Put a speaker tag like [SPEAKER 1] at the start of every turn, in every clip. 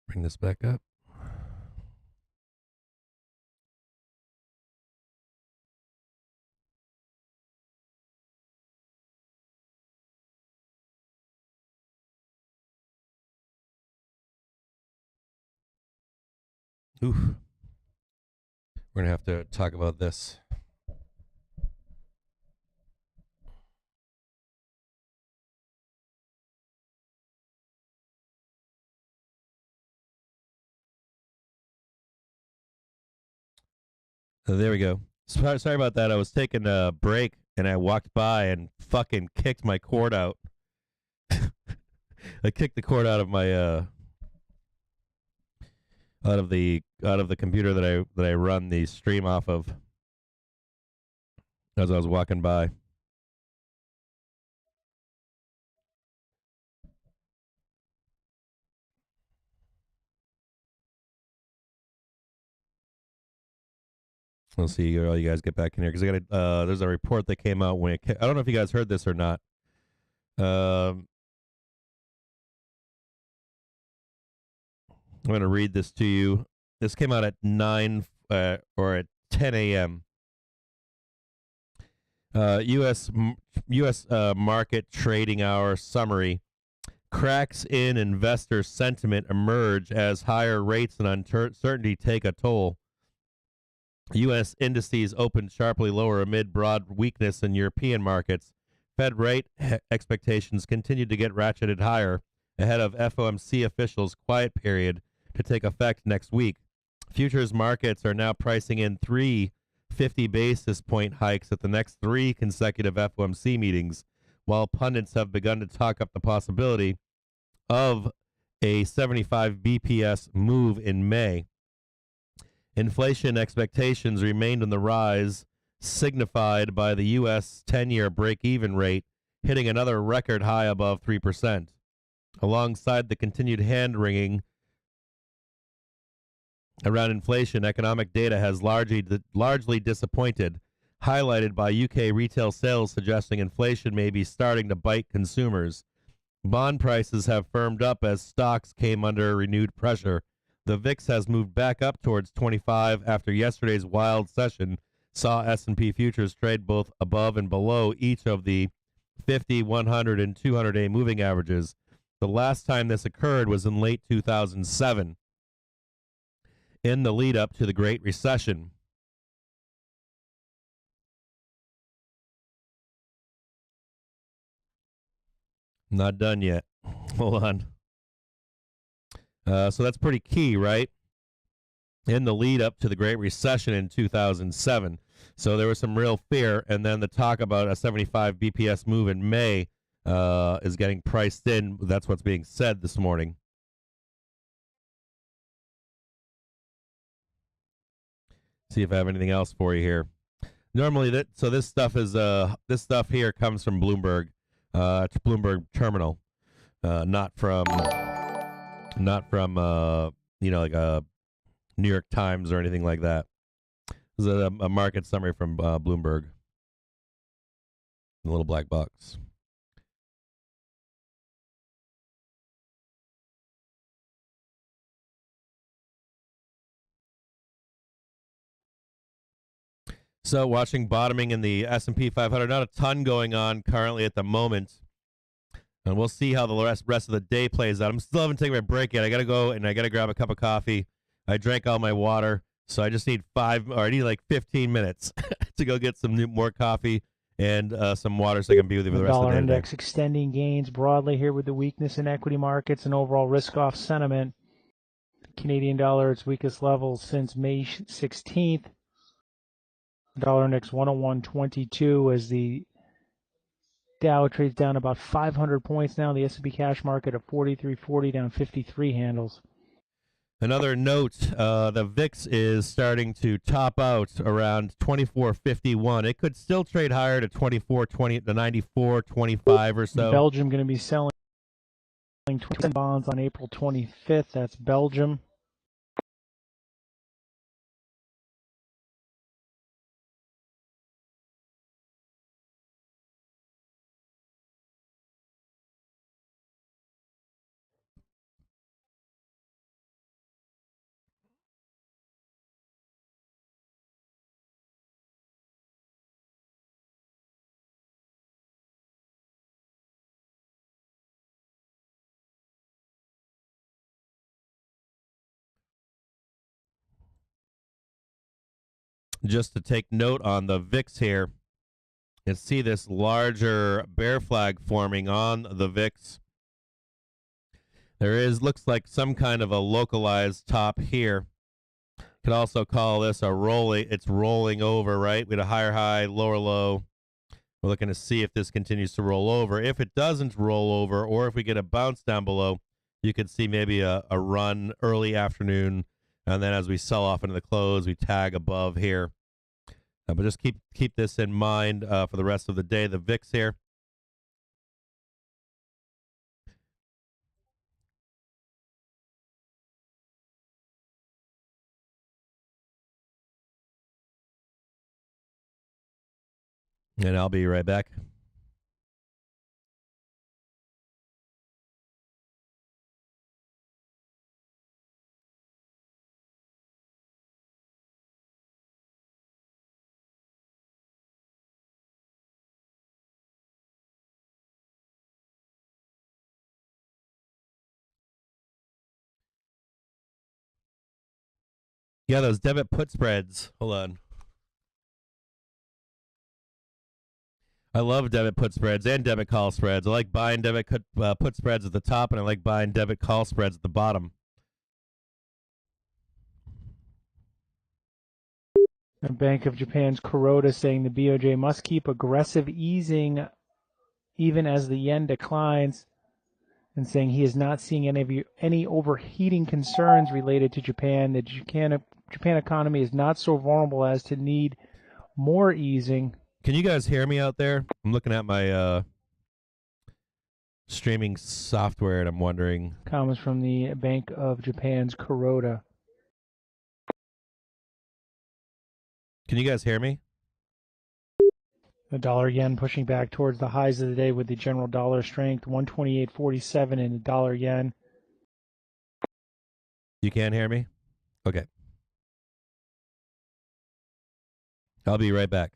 [SPEAKER 1] Bring this back up. Oof. We're going to have to talk about this. There we go. Sorry about that. I was taking a break and I walked by and fucking kicked my cord out. I kicked the cord out of my out of the computer that I run the stream off of as I was walking by. Let's see all you guys get back in here because I got there's a report that came out when I don't know if you guys heard this or not. I'm going to read this to you. This came out at 9 or at 10 a.m. U.S. Market trading hour summary. Cracks in investor sentiment emerge as higher rates and uncertainty take a toll. U.S. indices opened sharply lower amid broad weakness in European markets. Fed rate expectations continued to get ratcheted higher ahead of FOMC officials' quiet period to take effect next week. Futures markets are now pricing in 3 50 basis point hikes at the next 3 consecutive FOMC meetings, while pundits have begun to talk up the possibility of a 75 BPS move in May. Inflation expectations remained on the rise, signified by the U.S. 10-year break-even rate hitting another record high above 3%. Alongside the continued hand-wringing around inflation, economic data has largely disappointed, highlighted by UK retail sales suggesting inflation may be starting to bite consumers. Bond prices have firmed up as stocks came under renewed pressure. The VIX has moved back up towards 25 after yesterday's wild session saw S&P futures trade both above and below each of the 50, 100, and 200-day moving averages. The last time this occurred was in late 2007, in the lead up to the Great Recession. Not done yet. Hold on. So that's pretty key, right? In the lead up to the Great Recession in 2007. So there was some real fear, and then the talk about a 75 BPS move in May is getting priced in. That's what's being said this morning. See if I have anything else for you here. Normally, this stuff is this stuff here comes from Bloomberg, Bloomberg Terminal, not from like New York Times or anything like that. This is a market summary from Bloomberg. The little black box. So watching bottoming in the S&P 500, not a ton going on currently at the moment. And we'll see how the rest of the day plays out. I'm still haven't taken my break yet. I got to go and I got to grab a cup of coffee. I drank all my water, so I just need I need like 15 minutes to go get some more coffee and some water so I can be with you for the rest of the day.
[SPEAKER 2] Dollar index extending gains broadly here with the weakness in equity markets and overall risk-off sentiment. Canadian dollar its weakest level since May 16th. Dollar index 101.22 as the Dow trades down about 500 points now. The S&P cash market at 43.40 down 53 handles.
[SPEAKER 1] Another note, the VIX is starting to top out around 24.51. It could still trade higher to 24.20 to 94.25 or so.
[SPEAKER 2] Belgium going to be selling 20 bonds on April 25th. That's Belgium.
[SPEAKER 1] just to take note on the VIX here, and see this larger bear flag forming on the VIX. Looks like some kind of a localized top here. Could also call this a rolling. It's rolling over, right? We had a higher high, lower low. We're looking to see if this continues to roll over. If it doesn't roll over, or if we get a bounce down below, you could see maybe a run early afternoon, and then as we sell off into the close, we tag above here. But just keep this in mind for the rest of the day. The VIX here. And I'll be right back. Yeah, those debit put spreads. Hold on. I love debit put spreads and debit call spreads. I like buying debit put spreads at the top, and I like buying debit call spreads at the bottom.
[SPEAKER 2] And Bank of Japan's Kuroda saying the BOJ must keep aggressive easing even as the yen declines, and saying he is not seeing any overheating concerns related to Japan. The Japan economy is not so vulnerable as to need more easing.
[SPEAKER 1] Can you guys hear me out there? I'm looking at my streaming software, and I'm wondering.
[SPEAKER 2] Comments from the Bank of Japan's Kuroda.
[SPEAKER 1] Can you guys hear me?
[SPEAKER 2] The dollar yen pushing back towards the highs of the day with the general dollar strength, 128.47 in the dollar yen.
[SPEAKER 1] You can't hear me? Okay. I'll be right back.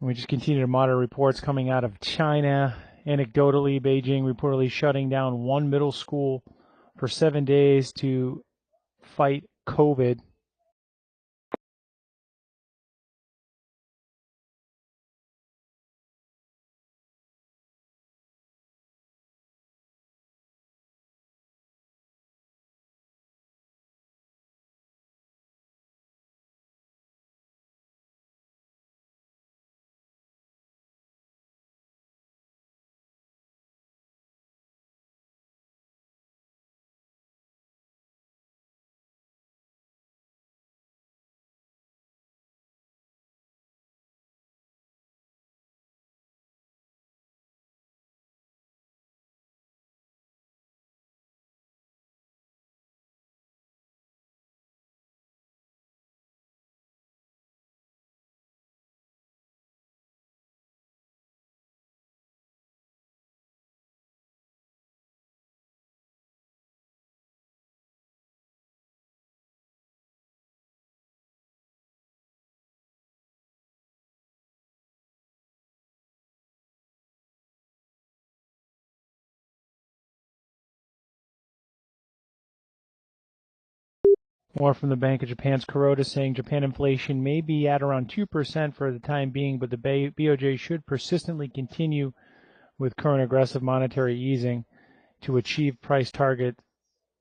[SPEAKER 2] We just continue to monitor reports coming out of China. Anecdotally, Beijing reportedly shutting down one middle school for 7 days to fight COVID. More from the Bank of Japan's Kuroda saying Japan inflation may be at around 2% for the time being, but the BOJ should persistently continue with current aggressive monetary easing to achieve price target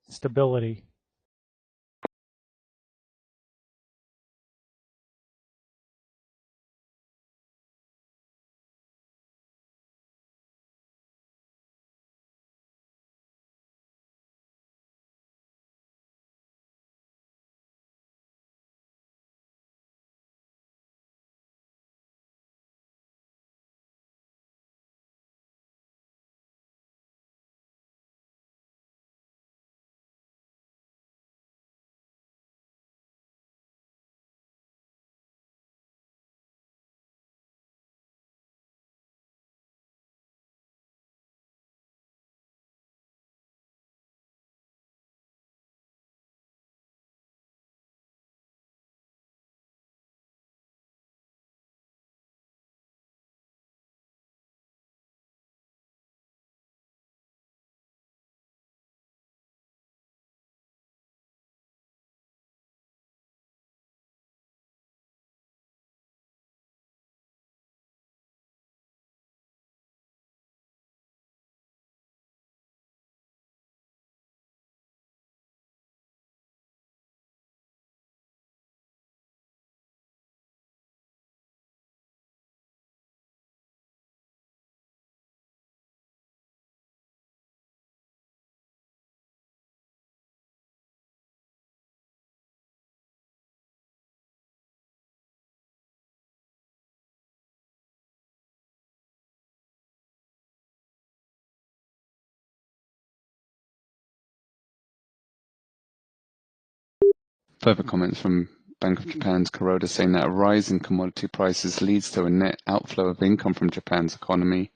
[SPEAKER 2] stability.
[SPEAKER 3] Further comments from Bank of Japan's Kuroda saying that a rise in commodity prices leads to a net outflow of income from Japan's economy.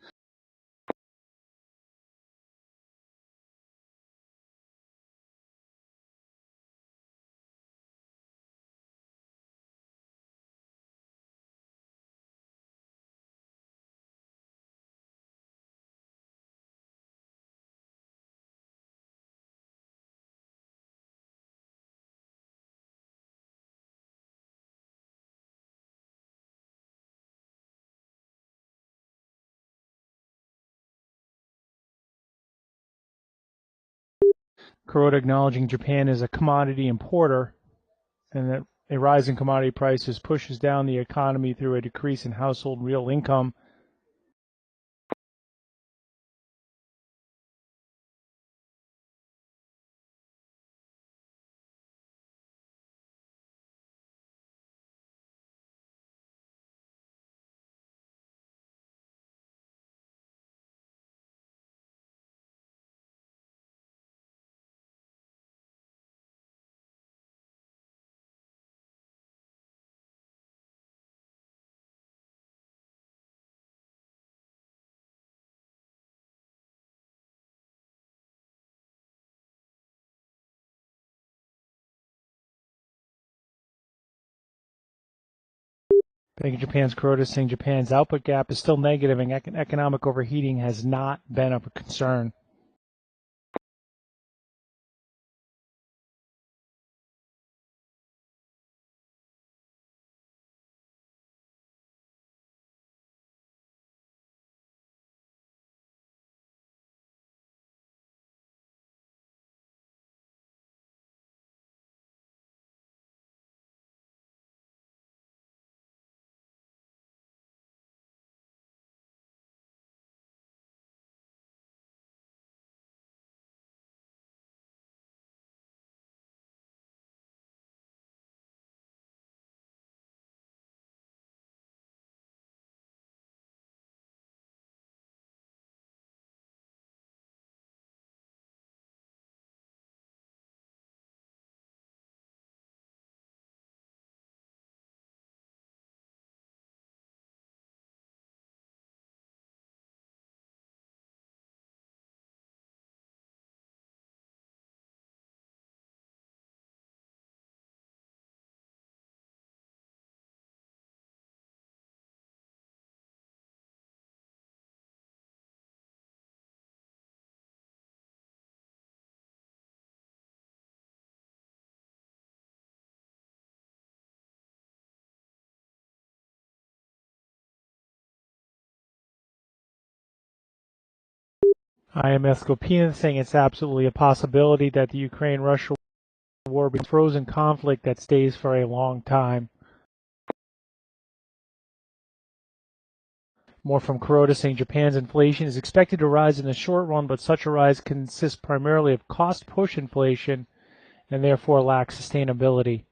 [SPEAKER 2] Kuroda acknowledging Japan is a commodity importer and that a rise in commodity prices pushes down the economy through a decrease in household real income. Bank of Japan's Kuroda saying Japan's output gap is still negative and economic overheating has not been of a concern. IMF Skopina saying it's absolutely a possibility that the Ukraine-Russia war becomes a frozen conflict that stays for a long time. More from Kuroda saying Japan's inflation is expected to rise in the short run, but such a rise consists primarily of cost-push inflation and therefore lacks sustainability.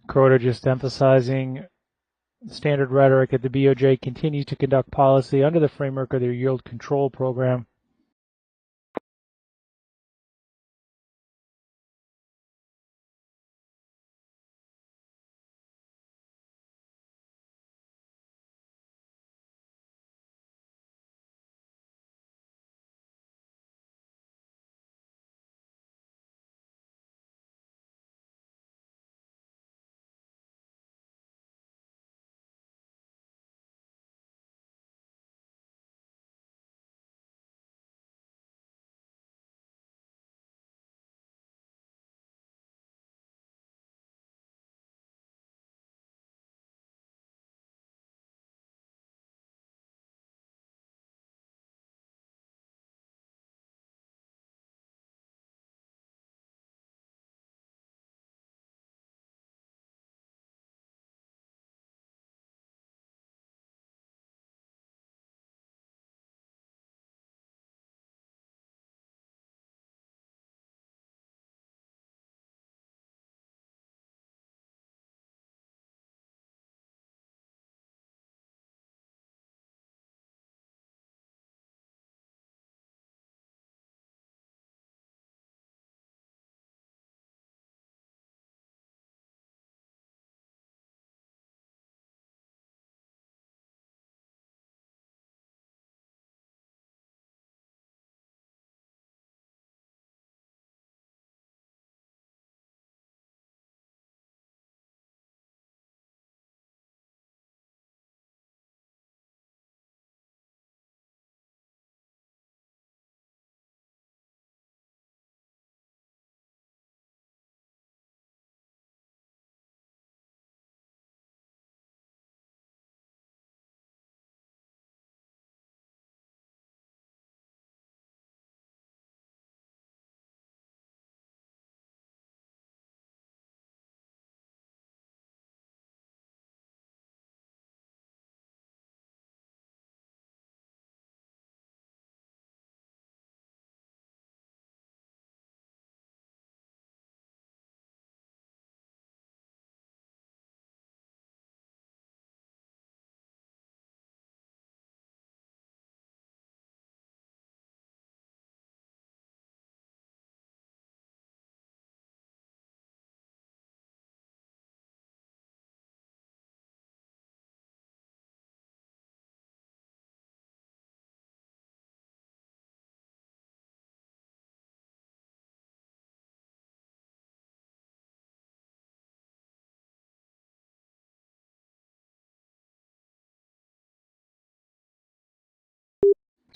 [SPEAKER 2] Kuroda just emphasizing standard rhetoric that the BOJ continues to conduct policy under the framework of their yield control program.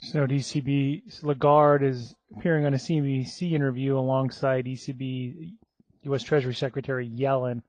[SPEAKER 2] So ECB Lagarde is appearing on a CNBC interview alongside ECB U.S. Treasury Secretary Yellen.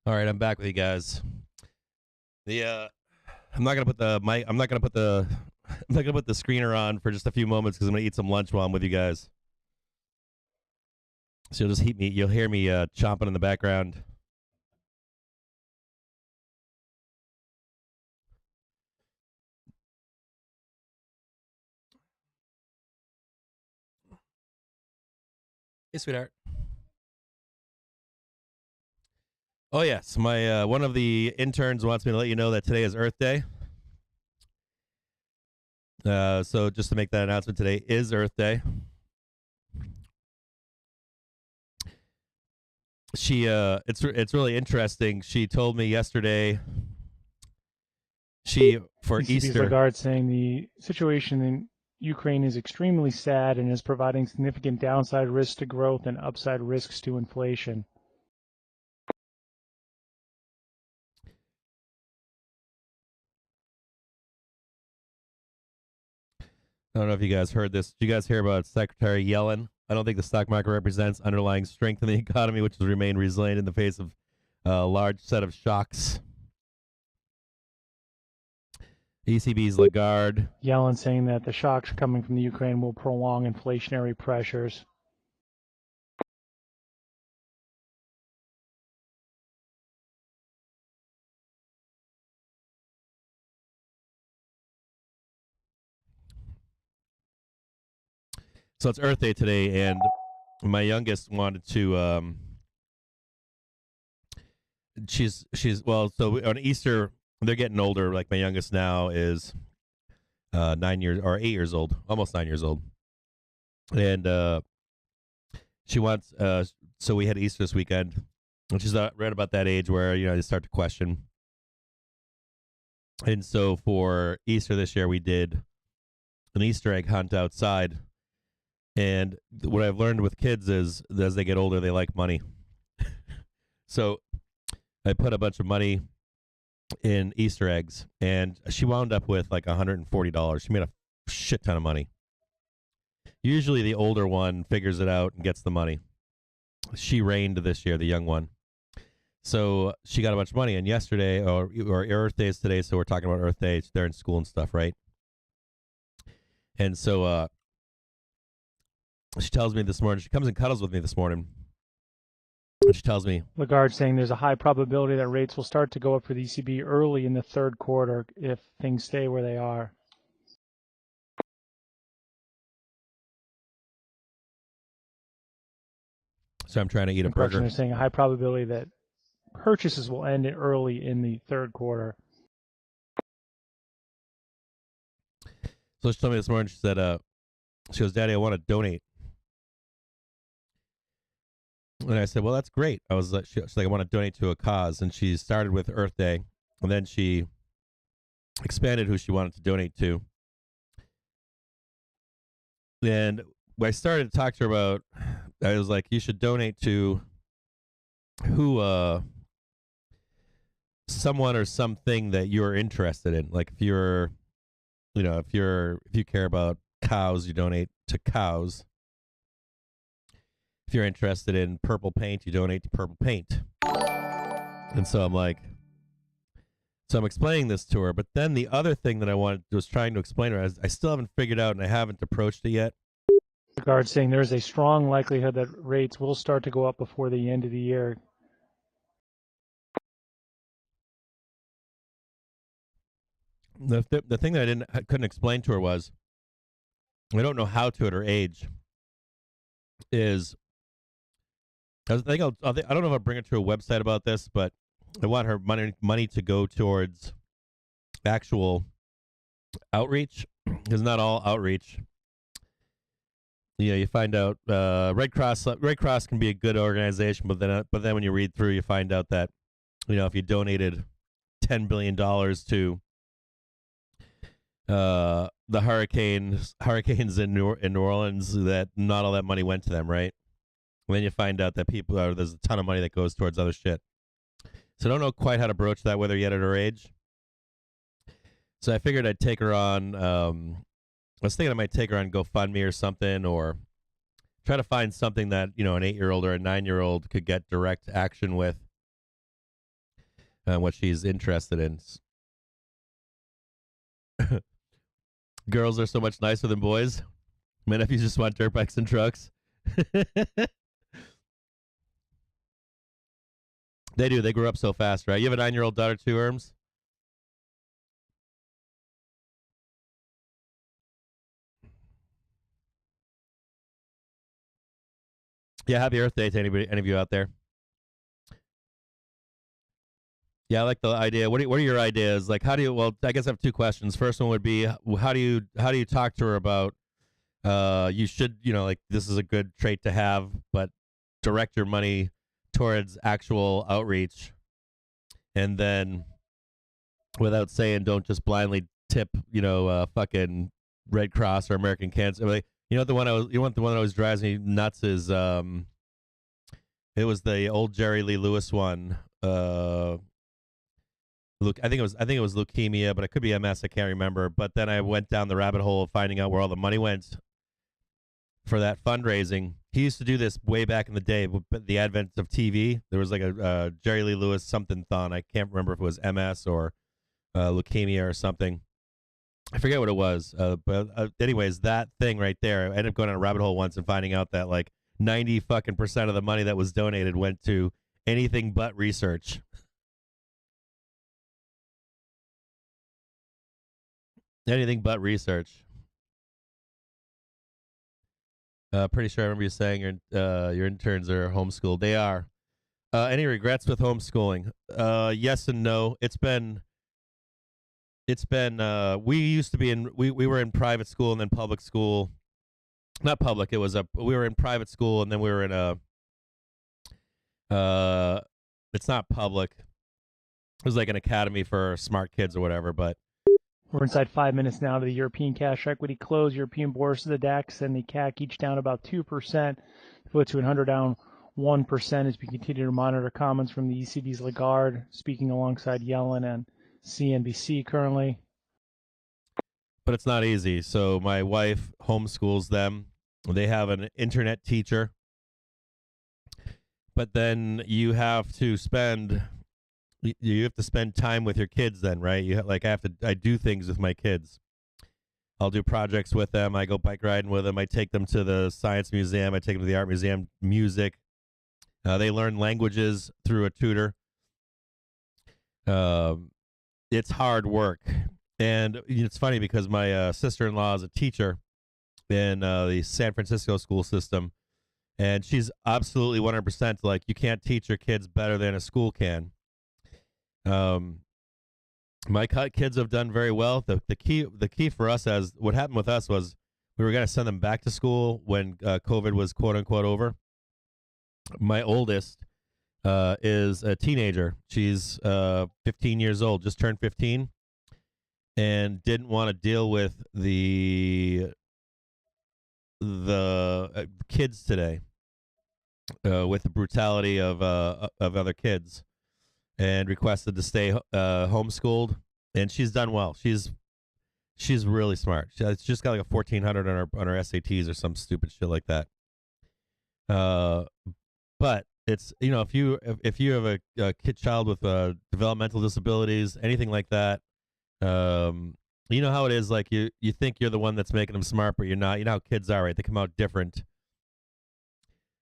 [SPEAKER 1] All right, I'm back with you guys. I'm not gonna put the mic. I'm not gonna put the. I'm not gonna put the screener on for just a few moments because I'm gonna eat some lunch while I'm with you guys. So you'll just you'll hear me chomping in the background. Hey, sweetheart. Oh yes, my one of the interns wants me to let you know that today is Earth Day. So just to make that announcement, today is Earth Day. It's really interesting. She told me yesterday. For Easter.
[SPEAKER 2] Lagarde saying the situation in Ukraine is extremely sad and is providing significant downside risks to growth and upside risks to inflation.
[SPEAKER 1] I don't know if you guys heard this. Did you guys hear about Secretary Yellen? I don't think the stock market represents underlying strength in the economy, which has remained resilient in the face of a large set of shocks. ECB's Lagarde.
[SPEAKER 2] Yellen saying that the shocks coming from the Ukraine will prolong inflationary pressures.
[SPEAKER 1] So it's Earth Day today, and my youngest wanted to. She's well. So on Easter, they're getting older. Like my youngest now is 8 years old, almost 9 years old, and she wants. So we had Easter this weekend, and she's right about that age where they start to question. And so for Easter this year, we did an Easter egg hunt outside. And what I've learned with kids is as they get older, they like money. So I put a bunch of money in Easter eggs, and she wound up with like $140. She made a shit ton of money. Usually the older one figures it out and gets the money. She reigned this year, the young one. So she got a bunch of money. And yesterday, or Earth Day is today, so we're talking about Earth Day. They're in school and stuff, right? And so she tells me this morning, she comes and cuddles with me this morning. And she tells me,
[SPEAKER 2] Lagarde saying there's a high probability that rates will start to go up for the ECB early in the third quarter if things stay where they are.
[SPEAKER 1] so I'm trying to eat a
[SPEAKER 2] Correction,
[SPEAKER 1] burger.
[SPEAKER 2] they're saying a high probability that purchases will end early in the third quarter.
[SPEAKER 1] So she told me this morning, she said, she goes, Daddy, I want to donate. And I said, well, that's great. I was like, she's like, I want to donate to a cause. And she started with Earth Day. And then she expanded who she wanted to donate to. And when I started to talk to her about, I was like, you should donate to who, someone or something that you're interested in. Like if you're, if you care about cows, you donate to cows. If you're interested in purple paint, you donate to purple paint. And so I'm like, so I'm explaining this to her. But then the other thing that I was trying to explain to her, I still haven't figured out and I haven't approached it yet.
[SPEAKER 2] Lagarde saying there's a strong likelihood that rates will start to go up before the end of the year.
[SPEAKER 1] The thing that I couldn't explain to her was, I don't know how to at her age, is I don't know if I'll bring her to a website about this, but I want her money to go towards actual outreach, because not all outreach. Yeah, you find out Red Cross can be a good organization, but then when you read through, you find out that if you donated $10 billion to the hurricanes in New Orleans, that not all that money went to them, right? And then you find out that there's a ton of money that goes towards other shit. So I don't know quite how to broach that with her yet at her age. So I figured I'd take her on. I was thinking I might take her on GoFundMe or something, or try to find something that an 8-year-old or a 9-year-old could get direct action with, what she's interested in. Girls are so much nicer than boys. Men, if you just want dirt bikes and trucks. They do. They grew up so fast, right? You have a 9-year-old daughter too, Erms? Yeah, happy Earth Day to any of you out there. Yeah, I like the idea. What are your ideas? Like, how do you? Well, I guess I have two questions. First one would be, how do you talk to her about? You should, like, this is a good trait to have, but direct your money towards actual outreach, and then, without saying, don't just blindly tip, fucking Red Cross or American Cancer. Like, the one that always drives me nuts is it was the old Jerry Lee Lewis one. Look, I think it was leukemia, but it could be MS. I can't remember. But then I went down the rabbit hole of finding out where all the money went for that fundraising. He used to do this way back in the day, with the advent of TV. There was like a Jerry Lee Lewis something-thon. I can't remember if it was MS or leukemia or something. I forget what it was. But anyways, that thing right there, I ended up going on a rabbit hole once and finding out that like 90% of the money that was donated went to anything but research. Anything but research. Pretty sure I remember you saying your interns are homeschooled. They are. Any regrets with homeschooling? Yes and no. It's been. We used to be we were in private school and then public school. Not public. We were in private school and then we were in it's not public. It was like an academy for smart kids or whatever, but.
[SPEAKER 2] We're inside 5 minutes now to the European cash equity close. European bourse, the DAX and the CAC each down about 2%. The FTSE 100 down 1% as we continue to monitor comments from the ECB's Lagarde, speaking alongside Yellen and CNBC currently.
[SPEAKER 1] But it's not easy. So my wife homeschools them. They have an internet teacher, but then you have to spend time with your kids. Then, right? I do things with my kids. I'll do projects with them. I go bike riding with them. I take them to the science museum. I take them to the art museum. Music. They learn languages through a tutor. It's hard work, and it's funny because my sister-in-law is a teacher in the San Francisco school system, and she's absolutely 100% like, you can't teach your kids better than a school can. My kids have done very well. The key for us, as what happened with us, was we were going to send them back to school when COVID was quote unquote over. My oldest is a teenager. She's 15 years old, just turned 15, and didn't want to deal with the kids today, with the brutality of other kids, and requested to stay homeschooled. And she's done well. She's really smart. She's just got like a 1400 on her SATs or some stupid shit like that. But it's, if you have a child with developmental disabilities, anything like that, you know how it is. Like you think you're the one that's making them smart, but you're not. You know how kids are, right? They come out different.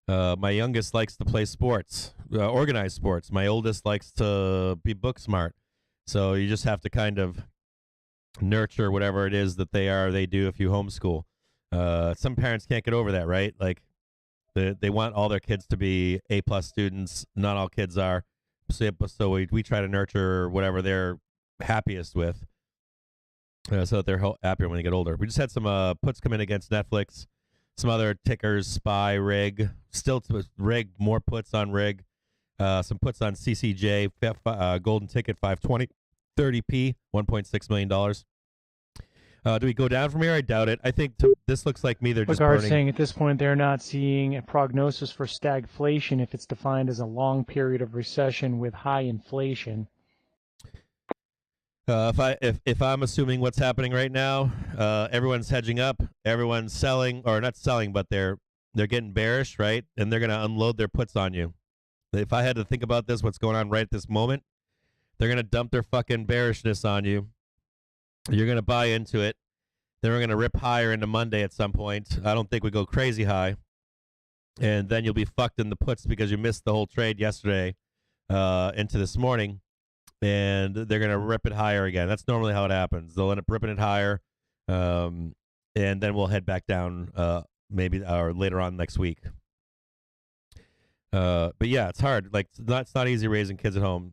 [SPEAKER 1] My youngest likes to play sports, organized sports. My oldest likes to be book smart. So you just have to kind of nurture whatever it is that they do if you homeschool. Some parents can't get over that, right? Like they want all their kids to be A+ students. Not all kids are. So we try to nurture whatever they're happiest with, so that they're happier when they get older. We just had some puts come in against Netflix. Some other tickers, SPY, RIG, still RIG, more puts on RIG. Some puts on CCJ, golden ticket, 520, 30p, $1.6 million. Do we go down from here? I doubt it. I think this looks like me. They're just burning.
[SPEAKER 2] Saying at this point they're not seeing a prognosis for stagflation if it's defined as a long period of recession with high inflation.
[SPEAKER 1] If I'm assuming what's happening right now, everyone's hedging up, everyone's selling, or not selling, but they're getting bearish, right? And they're going to unload their puts on you. If I had to think about this, what's going on right at this moment, they're going to dump their fucking bearishness on you. You're going to buy into it. Then we're going to rip higher into Monday at some point. I don't think we go crazy high. And then you'll be fucked in the puts because you missed the whole trade yesterday into this morning. And they're going to rip it higher again. That's normally how it happens. They'll end up ripping it higher, and then we'll head back down maybe or later on next week. But yeah, it's hard. Like it's not easy raising kids at home.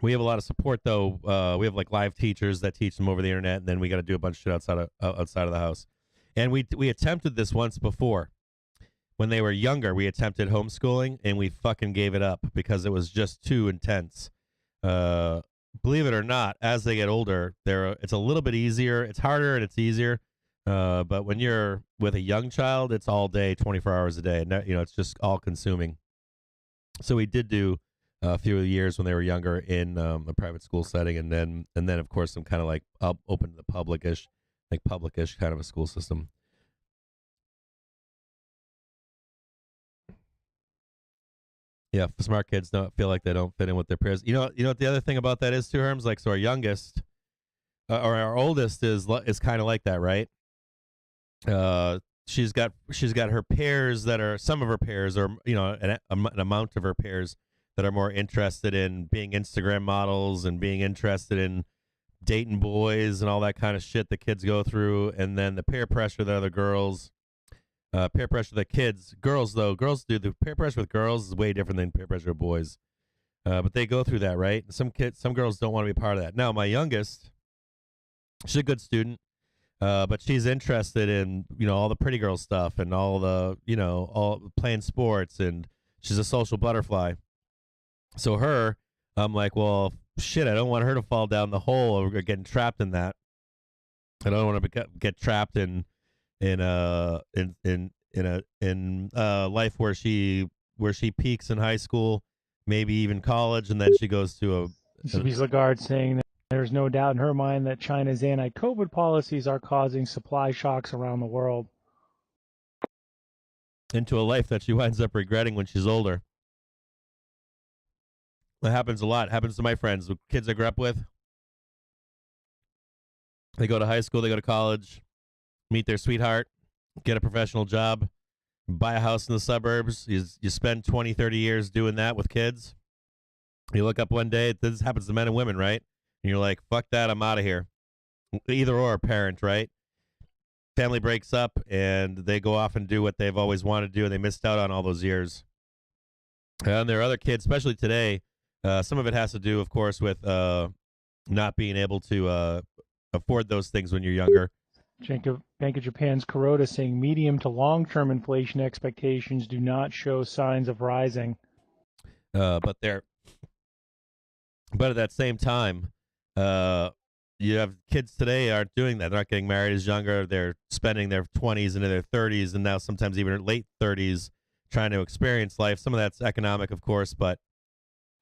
[SPEAKER 1] We have a lot of support though. We have like live teachers that teach them over the internet, and then we got to do a bunch of shit outside of the house. And we attempted this once before. When they were younger, we attempted homeschooling, and we fucking gave it up because it was just too intense. Believe it or not, as they get older, it's a little bit easier. It's harder and it's easier. But when you're with a young child, it's all day, 24 hours a day. And it's just all consuming. So we did do a few years when they were younger in a private school setting, and then of course some kind of like open to the public-ish kind of a school system. Yeah, smart kids don't feel like they don't fit in with their peers. You know what the other thing about that is too, Herms? Like, so our youngest, or our oldest is kind of like that, right? She's got her peers that are, some of her peers, or an amount of her peers that are more interested in being Instagram models and being interested in dating boys and all that kind of shit that kids go through, and then the peer pressure that other girls. Peer pressure that kids, girls do the peer pressure with girls is way different than peer pressure with boys, but they go through that, right? Some girls don't want to be part of that. Now, my youngest, she's a good student, but she's interested in all the pretty girl stuff and all the all playing sports, and she's a social butterfly. So I'm like, well, shit, I don't want her to fall down the hole or getting trapped in that. I don't want to get trapped in life where she peaks in high school, maybe even college, and then she goes to
[SPEAKER 2] Ms. Lagarde saying that there's no doubt in her mind that China's anti-COVID policies are causing supply shocks around the world.
[SPEAKER 1] into a life that she winds up regretting when she's older. That happens a lot. It happens to my friends, the kids I grew up with. They go to high school, they go to college, meet their sweetheart, get a professional job, buy a house in the suburbs. You spend 20, 30 years doing that with kids. You look up one day, this happens to men and women, right? And you're like, fuck that, I'm out of here. Either or parent, right? Family breaks up and they go off and do what they've always wanted to do, and they missed out on all those years. And there are other kids, especially today. Some of it has to do, of course, with not being able to afford those things when you're younger.
[SPEAKER 2] Bank of Japan's Kuroda saying medium to long-term inflation expectations do not show signs of rising.
[SPEAKER 1] But at that same time, you have kids today aren't doing that. They're not getting married as younger. They're spending their 20s into their 30s, and now sometimes even late 30s trying to experience life. Some of that's economic, of course, but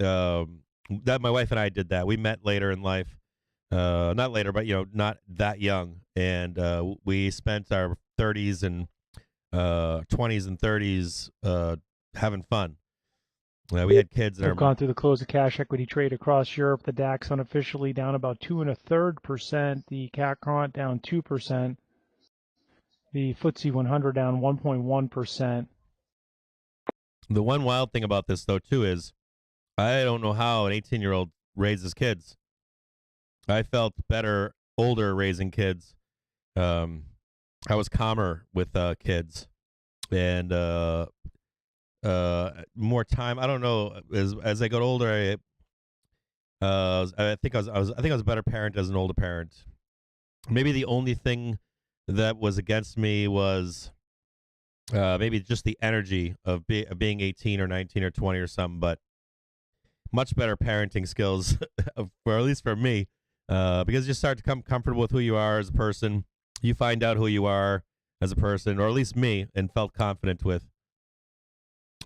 [SPEAKER 1] that my wife and I did that. We met later in life. Not later, but not that young, and we spent our 30s and 20s and 30s having fun. We had kids that
[SPEAKER 2] have gone through the close of cash equity trade across Europe. The DAX unofficially down about 2.33%. The CAC Quant down 2%. The FTSE 100 down 1.1%.
[SPEAKER 1] The one wild thing about this, though, too, is I don't know how an 18-year-old raises kids. I felt better older raising kids. I was calmer with kids, and more time. I don't know. As I got older, I think I was a better parent as an older parent. Maybe the only thing that was against me was maybe just the energy of being 18 or 19 or 20 or something. But much better parenting skills, or at least for me. Because you start to become comfortable with who you are as a person. You find out who you are as a person, or at least me, and felt confident with.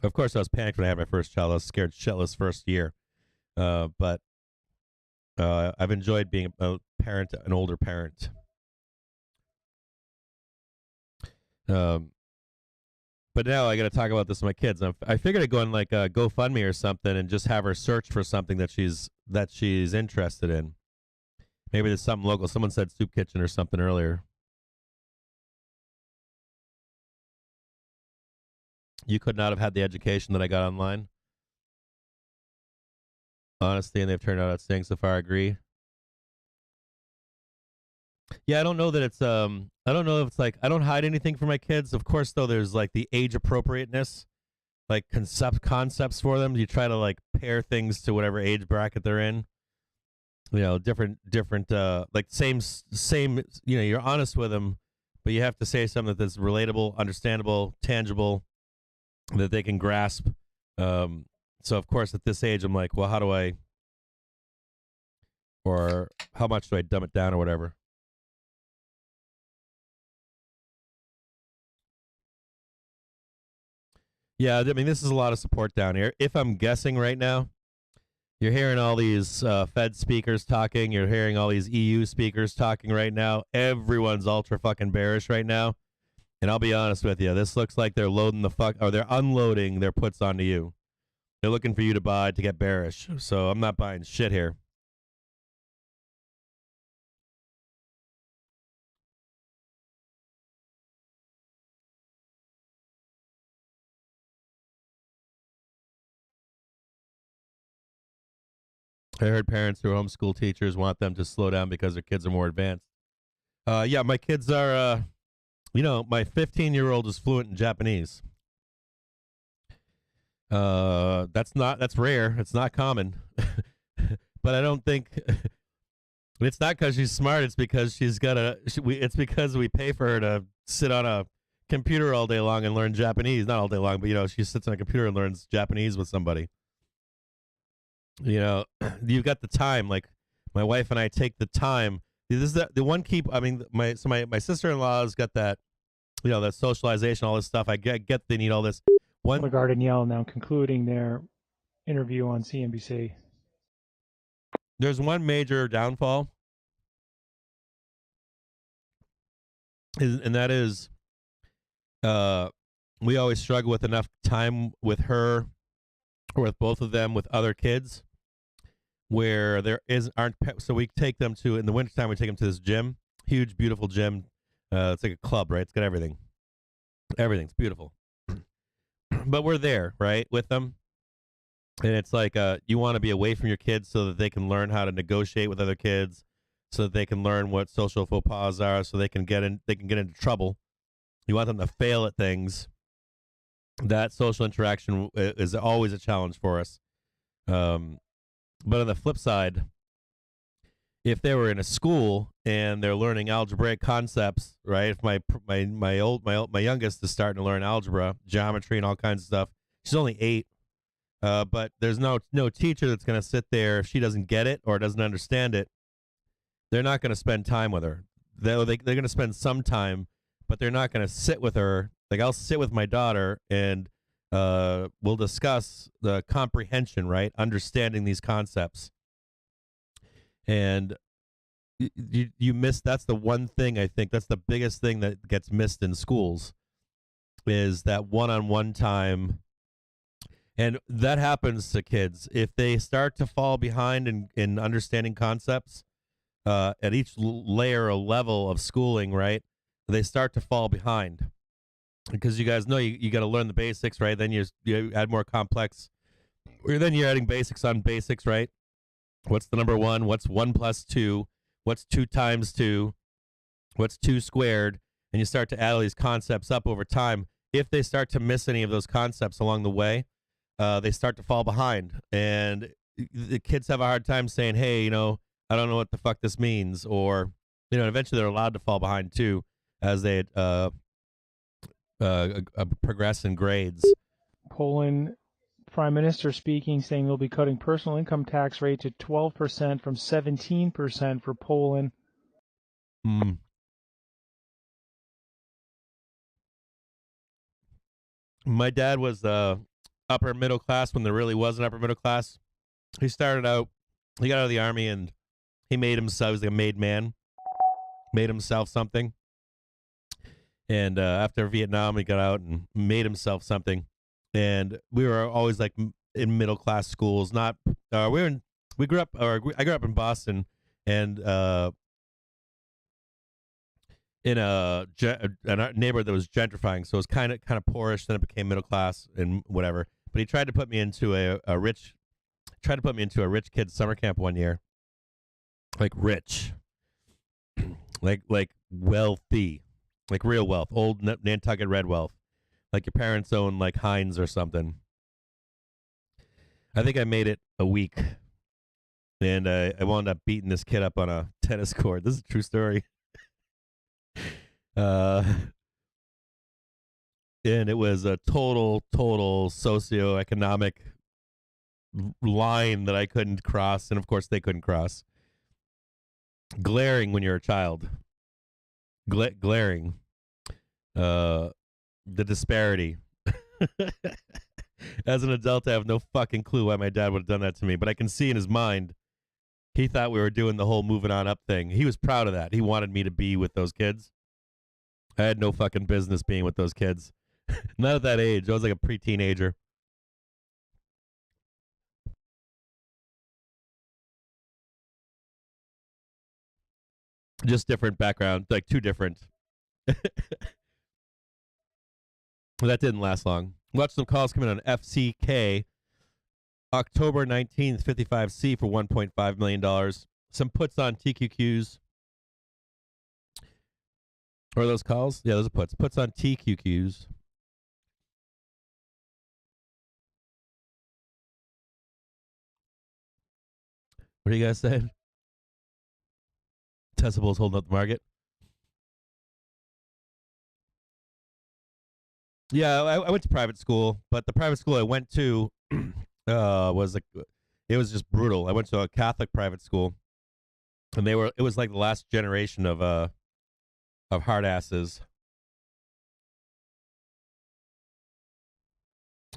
[SPEAKER 1] Of course, I was panicked when I had my first child. I was scared shitless first year. But I've enjoyed being a parent, an older parent. But now I got to talk about this with my kids. I figured I'd go on like a GoFundMe or something and just have her search for something that she's interested in. Maybe there's something local. Someone said soup kitchen or something earlier. You could not have had the education that I got online. Honestly, and they've turned out outstanding so far. I agree. Yeah, I don't know that it's I don't know if it's like I don't hide anything from my kids. Of course, though, there's like the age appropriateness, like concepts for them. You try to like pair things to whatever age bracket they're in. Different, like same, you're honest with them, but you have to say something that's relatable, understandable, tangible, that they can grasp. So of course at this age, I'm like, well, how much do I dumb it down or whatever? Yeah. I mean, this is a lot of support down here. If I'm guessing right now, you're hearing all these Fed speakers talking. You're hearing all these EU speakers talking right now. Everyone's ultra fucking bearish right now. And I'll be honest with you, this looks like they're they're unloading their puts onto you. They're looking for you to buy to get bearish. So I'm not buying shit here. I heard parents who are homeschool teachers want them to slow down because their kids are more advanced. Yeah, my kids are, my 15-year-old is fluent in Japanese. That's rare. It's not common. But I don't think it's not because she's smart. It's because it's because we pay for her to sit on a computer all day long and learn Japanese. Not all day long, but she sits on a computer and learns Japanese with somebody. You've got the time. Like my wife and I take the time. This is the one my sister-in-law's got that, that socialization, all this stuff. I get they need all this.
[SPEAKER 2] Lagarde and Yellen now concluding their interview on CNBC.
[SPEAKER 1] There's one major downfall, and that is we always struggle with enough time with her or with both of them with other kids where there aren't so we take them to in the wintertime we take them to this gym, huge beautiful gym. It's like a club, right? It's got everything's beautiful. But we're there, right, with them, and it's like you want to be away from your kids so that they can learn how to negotiate with other kids, so that they can learn what social faux pas are, so they can get into trouble. You want them to fail at things. That social interaction is always a challenge for us. But on the flip side, if they were in a school and they're learning algebraic concepts, right? If my youngest is starting to learn algebra, geometry, and all kinds of stuff, she's only 8. But there's no teacher that's going to sit there if she doesn't get it or doesn't understand it. They're not going to spend time with her. They're going to spend some time, but they're not going to sit with her. Like I'll sit with my daughter and we'll discuss the comprehension, right? Understanding these concepts. And you miss, that's the one thing I think, that's the biggest thing that gets missed in schools is that one-on-one time. And that happens to kids. If they start to fall behind in understanding concepts at each layer or level of schooling, right, they start to fall behind. Because you guys know you got to learn the basics, right? Then you add more complex. Or then you're adding basics on basics, right? What's the number 1? What's 1 plus 2? What's 2 times 2? What's 2 squared? And you start to add all these concepts up over time. If they start to miss any of those concepts along the way, they start to fall behind. And the kids have a hard time saying, hey, I don't know what the fuck this means. Or, eventually they're allowed to fall behind too as they progress in grades.
[SPEAKER 2] Poland Prime Minister speaking, saying they'll be cutting personal income tax rate to 12% from 17% for Poland.
[SPEAKER 1] My dad was upper middle class when there really was an upper middle class. He got out of the army and he made himself, he was like a made man, made himself something. And after Vietnam, he got out and made himself something. And we were always like in middle class schools. I grew up in Boston, and in a neighborhood that was gentrifying, so it was kind of poorish. Then it became middle class and whatever. But he tried to put me into a rich kid's summer camp one year, like rich, like wealthy. Like real wealth, old Nantucket red wealth. Like your parents own like Heinz or something. I think I made it a week. And I wound up beating this kid up on a tennis court. This is a true story. And it was a total socioeconomic line that I couldn't cross. And of course they couldn't cross. Glaring when you're a child. Glaring. The disparity. As an adult, I have no fucking clue why my dad would have done that to me, but I can see in his mind, he thought we were doing the whole moving on up thing. He was proud of that. He wanted me to be with those kids. I had no fucking business being with those kids. Not at that age. I was like a pre-teenager. Just different background, like two different. That didn't last long. Watch some calls come in on FCK. October 19th, 55C for $1.5 million. Some puts on TQQs. Or those calls? Yeah, those are puts. Puts on TQQs. What are you guys saying? Tesla holding up the market. Yeah, I went to private school, but the private school I went to was it was just brutal. I went to a Catholic private school, and it was like the last generation of hard asses.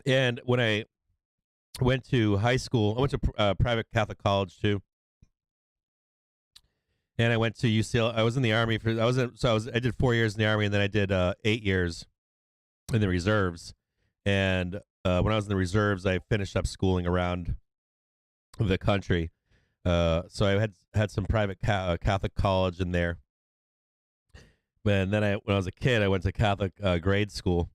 [SPEAKER 1] And when I went to high school, I went to private Catholic college too. And I went to UCLA. I was in the army I did 4 years in the army, and then I did 8 years in the reserves. And when I was in the reserves, I finished up schooling around the country. So I had some private Catholic college in there. And then when I was a kid, I went to Catholic grade school,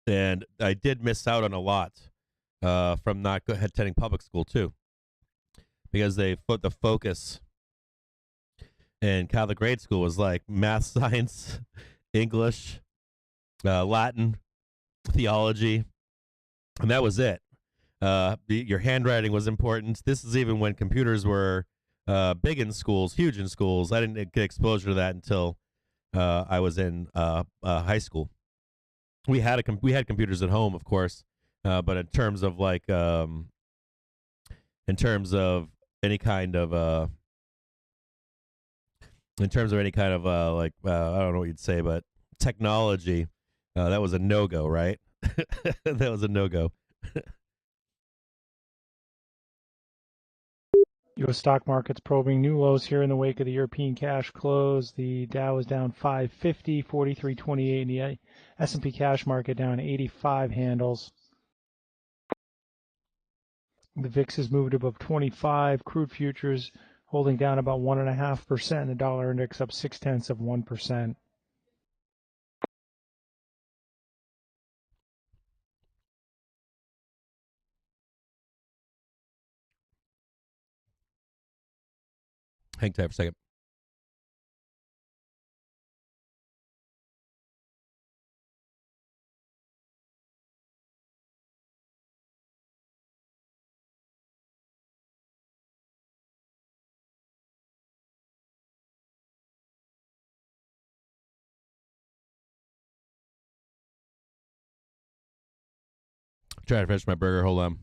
[SPEAKER 1] and I did miss out on a lot from not attending public school too, because they put the focus in Catholic grade school was like math, science, English, Latin, theology, and that was it. Your handwriting was important. This is even when computers were big in schools, huge in schools. I didn't get exposure to that until I was in high school. We had computers at home, of course, but in terms of like in terms of any kind of like I don't know what you'd say, but technology, that was a no-go, right? That was a no-go.
[SPEAKER 2] U.S. stock markets probing new lows here in the wake of the European cash close. The Dow is down 550, 43.28, and the S&P cash market down 85 handles. The VIX has moved above 25. Crude futures holding down about 1.5%. The dollar index up 0.6%.
[SPEAKER 1] Hang tight for a second. Trying to finish my burger. Hold on.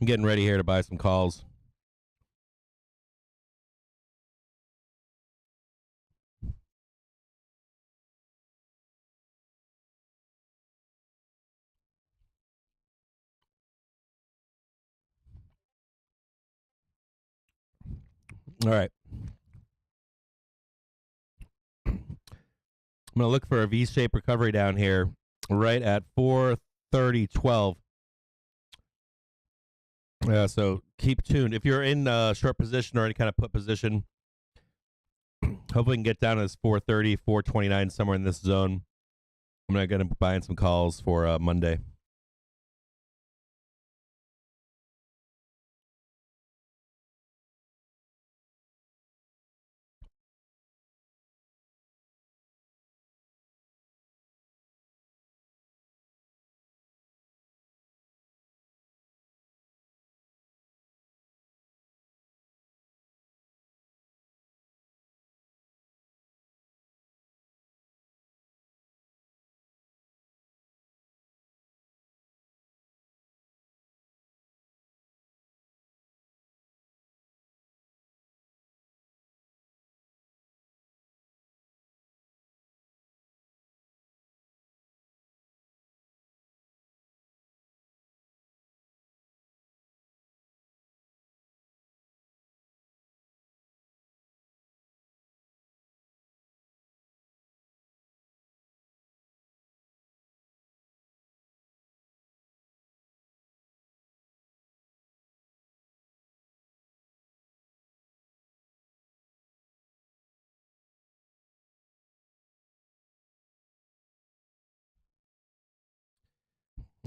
[SPEAKER 1] I'm getting ready here to buy some calls. All right. I'm going to look for a V-shaped recovery down here right at 430.12. So keep tuned. If you're in short position or any kind of put position, hopefully we can get down to this 430, 429, somewhere in this zone. I'm going to buy in some calls for Monday.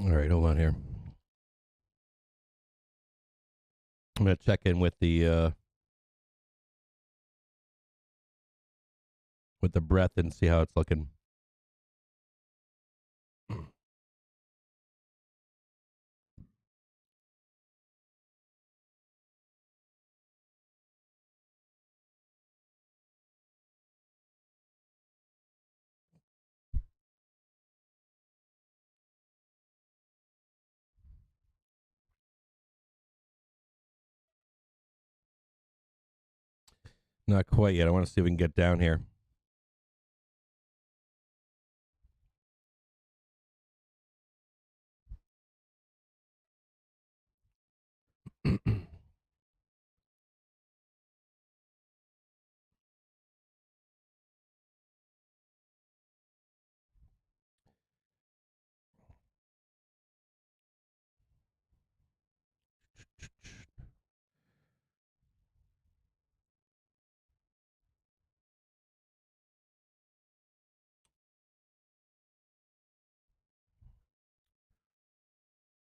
[SPEAKER 1] All right, hold on here. I'm going to check in with the breath and see how it's looking. Not quite yet. I want to see if we can get down here.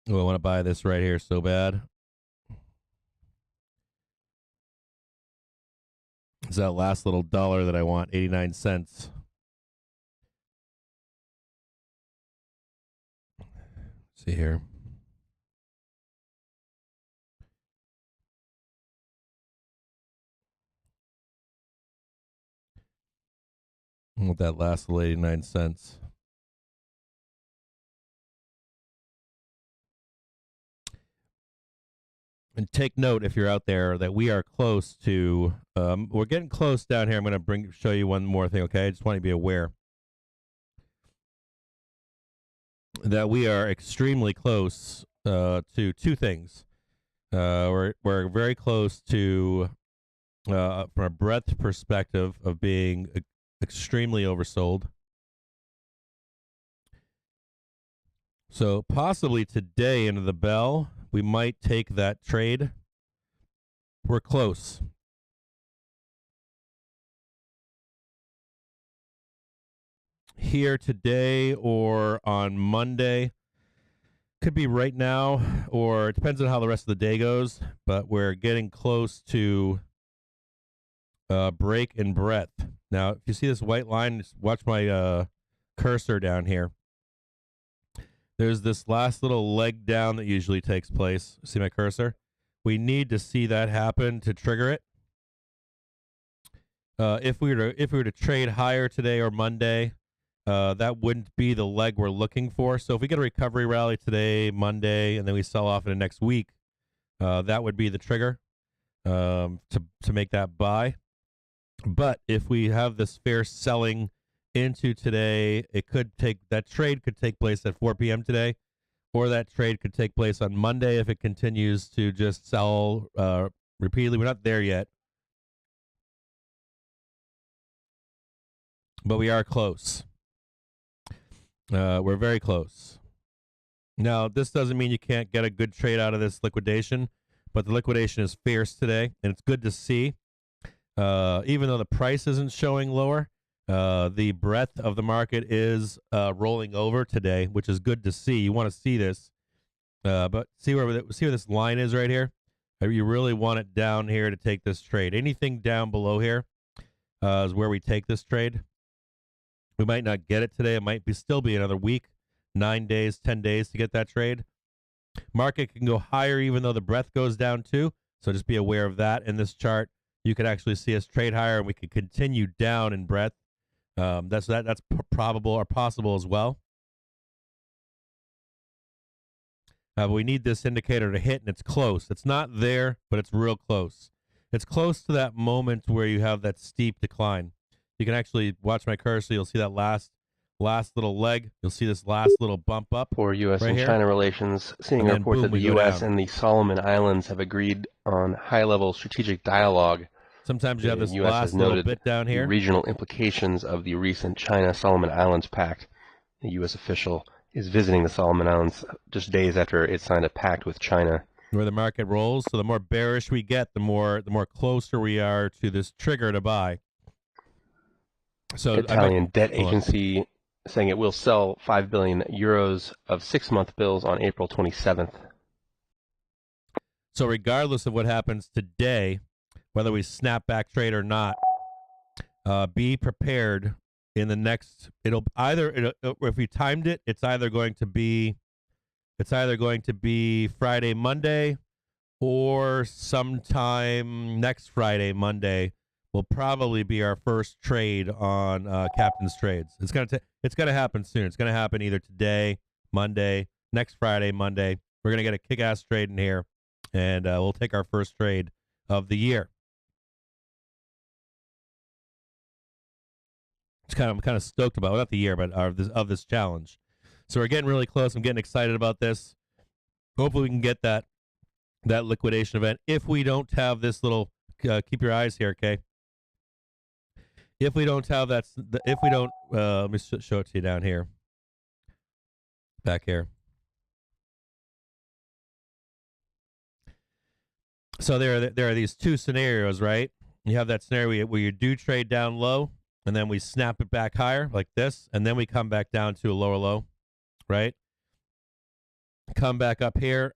[SPEAKER 1] Oh, I want to buy this right here so bad. It's that last little dollar that I want, 89 cents. See here. I want that last little 89 cents. And take note, if you're out there, that we are close to, we're getting close down here. I'm going to show you one more thing, okay? I just want you to be aware that we are extremely close to two things. We're very close to, from a breadth perspective, of being extremely oversold. So possibly today into the bell, we might take that trade. We're close. Here today or on Monday. Could be right now, or it depends on how the rest of the day goes, but we're getting close to break in breadth. Now, if you see this white line, just watch my cursor down here. There's this last little leg down that usually takes place. See my cursor? We need to see that happen to trigger it. If we were to trade higher today or Monday, that wouldn't be the leg we're looking for. So if we get a recovery rally today, Monday, and then we sell off in the next week, that would be the trigger to make that buy. But if we have this fair selling into today, that trade could take place at 4 p.m. today, or that trade could take place on Monday if it continues to just sell repeatedly. We're not there yet, but we are close. We're very close. Now, this doesn't mean you can't get a good trade out of this liquidation, but the liquidation is fierce today, and it's good to see. Even though the price isn't showing lower, the breadth of the market is rolling over today, which is good to see. You want to see this, but see where this line is right here. You really want it down here to take this trade. Anything down below here is where we take this trade. We might not get it today. It might still be another week, 9 days, 10 days to get that trade. Market can go higher even though the breadth goes down too. So just be aware of that. In this chart, you could actually see us trade higher, and we could continue down in breadth. That's probable or possible as well. But we need this indicator to hit, and it's close. It's not there, but it's real close. It's close to that moment where you have that steep decline. You can actually watch my cursor. You'll see that last little leg. You'll see this last little bump up.
[SPEAKER 4] For U.S.
[SPEAKER 1] right
[SPEAKER 4] and
[SPEAKER 1] here.
[SPEAKER 4] China relations, seeing a report that the U.S. and the Solomon Islands have agreed on high-level strategic dialogue.
[SPEAKER 1] Sometimes you have this
[SPEAKER 4] The U.S.
[SPEAKER 1] last
[SPEAKER 4] has
[SPEAKER 1] little
[SPEAKER 4] noted
[SPEAKER 1] bit down here.
[SPEAKER 4] the regional implications of the recent China-Solomon Islands Pact. A U.S. official is visiting the Solomon Islands just days after it signed a pact with China.
[SPEAKER 1] Where the market rolls. So the more bearish we get, the more closer we are to this trigger to buy. So
[SPEAKER 4] Italian debt agency saying it will sell 5 billion euros of 6-month bills on April 27th.
[SPEAKER 1] So regardless of what happens today, whether we snapback trade or not, be prepared in the next. If we timed it, it's either going to be Friday, Monday, or sometime next Friday, Monday will probably be our first trade on Captain's Trades. It's gonna happen soon. It's gonna happen either today, Monday, next Friday, Monday. We're gonna get a kick-ass trade in here, and we'll take our first trade of the year. I'm kind of stoked about, well, not the year, but of this challenge. So we're getting really close. I'm getting excited about this. Hopefully we can get that liquidation event. If we don't have this little, keep your eyes here, okay? If we don't have that, if we don't, let me show it to you down here, back here. So there are these two scenarios, right? You have that scenario where you do trade down low, and then we snap it back higher like this, and then we come back down to a lower low, right? Come back up here.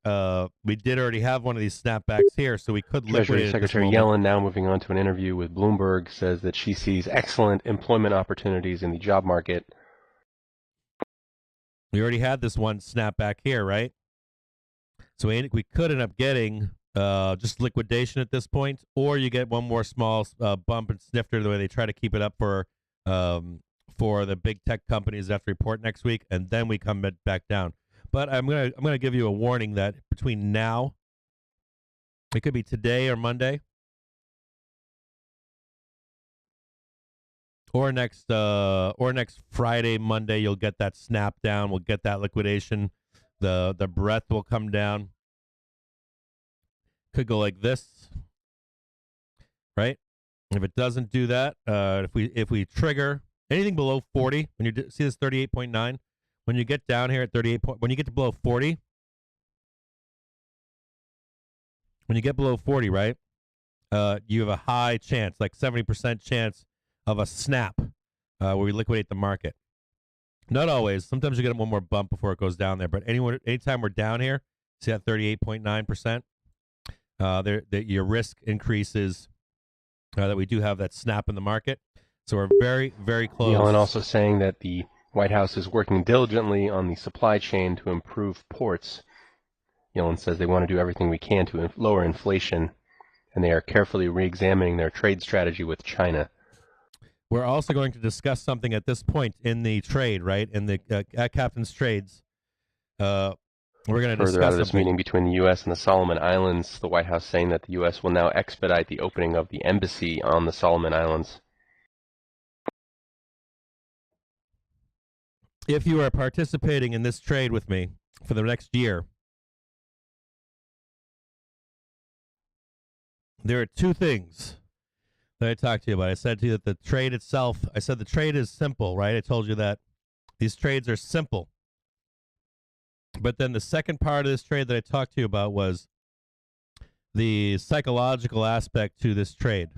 [SPEAKER 1] We did already have one of these snapbacks here, so we could liquidate
[SPEAKER 4] Treasury
[SPEAKER 1] it
[SPEAKER 4] Secretary Yellen, now moving on to an interview with Bloomberg, says that she sees excellent employment opportunities in the job market.
[SPEAKER 1] We already had this one snapback here, right? So we could end up getting just liquidation at this point, or you get one more small bump and snifter the way they try to keep it up for the big tech companies that have to report next week, and then we come back down. But I'm gonna give you a warning that between now, it could be today or Monday, or next Friday, Monday, you'll get that snap down. We'll get that liquidation. The breath will come down. Could go like this, right? If it doesn't do that, if we trigger anything below 40, when you see this 38.9, when you get down here at 38 when you get to below 40, right? You have a high chance, like 70% chance of a snap where we liquidate the market. Not always. Sometimes you get one more bump before it goes down there. But anytime we're down here, see that 38.9%, your risk increases that we do have that snap in the market. So we're very, very close.
[SPEAKER 4] Yellen also saying that the White House is working diligently on the supply chain to improve ports. Yellen says they want to do everything we can to lower inflation, and they are carefully re-examining their trade strategy with China.
[SPEAKER 1] We're also going to discuss something at this point in the trade, right? In the at Captain's Trades. We're going to discuss
[SPEAKER 4] further out of this meeting between the U.S. and the Solomon Islands, the White House saying that the U.S. will now expedite the opening of the embassy on the Solomon Islands.
[SPEAKER 1] If you are participating in this trade with me for the next year, there are two things that I talked to you about. I said to you that the trade itself, I said the trade is simple, right? I told you that these trades are simple. But then the second part of this trade that I talked to you about was the psychological aspect to this trade.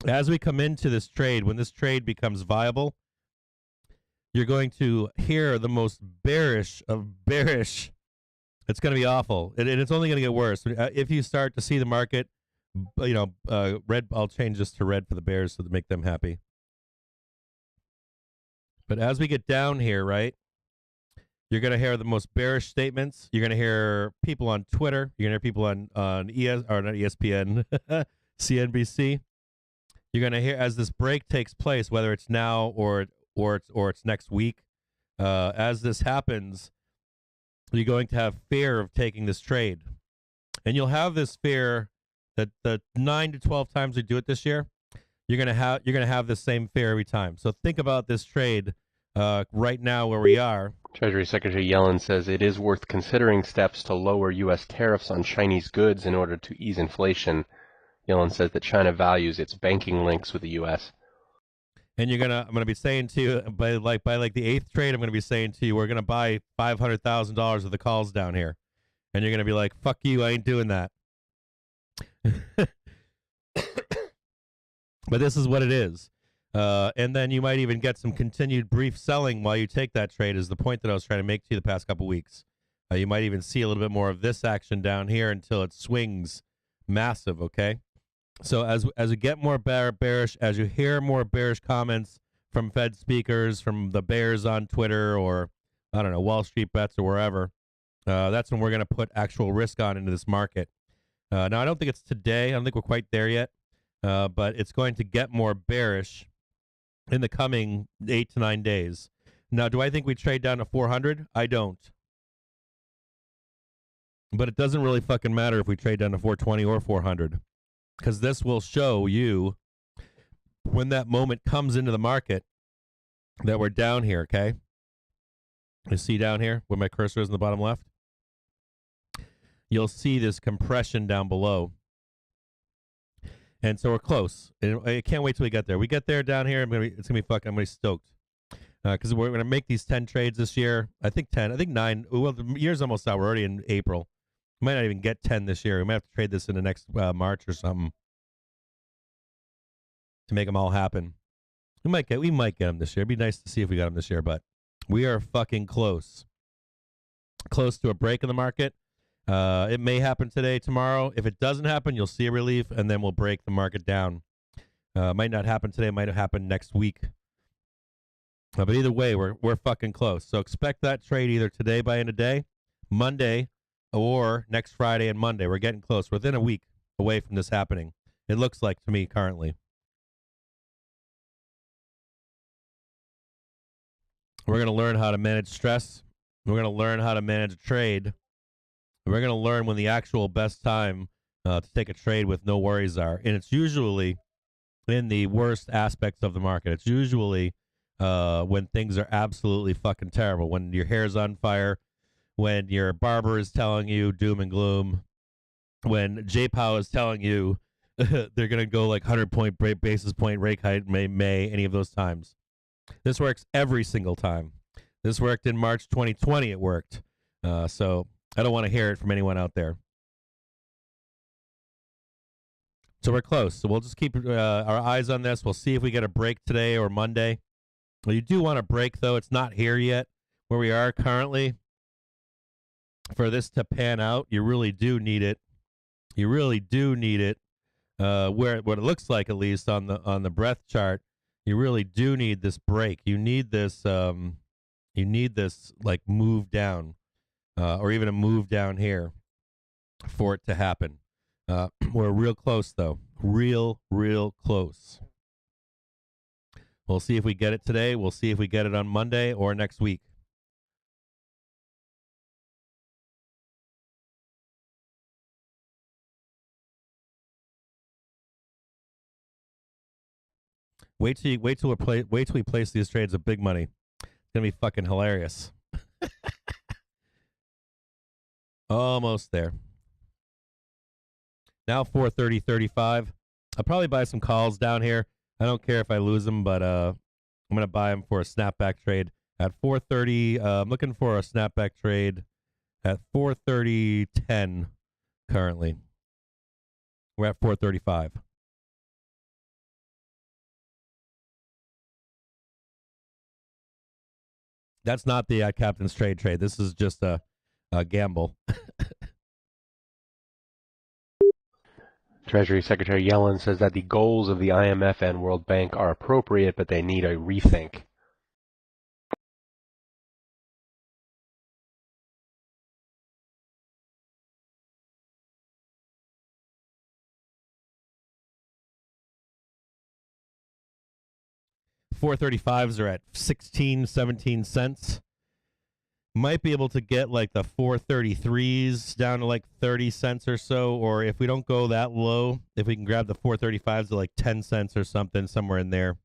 [SPEAKER 1] As we come into this trade, when this trade becomes viable, you're going to hear the most bearish of bearish. It's going to be awful, and it's only going to get worse. If you start to see the market, red, I'll change this to red for the bears so to make them happy. But as we get down here, right, you're going to hear the most bearish statements. You're going to hear people on Twitter. You're going to hear people on not ESPN, CNBC. You're going to hear, as this break takes place, whether it's now or it's next week, as this happens, you're going to have fear of taking this trade. And you'll have this fear that the 9 to 12 times we do it this year, you're going to have the same fear every time. So think about this trade right now where we are.
[SPEAKER 4] Treasury Secretary Yellen says it is worth considering steps to lower U.S. tariffs on Chinese goods in order to ease inflation. Yellen says that China values its banking links with the U.S.
[SPEAKER 1] And I'm gonna be saying to you by the eighth trade, I'm gonna be saying to you, we're gonna buy $500,000 of the calls down here, and you're gonna be like, "Fuck you, I ain't doing that." But this is what it is, and then you might even get some continued brief selling while you take that trade. Is the point that I was trying to make to you the past couple weeks? You might even see a little bit more of this action down here until it swings massive. Okay. So as we get more bearish, as you hear more bearish comments from Fed speakers, from the bears on Twitter, or I don't know, Wall Street Bets or wherever, that's when we're going to put actual risk on into this market. Now, I don't think it's today. I don't think we're quite there yet, but it's going to get more bearish in the coming 8 to 9 days. Now, do I think we trade down to 400? I don't. But it doesn't really fucking matter if we trade down to 420 or 400. Because this will show you when that moment comes into the market that we're down here, okay? You see down here where my cursor is in the bottom left? You'll see this compression down below. And so we're close. And I can't wait till we get there. We get there down here, I'm gonna be stoked. Because we're gonna make these 10 trades this year. I think 10. I think 9. Well, the year's almost out. We're already in April. We might not even get 10 this year. We might have to trade this in the next March or something to make them all happen. We might get them this year. It'd be nice to see if we got them this year, but we are fucking close. Close to a break in the market. It may happen today, tomorrow. If it doesn't happen, you'll see a relief, and then we'll break the market down. Might not happen today. Might happen next week. But either way, we're fucking close. So expect that trade either today by end of day, Monday, or next Friday and Monday. We're getting close. We're within a week away from this happening. It looks like to me currently. We're going to learn how to manage stress. We're going to learn how to manage a trade. We're going to learn when the actual best time to take a trade with no worries are. And it's usually in the worst aspects of the market. It's usually when things are absolutely fucking terrible, when your hair's on fire, when your barber is telling you doom and gloom, when J-Pow is telling you they're going to go like 100 basis point rate hike May, any of those times. This works every single time. This worked in March 2020. It worked. So I don't want to hear it from anyone out there. So we're close. So we'll just keep our eyes on this. We'll see if we get a break today or Monday. Well, you do want a break, though. It's not here yet where we are currently. For this to pan out, you really do need it. You really do need it. What it looks like, at least on the breadth chart, you really do need this break. You need this. You need this like move down, or even a move down here, for it to happen. We're real close, though. Real close. We'll see if we get it today. We'll see if we get it on Monday or next week. Wait till we place these trades of big money. It's gonna be fucking hilarious. Almost there. Now 4:30:35. I'll probably buy some calls down here. I don't care if I lose them, but I'm gonna buy them for a snapback trade at 4:30. I'm looking for a snapback trade at 4:30:10 currently. We're at 4:35. That's not the Captain's trade. This is just a gamble.
[SPEAKER 4] Treasury Secretary Yellen says that the goals of the IMF and World Bank are appropriate, but they need a rethink.
[SPEAKER 1] $4.35s are at 16, 17 cents. Might be able to get like the 4.33s down to like 30 cents or so, or if we don't go that low, if we can grab the 4.35s to like 10 cents or something, somewhere in there.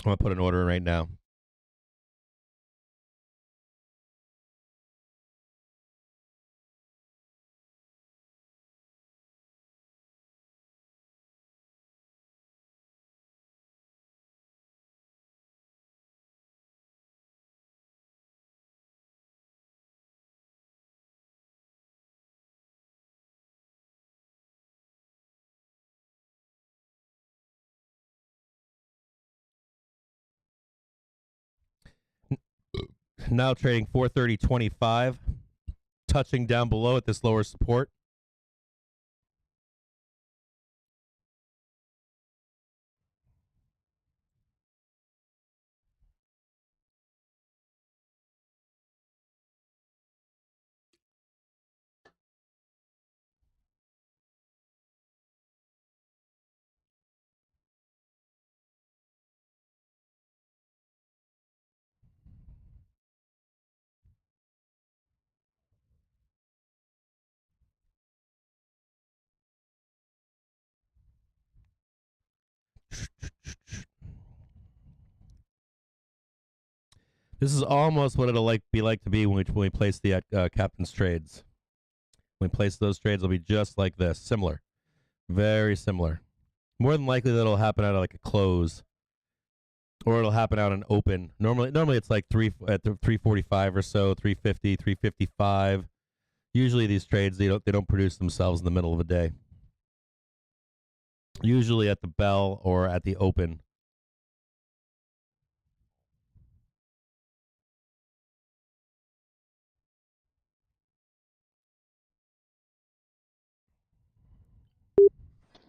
[SPEAKER 1] I'm going to put an order in right now. Now trading 430.25, touching down below at this lower support. This is almost what it'll be like to be when we place the captain's trades. When we place those trades, it'll be just like this, similar, very similar. More than likely, that'll happen out of like a close, or it'll happen out an open. Normally it's like 345 or so, 350, 355. Usually these trades they don't produce themselves in the middle of a day. Usually at the bell or at the open.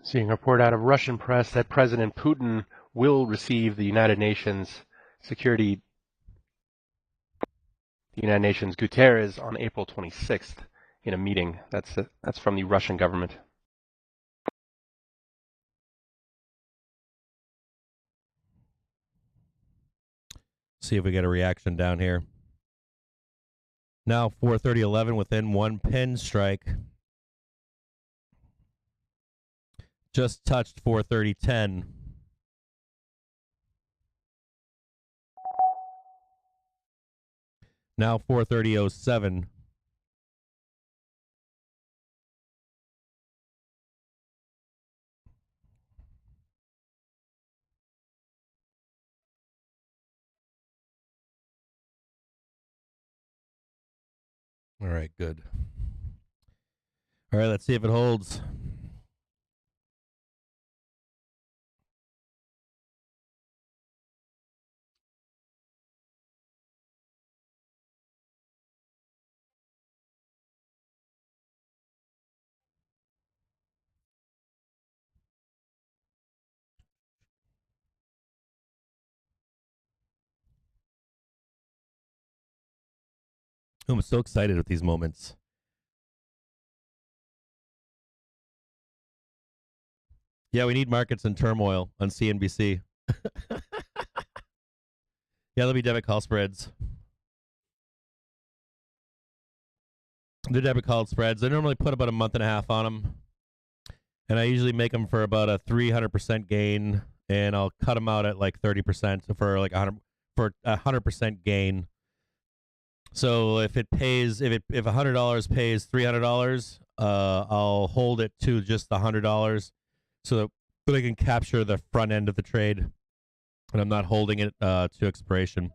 [SPEAKER 4] Seeing a report out of Russian press that President Putin will receive the United Nations Guterres on April 26th in a meeting. That's from the Russian government.
[SPEAKER 1] See if we get a reaction down here. Now 430.11 within one pin strike. Just touched 430.10. Now 430.07. All right, good. All right, let's see if it holds. I'm so excited with these moments. Yeah, we need markets in turmoil on CNBC. Yeah, there'll be debit call spreads. The debit call spreads, I normally put about a month and a half on them. And I usually make them for about a 300% gain. And I'll cut them out at like 30% for like 100% gain. So if it pays, if $100 pays $300, I'll hold it to just the $100 so that I can capture the front end of the trade, and I'm not holding it to expiration,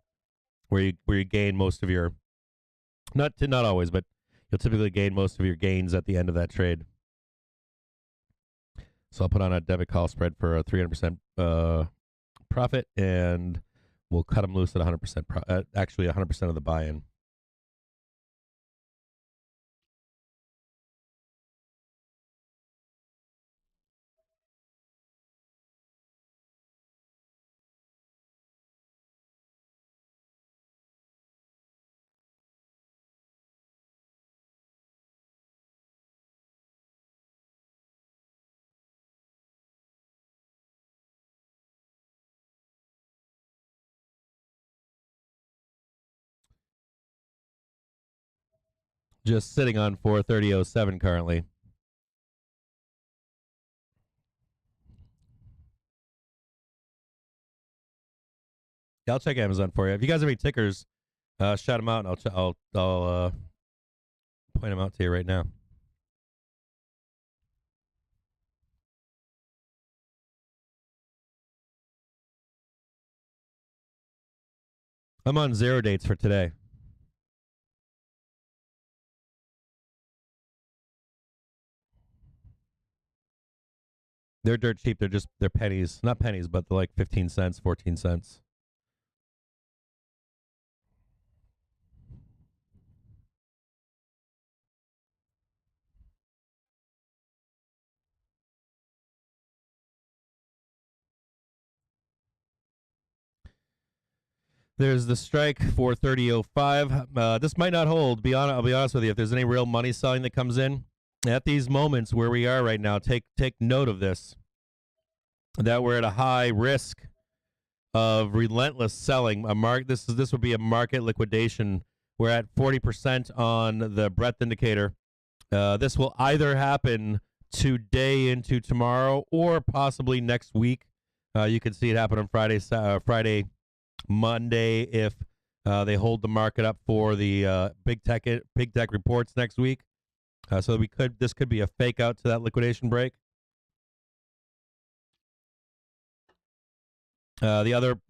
[SPEAKER 1] where you gain most of your, not always, but you'll typically gain most of your gains at the end of that trade. So I'll put on a debit call spread for a 300% profit, and we'll cut them loose at 100%, actually 100% of the buy-in. Just sitting on 430.07 currently. Yeah, I'll check Amazon for you. If you guys have any tickers, shout them out, and I'll point them out to you right now. I'm on 0 dates for today. They're dirt cheap. They're pennies. Not pennies, but they're like 15 cents, 14 cents. There's the strike 430.05. This might not hold. I'll be honest with you. If there's any real money selling that comes in at these moments where we are right now, take note of this. That we're at a high risk of relentless selling. This would be a market liquidation. We're at 40% on the breadth indicator. This will either happen today into tomorrow or possibly next week. You can see it happen on Friday, Monday if They hold the market up for the big tech reports next week. So this could be a fake out to that liquidation break. The other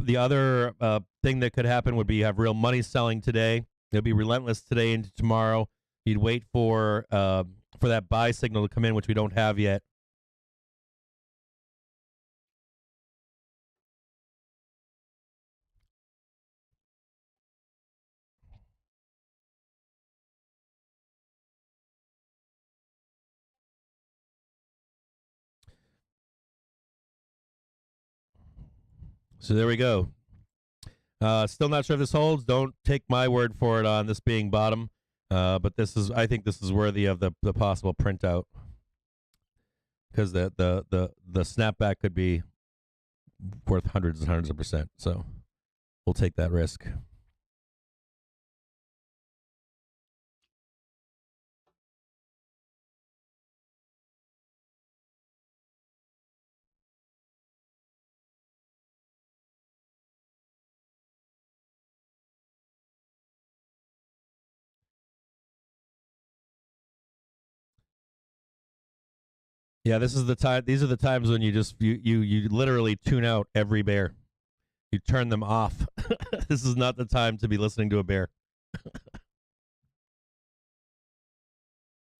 [SPEAKER 1] thing that could happen would be you have real money selling today. It'll be relentless today into tomorrow. You'd wait for that buy signal to come in, which we don't have yet. So there we go. Still not sure if this holds. Don't take my word for it on this being bottom. But I think this is worthy of the possible printout, because the snapback could be worth hundreds and hundreds of percent. So we'll take that risk. Yeah, this is the time. These are the times when you literally tune out every bear. You turn them off. This is not the time to be listening to a bear.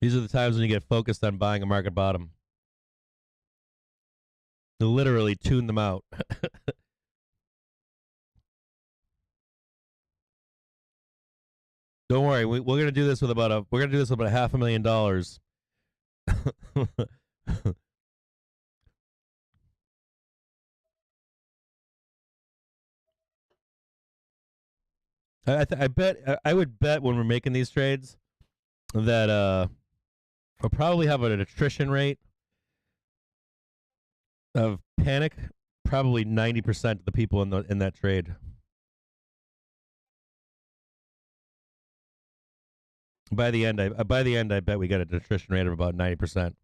[SPEAKER 1] These are the times when you get focused on buying a market bottom. You literally tune them out. Don't worry, we're gonna do this with about $500,000. I would bet when we're making these trades that we'll probably have an attrition rate of panic. Probably 90% of the people in that trade. By the end, I bet we get an attrition rate of about 90%,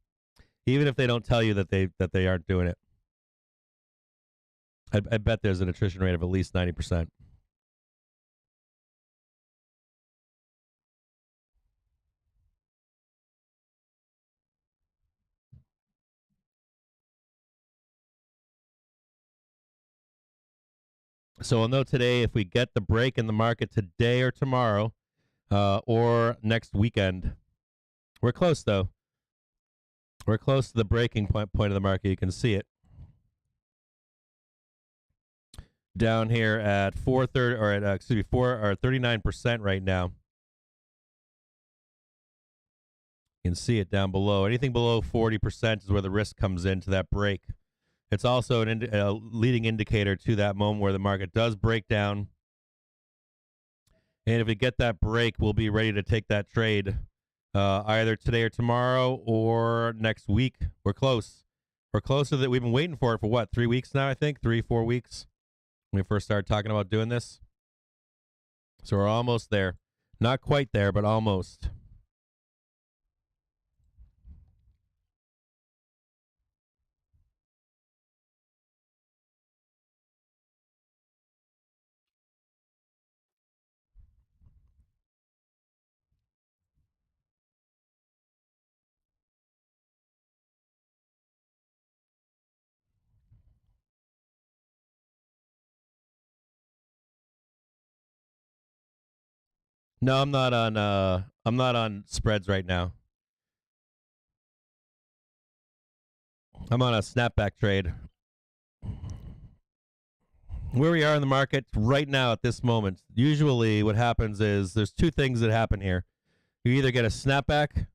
[SPEAKER 1] even if they don't tell you that they aren't doing it. I bet there's an attrition rate of at least 90%. So we'll know today if we get the break in the market today or tomorrow, or next weekend. We're close, though. We're close to the breaking point of the market. You can see it down here at 430 or at 39% right now. You can see it down below. Anything below 40% is where the risk comes into that break. It's also a leading indicator to that moment where the market does break down. And if we get that break, we'll be ready to take that trade either today or tomorrow or next week. We're close. We're closer that we've been waiting for it for what, 3 weeks now, I think? 3-4 weeks when we first started talking about doing this. So we're almost there. Not quite there, but almost. No, I'm not on spreads right now. I'm on a snapback trade. Where we are in the market right now at this moment, usually what happens is there's two things that happen here. You either get a snapback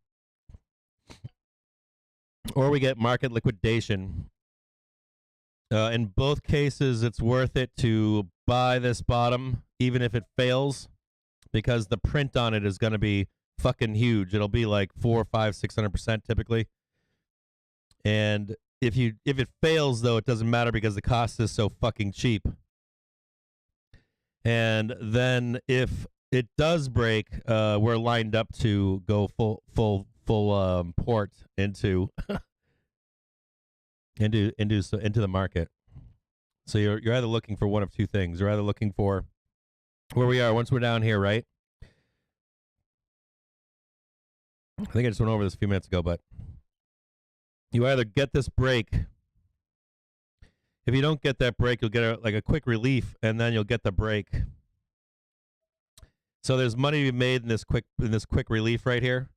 [SPEAKER 1] or we get market liquidation. In both cases, it's worth it to buy this bottom, even if it fails, because the print on it is going to be fucking huge. It'll be like 400, 500, 600% typically. And if it fails, though, it doesn't matter because the cost is so fucking cheap. And then if it does break, we're lined up to go full port into the market. So you're either looking for one of two things. You're either looking for where we are once we're down here, right? I think I just went over this a few minutes ago, but you either get this break. If you don't get that break, you'll get a quick relief, and then you'll get the break. So there's money to be made in this quick relief right here.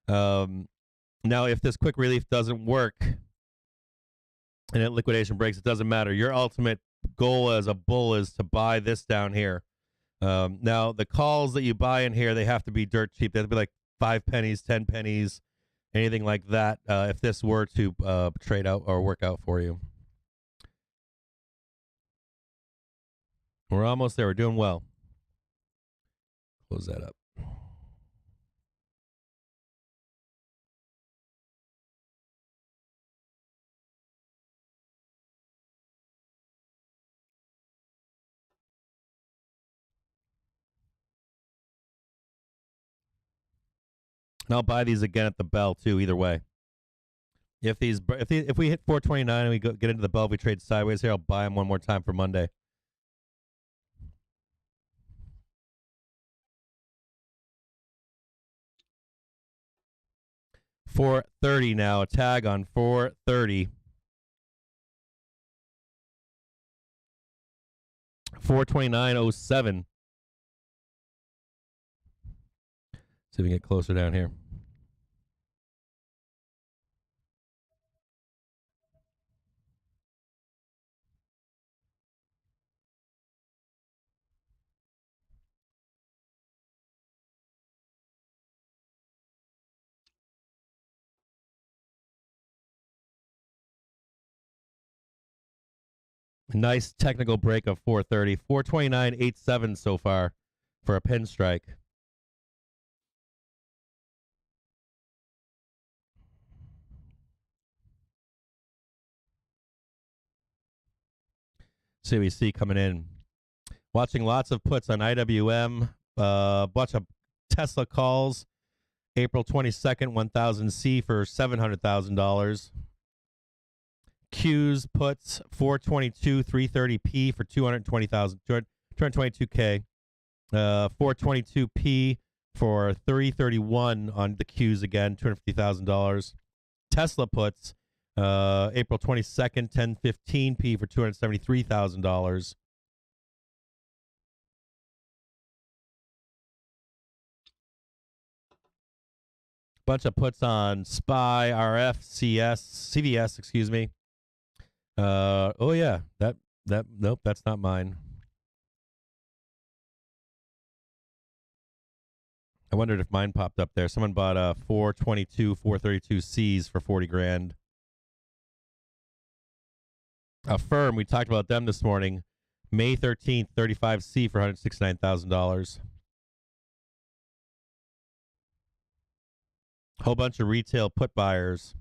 [SPEAKER 1] Now, if this quick relief doesn't work and it liquidation breaks, it doesn't matter. Your ultimate goal as a bull is to buy this down here. Now, the calls that you buy in here, they have to be dirt cheap. They have to be like 5 pennies, 10 pennies, anything like that, if this were to trade out or work out for you. We're almost there. We're doing well. Close that up. And I'll buy these again at the bell too. Either way, if we hit 429 and we get into the bell, if we trade sideways here, I'll buy them one more time for Monday. $430 now. A tag on 430. 429.07. See if we can get closer down here. Nice technical break of 430. 429.87 so far for a pin strike. CBC coming in. Watching lots of puts on IWM. Bunch of Tesla calls. April 22nd, 1000C for $700,000. Q's puts 422 330P for 222K. 422P for 331 on the Q's again, $250,000. Tesla puts April 22nd, 1015P for $273,000. Bunch of puts on SPY, RF, CVS, excuse me. Oh yeah, nope, that's not mine. I wondered if mine popped up there. Someone bought 422, 432 C's for 40 grand. Affirm, we talked about them this morning. May 13th, 35C for $169,000. Whole bunch of retail put buyers.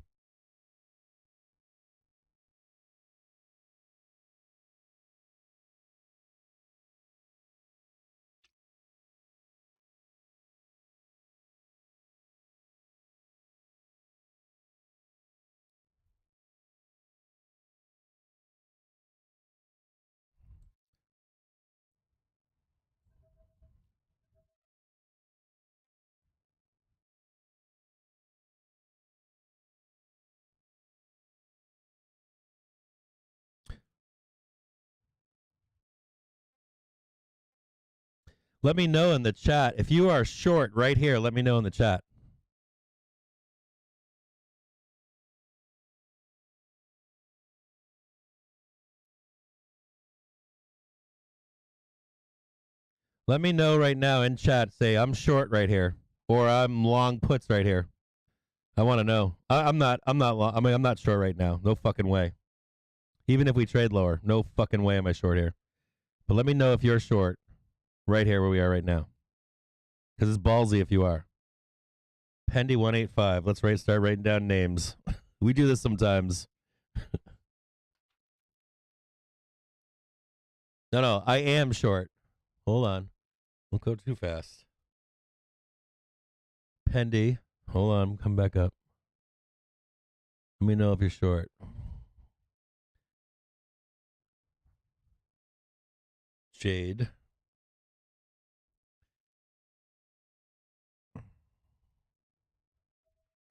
[SPEAKER 1] Let me know in the chat. If you are short right here, let me know in the chat. Let me know right now in chat. Say, I'm short right here. Or I'm long puts right here. I want to know. I'm not long. I mean, I'm not short right now. No fucking way. Even if we trade lower, no fucking way am I short here. But let me know if you're short right here where we are right now. Because it's ballsy if you are. Pendy185. Let's start writing down names. We do this sometimes. No, I am short. Hold on. Don't go too fast. Pendy. Hold on. Come back up. Let me know if you're short. Jade.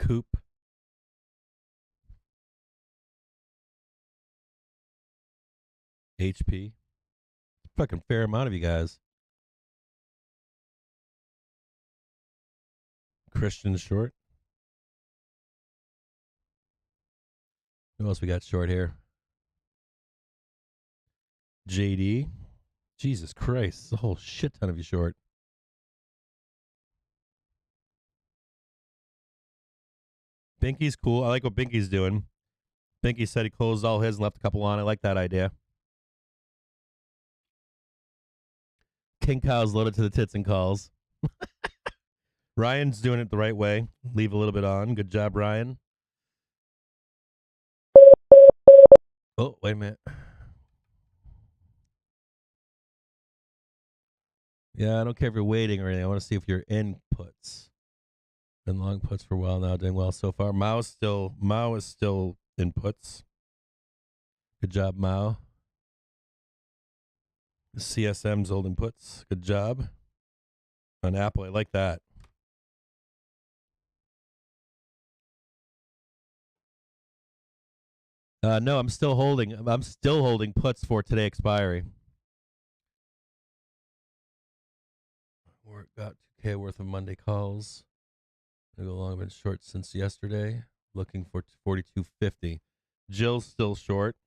[SPEAKER 1] Coop. HP. Fucking fair amount of you guys. Christian short. Who else we got short here? JD. Jesus Christ. A whole shit ton of you short. Binky's cool. I like what Binky's doing. Binky said he closed all his and left a couple on. I like that idea. King Cow's loaded to the tits and calls. Ryan's doing it the right way. Leave a little bit on. Good job, Ryan. Oh, wait a minute. Yeah, I don't care if you're waiting or anything. I want to see if you're in puts. Been long puts for a while now, doing well so far. Mao is still in puts. Good job, Mao. CSM's holding puts. Good job. On Apple, I like that. No, I'm still holding puts for today expiry. We're got 2K worth of Monday calls. Go long, been short since yesterday. Looking for 42.50. Jill's still short.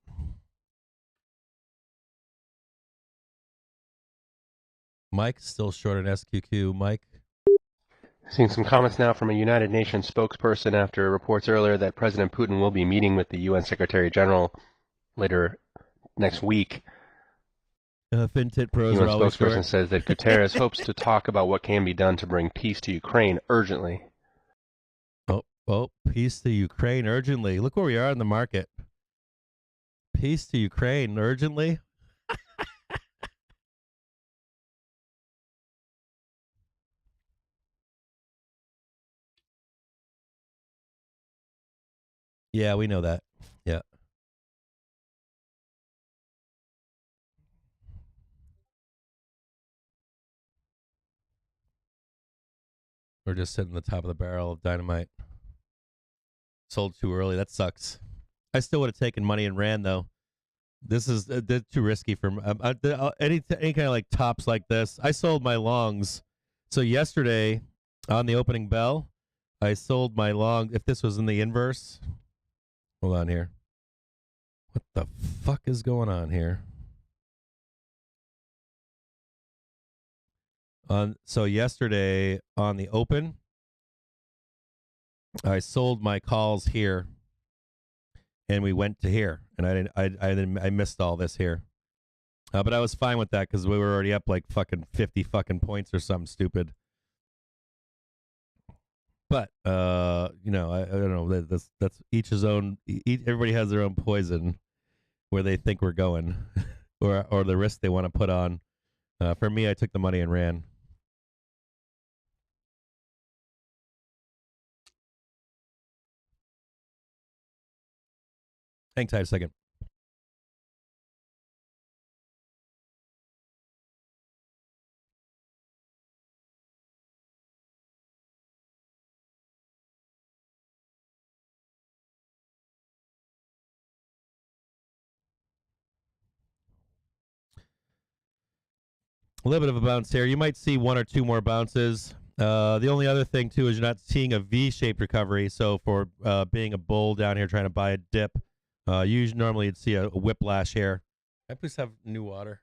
[SPEAKER 1] Mike's still short on SQQ. Mike?
[SPEAKER 4] Seeing some comments now from a United Nations spokesperson after reports earlier that President Putin will be meeting with the UN Secretary General later next week.
[SPEAKER 1] FinTit pros
[SPEAKER 4] UN
[SPEAKER 1] are always
[SPEAKER 4] spokesperson
[SPEAKER 1] short.
[SPEAKER 4] says that Guterres hopes to talk about what can be done to bring peace to Ukraine urgently.
[SPEAKER 1] Oh, peace to Ukraine urgently. Look where we are in the market. Peace to Ukraine urgently. Yeah, we know that. Yeah. We're just sitting on the top of the barrel of dynamite. Sold too early. That sucks. I still would have taken money and ran, though. This is too risky for any kind of like tops like this. I sold my longs. So yesterday on the opening bell, I sold my long. If this was in the inverse, hold on here. What the fuck is going on here? So yesterday on the open, I sold my calls here, and we went to here, and I missed all this here, but I was fine with that because we were already up like fucking 50 fucking points or something stupid. But I don't know. That's each his own. Everybody has their own poison where they think we're going, or the risk they want to put on. For me, I took the money and ran. Hang tight a second. A little bit of a bounce here. You might see one or two more bounces. The only other thing, too, is you're not seeing a V-shaped recovery. So for being a bull down here trying to buy a dip, normally you'd see a whiplash here. Can I please have new water?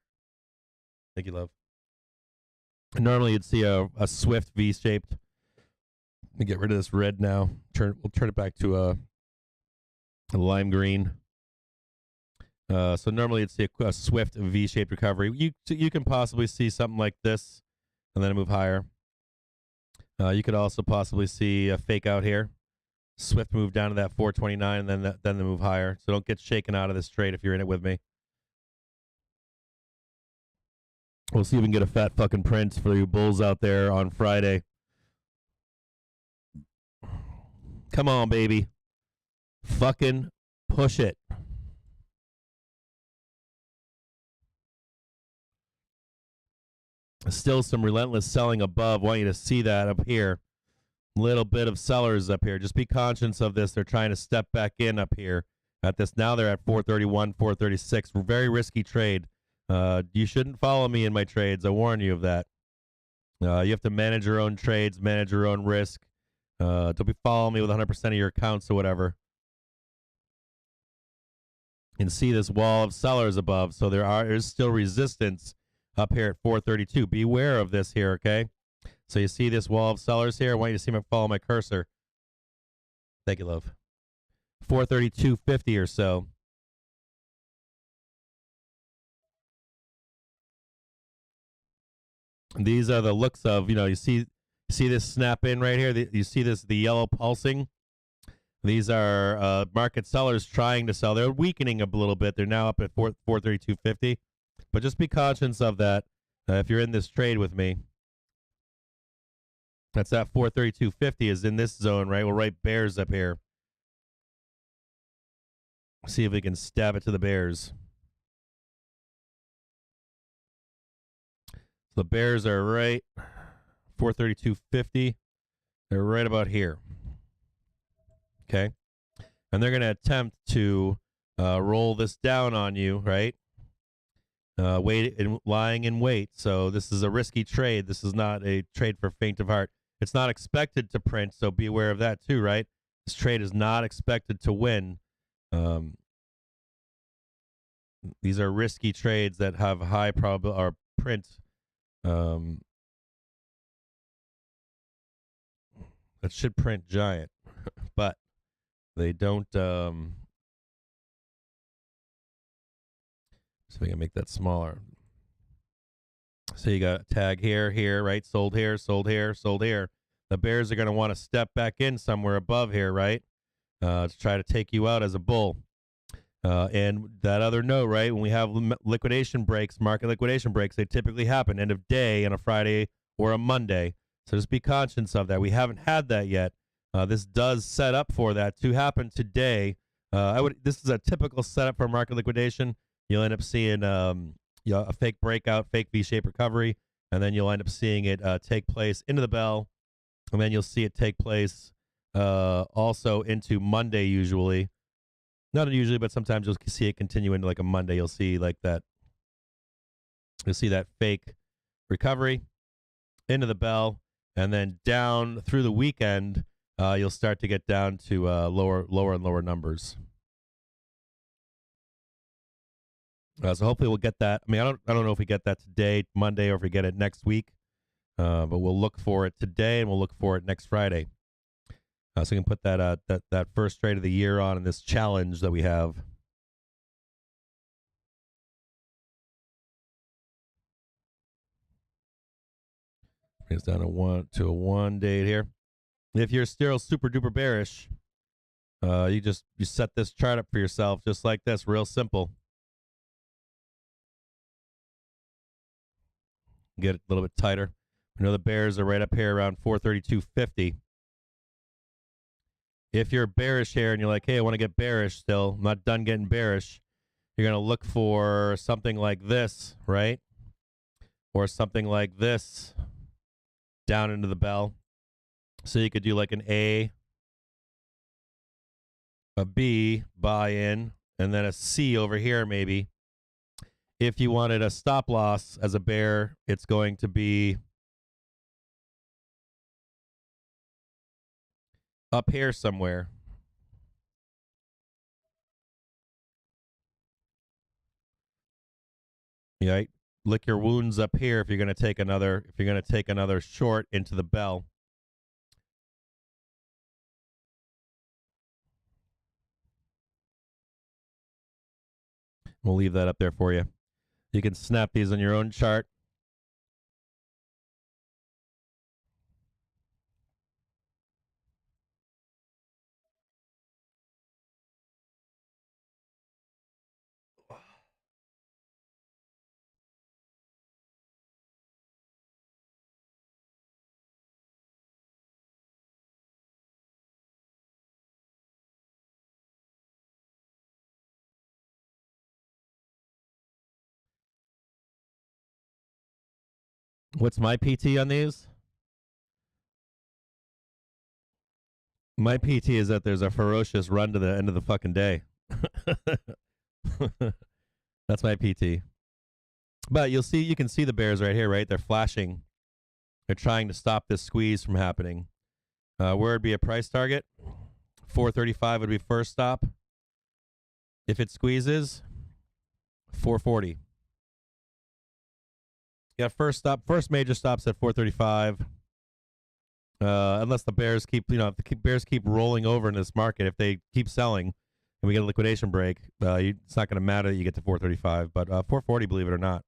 [SPEAKER 1] Thank you, love. Normally you'd see a swift V-shaped. Let me get rid of this red now. We'll turn it back to a lime green. So normally you'd see a swift V-shaped recovery. You can possibly see something like this, and then move higher. You could also possibly see a fake out here, swift move down to that 429, and then the move higher. So don't get shaken out of this trade if you're in it with me. We'll see if we can get a fat fucking print for you bulls out there on Friday. Come on, baby. Fucking push it. Still some relentless selling above. Want you to see that up here. Little bit of sellers up here. Just be conscious of this. They're trying to step back in up here at this. Now they're at 431, 436. Very risky trade. You shouldn't follow me in my trades. I warn you of that. You have to manage your own trades, manage your own risk. Don't be following me with 100% of your accounts or whatever. And see this wall of sellers above. So there is still resistance up here at 432. Beware of this here, okay? So you see this wall of sellers here? I want you to see me follow my cursor. Thank you, love. 432.50 or so. And these are the looks of, you see this snap in right here? You see the yellow pulsing? These are market sellers trying to sell. They're weakening a little bit. They're now up at 432.50. But just be conscious of that if you're in this trade with me. That's at 432.50 is in this zone, right? We'll write bears up here. See if we can stab it to the bears. So the bears are right 432.50. They're right about here. Okay. And they're going to attempt to roll this down on you, right? Lying in wait. So this is a risky trade. This is not a trade for faint of heart. It's not expected to print, so be aware of that too, right? This trade is not expected to win. These are risky trades that have high probability or print. That should print giant, but they don't. So we can make that smaller. So you got a tag here, right? Sold here, sold here, sold here. The bears are going to want to step back in somewhere above here, right? To try to take you out as a bull. And that other note, right? When we have liquidation breaks, market liquidation breaks, they typically happen end of day on a Friday or a Monday. So just be conscious of that. We haven't had that yet. This does set up for that to happen today. This is a typical setup for market liquidation. You'll end up seeing a fake breakout, fake V-shaped recovery, and then you'll end up seeing it take place into the bell, and then you'll see it take place also into Monday usually. Not usually, but sometimes you'll see it continue into like a Monday. You'll see like that. You'll see that fake recovery into the bell, and then down through the weekend, you'll start to get down to lower and lower numbers. So hopefully we'll get that. I mean, I don't know if we get that today, Monday, or if we get it next week. But we'll look for it today, and we'll look for it next Friday. So we can put that first trade of the year on in this challenge that we have. Brings down to a 1 date here. If you're still super duper bearish, you set this chart up for yourself just like this, real simple. Get it a little bit tighter. I know the bears are right up here around 432.50. If you're bearish here and you're like, hey, I want to get bearish still, I'm not done getting bearish, you're going to look for something like this, right? Or something like this down into the bell. So you could do like an A, a B, buy in, and then a C over here maybe. If you wanted a stop loss as a bear, it's going to be up here somewhere. Yeah, lick your wounds up here if you're going to take another short into the bell. We'll leave that up there for you. You can snap these on your own chart. What's my PT on these? My PT is that there's a ferocious run to the end of the fucking day. That's my PT. But you can see the bears right here, right? They're flashing. They're trying to stop this squeeze from happening. Where would be a price target? 435 would be first stop. If it squeezes, 440. Yeah, first major stops at 435. Unless the bears keep, if the bears keep rolling over in this market, if they keep selling and we get a liquidation break, it's not going to matter that you get to 435, but 440, believe it or not.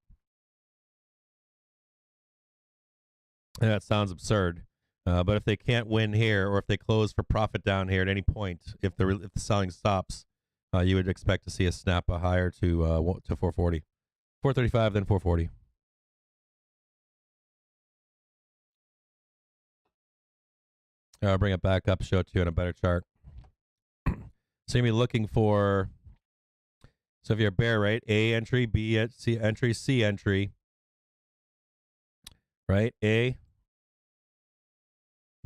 [SPEAKER 1] And that sounds absurd. But if they can't win here, or if they close for profit down here at any point, if the selling stops, you would expect to see a snap higher to 440, 435, then 440. I'll bring it back up, show it to you in a better chart. So you're going to be looking for, so if you're a bear, right? A entry, B C entry, C entry, right? A,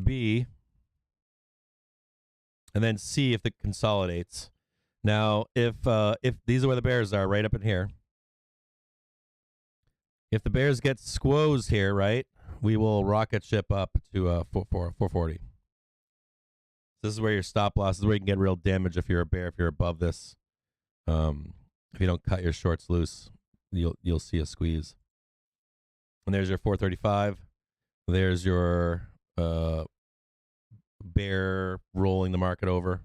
[SPEAKER 1] B, and then C if it consolidates. Now, if these are where the bears are, right up in here. If the bears get squoze here, right, we will rocket ship up to 440. This is where your stop loss is, where you can get real damage if you're a bear. If you're above this, if you don't cut your shorts loose, you'll see a squeeze. And there's your 435. There's your bear rolling the market over.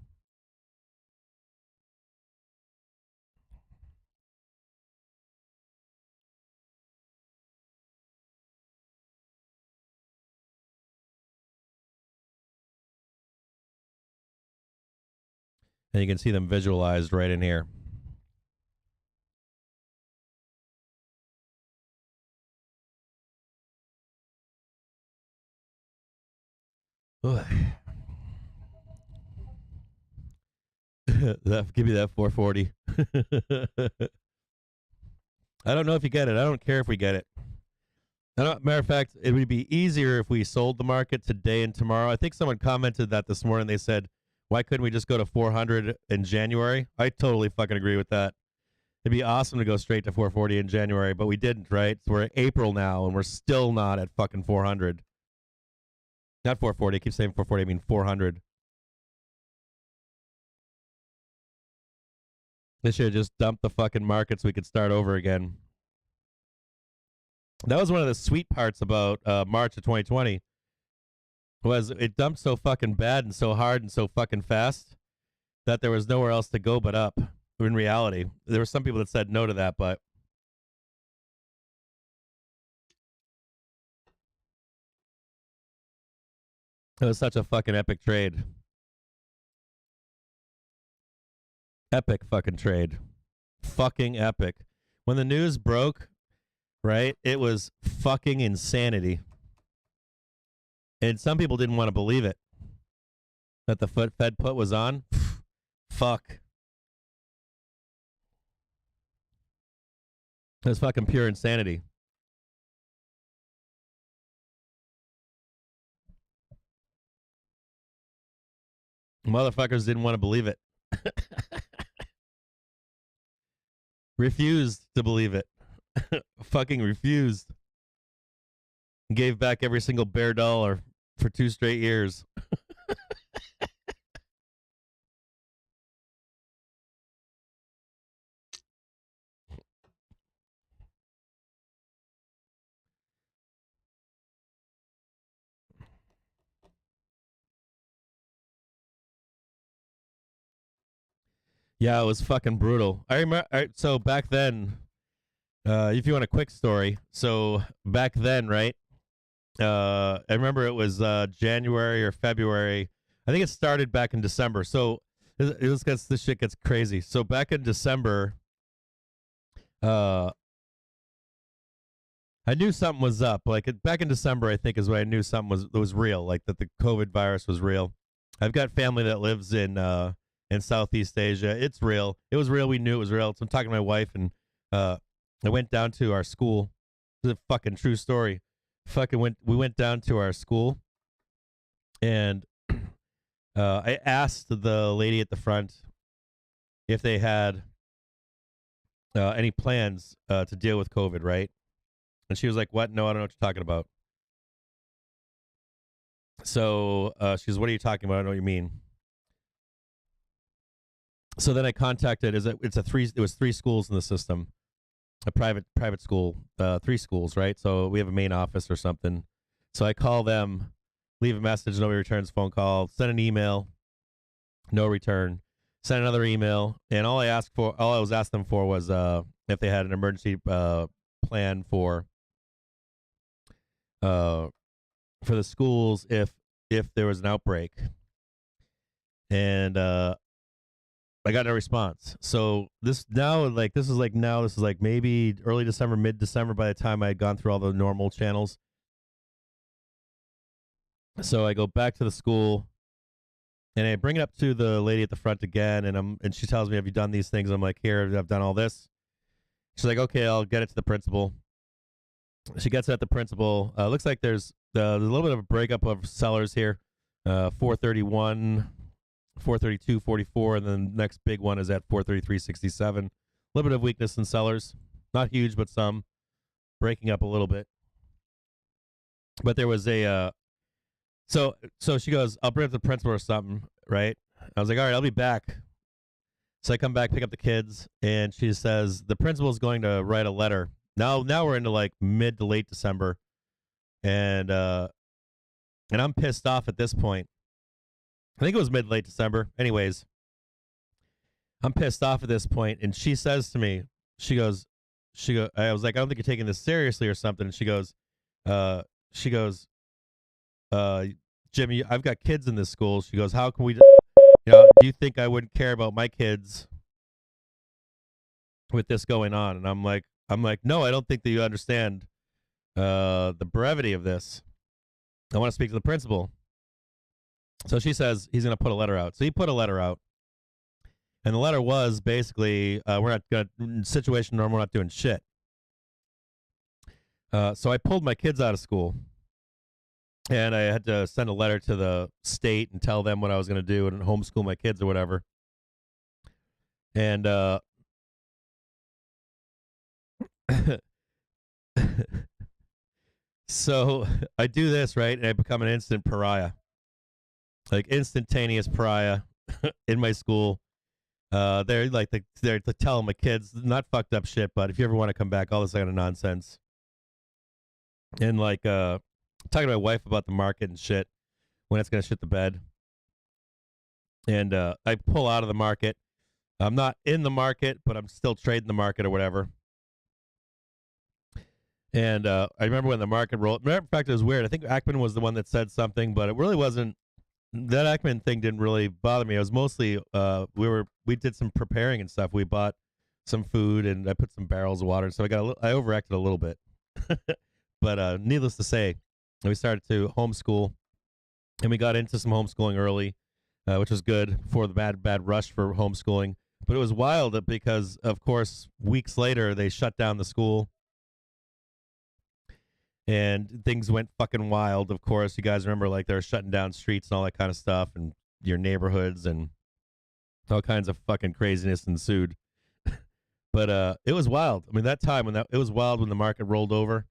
[SPEAKER 1] And you can see them visualized right in here. Give me that 440. I don't know if you get it. I don't care if we get it. Matter of fact, it would be easier if we sold the market today and tomorrow. I think someone commented that this morning. They said, why couldn't we just go to 400 in January? I totally fucking agree with that. It'd be awesome to go straight to 440 in January, but we didn't, right? So we're in April now, and we're still not at fucking 400. Not 440. I keep saying 440. I mean 400. They should have just dumped the fucking market so we could start over again. That was one of the sweet parts about March of 2020. Was it dumped so fucking bad and so hard and so fucking fast that there was nowhere else to go but up. In reality, there were some people that said no to that, but it was such a fucking epic trade. Epic fucking trade. Fucking epic. When the news broke, right, it was fucking insanity. And some people didn't want to believe it. That the Fed put was on. Fuck. It was fucking pure insanity. Motherfuckers didn't want to believe it. Refused to believe it. Fucking refused. Gave back every single bear dollar for 2 straight years. Yeah, it was fucking brutal. I remember. So back then, if you want a quick story, so back then, right? I remember it was January or February. I think it started back in December. So this shit gets crazy. So back in December, I knew something was up. Like back in December, I think is when I knew something was real. Like that the COVID virus was real. I've got family that lives in Southeast Asia. It's real. It was real. We knew it was real. So I'm talking to my wife, and I went down to our school. This is a fucking true story. We went down to our school, and I asked the lady at the front if they had any plans to deal with COVID, right? And she was like, "What? No, I don't know what you're talking about." So she goes, "What are you talking about? I don't know what you mean." So then I contacted. It was 3 schools in the system, a private school, 3 schools, right? So we have a main office or something. So I call them, leave a message, nobody returns phone call, send an email, no return, send another email, and all I was asking them for was if they had an emergency plan for the schools if there was an outbreak, and I got no response. So this is like maybe early December, mid December by the time I had gone through all the normal channels. So I go back to the school and I bring it up to the lady at the front again, and she tells me, "Have you done these things?" I'm like, "Here, I've done all this." She's like, "Okay, I'll get it to the principal." She gets it at the principal. Looks like there's a little bit of a breakup of sellers here. 431, 432, 44, and then the next big one is at 433.67. A little bit of weakness in sellers. Not huge, but some. Breaking up a little bit. But there was a so she goes, "I'll bring up the principal or something," right? I was like, "All right, I'll be back." So I come back, pick up the kids, and she says the principal's going to write a letter. Now we're into like mid to late December, and I'm pissed off at this point. I think it was mid to late December. Anyways, I'm pissed off at this point, and she says to me, I was like, "I don't think you're taking this seriously or something." And she goes, "Jimmy, I've got kids in this school." She goes, "How can we, do you think I wouldn't care about my kids with this going on?" And I'm like, "No, I don't think that you understand the brevity of this. I want to speak to the principal." So she says he's going to put a letter out. So he put a letter out. And the letter was basically, we're not going to, situation normal, we're not doing shit. So I pulled my kids out of school. And I had to send a letter to the state and tell them what I was going to do and homeschool my kids or whatever. And so I do this, right? And I become an instant pariah. Like instantaneous pariah in my school. They're telling my kids, not fucked up shit, but if you ever want to come back, all this kind of nonsense. And like talking to my wife about the market and shit, when it's gonna shit the bed. And I pull out of the market. I'm not in the market, but I'm still trading the market or whatever. And I remember when the market rolled. Matter of fact, it was weird. I think Ackman was the one that said something, but it really wasn't. That Ackman thing didn't really bother me. It was mostly we did some preparing and stuff. We bought some food and I put some barrels of water. So I overacted a little bit. But needless to say, we started to homeschool, and we got into some homeschooling early, which was good before the bad rush for homeschooling. But it was wild because, of course, weeks later they shut down the school. And things went fucking wild, of course. You guys remember, like, they were shutting down streets and all that kind of stuff, and your neighborhoods, and all kinds of fucking craziness ensued. But it was wild. I mean, that time it was wild when the market rolled over.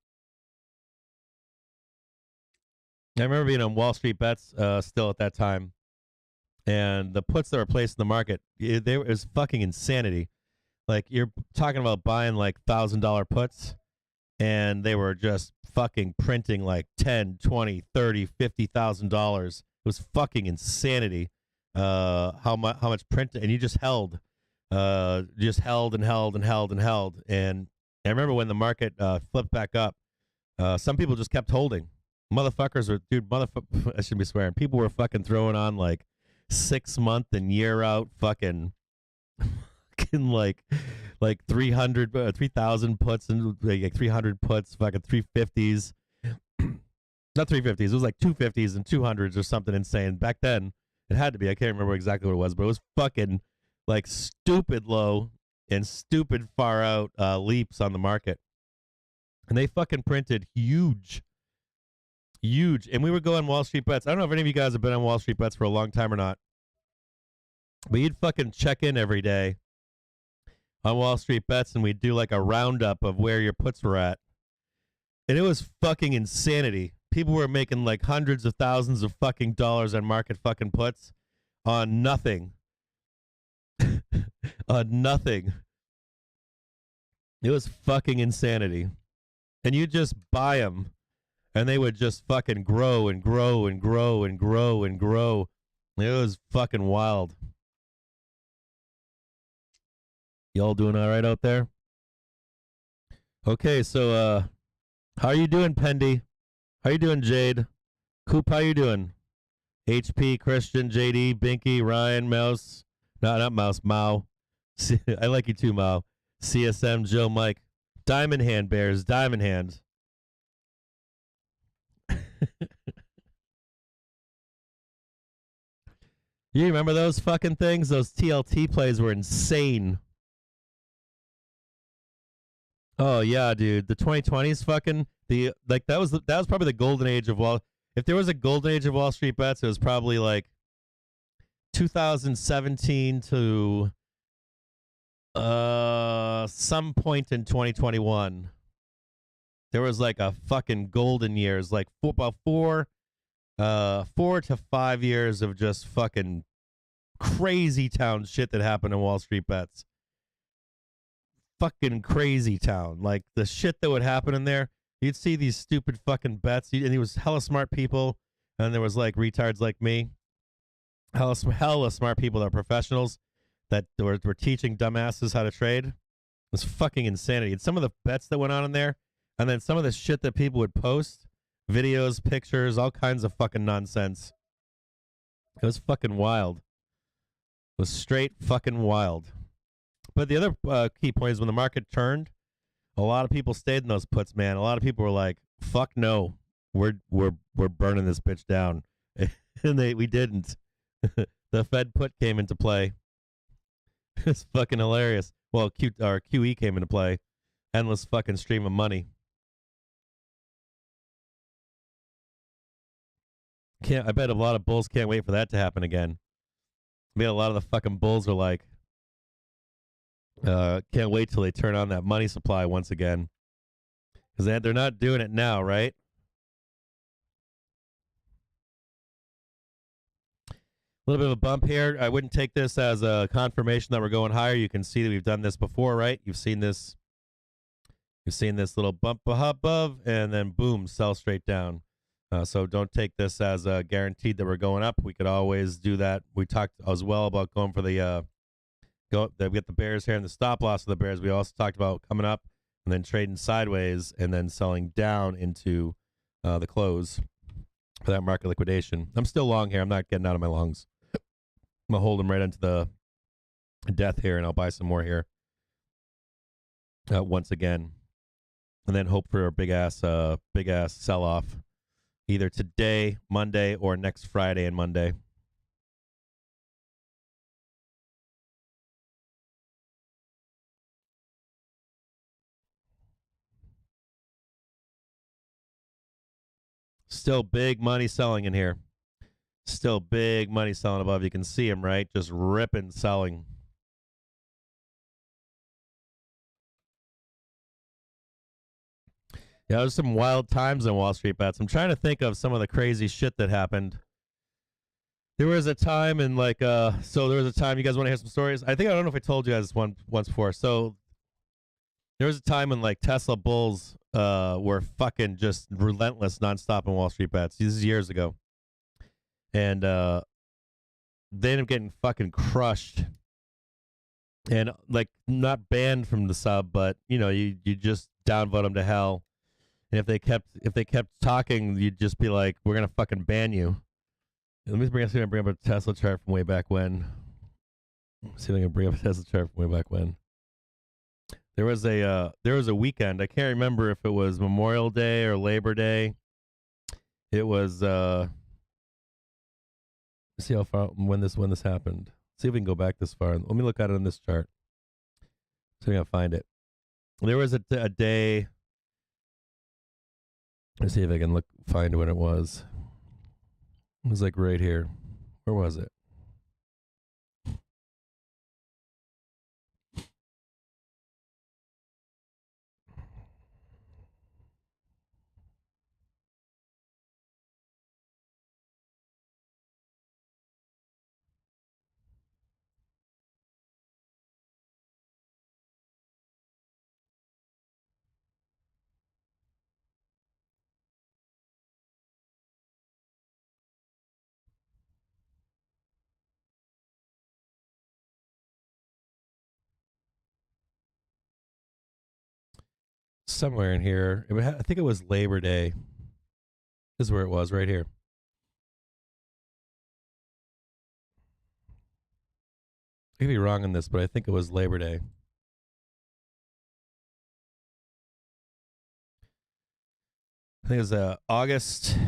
[SPEAKER 1] I remember being on Wall Street Bets still at that time, and the puts that were placed in the market, it was fucking insanity. Like, you're talking about buying like $1,000 puts, and they were just fucking printing like 10, 20, 30, $50,000. It was fucking insanity. How much print, and you just held and held and held and held. And I remember when the market flipped back up, some people just kept holding. Motherfuckers are, I shouldn't be swearing. People were fucking throwing on like 6 month and year out fucking like 3,000 puts and like 300 puts, fucking 350s. Not 350s. It was like 250s and 200s or something insane. Back then, it had to be. I can't remember exactly what it was, but it was fucking like stupid low and stupid far out leaps on the market. And they fucking printed huge Huge. And we would go on Wall Street Bets. I don't know if any of you guys have been on Wall Street Bets for a long time or not. But you'd fucking check in every day on Wall Street Bets, and we'd do like a roundup of where your puts were at. And it was fucking insanity. People were making like hundreds of thousands of fucking dollars on market fucking puts on nothing. On nothing. It was fucking insanity. And you just buy them, and they would just fucking grow and grow and grow and grow and grow. It was fucking wild. Y'all doing all right out there? Okay, so how are you doing, Pendy? How you doing, Jade? Coop, how you doing? HP, Christian, JD, Binky, Ryan, Mouse. No, not Mouse, Mao. I like you too, Mao. CSM, Joe, Mike. Diamond Hand Bears, Diamond Hand. You remember those fucking things? Those TLT plays were insane. Oh yeah, dude. The 2020s fucking that was probably the golden age of Wall. If there was a golden age of Wall Street Bets, it was probably like 2017 to some point in 2021. There was like a fucking golden years, like about 4 to 5 years of just fucking crazy town shit that happened in Wall Street Bets. Fucking crazy town. Like the shit that would happen in there, you'd see these stupid fucking bets, and it was hella smart people, and there was like retards like me, hella smart people that are professionals that were teaching dumbasses how to trade. It was fucking insanity. And some of the bets that went on in there, and then some of the shit that people would post, videos, pictures, all kinds of fucking nonsense. It was fucking wild. It was straight fucking wild. But the other key point is when the market turned, a lot of people stayed in those puts, man. A lot of people were like, "Fuck no, we're burning this bitch down," and we didn't. The Fed put came into play. It's fucking hilarious. Well, QE came into play. Endless fucking stream of money. I bet a lot of bulls can't wait for that to happen again. I mean, a lot of the fucking bulls are like, can't wait till they turn on that money supply once again. Because they're not doing it now, right? A little bit of a bump here. I wouldn't take this as a confirmation that we're going higher. You can see that we've done this before, right? You've seen this. You've seen this little bump above, and then boom, sell straight down. So don't take this as guaranteed that we're going up. We could always do that. We talked as well about going for the we get the bears here and the stop loss of the bears. We also talked about coming up and then trading sideways and then selling down into the close for that market liquidation. I'm still long here. I'm not getting out of my longs. I'm gonna hold them right into the death here, and I'll buy some more here once again, and then hope for a big ass sell off either today, Monday, or next Friday and Monday. Still big money selling in here. Still big money selling above. You can see him, right? Just ripping selling. Yeah, there's some wild times in Wall Street Bets. I'm trying to think of some of the crazy shit that happened. There was a time in like so there was a time, you guys want to hear some stories? I don't know if I told you guys this once before. So there was a time when like Tesla bulls were fucking just relentless nonstop in Wall Street Bets. This is years ago. And they ended up getting fucking crushed. And like not banned from the sub, but you know, you just downvote them to hell. And if they kept talking, you'd just be like, "We're gonna fucking ban you." Let me bring up a Tesla chart from way back when. See if I can bring up a Tesla chart from way back when. There was a weekend. I can't remember if it was Memorial Day or Labor Day. It was let's see how far when this happened. See if we can go back this far. Let me look at it on this chart. See if I can find it. There was a day. Let's see if I can find when it was. It was like right here. Where was it? Somewhere in here. I think it was Labor Day. This is where it was, right here. I could be wrong on this, but I think it was Labor Day. I think it was August. It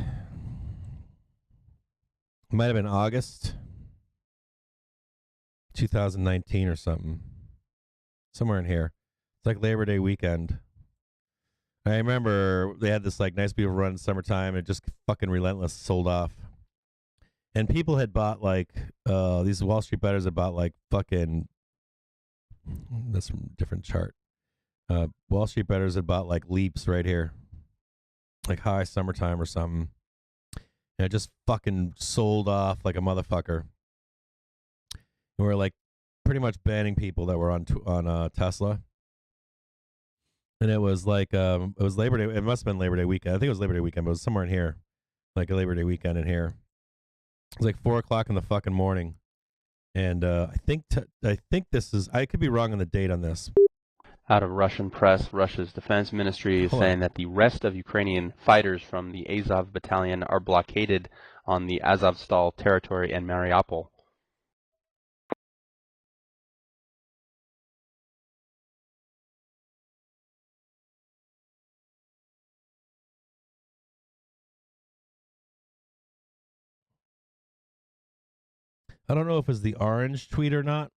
[SPEAKER 1] might have been August 2019 or something. Somewhere in here. It's like Labor Day weekend. I remember they had this like nice beautiful run in summertime, and it just fucking relentless sold off. And people had bought like these Wall Street bettors had bought like fucking, that's from a different chart. Wall Street bettors had bought like leaps right here. Like high summertime or something. And it just fucking sold off like a motherfucker. And we're like pretty much banning people that were on Tesla. And it was like it was Labor Day. It must have been Labor Day weekend. I think it was Labor Day weekend, but it was somewhere in here, like a Labor Day weekend in here. It was like 4:00 in the fucking morning, and I think this is. I could be wrong on the date on this.
[SPEAKER 4] Out of Russian press, Russia's defense ministry is saying that the rest of Ukrainian fighters from the Azov battalion are blockaded on the Azovstal territory and Mariupol.
[SPEAKER 1] I don't know if it's the orange tweet or not.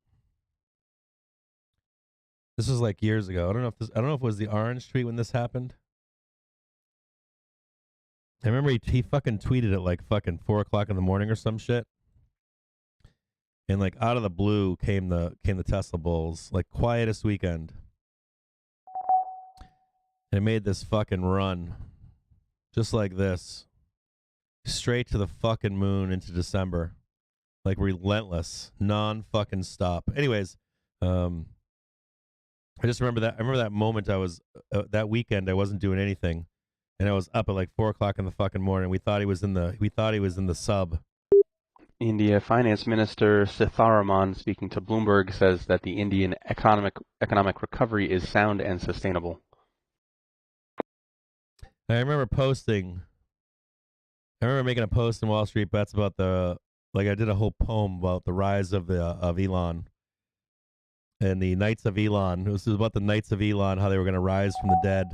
[SPEAKER 1] This was like years ago. I don't know if it was the orange tweet when this happened. I remember he fucking tweeted at like fucking 4:00 in the morning or some shit. And like out of the blue came the Tesla bulls, like quietest weekend. And it made this fucking run, just like this, straight to the fucking moon into December, like relentless, non-fucking stop. Anyways, I just remember that. I remember that moment. I was that weekend. I wasn't doing anything, and I was up at like 4:00 in the fucking morning. We thought he was in the sub.
[SPEAKER 4] India Finance Minister Sitharaman, speaking to Bloomberg, says that the Indian economic recovery is sound and sustainable.
[SPEAKER 1] I remember making a post in Wall Street Bets about I did a whole poem about the rise of Elon and the Knights of Elon. It was about the Knights of Elon, how they were going to rise from the dead.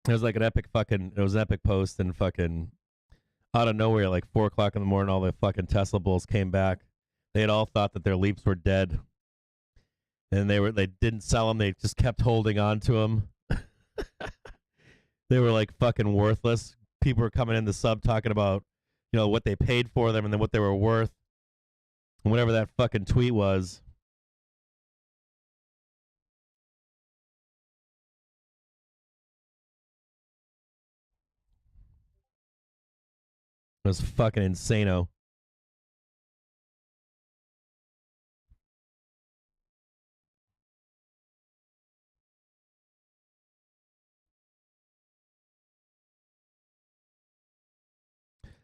[SPEAKER 1] It was like an epic post, and fucking out of nowhere, like 4:00 in the morning, all the fucking Tesla bulls came back. They had all thought that their leaps were dead, and they didn't sell them. They just kept holding on to them. They were like fucking worthless. People were coming in the sub talking about, what they paid for them and then what they were worth. And whatever that fucking tweet was. It was fucking insano.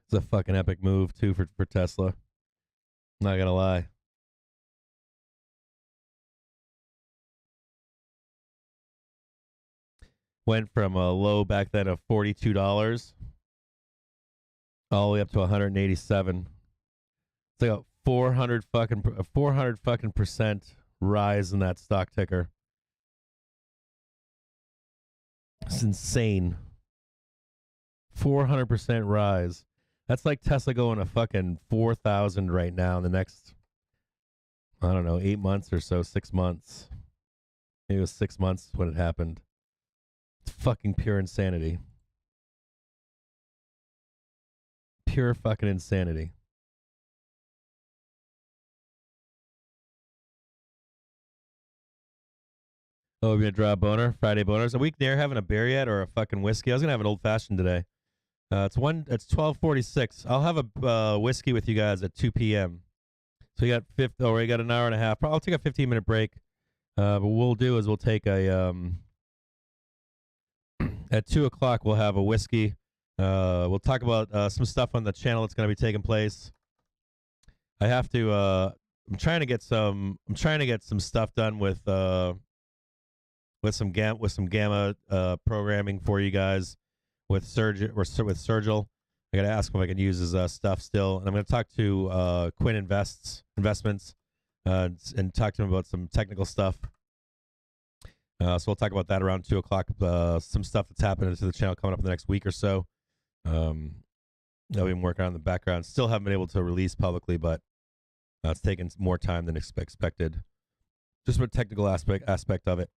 [SPEAKER 1] It's a fucking epic move too for Tesla. Not gonna lie. Went from a low back then of $42 all the way up to 187. It's like a 400 fucking percent rise in that stock ticker. It's insane. 400% rise. That's like Tesla going to fucking 4,000 right now in the next, I don't know, 8 months or so, 6 months. Maybe it was 6 months when it happened. It's fucking pure insanity. Pure fucking insanity. Oh, we're gonna draw a boner. Friday boners. Are we there having a beer yet or a fucking whiskey? I was gonna have an old fashioned today. It's 12:46. I'll have a whiskey with you guys at 2 p.m. So we got we got an hour and a half. I'll take a 15-minute break. But what we'll do is we'll take a at 2 o'clock we'll have a whiskey. We'll talk about some stuff on the channel that's gonna be taking place. I have to. I'm trying to get some stuff done with some gamma programming for you guys with Sergil. I gotta ask him if I can use his stuff still, and I'm gonna talk to Quinn Investments and talk to him about some technical stuff. So we'll talk about that around 2 o'clock. Some stuff that's happening to the channel coming up in the next week or so. That we've been working on in the background. Still haven't been able to release publicly, but it's taken more time than expected. Just for the technical aspect of it.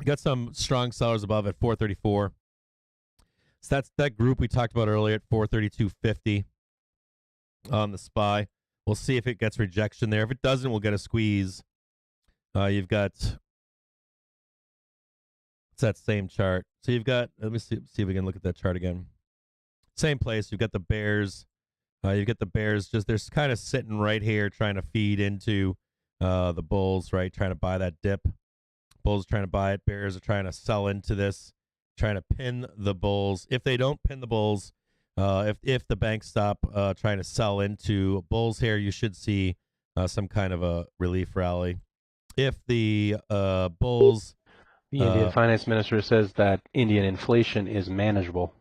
[SPEAKER 1] Got some strong sellers above at 434. So that's that group we talked about earlier at 432.50 on the SPY. We'll see if it gets rejection there. If it doesn't, we'll get a squeeze. You've got it's that same chart. So you've got, let me see if we can look at that chart again. Same place. You've got the bears. You've got the bears just they're kind of sitting right here trying to feed into the bulls, right? Trying to buy that dip. Bulls are trying to buy it. Bears are trying to sell into this, trying to pin the bulls. If they don't pin the bulls, if the banks stop trying to sell into bulls here, you should see some kind of a relief rally. If the bulls...
[SPEAKER 4] The Indian finance minister says that Indian inflation is manageable.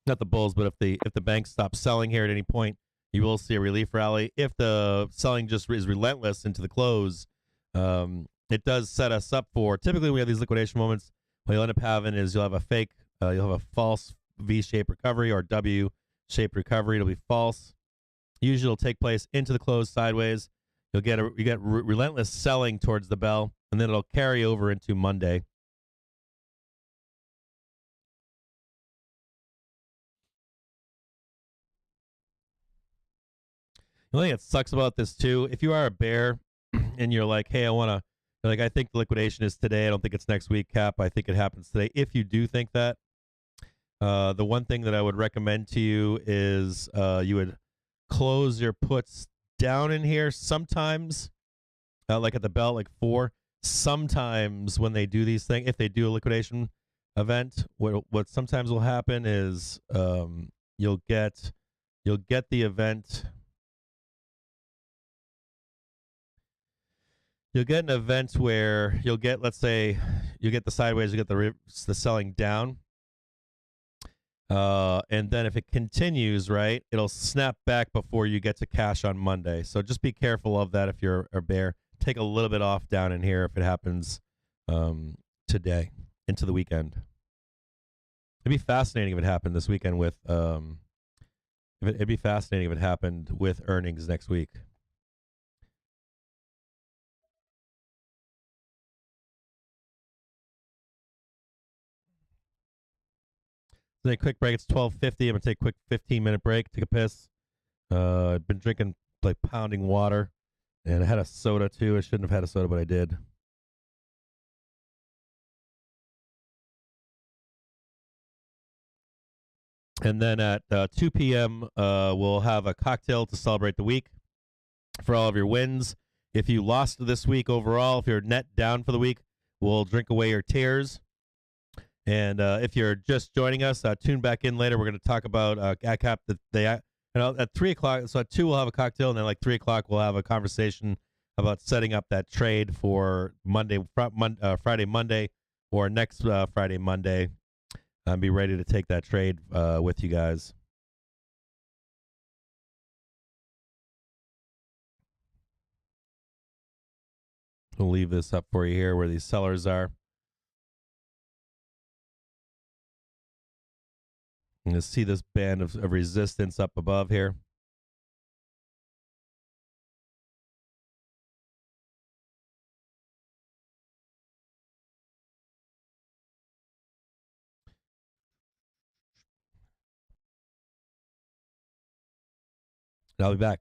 [SPEAKER 1] Not the bulls, but if the banks stop selling here at any point, you will see a relief rally. If the selling just is relentless into the close, it does set us up for, typically we have these liquidation moments. What you'll end up having is you'll have a false V-shaped recovery or W-shaped recovery. It'll be false. Usually it'll take place into the close sideways. You get relentless selling towards the bell, and then it'll carry over into Monday. The only thing that sucks about this too, if you are a bear and you're like, hey, I think the liquidation is today. I don't think it's next week, Cap. I think it happens today. If you do think that, the one thing that I would recommend to you is you would close your puts down in here sometimes, like at the bell, like 4. Sometimes when they do these things, if they do a liquidation event, what sometimes will happen is you'll get the event. You'll get an event where you'll get, let's say, you get the sideways, you get the selling down, and then if it continues, right, it'll snap back before you get to cash on Monday. So just be careful of that if you're a bear. Take a little bit off down in here if it happens today into the weekend. It'd be fascinating if it happened this weekend with it'd be fascinating if it happened with earnings next week. Take a quick break. It's 12:50. I'm gonna take a quick 15-minute break. Take a piss. I've been drinking like pounding water, and I had a soda too. I shouldn't have had a soda, but I did. And then at 2 p.m., we'll have a cocktail to celebrate the week for all of your wins. If you lost this week overall, if you're net down for the week, we'll drink away your tears. And if you're just joining us, tune back in later. We're going to talk about at 3 o'clock. So at 2, we'll have a cocktail, and then like 3 o'clock, we'll have a conversation about setting up that trade for Friday, Monday, or next Friday, Monday. Be ready to take that trade with you guys. We'll leave this up for you here where these sellers are. You see this band of resistance up above here. And I'll be back.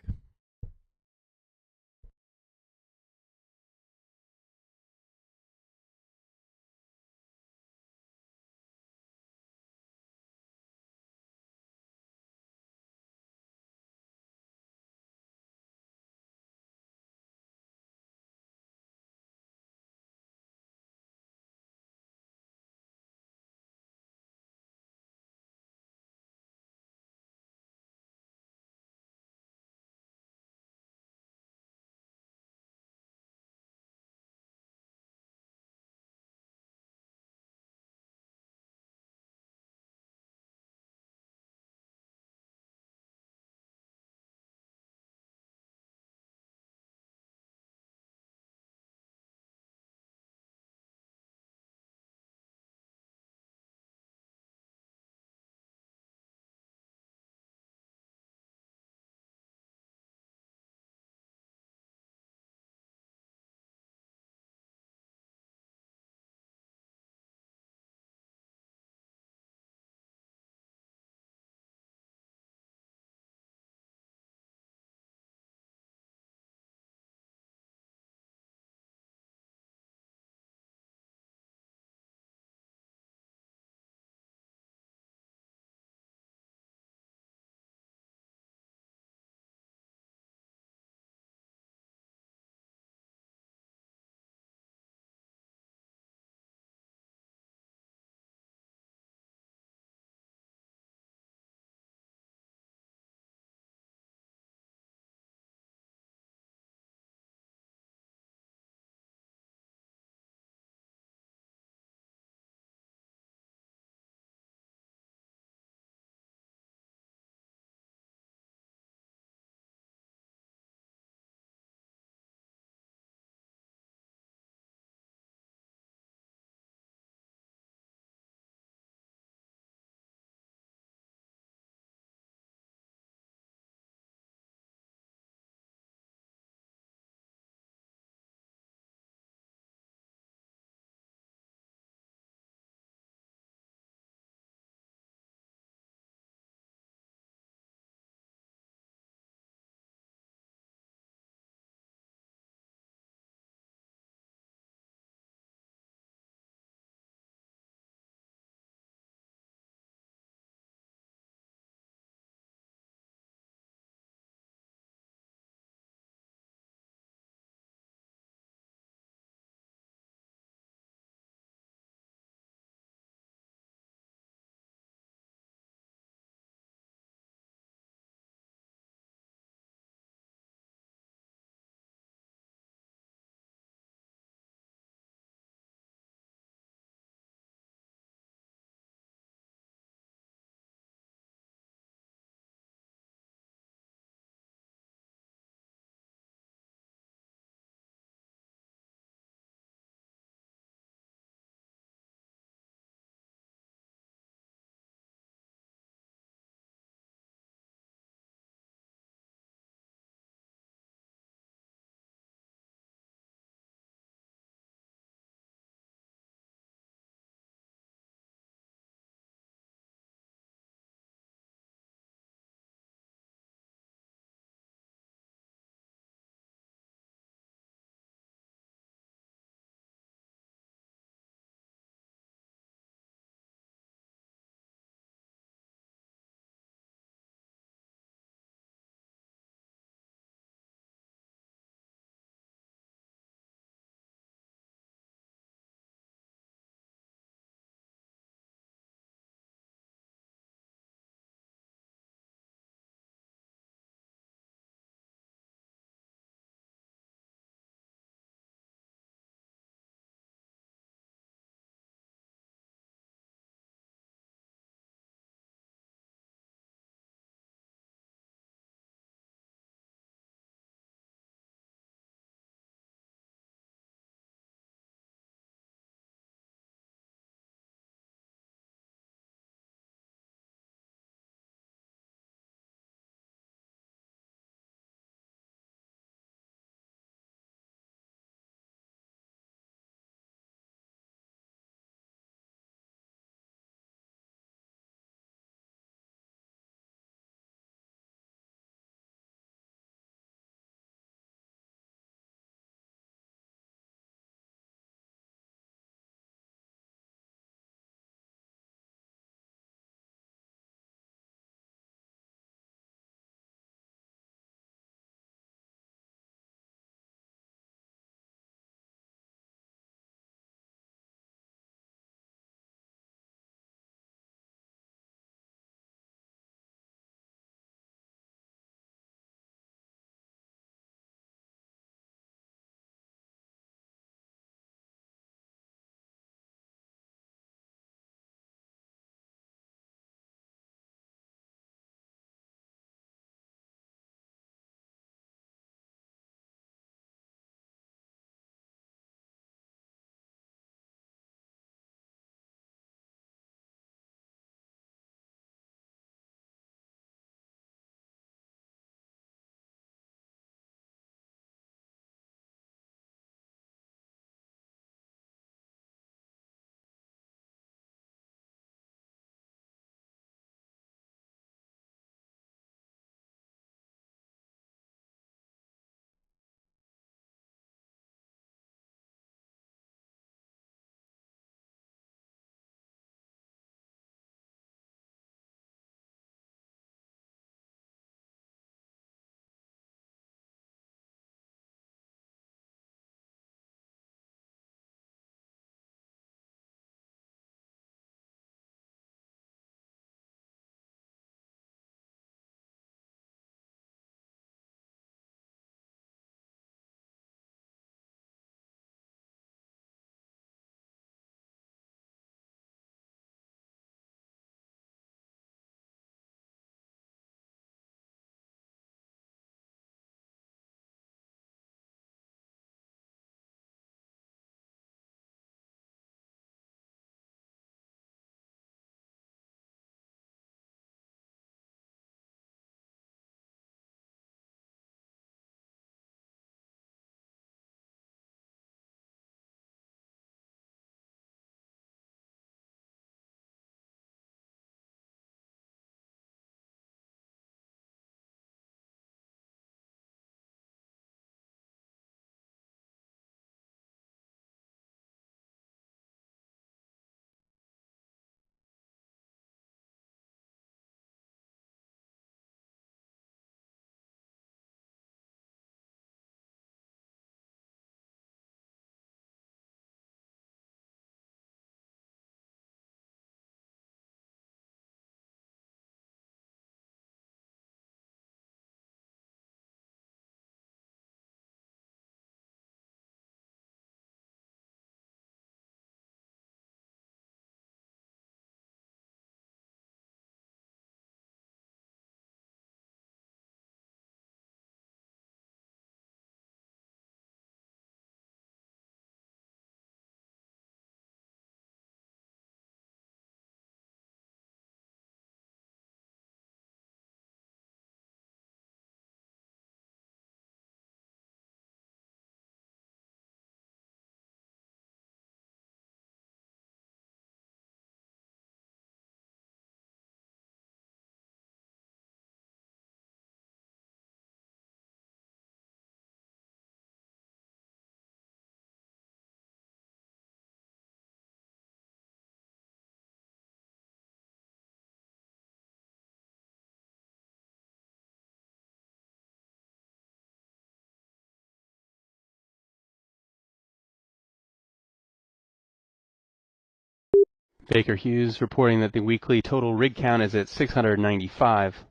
[SPEAKER 5] Baker Hughes reporting that the weekly total rig count is at 695,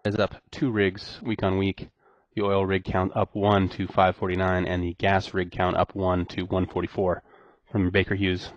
[SPEAKER 5] is up 2 rigs week on week. The oil rig count up 1 to 549, and the gas rig count up 1 to 144 from Baker Hughes.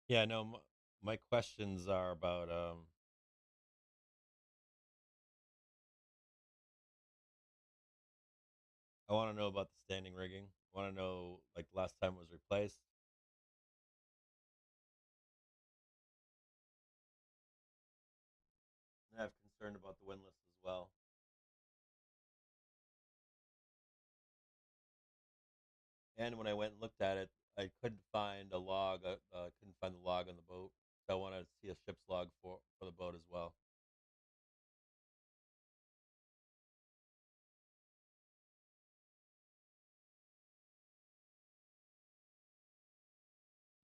[SPEAKER 1] Yeah, no, my questions are about I want to know about the standing rigging. I want to know like the last time it was replaced. And I have concern about the windlass as well. And when I went and looked at it, I couldn't find a log. Couldn't find the log on the boat. So I want to see a ship's log for the boat as well.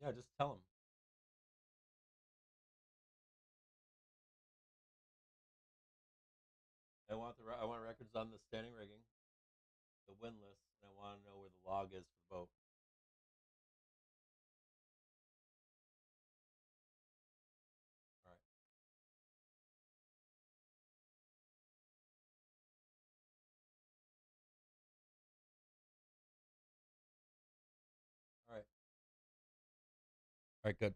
[SPEAKER 1] Yeah, just tell them. I want records on the standing rigging, the windlass, and I want to know where the log is for the boat. All right. All right. All right. Good.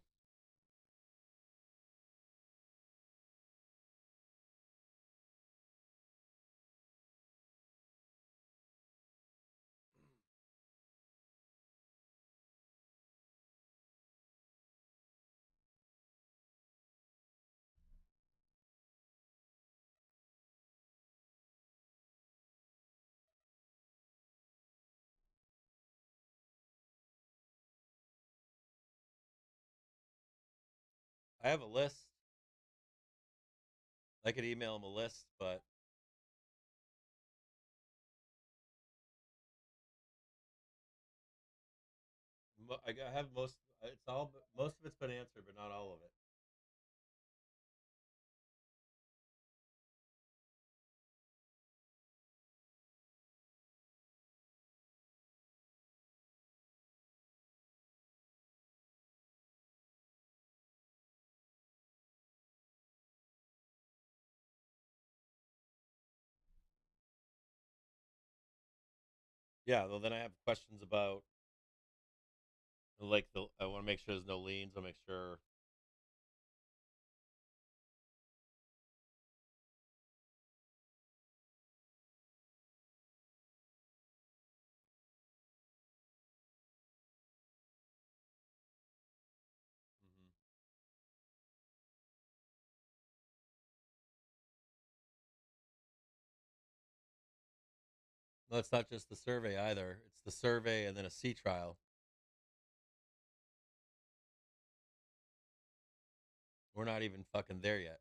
[SPEAKER 1] I have a list. I could email them a list, but I have most. It's all. Most of it's been answered, but not all of it. Yeah. Well, then I have questions about like the. I want to make sure there's no liens. I'll make sure. Mhm. No, it's not just the survey either. It's the survey and then a sea trial. We're not even fucking there yet.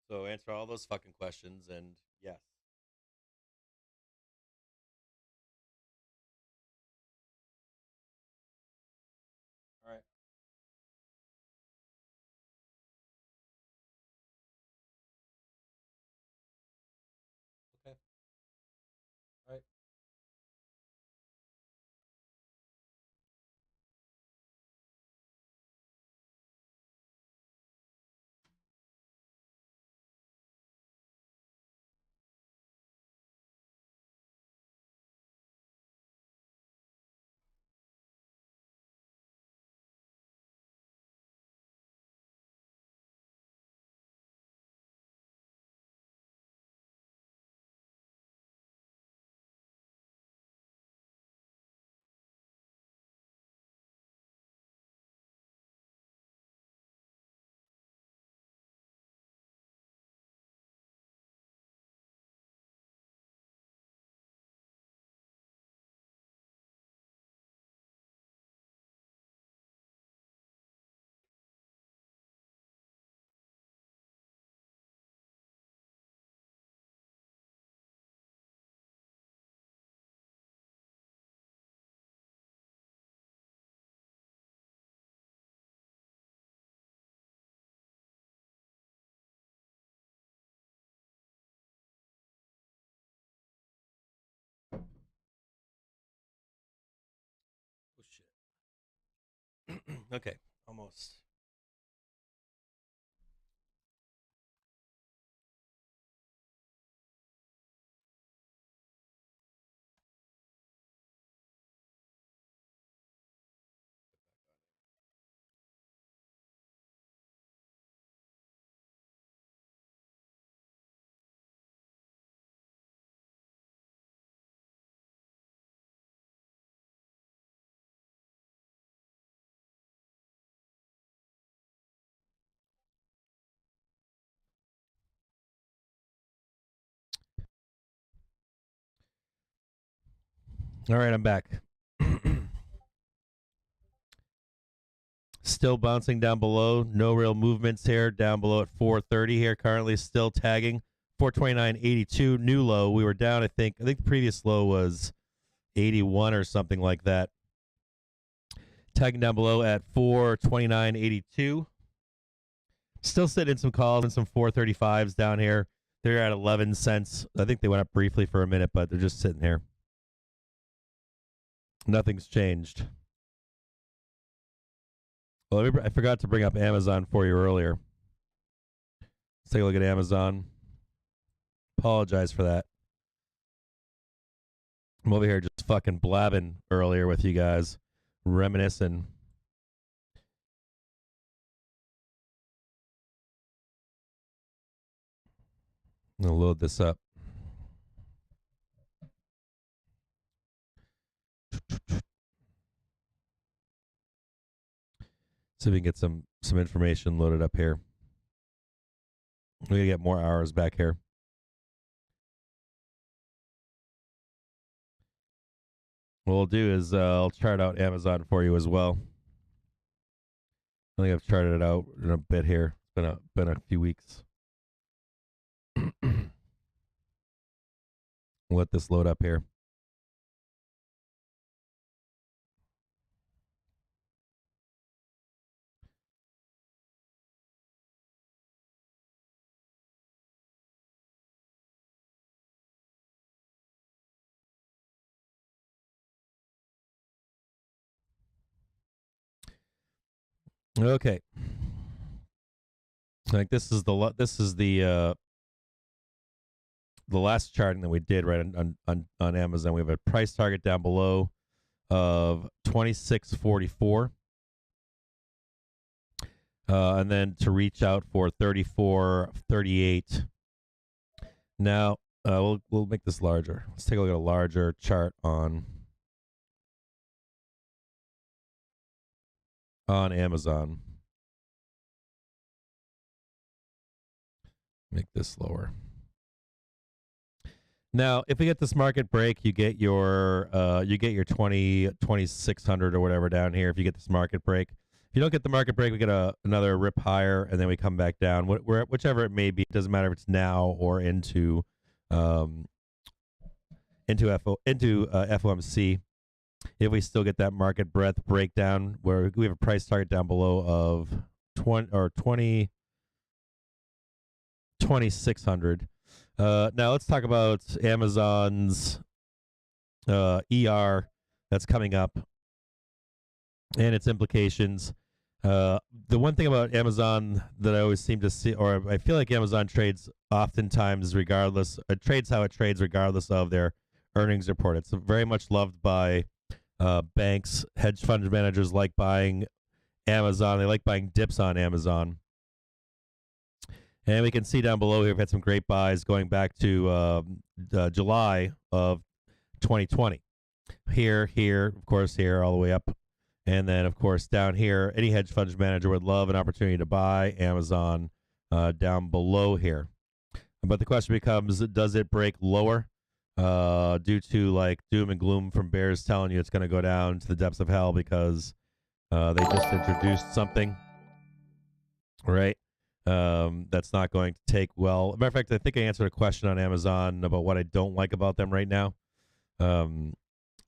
[SPEAKER 1] So answer all those fucking questions and yes. All right. Okay. All right. Okay, almost. All right, I'm back. Still bouncing down below. No real movements here. Down below at 430 here. Currently still tagging 429.82. New low. We were down, I think the previous low was 81 or something like that. Tagging down below at 429.82. Still sitting in some calls and some 435s down here. They're at 11 cents. I think they went up briefly for a minute, but they're just sitting here. Nothing's changed. Well, I forgot to bring up Amazon for you earlier. Let's take a look at Amazon. Apologize for that. I'm over here just fucking blabbing earlier with you guys, reminiscing. I'm going to load this up. See if we can get some information loaded up here. We're going to get more hours back here. What we'll do is I'll chart out Amazon for you as well. I think I've charted it out in a bit here. It's been a few weeks. Let this load up here. Okay. I think this is the last charting that we did right on Amazon. We have a price target down below of 26.44, and then to reach out for 34.38. Now we'll make this larger. Let's take a look at a larger chart on Amazon. Make this lower. Now, if we get this market break, you get your 2600 or whatever down here. If you get this market break, if you don't get the market break, we get another rip higher, and then we come back down. Whichever it may be, it doesn't matter if it's now or into FOMC. If we still get that market breadth breakdown, where we have a price target down below of 2600. Now let's talk about Amazon's ER that's coming up and its implications. The one thing about Amazon that I always seem to see, or I feel like Amazon trades oftentimes it trades how it trades regardless of their earnings report. It's very much loved by banks. Hedge fund managers like buying Amazon. They like buying dips on Amazon. And we can see down below here, we've had some great buys going back to July of 2020. Here, of course, here, all the way up. And then, of course, down here, any hedge fund manager would love an opportunity to buy Amazon down below here. But the question becomes, does it break lower due to like doom and gloom from bears telling you it's going to go down to the depths of hell because they just introduced something, right? That's not going to take well. Matter of fact, I think I answered a question on Amazon about what I don't like about them right now,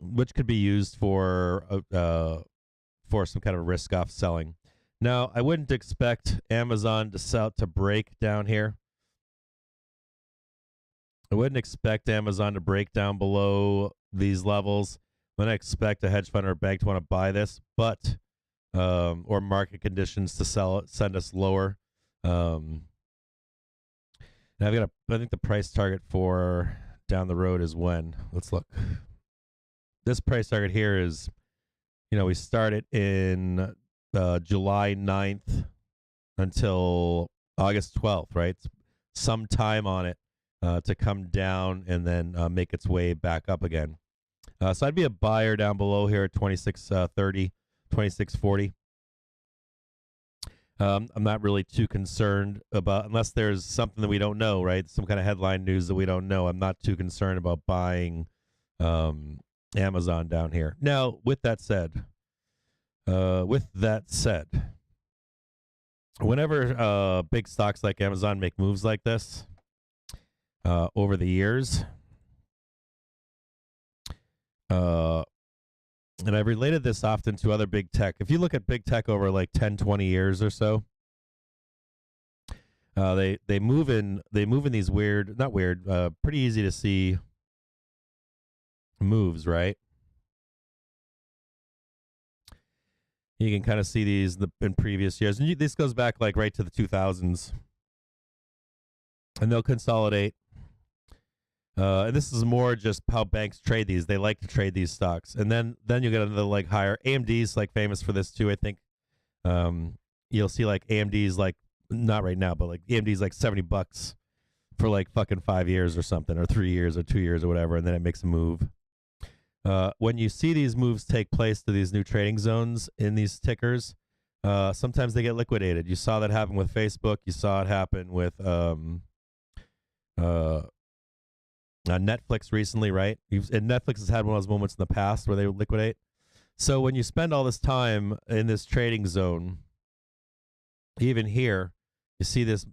[SPEAKER 1] which could be used for some kind of risk-off selling. Now, I wouldn't expect Amazon to break down here. I wouldn't expect Amazon to break down below these levels. I wouldn't expect a hedge fund or bank to want to buy this, but or market conditions to send us lower. And I think the price target for down the road is when. Let's look. This price target here is, we started in July 9th until August 12th, right? Some time on it to come down and then make its way back up again. So I'd be a buyer down below here at 26.30, 26.40. I'm not really too concerned about, unless there's something that we don't know, right? Some kind of headline news that we don't know. I'm not too concerned about buying Amazon down here. Now, with that said, whenever big stocks like Amazon make moves like this over the years, and I've related this often to other big tech. If you look at big tech over like 10, 20 years or so, they move in these pretty easy to see moves, right? You can kind of see these in previous years, and this goes back like right to the 2000s, and they'll consolidate. And this is more just how banks trade these. They like to trade these stocks, and then you get another like higher. AMD's like famous for this too. I think you'll see like AMD's like, not right now, but like AMD's like $70 for like fucking 5 years or something, or 3 years or 2 years or whatever, and then it makes a move. When you see these moves take place to these new trading zones in these tickers, sometimes they get liquidated. You saw that happen with Facebook. You saw it happen with Netflix recently, right? And Netflix has had one of those moments in the past where they liquidate. So when you spend all this time in this trading zone, even here, you see this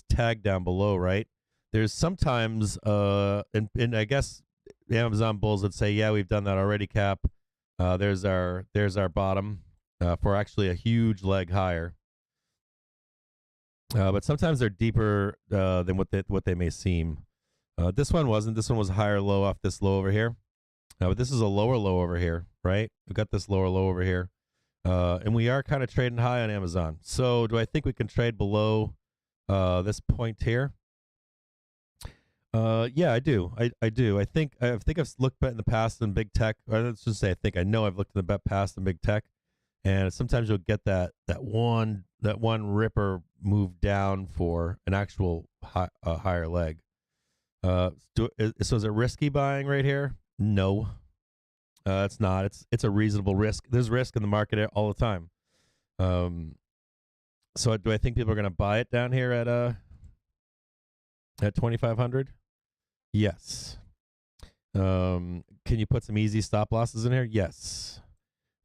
[SPEAKER 1] tag down below, right? There's sometimes, and I guess the Amazon bulls would say, yeah, we've done that already, Cap. There's our bottom for actually a huge leg higher. But sometimes they're deeper than what they may seem. This one wasn't. This one was a higher low off this low over here. But this is a lower low over here, right? We've got this lower low over here. And we are kind of trading high on Amazon. So do I think we can trade below this point here? Yeah, I do. I do. I think I've looked at in the past in big tech. Or let's just say I know I've looked in the past in big tech, and sometimes you'll get that one ripper move down for an actual higher leg. So is it risky buying right here? No, it's not. It's a reasonable risk. There's risk in the market all the time. So do I think people are going to buy it down here at 2,500? Yes. Can you put some easy stop losses in here? Yes.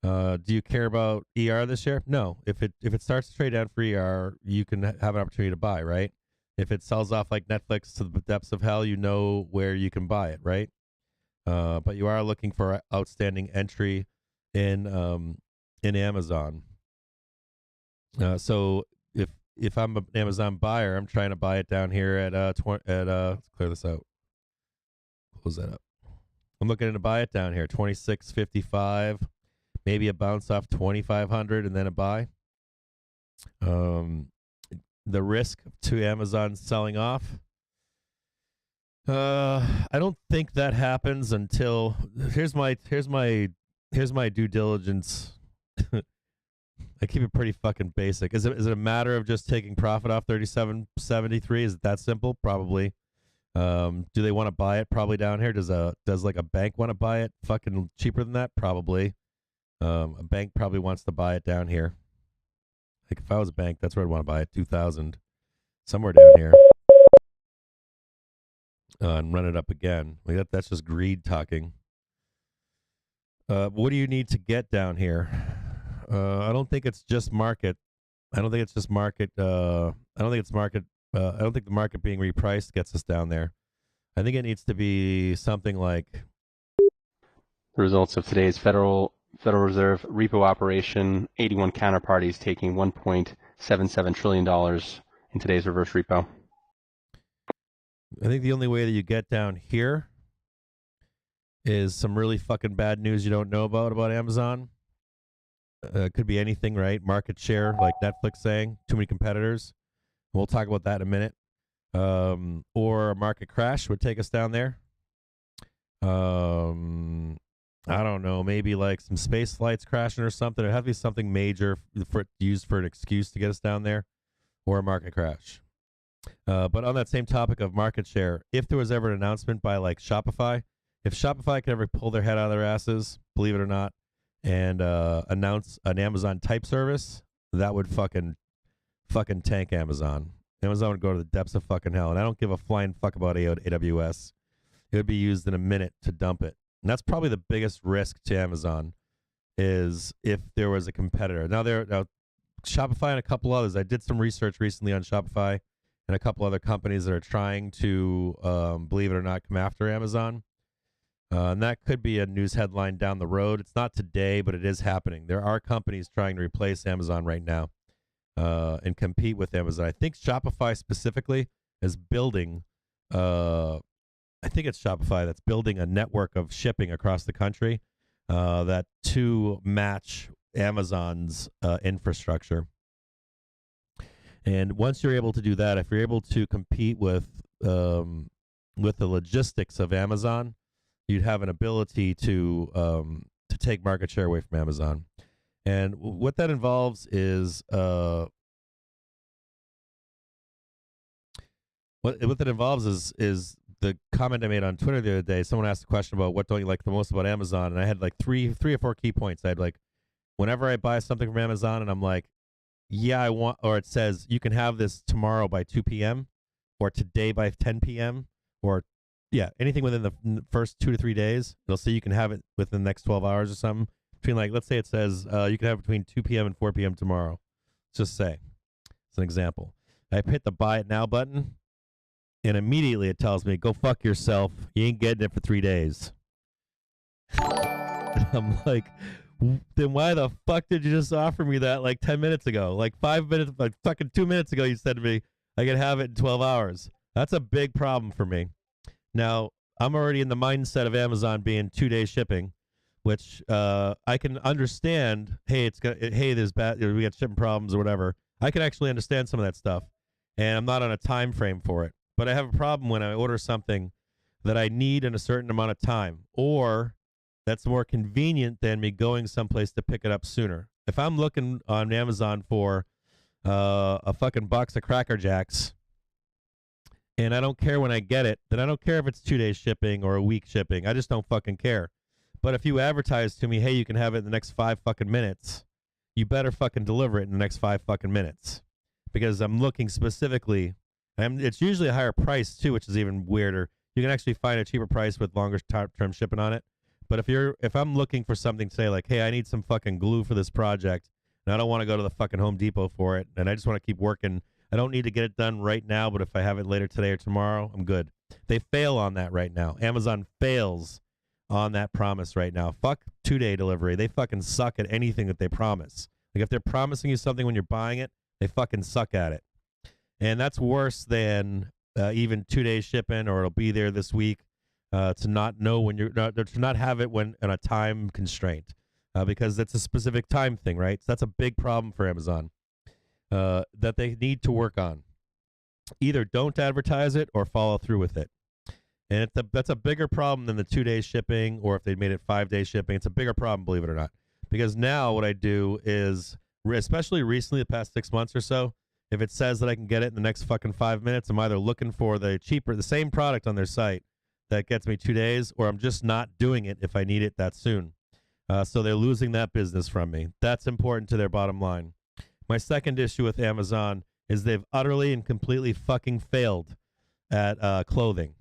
[SPEAKER 1] Do you care about ER this year? No. If it starts to trade down for ER, you can have an opportunity to buy, right? If it sells off like Netflix to the depths of hell, you know where you can buy it, right? But you are looking for outstanding entry in Amazon. So if I'm an Amazon buyer, I'm trying to buy it down here at let's clear this out. Close that up. I'm looking to buy it down here, 26.55, maybe a bounce off 2,500 and then a buy. The risk to Amazon selling off, I don't think that happens until here's my due diligence. I keep it pretty fucking basic. Is it a matter of just taking profit off 37.73? Is it that simple? Probably. Do they want to buy it? Probably down here. Does like a bank want to buy it fucking cheaper than that? Probably. A bank probably wants to buy it down here. Like if I was a bank, that's where I'd want to buy it, 2,000, somewhere down here, and run it up again. Like that's just greed talking. What do you need to get down here? I don't think it's just market. I don't think the market being repriced gets us down there. I think it needs to be something like
[SPEAKER 5] The results of today's Federal Reserve repo operation: 81 counterparties taking $1.77 trillion in today's reverse repo.
[SPEAKER 1] I think the only way that you get down here is some really fucking bad news you don't know about Amazon. Could be anything, right? Market share, like Netflix saying, too many competitors. We'll talk about that in a minute. Or a market crash would take us down there. I don't know, maybe like some space flights crashing or something. It'd have to be something major for used for an excuse to get us down there, or a market crash. But on that same topic of market share, if there was ever an announcement by like Shopify, if Shopify could ever pull their head out of their asses, believe it or not, and announce an Amazon type service, that would fucking tank Amazon. Amazon would go to the depths of fucking hell, and I don't give a flying fuck about AWS. It would be used in a minute to dump it. And that's probably the biggest risk to Amazon, is if there was a competitor. Now Shopify and a couple others. I did some research recently on Shopify and a couple other companies that are trying to, believe it or not, come after Amazon. And that could be a news headline down the road. It's not today, but it is happening. There are companies trying to replace Amazon right now and compete with Amazon. I think Shopify specifically is building, I think it's Shopify that's building a network of shipping across the country that to match Amazon's infrastructure. And once you're able to do that, if you're able to compete with the logistics of Amazon, you'd have an ability to take market share away from Amazon. And what that involves is what that involves is the comment I made on Twitter the other day. Someone asked a question about what don't you like the most about Amazon, and I had like three or four key points. I had like, whenever I buy something from Amazon and I'm like, yeah, I want, or it says you can have this tomorrow by 2 p.m. or today by 10 p.m. or yeah, anything within the first 2 to 3 days, it'll say you can have it within the next 12 hours or something. Between like, let's say it says you can have it between 2 p.m. and 4 p.m. tomorrow. Let's just say, it's an example. I hit the buy it now button, and immediately it tells me, go fuck yourself. You ain't getting it for 3 days. I'm like, then why the fuck did you just offer me that like 10 minutes ago? Like 5 minutes, like fucking 2 minutes ago, you said to me, I could have it in 12 hours. That's a big problem for me. Now, I'm already in the mindset of Amazon being 2-day shipping, which I can understand. Hey, there's we got shipping problems or whatever. I can actually understand some of that stuff, and I'm not on a time frame for it. But I have a problem when I order something that I need in a certain amount of time, or that's more convenient than me going someplace to pick it up sooner. If I'm looking on Amazon for a fucking box of Cracker Jacks, and I don't care when I get it, then I don't care if it's 2 days shipping or a week shipping. I just don't fucking care. But if you advertise to me, hey, you can have it in the next 5 fucking minutes, you better fucking deliver it in the next 5 fucking minutes. Because I'm looking specifically, and it's usually a higher price too, which is even weirder. You can actually find a cheaper price with longer term shipping on it. But if I'm looking for something to say like, hey, I need some fucking glue for this project, and I don't want to go to the fucking Home Depot for it, and I just want to keep working, I don't need to get it done right now, but if I have it later today or tomorrow, I'm good. They fail on that right now. Amazon fails on that promise right now. Fuck 2-day delivery. They fucking suck at anything that they promise. Like if they're promising you something when you're buying it, they fucking suck at it. And that's worse than even 2-day shipping, or it'll be there this week. To not know when to not have it when on a time constraint, because that's a specific time thing, right? So that's a big problem for Amazon that they need to work on. Either don't advertise it or follow through with it. And that's a bigger problem than the 2-day shipping, or if they made it 5-day shipping. It's a bigger problem, believe it or not. Because now what I do is, especially recently, the past 6 months or so, if it says that I can get it in the next fucking 5 minutes, I'm either looking for the same product on their site that gets me 2 days, or I'm just not doing it if I need it that soon. So they're losing that business from me. That's important to their bottom line. My second issue with Amazon is they've utterly and completely fucking failed at clothing.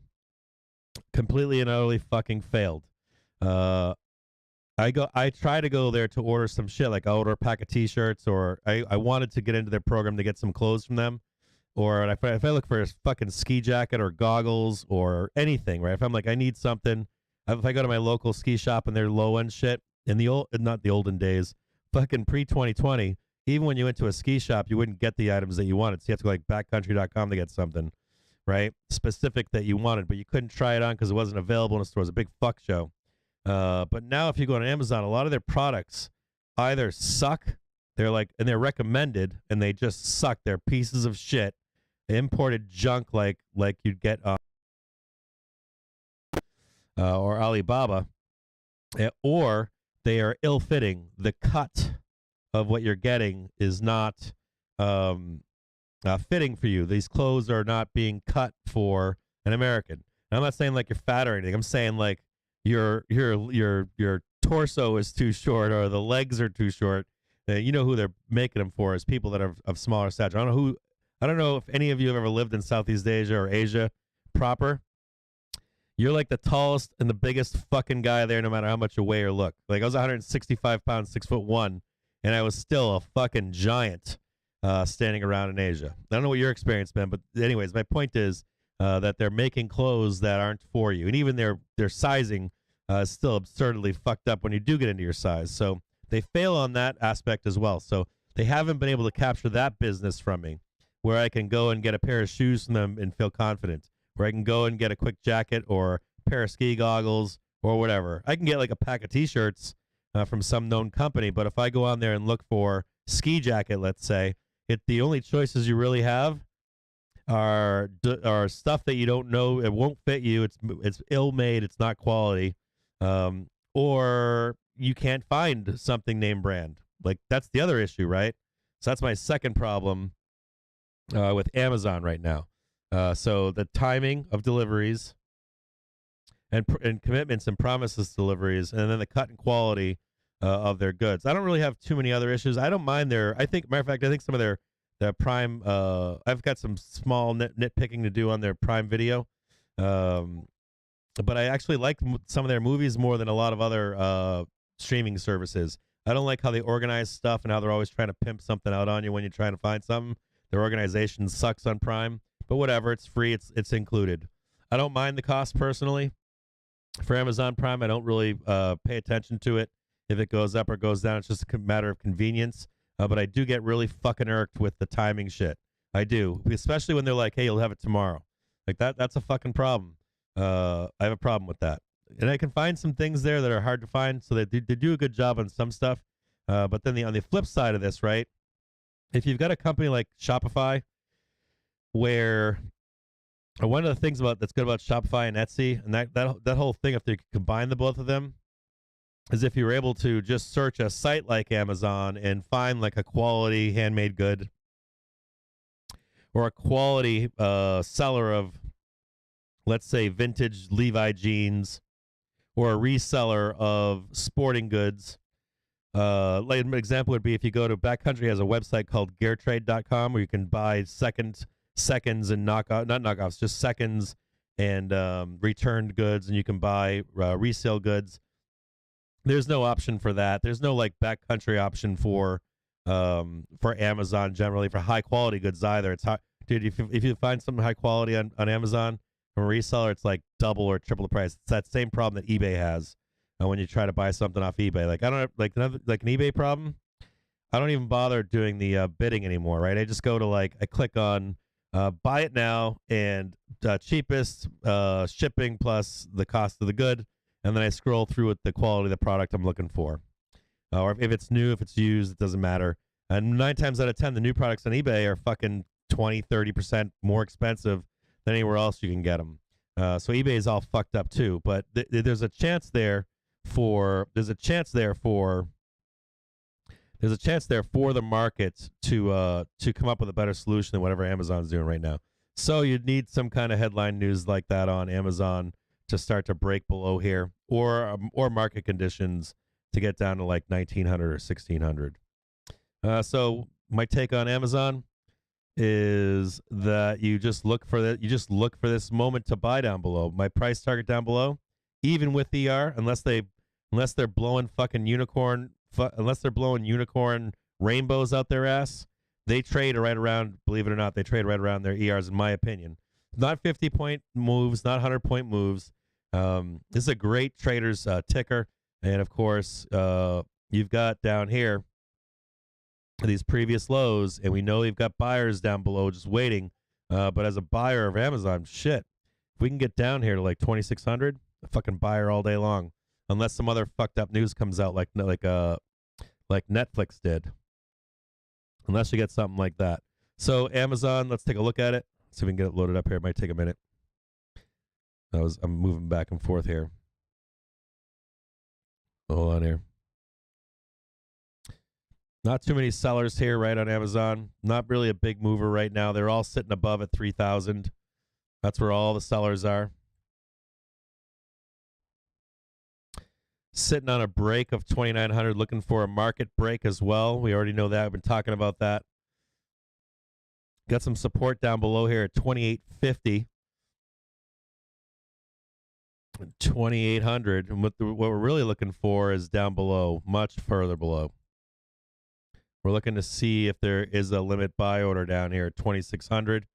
[SPEAKER 1] Completely and utterly fucking failed. I try to go there to order some shit, like I'll order a pack of t-shirts, or I wanted to get into their program to get some clothes from them. Or if I look for a fucking ski jacket or goggles or anything, right? If I'm like, I need something, if I go to my local ski shop and they're low end shit, in the not the olden days, fucking pre-2020, even when you went to a ski shop, you wouldn't get the items that you wanted. So you have to go like backcountry.com to get something, right? Specific that you wanted, but you couldn't try it on because it wasn't available in a store. It was a big fuck show. But now if you go on Amazon, a lot of their products either suck, they're recommended, and they just suck. They're pieces of shit, imported junk like you'd get or Alibaba, or they are ill-fitting. The cut of what you're getting is not fitting for you. These clothes are not being cut for an American. And I'm not saying like you're fat or anything. I'm saying like your torso is too short or the legs are too short. You know who they're making them for is people that are of smaller stature. I don't know if any of you have ever lived in Southeast Asia or Asia proper. You're like the tallest and the biggest fucking guy there, no matter how much you weigh or look. Like I was 165 pounds, 6'1", and I was still a fucking giant standing around in Asia. I don't know what your experience been, but anyways, my point is that they're making clothes that aren't for you, and even their sizing is still absurdly fucked up when you do get into your size. So they fail on that aspect as well. So they haven't been able to capture that business from me, where I can go and get a pair of shoes from them and feel confident, where I can go and get a quick jacket or a pair of ski goggles or whatever. I can get like a pack of T-shirts from some known company, but if I go on there and look for ski jacket, let's say, the only choices you really have are stuff that you don't know, it won't fit you, it's ill-made, it's not quality, or you can't find something name brand. Like that's the other issue, right? So that's my second problem with Amazon right now. So the timing of deliveries and commitments and promises deliveries, and then the cut in quality of their goods. I don't really have too many other issues. I don't mind matter of fact, I think some of their Prime, I've got some small nitpicking to do on their Prime Video. But I actually like some of their movies more than a lot of other streaming services. I don't like how they organize stuff and how they're always trying to pimp something out on you when you're trying to find something. Their organization sucks on Prime, but whatever, it's free, it's included. I don't mind the cost personally. For Amazon Prime, I don't really pay attention to it. If it goes up or goes down, it's just a matter of convenience. But I do get really fucking irked with the timing shit. I do, especially when they're like, hey, you'll have it tomorrow. Like that's a fucking problem. I have a problem with that. And I can find some things there that are hard to find, so they do a good job on some stuff. But then on the flip side of this, right, if you've got a company like Shopify, where one of the things that's good about Shopify and Etsy, and that whole thing, if they combine the both of them, is if you're able to just search a site like Amazon and find like a quality handmade good or a quality seller of, let's say, vintage Levi jeans, or a reseller of sporting goods. Like an example would be if you go to Backcountry has a website called geartrade.com where you can buy seconds and not knockoffs, just seconds and returned goods, and you can buy resale goods. There's no option for that. There's no like Backcountry option for Amazon generally for high quality goods either. It's hard, dude. If you find something high quality on Amazon from a reseller, it's like double or triple the price. It's that same problem that eBay has when you try to buy something off eBay. Like I don't have, like an eBay problem. I don't even bother doing the bidding anymore, right? I just go to I click on buy it now and cheapest shipping plus the cost of the good, and then I scroll through with the quality of the product I'm looking for. Or if it's new, if it's used, it doesn't matter. And 9 times out of 10, the new products on eBay are fucking 20-30% more expensive than anywhere else you can get them. So eBay is all fucked up too. But there's a chance there for the market to come up with a better solution than whatever Amazon's doing right now. So you'd need some kind of headline news like that on Amazon to start to break below here, or market conditions to get down to like 1900 or 1600. So my take on Amazon is that you just look for this moment to buy down below. My price target down below, even with ER, unless they're blowing fucking unicorn rainbows out their ass, they trade right around, believe it or not, they trade right around their ERs in my opinion. Not 50-point moves, not 100-point moves. This is a great trader's ticker. And of course, you've got down here these previous lows, and we know you've got buyers down below just waiting. But as a buyer of Amazon, shit, if we can get down here to like 2,600, a fucking buyer all day long, unless some other fucked up news comes out like like Netflix did. Unless you get something like that. So Amazon, let's take a look at it. See if we can get it loaded up here. It might take a minute. I'm moving back and forth here. Hold on here. Not too many sellers here, right, on Amazon. Not really a big mover right now. They're all sitting above at 3,000. That's where all the sellers are. Sitting on a break of 2,900, looking for a market break as well. We already know that. I've been talking about that. Got some support down below here at 2,850. 2,800. And what we're really looking for is down below, much further below. We're looking to see if there is a limit buy order down here at 2,600.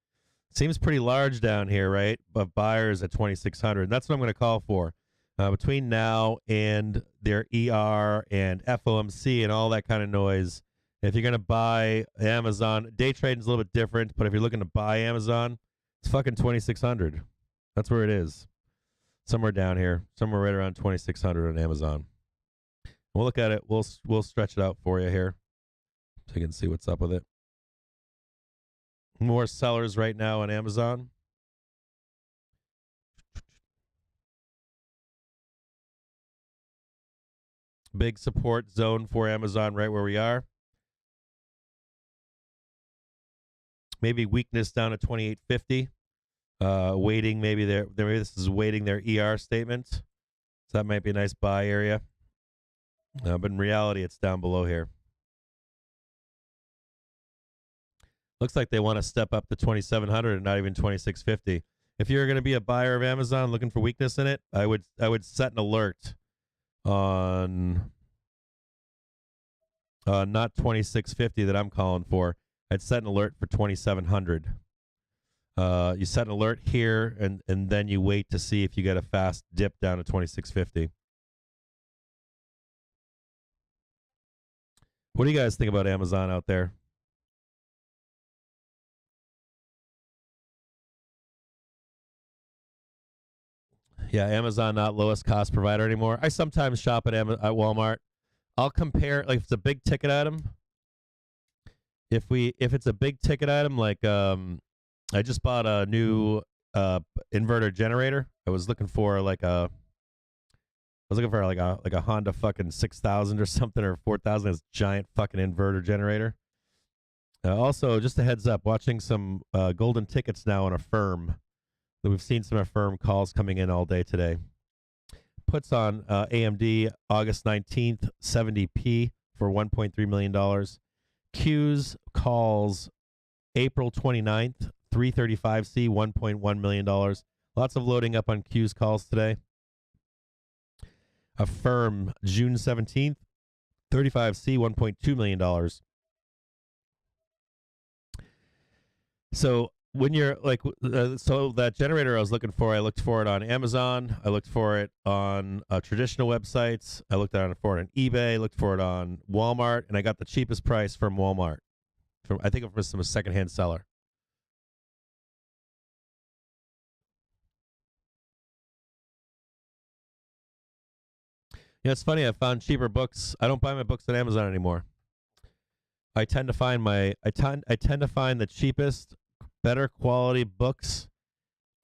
[SPEAKER 1] Seems pretty large down here, right? But buyers at 2,600. That's what I'm going to call for. Between now and their ER and FOMC and all that kind of noise, if you're going to buy Amazon, day trading is a little bit different, but if you're looking to buy Amazon, it's fucking 2,600. That's where it is. Somewhere down here. Somewhere right around 2,600 on Amazon. We'll look at it. We'll stretch it out for you here so you can see what's up with it. More sellers right now on Amazon. Big support zone for Amazon right where we are. Maybe weakness down at 2,850. Waiting, maybe this is waiting their ER statement. So that might be a nice buy area. But in reality, it's down below here. Looks like they want to step up to 2,700 and not even 2,650. If you're going to be a buyer of Amazon looking for weakness in it, I would set an alert on not 2,650 that I'm calling for. I'd set an alert for 2,700. You set an alert here, and then you wait to see if you get a fast dip down to 2,650. What do you guys think about Amazon out there? Yeah, Amazon not lowest cost provider anymore. I sometimes shop at Walmart. I'll compare, like if it's a big ticket item. If it's a big ticket item, like I just bought a new inverter generator. I was looking for like a Honda fucking 6,000 or something, or 4,000. This giant fucking inverter generator. Also, just a heads up, watching some golden tickets now on Affirm. We've seen some Affirm calls coming in all day today. Puts on AMD August 19th, 70p for $1.3 million. Qs calls April 29th, 335C, $1.1 million. Lots of loading up on Qs calls today. Affirm June 17th, 35C, $1.2 million. So when you're like, so that generator I was looking for, I looked for it on Amazon. I looked for it on traditional websites. I looked for it on eBay. Looked for it on Walmart, and I got the cheapest price from Walmart. I think it was from a secondhand seller. Yeah, it's funny. I found cheaper books. I don't buy my books on Amazon anymore. I tend to find the cheapest, better quality books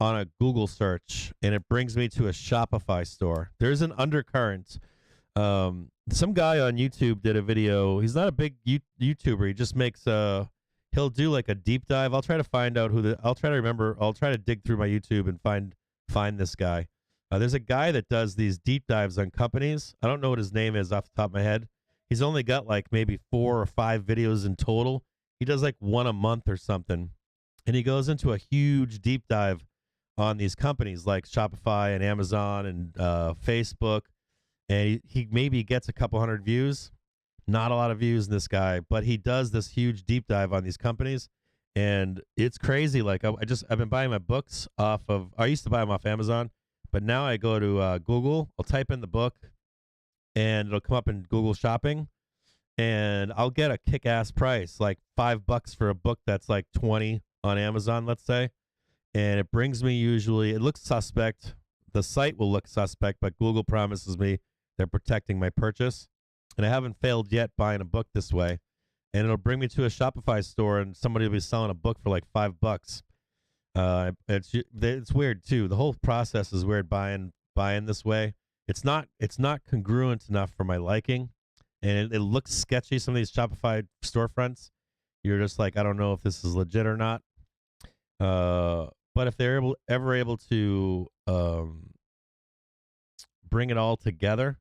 [SPEAKER 1] on a Google search, and it brings me to a Shopify store. There's an undercurrent. Some guy on YouTube did a video. He's not a big YouTuber. He just makes he'll do like a deep dive. I'll try to find out I'll try to dig through my YouTube and find this guy. There's a guy that does these deep dives on companies. I don't know what his name is off the top of my head. He's only got like maybe 4 or 5 videos in total. He does like one a month or something. And he goes into a huge deep dive on these companies like Shopify and Amazon and Facebook. And he maybe gets a couple hundred views. Not a lot of views in this guy, but he does this huge deep dive on these companies. And it's crazy. Like I've been buying my books I used to buy them off Amazon, but now I go to Google. I'll type in the book, and it'll come up in Google Shopping, and I'll get a kick-ass price, like $5 for a book that's like 20 on Amazon, let's say, and it brings me it looks suspect. The site will look suspect, but Google promises me they're protecting my purchase. and I haven't failed yet buying a book this way. And it'll bring me to a Shopify store, and somebody will be selling a book for like $5. It's weird too. The whole process is weird buying this way. It's not congruent enough for my liking, and it looks sketchy. Some of these Shopify storefronts, you're just like, I don't know if this is legit or not. But if they're ever able to bring it all together,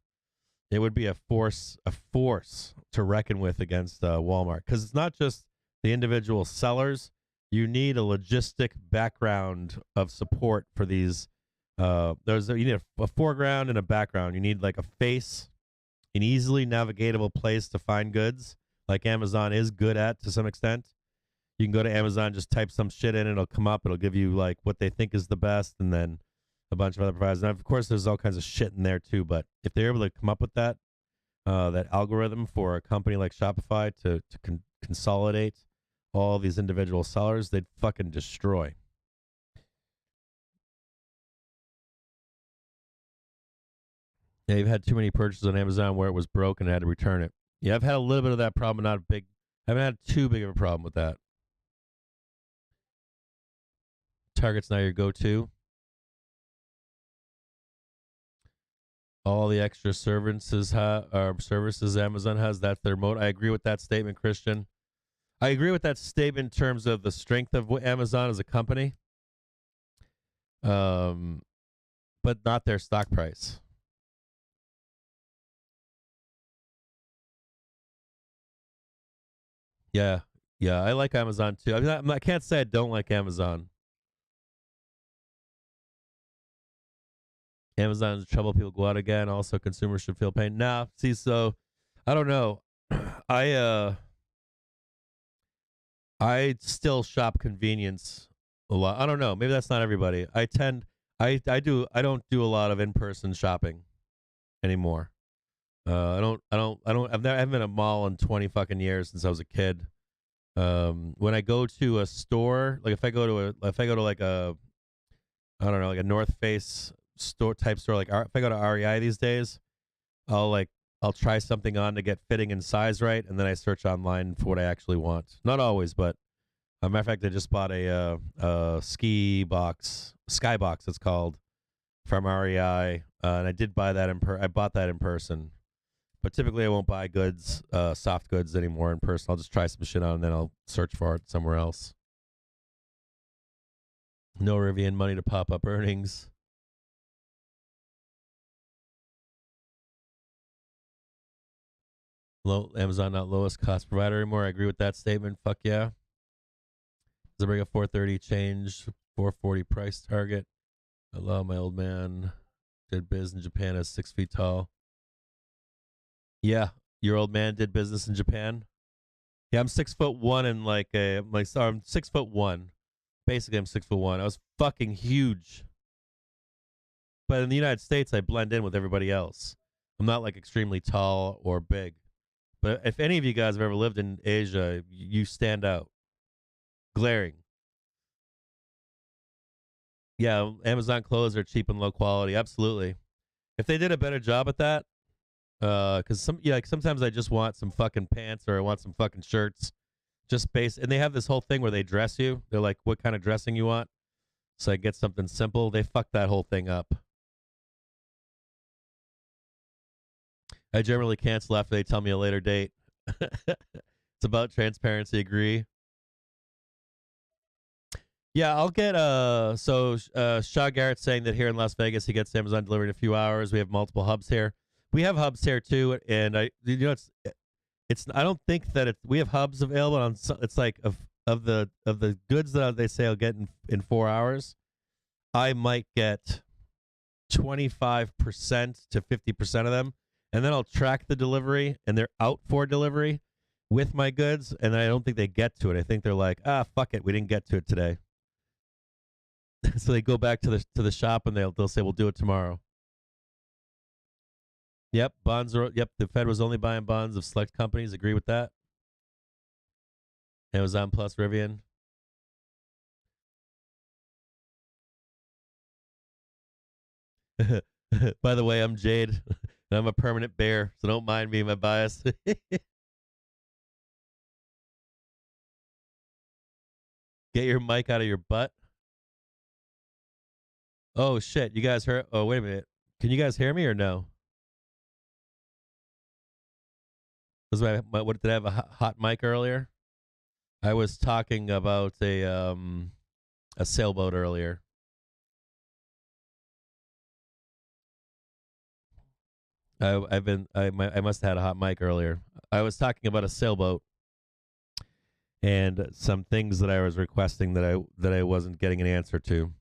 [SPEAKER 1] it would be a force to reckon with against Walmart, because it's not just the individual sellers. You need a logistic background of support for these. You need a foreground and a background. You need like a face, an easily navigatable place to find goods, like Amazon is good at to some extent. You can go to Amazon, just type some shit in, it'll come up. It'll give you like what they think is the best, and then a bunch of other providers. And of course, there's all kinds of shit in there too. But if they're able to come up with that algorithm for a company like Shopify to consolidate all these individual sellers, they'd fucking destroy. Yeah, you've had too many purchases on Amazon where it was broke and I had to return it. Yeah, I've had a little bit of that problem, not big. I haven't had too big of a problem with that. Target's now your go-to. All the extra services Amazon has, that's their mode. I agree with that statement, Christian. I agree with that statement in terms of the strength of Amazon as a company, but not their stock price. Yeah, I like Amazon too. I mean, I can't say I don't like Amazon. Amazon's trouble, people go out again. Also, consumers should feel pain. Nah, see, so I don't know. I still shop convenience a lot. I don't know. Maybe that's not everybody. I don't do a lot of in-person shopping anymore. I haven't been in a mall in 20 fucking years since I was a kid. When I go to a store, like if I go to like a, I don't know, like a North Face store, like if I go to REI these days, I'll try something on to get fitting and size right, and then I search online for what I actually want. Not always, but as a matter of fact, I just bought a Skybox it's called, from REI, and I did buy that I bought that in person. But typically I won't buy goods, soft goods anymore in person. I'll just try some shit on and then I'll search for it somewhere else. No Rivian money to pop up earnings. Amazon not lowest cost provider anymore. I agree with that statement. Fuck yeah. Does it bring a 430 change, 440 price target? I love my old man. Did biz in Japan as 6 feet tall. Yeah, your old man did business in Japan. Yeah, I'm 6'1" and I'm 6'1". Basically, I'm 6'1". I was fucking huge. But in the United States, I blend in with everybody else. I'm not like extremely tall or big. But if any of you guys have ever lived in Asia, you stand out. Glaring. Yeah, Amazon clothes are cheap and low quality. Absolutely. If they did a better job at that, because sometimes I just want some fucking pants or I want some fucking shirts, and they have this whole thing where they dress you. They're like, what kind of dressing you want? So I get something simple. They fuck that whole thing up. I generally cancel after they tell me a later date. It's about transparency. Agree. Yeah, I'll get Shaw Garrett saying that here in Las Vegas he gets Amazon delivered in a few hours. We have multiple hubs here. We have hubs here too, and I don't think that we have hubs available on. It's like of the goods that they say I'll get in 4 hours, I might get 25% to 50% of them, and then I'll track the delivery, and they're out for delivery with my goods, and I don't think they get to it. I think they're like, fuck it, we didn't get to it today. So they go back to the shop and they'll say we'll do it tomorrow. Yep, bonds are. Yep, the Fed was only buying bonds of select companies. Agree with that. Amazon plus Rivian. By the way, I'm Jade. I'm a permanent bear, so don't mind me and my bias. Get your mic out of your butt. Oh, shit. You guys heard? Oh, wait a minute. Can you guys hear me or no? What, did I have a hot mic earlier? I was talking about a sailboat earlier. I must have had a hot mic earlier. I was talking about a sailboat and some things that I was requesting that I wasn't getting an answer to.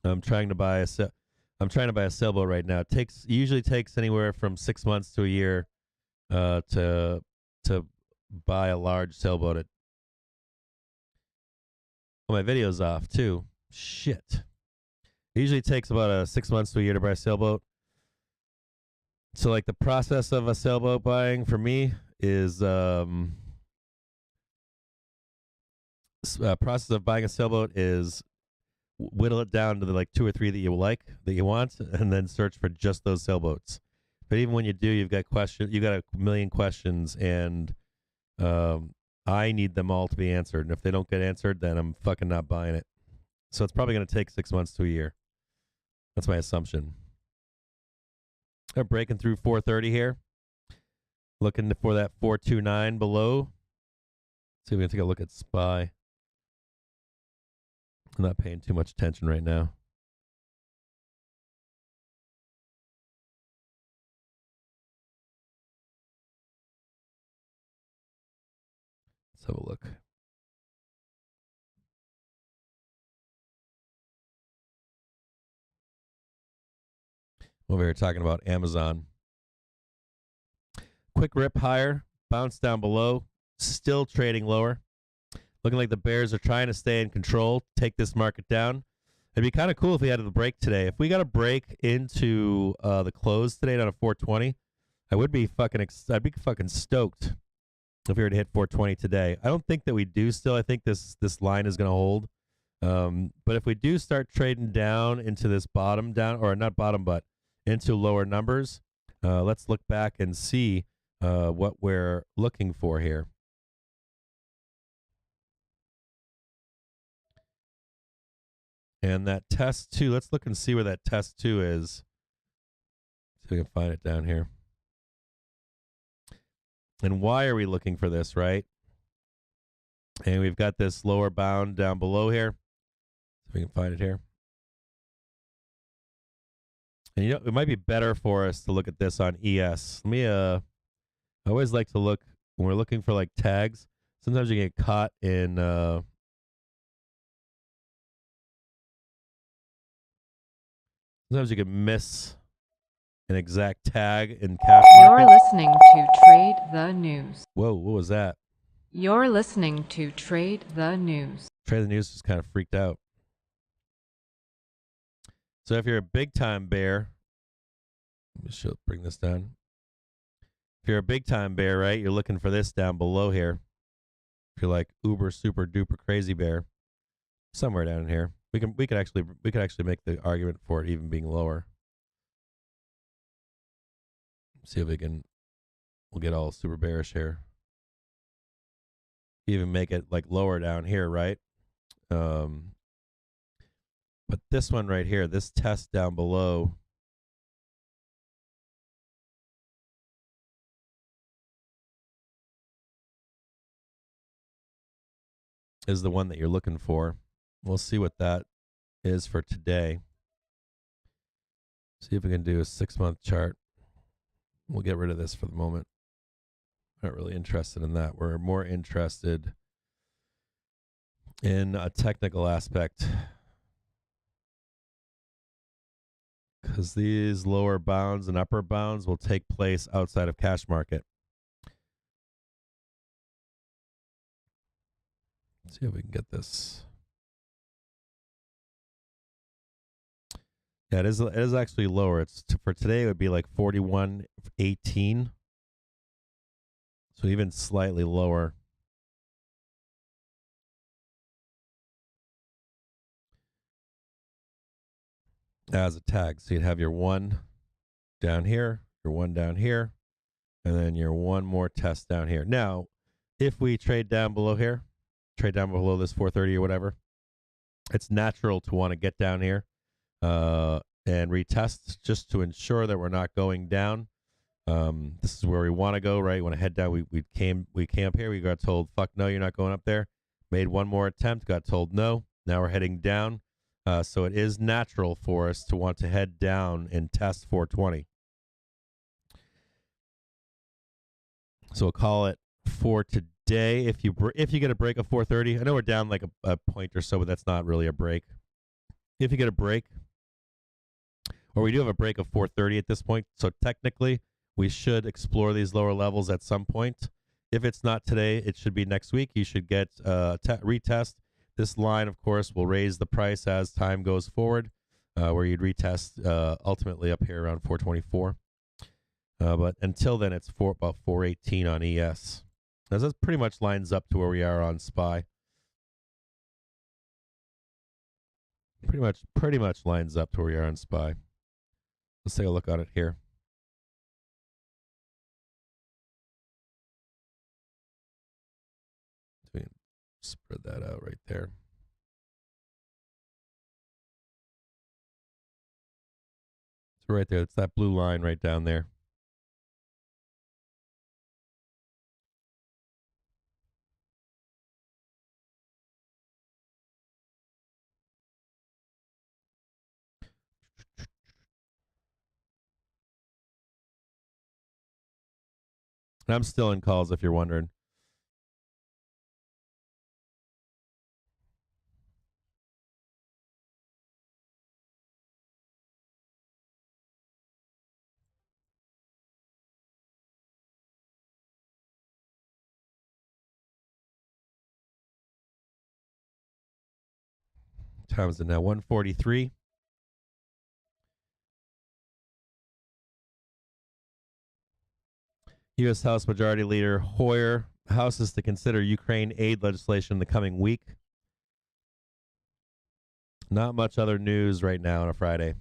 [SPEAKER 1] I'm trying to buy a sailboat right now. It usually takes anywhere from 6 months to a year to buy a large sailboat. My video's off too. Shit. It usually takes about 6 months to a year to buy a sailboat. So like the process of a sailboat buying for me is process of buying a sailboat is whittle it down to the like 2 or 3 that you want, and then search for just those sailboats. But even when you do, you've got a million questions, and I need them all to be answered. And if they don't get answered, then I'm fucking not buying it. So it's probably going to take 6 months to a year. That's my assumption. They're breaking through 430 here. Looking for that 429 below. See if we can take a look at SPY. I'm not paying too much attention right now. Let's have a look. Over here talking about Amazon. Quick rip higher, bounce down below, still trading lower. Looking like the bears are trying to stay in control, take this market down. It'd be kind of cool if we had a break today. If we got a break into the close today down to 420, I'd be fucking stoked if we were to hit 420 today. I don't think that we do still. I think this line is going to hold. But if we do start trading down into this bottom down, or not bottom, but into lower numbers, let's look back and see what we're looking for here. And that test 2, let's look and see where that test 2 is. See if we can find it down here. And why are we looking for this, right? And we've got this lower bound down below here. See if we can find it here. And you know, it might be better for us to look at this on ES. Let me I always like to look when we're looking for like tags. Sometimes you get caught in sometimes you can miss an exact tag in cash market.
[SPEAKER 6] You're listening to Trade the News.
[SPEAKER 1] Whoa, what was that?
[SPEAKER 6] You're listening to Trade the News.
[SPEAKER 1] Trade the News is kind of freaked out. So if you're a big time bear, she'll bring this down. If you're a big time bear, right, you're looking for this down below here. If you're like uber super duper crazy bear, somewhere down in here, we could actually make the argument for it even being lower. See if we'll get all super bearish here. Even make it like lower down here, right? But this one right here, this test down below, is the one that you're looking for. We'll see what that is for today. See if we can do a 6-month chart. We'll get rid of this for the moment. Not really interested in that. We're more interested in a technical aspect, because these lower bounds and upper bounds will take place outside of cash market. Let's see if we can get this. Yeah, it is actually lower. For today, it would be like 41.18. So even slightly lower. As a tag. So you'd have your 1 down here, your one down here, and then your one more test down here. Now, if we trade down below here, trade down below this 430 or whatever, it's natural to want to get down here and retest just to ensure that we're not going down. This is where we want to go, right? Want to head down. We came up here. We got told, fuck no, you're not going up there. Made one more attempt, got told no. Now we're heading down. So it is natural for us to want to head down and test 420. So we'll call it for today. If you get a break of 430, I know we're down like a point or so, but that's not really a break. If you get a break, or we do have a break of 430 at this point, so technically we should explore these lower levels at some point. If it's not today, it should be next week. You should get retest. This line, of course, will raise the price as time goes forward, where you'd retest ultimately up here around 424. But until then, it's about 418 on ES. Now, that pretty much lines up to where we are on SPY. Pretty much lines up to where we are on SPY. Let's take a look at it here. Spread that out right there. So right there, it's that blue line right down there. And I'm still in calls if you're wondering. Time is it now? 1:43. U.S. House Majority Leader Hoyer. House is to consider Ukraine aid legislation in the coming week. Not much other news right now on a Friday.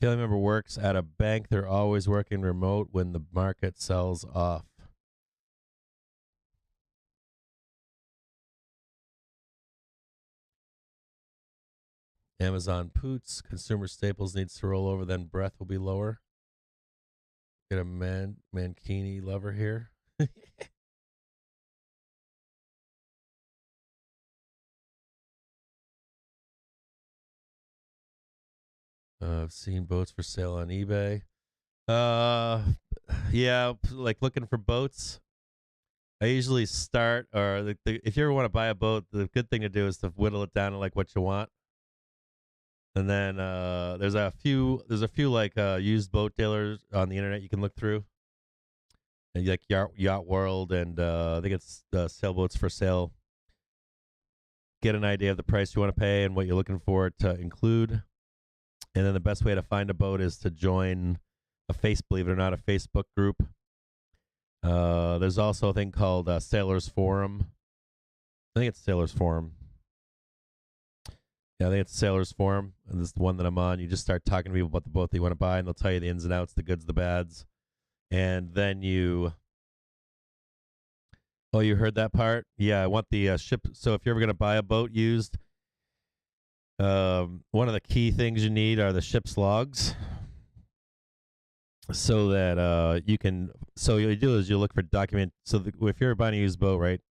[SPEAKER 1] Family member works at a bank. They're always working remote when the market sells off. Amazon Poots. Consumer staples needs to roll over, then breath will be lower. Get a Mankini lover here. I've seen boats for sale on eBay. Yeah, like looking for boats. I usually start, or if you ever want to buy a boat, the good thing to do is to whittle it down to like what you want. And then there's a few like used boat dealers on the internet you can look through, and like Yacht World, and I think it's sailboats for sale. Get an idea of the price you want to pay and what you're looking for it to include. And then the best way to find a boat is to join believe it or not, a Facebook group. There's also a thing called Sailors Forum. I think it's Sailors Forum. Yeah, I think it's Sailors Forum, and this is the one that I'm on. You just start talking to people about the boat that you want to buy, and they'll tell you the ins and outs, the goods, the bads. And then you heard that part? Yeah, I want the ship. So if you're ever going to buy a boat used, one of the key things you need are the ship's logs, so that you can. So what you do is you look for document. So if you're buying a used boat, right?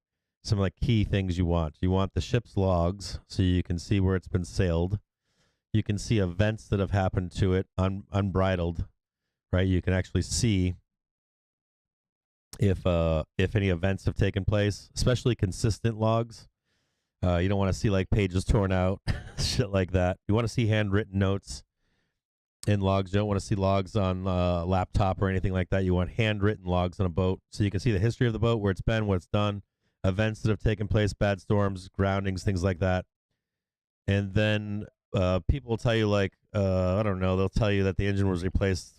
[SPEAKER 1] Some like key things you want. You want the ship's logs, so you can see where it's been sailed. You can see events that have happened to it unbridled, right? You can actually see if any events have taken place, especially consistent logs. You don't want to see like pages torn out, shit like that. You want to see handwritten notes in logs. You don't want to see logs on a laptop or anything like that. You want handwritten logs on a boat, so you can see the history of the boat, where it's been, what it's done, events that have taken place, bad storms, groundings, things like that. And then people will tell you like I don't know, they'll tell you that the engine was replaced.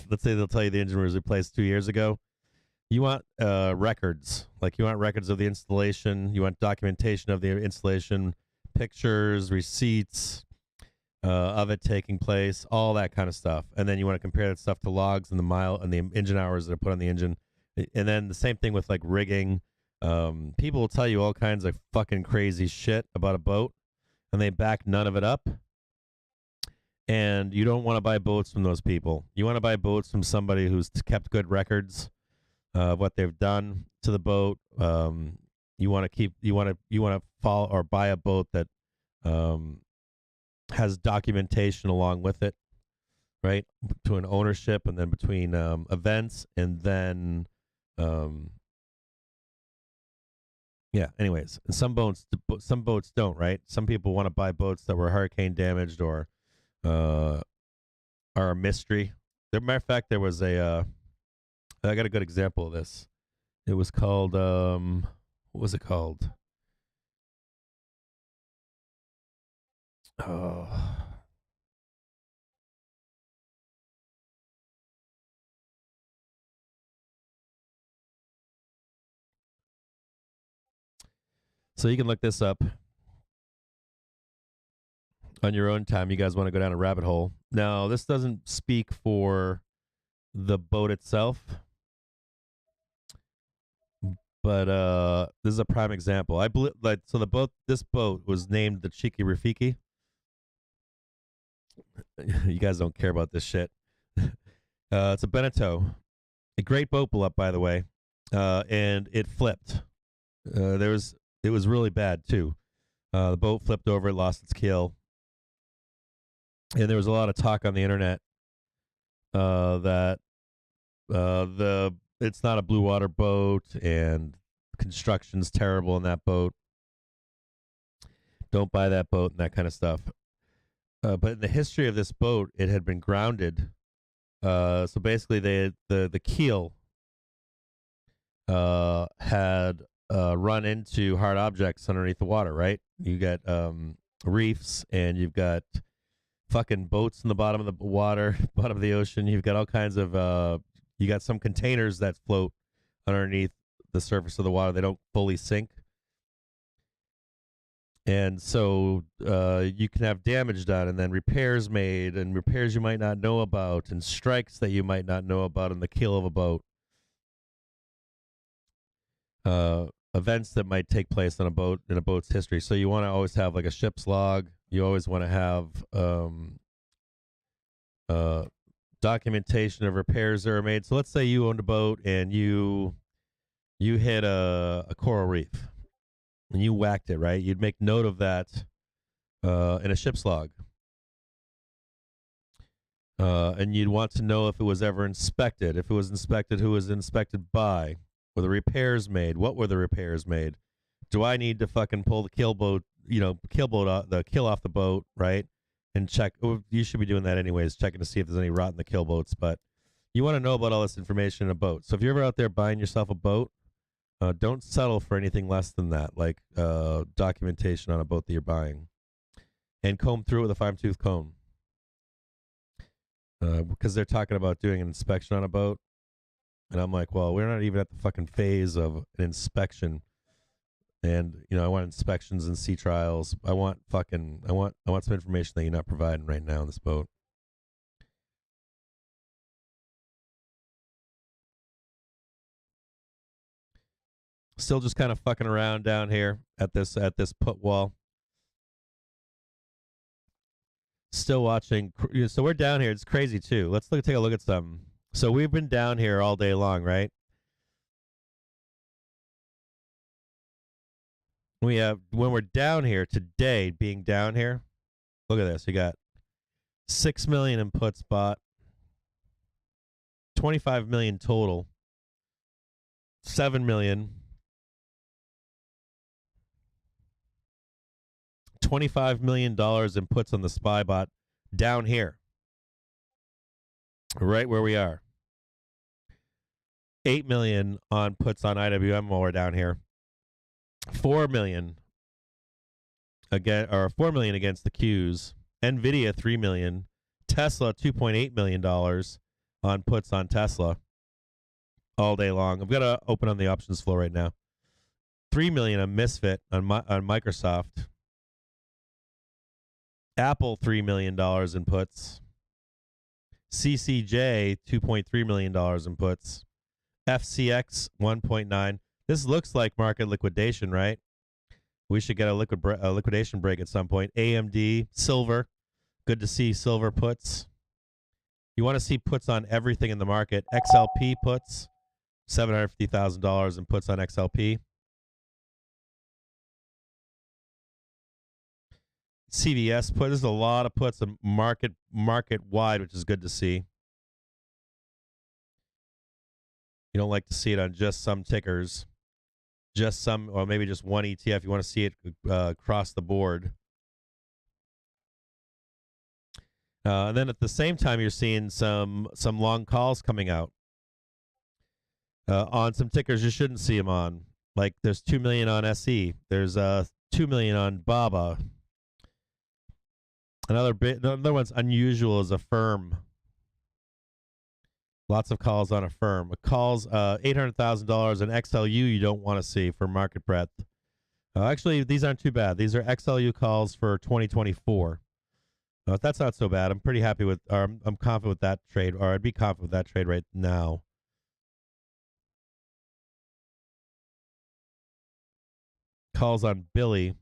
[SPEAKER 1] Let's say they'll tell you the engine was replaced 2 years ago. You want records, like you want records of the installation. You want documentation of the installation, pictures, receipts of it taking place, all that kind of stuff. And then you want to compare that stuff to logs and the mile and the engine hours that are put on the engine. And then the same thing with like rigging. People will tell you all kinds of fucking crazy shit about a boat, and they back none of it up. And you don't want to buy boats from those people. You want to buy boats from somebody who's kept good records of what they've done to the boat. You want to follow or buy a boat that has documentation along with it, right? Between ownership and then between events and then yeah. Anyways, and some boats don't, right? Some people want to buy boats that were hurricane damaged or are a mystery. As a matter of fact, there was I got a good example of this. It was called what was it called? Oh. So you can look this up on your own time. You guys want to go down a rabbit hole. Now, this doesn't speak for the boat itself, but this is a prime example. I believe, like, so this boat was named the Cheeky Rafiki. You guys don't care about this shit. It's a Beneteau, a great boat blew up, by the way, and it flipped. It was really bad too. The boat flipped over, it lost its keel, and there was a lot of talk on the internet that it's not a blue water boat and construction's terrible in that boat. Don't buy that boat and that kind of stuff. But in the history of this boat, it had been grounded. So basically, the keel had run into hard objects underneath the water, right? You got reefs, and you've got fucking boats in the bottom of the water, bottom of the ocean. You've got all kinds of you got some containers that float underneath the surface of the water. They don't fully sink. And so you can have damage done and then repairs made and repairs you might not know about and strikes that you might not know about in the keel of a boat. Events that might take place on a boat in a boat's history. So you want to always have like a ship's log. You always want to have documentation of repairs that are made. So let's say you owned a boat and you hit a coral reef and you whacked it, right? You'd make note of that in a ship's log. And you'd want to know if it was ever inspected. If it was inspected, who was inspected by? Were the repairs made? What were the repairs made? Do I need to fucking pull the keel off the boat, right? And check. Oh, you should be doing that anyways, checking to see if there's any rot in the keel boats. But you want to know about all this information in a boat. So if you're ever out there buying yourself a boat, don't settle for anything less than that, like documentation on a boat that you're buying. And comb through it with a fine-tooth comb. Because they're talking about doing an inspection on a boat. And I'm like, well, we're not even at the fucking phase of an inspection. And, I want inspections and sea trials. I want some information that you're not providing right now on this boat. Still just kind of fucking around down here at this put wall. Still watching. So we're down here. It's crazy too. Let's take a look at some. So we've been down here all day long, right? When we're down here today, being down here, look at this. We got 6 million in puts bought, 25 million total, 7 million, $25 million in puts on the SPY bot down here. Right where we are. 8 million on puts on IWM while we're down here. 4 million against the Qs. NVIDIA, $3 million. Tesla, $2.8 million on puts on Tesla all day long. I'm going to open on the options floor right now. $3 million on Misfit on Microsoft. Apple, $3 million in puts. CCJ, $2.3 million in puts. FCX, 1.9. This looks like market liquidation, right? We should get a liquidation break at some point. AMD, silver. Good to see silver puts. You want to see puts on everything in the market. XLP puts, $750,000 in puts on XLP. CVS put. There's a lot of puts market wide, which is good to see. You don't like to see it on just some tickers, just some, or maybe just one ETF. You want to see it across the board. And then at the same time, you're seeing some long calls coming out on some tickers you shouldn't see them on. Like there's 2 million on SE. There's 2 million on BABA. Another one's unusual is a firm. Lots of calls on a firm. Calls $800,000 in XLU you don't want to see for market breadth. Actually, these aren't too bad. These are XLU calls for 2024. That's not so bad. I'm pretty happy with, or I'm confident with that trade, or I'd be confident with that trade right now. Calls on Billy.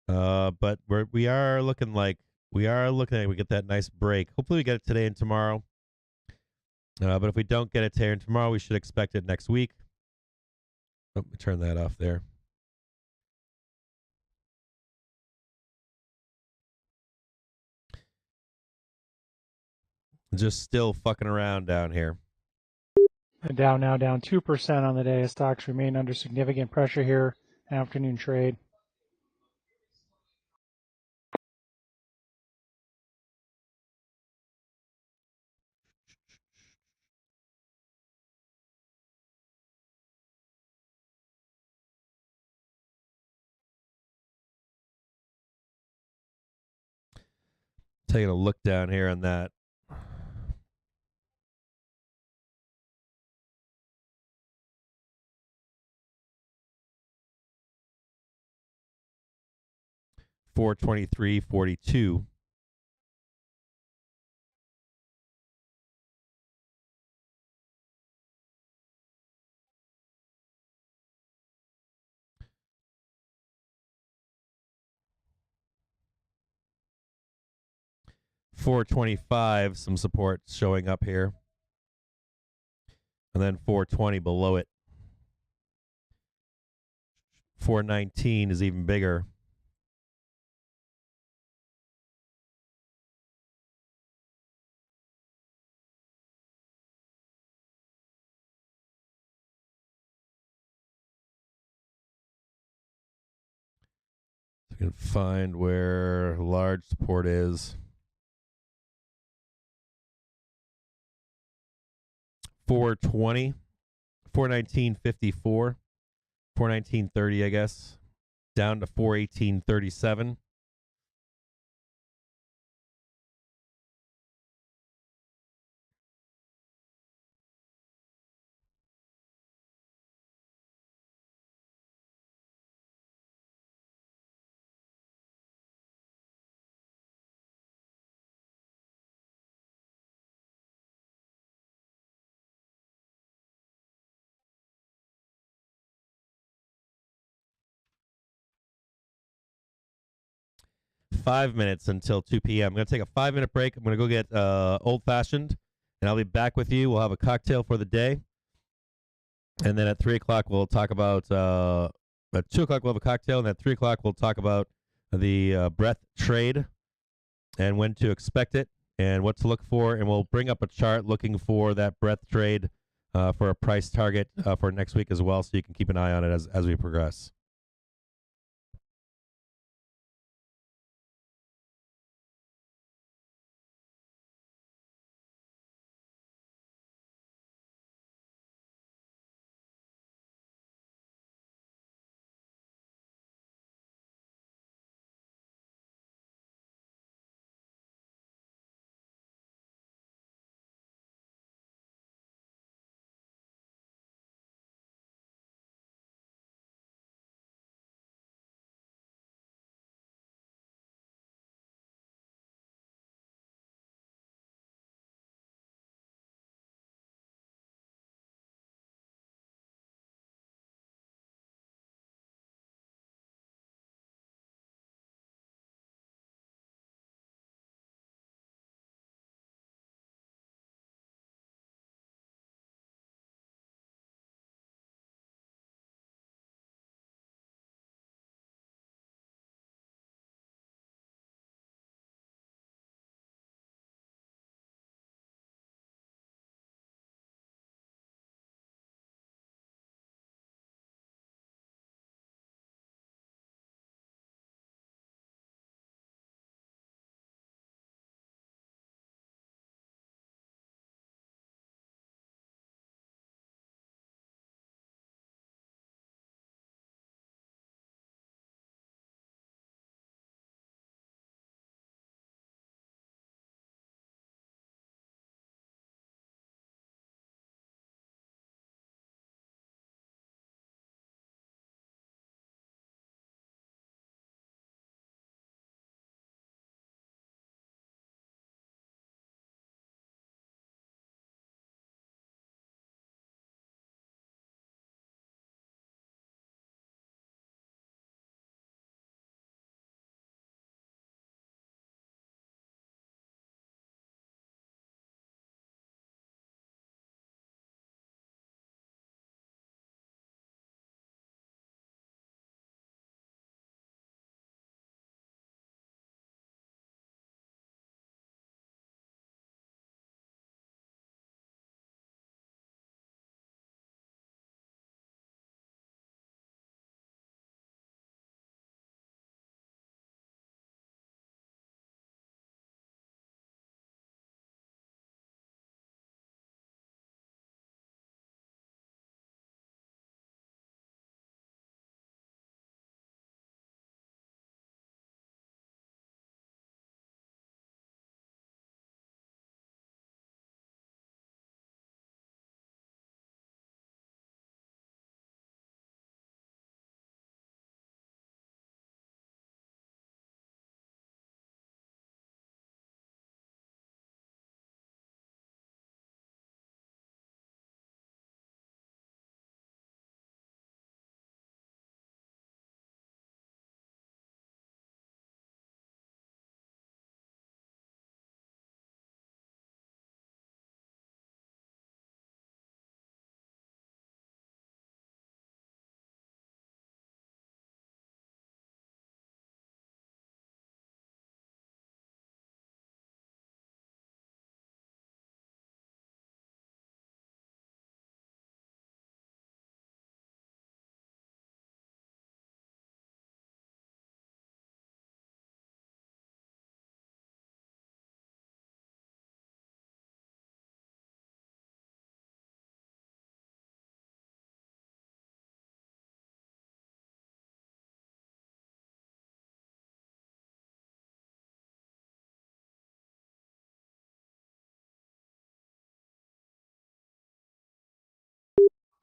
[SPEAKER 1] But we are looking like we get that nice break. Hopefully we get it today and tomorrow. But if we don't get it today and tomorrow, we should expect it next week. Let me turn that off there. Just still fucking around down here.
[SPEAKER 2] Dow now down 2% on the day. Stocks remain under significant pressure here. Afternoon trade.
[SPEAKER 1] Taking a look down here on that. $423.42. $425, some support showing up here. And then $420 below it. $419 is even bigger. So you can find where large support is. 420, 419.54, 419.30, I guess, down to 418.37. Five minutes until 2 p.m. I'm going to take a 5-minute break. I'm going to go get Old Fashioned, and I'll be back with you. We'll have a cocktail for the day. And then at 3 o'clock, we'll talk about, at 2 o'clock, we'll have a cocktail. And at 3 o'clock, we'll talk about the breadth trade and when to expect it and what to look for. And we'll bring up a chart looking for that breadth trade for a price target for next week as well, so you can keep an eye on it as we progress.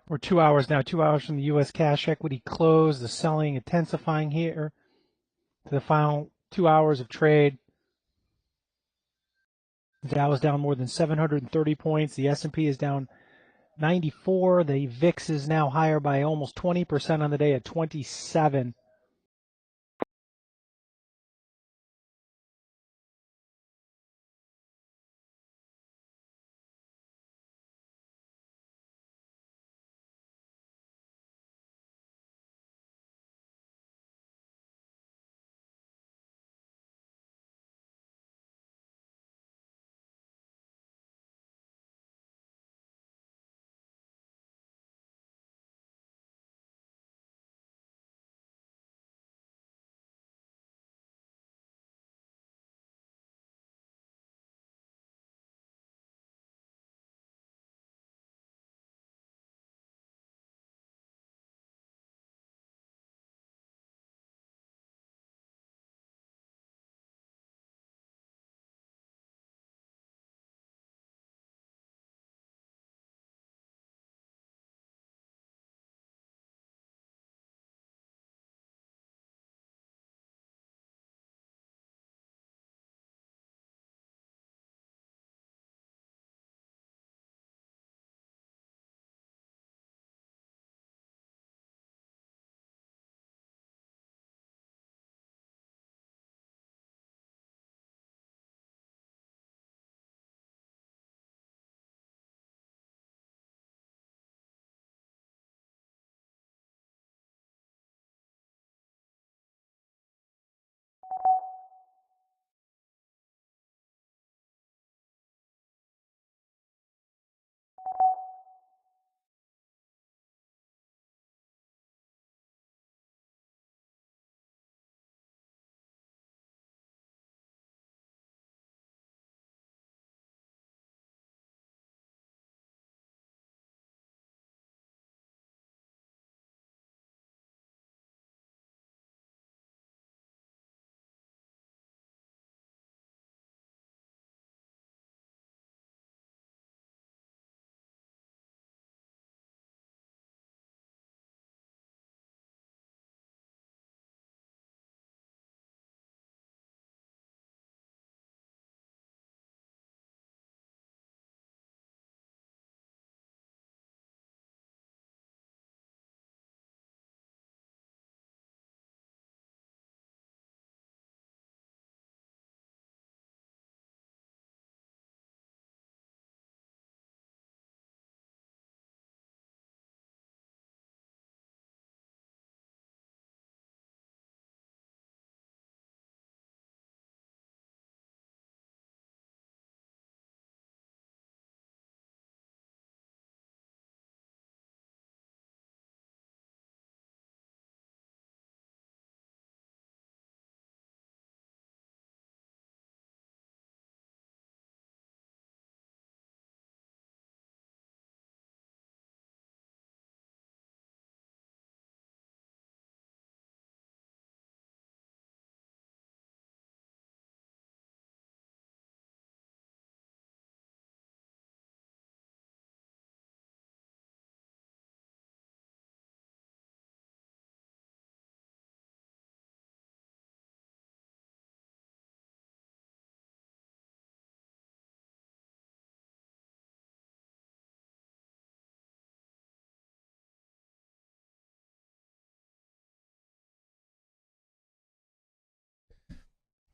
[SPEAKER 2] We're 2 hours now, 2 hours from the U.S. cash equity close. The selling intensifying here to the final 2 hours of trade. The Dow is down more than 730 points. The S&P is down 94. The VIX is now higher by almost 20% on the day at 27.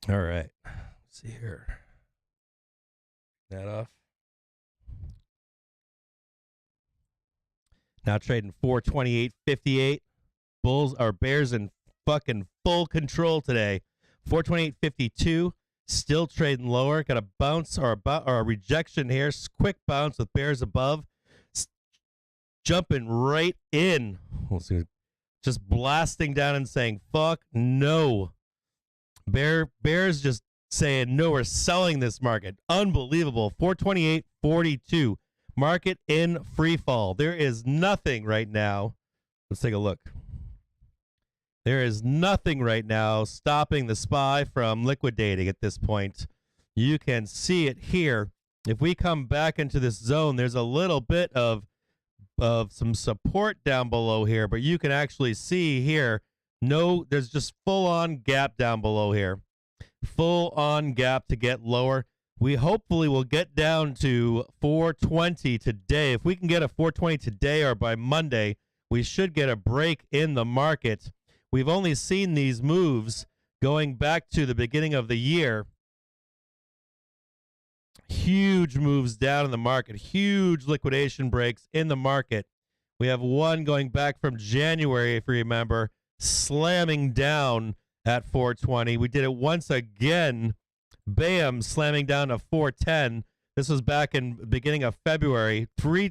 [SPEAKER 1] All right. Let's see here. That off. Now trading 428.58. Bulls are Bears in fucking full control today. 428.52. Still trading lower. Got a bounce or a rejection here. Quick bounce with Bears above. Jumping right in. We'll see. Just blasting down and saying, fuck no. Bears just saying, no, we're selling this market. Unbelievable. 428.42. Market in free fall. There is nothing right now. Let's take a look. There is nothing right now stopping the SPY from liquidating at this point. You can see it here. If we come back into this zone, there's a little bit of some support down below here, but you can actually see here, no, there's just full on gap down below here. Full on gap to get lower. We hopefully will get down to 420 today. If we can get a 420 today or by Monday, we should get a break in the market. We've only seen these moves going back to the beginning of the year. Huge moves down in the market, huge liquidation breaks in the market. We have one going back from January, if you remember, slamming down at 420. We did it once again. Bam, slamming down to 410. This was back in the beginning of February. Three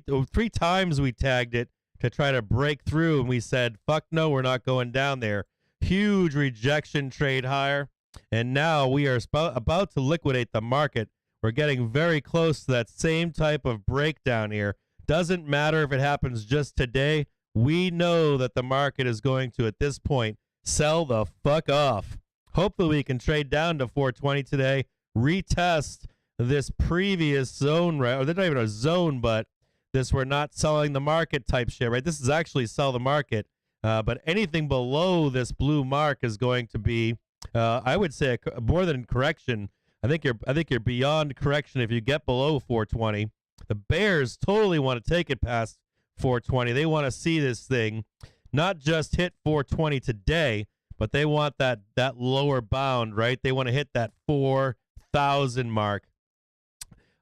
[SPEAKER 1] times we tagged it to try to break through, and we said, fuck no, we're not going down there. Huge rejection trade higher, and now we are about to liquidate the market. We're getting very close to that same type of breakdown here. Doesn't matter if it happens just today. We know that the market is going to, at this point, sell the fuck off. Hopefully we can trade down to 420 today, retest this previous zone, right? Or they're not even a zone, but this we're not selling the market type shit, right? This is actually sell the market. But anything below this blue mark is going to be, I would say, more than correction. I think you're beyond correction if you get below 420. The bears totally want to take it past 420. They want to see this thing not just hit 420 today, but they want that lower bound, right? They want to hit that 4,000 mark.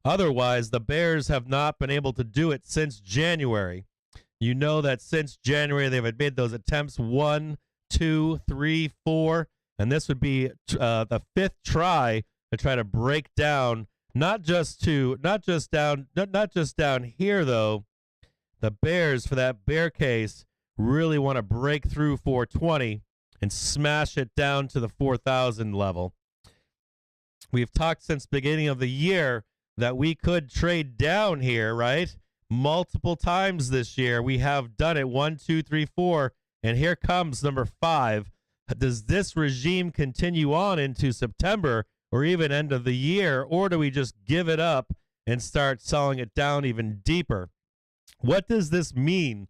[SPEAKER 1] Otherwise, the bears have not been able to do it since January. You know that since January they've made those attempts 1, 2, 3, 4, and this would be the fifth try to try to break down, not just down here though. The bears, for that bear case, really want to break through 420 and smash it down to the 4,000 level. We've talked since the beginning of the year that we could trade down here, right? Multiple times this year. We have done it 1, 2, 3, 4, and here comes number 5. Does this regime continue on into September or even end of the year, or do we just give it up and start selling it down even deeper? What does this mean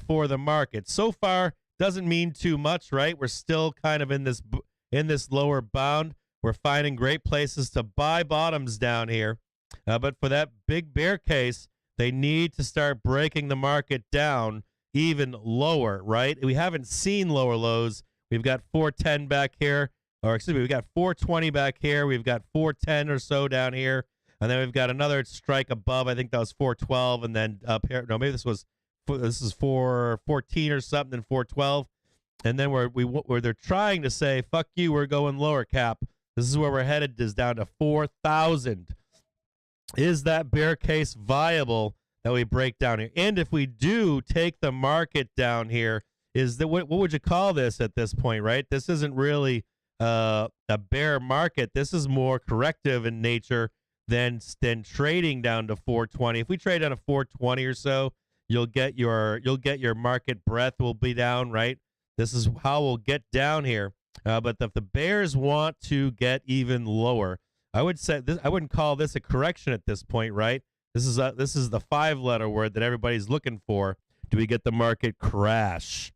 [SPEAKER 1] for the market? So far, doesn't mean too much, right? We're still kind of in this lower bound. We're finding great places to buy bottoms down here. But for that big bear case, they need to start breaking the market down even lower, right? We haven't seen lower lows. We've got 410 back here, or excuse me, we've got 420 back here. We've got 410 or so down here. And then we've got another strike above. I think that was 412, and then up here. No, maybe this is 414 or something, 412. And then where they're trying to say, fuck you, we're going lower, Cap. This is where we're headed, is down to 4,000. Is that bear case viable that we break down here? And if we do take the market down here, what would you call this at this point, right? This isn't really a bear market. This is more corrective in nature than trading down to 420. If we trade down to 420 or so, you'll get your market breadth will be down, right? This is how we'll get down here. But if the bears want to get even lower, I would say this. I wouldn't call this a correction at this point, right? This is the 5-letter word that everybody's looking for. Do we get the market crash?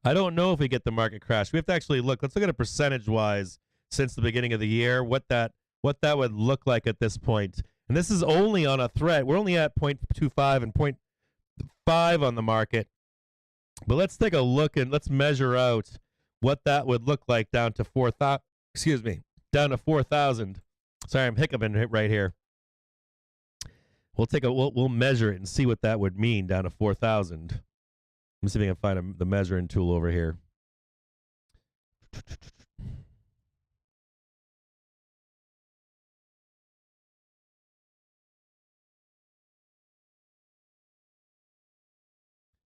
[SPEAKER 1] I don't know if we get the market crash. We have to actually look. Let's look at it percentage-wise since the beginning of the year. What that would look like at this point. And this is only on a threat. We're only at 0.25 and 0.5 on the market. But let's take a look and let's measure out what that would look like down to 4,000. Excuse me, down to 4,000. Sorry, I'm hiccuping right here. We'll measure it and see what that would mean down to 4,000. Let me see if I can find the measuring tool over here.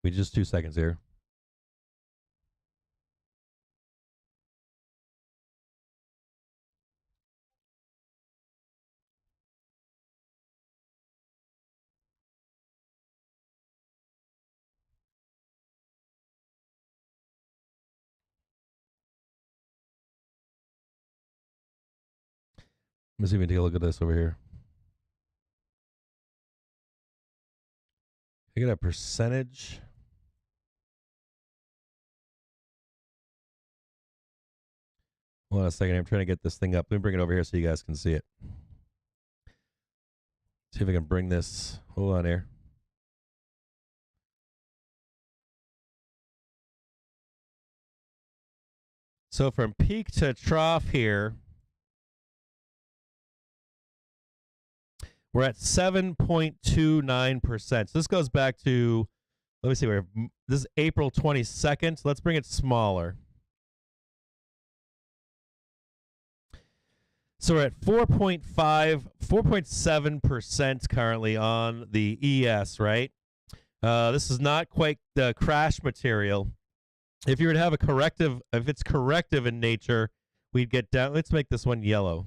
[SPEAKER 1] Wait just 2 seconds here. Let me see if we can take a look at this over here. I get a percentage. Hold on a second. I'm trying to get this thing up. Let me bring it over here so you guys can see it. See if I can bring this. Hold on here. So from peak to trough here, we're at 7.29%. So this goes back to, let me see, this is April 22nd. So let's bring it smaller. So we're at 4.7% currently on the ES, right? This is not quite the crash material. If you were to have a corrective, if it's corrective in nature, we'd get down. Let's make this one yellow.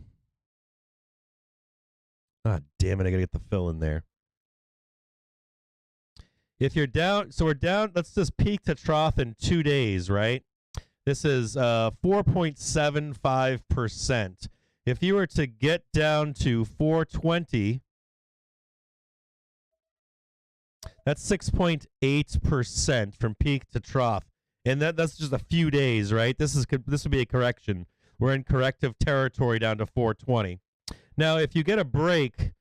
[SPEAKER 1] Ah, damn it. I got to get the fill in there. If you're down, so we're down, let's just peak to trough in 2 days, right? This is 4.75%. If you were to get down to 420, that's 6.8% from peak to trough. And that's just a few days, right? This would be a correction. We're in corrective territory down to 420. Now, if you get a break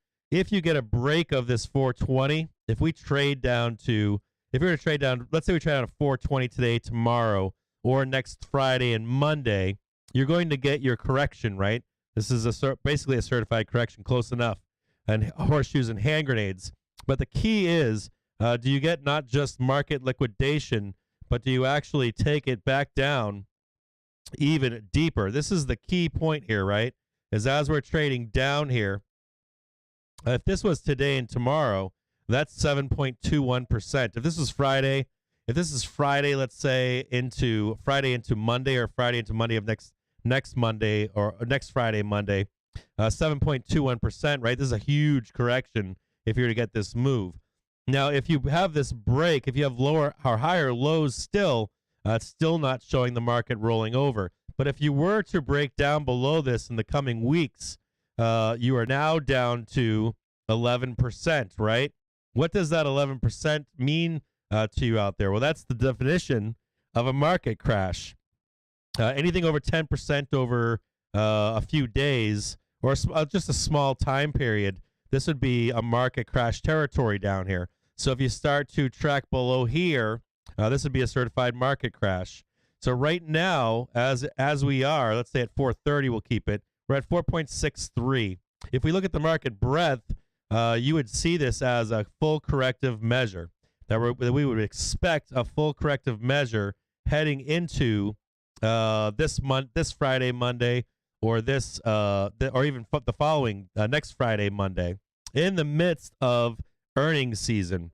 [SPEAKER 1] of this 420, if we trade down to, if we were to trade down, let's say we trade down to 420 today, tomorrow, or next Friday and Monday, you're going to get your correction, right? This is basically a certified correction, close enough, and horseshoes and hand grenades. But the key is, do you get not just market liquidation, but do you actually take it back down even deeper? This is the key point here, right? Is as we're trading down here, if this was today and tomorrow, that's 7.21%. If this is Friday, let's say into Friday into Monday, or Friday into Monday of next Monday, or next Friday, Monday, 7.21%, right? This is a huge correction if you were to get this move. Now, if you have this break, if you have lower or higher lows still, it's still not showing the market rolling over. But if you were to break down below this in the coming weeks, you are now down to 11%, right? What does that 11% mean to you out there? Well, that's the definition of a market crash. Anything over 10% over a few days, or just a small time period, this would be a market crash territory down here. So if you start to track below here, this would be a certified market crash. So right now, as we are, let's say at 430, we'll keep it. We're at 4.63. If we look at the market breadth, you would see this as a full corrective measure. That we would expect a full corrective measure heading into this Friday, Monday, or or even the following next Friday, Monday, in the midst of earnings season.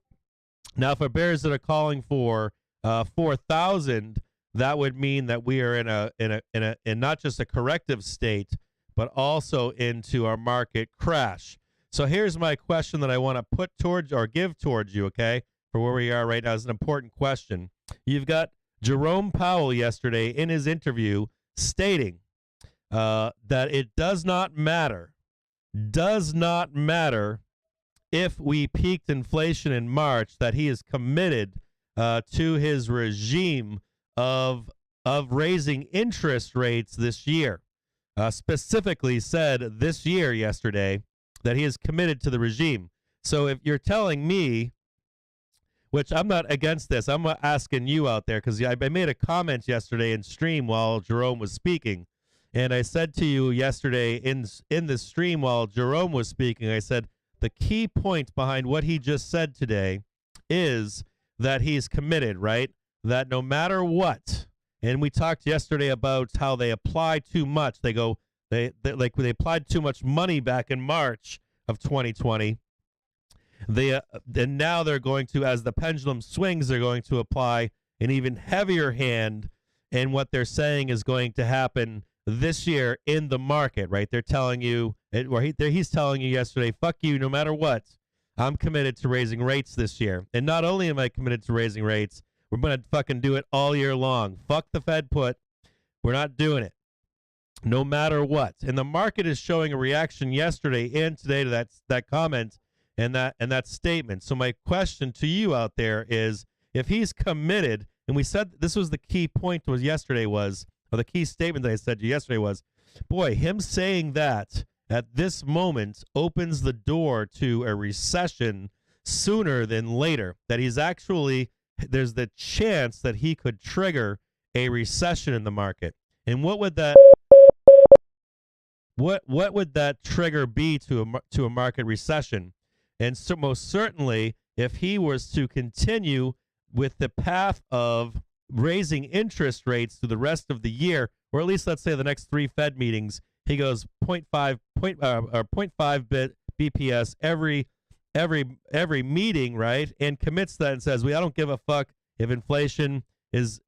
[SPEAKER 1] Now, for bears that are calling for 4,000, that would mean that we are in not just a corrective state, but also into our market crash. So here's my question that I want to put towards or give towards you, okay, for where we are right now. Is an important question. You've got Jerome Powell yesterday in his interview stating that it does not matter if we peaked inflation in March, that he is committed to his regime of raising interest rates this year. Specifically said this year yesterday that he is committed to the regime. So if you're telling me, which I'm not against this, I'm asking you out there, because I made a comment yesterday in stream while Jerome was speaking, and I said to you yesterday in the stream while Jerome was speaking, I said, the key point behind what he just said today is that he's committed, right? That no matter what, and we talked yesterday about how they apply too much. They applied too much money back in March of 2020. And now they're going to, as the pendulum swings, they're going to apply an even heavier hand. And what they're saying is going to happen this year in the market, right? They're telling you, he's telling you yesterday, fuck you, no matter what, I'm committed to raising rates this year. And not only am I committed to raising rates, we're going to fucking do it all year long. Fuck the Fed put. We're not doing it, no matter what. And the market is showing a reaction yesterday and today to that comment. and that statement. So my question to you out there is, if he's committed, and we said this was the key point was yesterday was, or the key statement that I said to you yesterday was, boy, him saying that at this moment opens the door to a recession sooner than later, that he's actually, there's the chance that he could trigger a recession in the market. And what would that trigger be to a market recession? And so most certainly, if he was to continue with the path of raising interest rates through the rest of the year, or at least let's say the next 3 Fed meetings, he goes 0.5 BPS every meeting, right? And commits that and says, I don't give a fuck if inflation has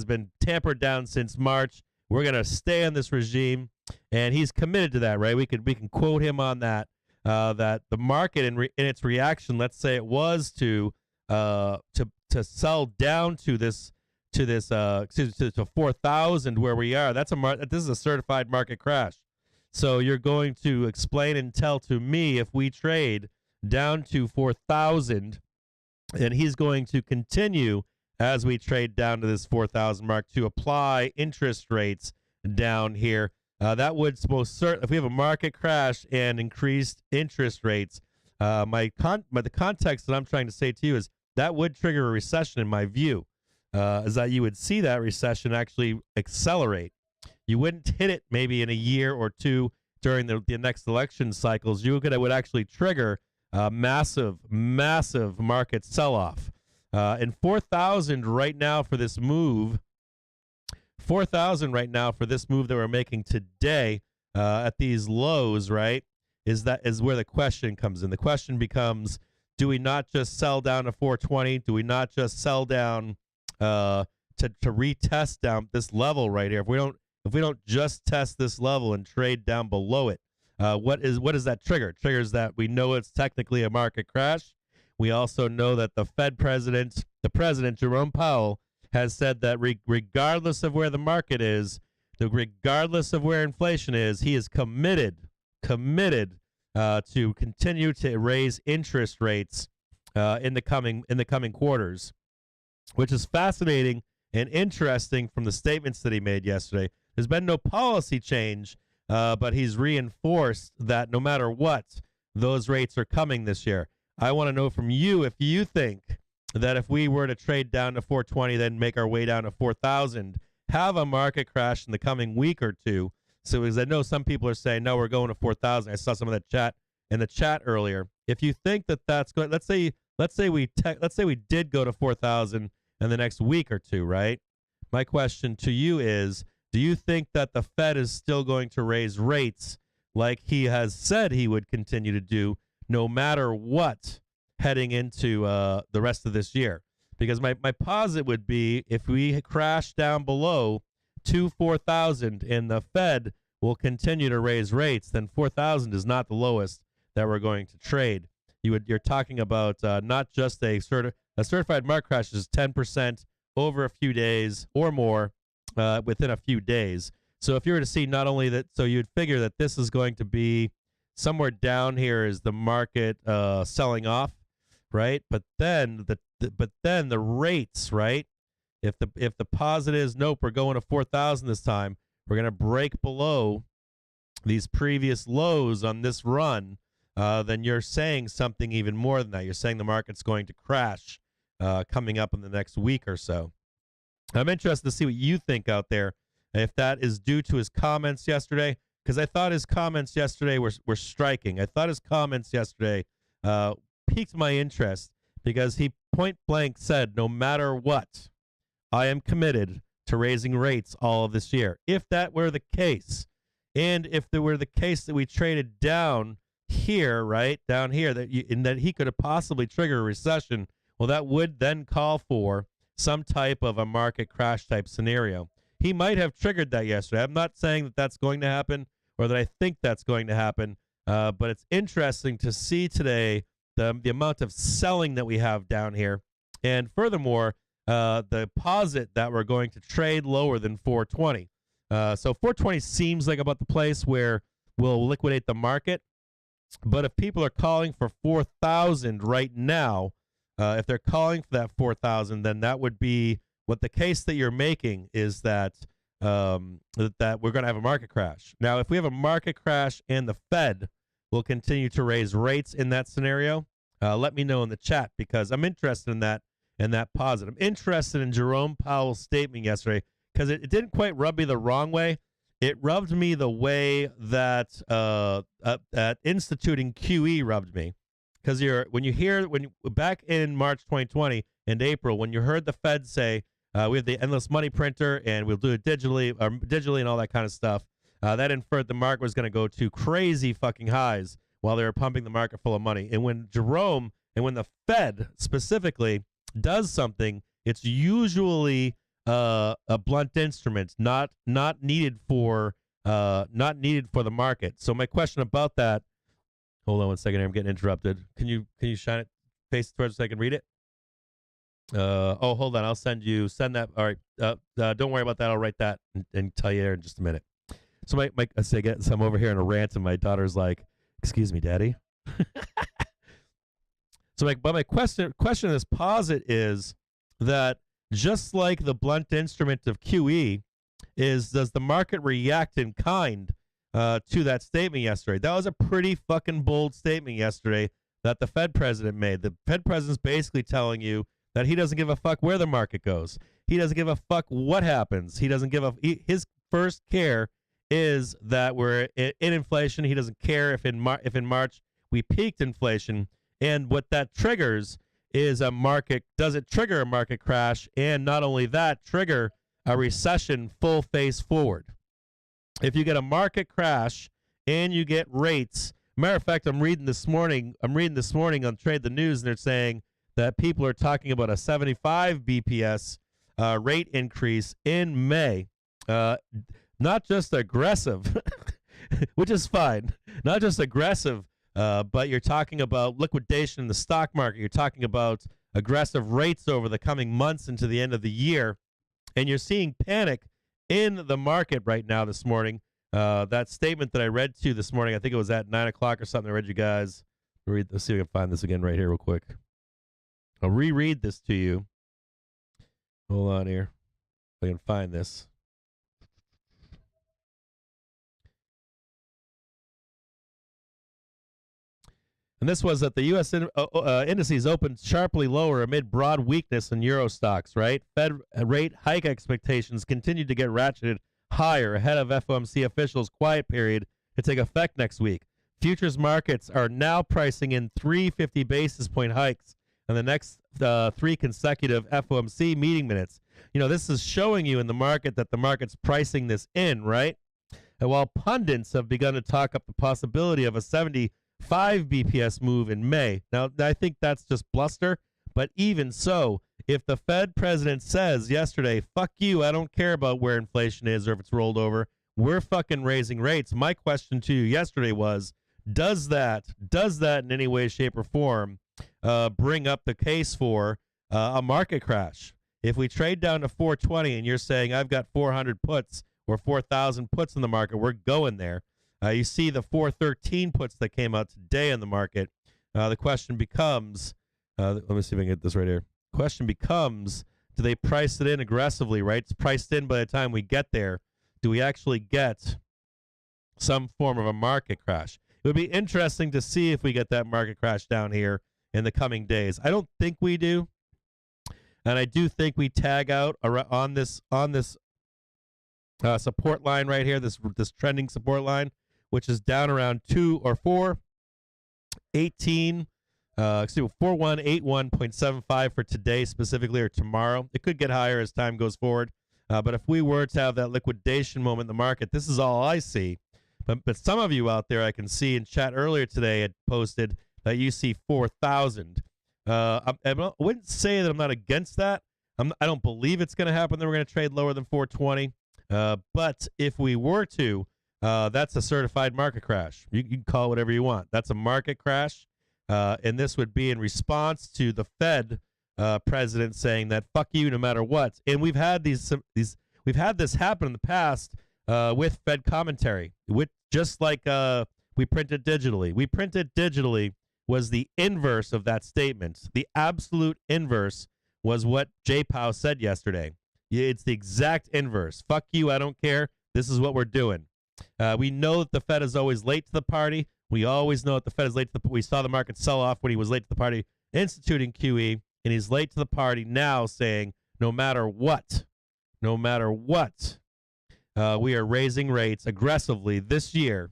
[SPEAKER 1] been tampered down since March. We're going to stay on this regime. And he's committed to that, right? We can quote him on that, that the market in its reaction, let's say it was to sell down to 4,000 where we are. This is a certified market crash. So you're going to explain and tell to me if we trade down to 4,000, and he's going to continue as we trade down to this 4,000 mark to apply interest rates down here. That would most certainly, if we have a market crash and increased interest rates, the context that I'm trying to say to you is that would trigger a recession in my view, is that you would see that recession actually accelerate. You wouldn't hit it maybe in a year or two during the next election cycles. It would actually trigger a massive market sell-off. And 4,000 right now for this move, 4,000 right now for this move that we're making today at these lows, right, is where the question comes in. The question becomes, do we not just sell down to 420? Do we not just sell down to retest down this level right here? If we don't just test this level and trade down below it, what does that trigger? It triggers that we know it's technically a market crash. We also know that the president Jerome Powell has said that regardless of where the market is, regardless of where inflation is, he is committed to continue to raise interest rates in the coming quarters, which is fascinating and interesting from the statements that he made yesterday. There's been no policy change, but he's reinforced that no matter what, those rates are coming this year. I want to know from you if you think that if we were to trade down to 420, then make our way down to 4,000, have a market crash in the coming week or two. So because I know some people are saying, no, we're going to 4,000. I saw some of that chat in the chat earlier. If you think that that's going, let's say we did go to 4,000 in the next week or two, right? My question to you is, do you think that the Fed is still going to raise rates like he has said he would continue to do no matter what heading into the rest of this year? Because my posit would be, if we crash down below 4,000 and the Fed will continue to raise rates, then 4,000 is not the lowest that we're going to trade. You're talking about not just a certified market crash is 10% over a few days or more within a few days. So if you were to see not only that, so you'd figure that this is going to be somewhere down here is the market selling off, right? But then the rates, right? If the posit is, nope, we're going to 4,000 this time, we're going to break below these previous lows on this run, then you're saying something even more than that. You're saying the market's going to crash coming up in the next week or so. I'm interested to see what you think out there, if that is due to his comments yesterday, because I thought his comments yesterday were striking. I thought his comments yesterday piqued my interest because he point blank said, no matter what, I am committed to raising rates all of this year. If that were the case, and if there were the case that we traded down here, right, down here, that he could have possibly triggered a recession, well, that would then call for some type of a market crash type scenario. He might have triggered that yesterday. I'm not saying that that's going to happen or that I think that's going to happen, but it's interesting to see today the amount of selling that we have down here. And furthermore, the posit that we're going to trade lower than 420. So 420 seems like about the place where we'll liquidate the market. But if people are calling for 4,000 right now, if they're calling for that 4,000, then that would be what the case that you're making is that that we're going to have a market crash. Now, if we have a market crash and the Fed will continue to raise rates in that scenario, let me know in the chat because I'm interested in that positive. I'm interested in Jerome Powell's statement yesterday because it didn't quite rub me the wrong way. It rubbed me the way that instituting QE rubbed me, because back in March 2020 and April, when you heard the Fed say we have the endless money printer and we'll do it digitally and all that kind of stuff, that inferred the market was going to go to crazy fucking highs while they were pumping the market full of money. And when the Fed specifically does something, it's usually a blunt instrument, not needed for the market. So my question about that. Hold on one second here. I'm getting interrupted. Can you shine it face towards so I can read it? Hold on. I'll send that. All right. Don't worry about that. I'll write that and tell you there in just a minute. So so I'm over here in a rant and my daughter's like, "Excuse me, Daddy." So my question in this posit is that just like the blunt instrument of QE does the market react in kind to that statement yesterday? That was a pretty fucking bold statement yesterday that the Fed president made. The Fed president's basically telling you that he doesn't give a fuck where the market goes. He doesn't give a fuck what happens. He doesn't give his first care is that we're in inflation. He doesn't care if in March we peaked inflation. And what that triggers is does it trigger a market crash? And not only that, trigger a recession full face forward. If you get a market crash and you get rates, matter of fact, I'm reading this morning on Trade the News, and they're saying that people are talking about a 75 BPS rate increase in May. Not just aggressive, which is fine, not just aggressive, but you're talking about liquidation in the stock market. You're talking about aggressive rates over the coming months into the end of the year. And you're seeing panic in the market right now this morning. That statement that I read to you this morning, I think it was at 9 o'clock or something. I read you guys. Let's see if I can find this again right here real quick. I'll reread this to you. Hold on here. If I can find this. And this was that the U.S. indices opened sharply lower amid broad weakness in Euro stocks, right? Fed rate hike expectations continued to get ratcheted higher ahead of FOMC officials' quiet period to take effect next week. Futures markets are now pricing in 350 basis point hikes in the next 3 consecutive FOMC meeting minutes. This is showing you in the market that the market's pricing this in, right? And while pundits have begun to talk up the possibility of a 75 BPS move in May. Now, I think that's just bluster, but even so, if the Fed president says yesterday, fuck you, I don't care about where inflation is or if it's rolled over, we're fucking raising rates. My question to you yesterday was, does that in any way, shape, or form bring up the case for a market crash? If we trade down to 420 and you're saying I've got 400 puts or 4,000 puts in the market, we're going there. You see the 413 puts that came out today in the market. The question becomes, let me see if I can get this right here. Question becomes, do they price it in aggressively, right? It's priced in by the time we get there. Do we actually get some form of a market crash? It would be interesting to see if we get that market crash down here in the coming days. I don't think we do. And I do think we tag out on this support line right here, this trending support line, which is down around 4181.75 for today specifically, or tomorrow. It could get higher as time goes forward. But if we were to have that liquidation moment in the market, this is all I see. But some of you out there, I can see in chat earlier today, had posted that you see 4,000. I wouldn't say that I'm not against that. I don't believe it's going to happen that we're going to trade lower than 420. But if we were to, that's a certified market crash. You can call it whatever you want. That's a market crash. And this would be in response to the Fed president saying that fuck you no matter what. And we've had we've had this happen in the past with Fed commentary. Just like We print it digitally. We print it digitally was the inverse of that statement. The absolute inverse was what J. Powell said yesterday. It's the exact inverse. Fuck you, I don't care. This is what we're doing. We know that the Fed is always late to the party. We always know that the Fed is late to the party. We saw the market sell off when he was late to the party instituting QE, and he's late to the party now saying no matter what, we are raising rates aggressively this year,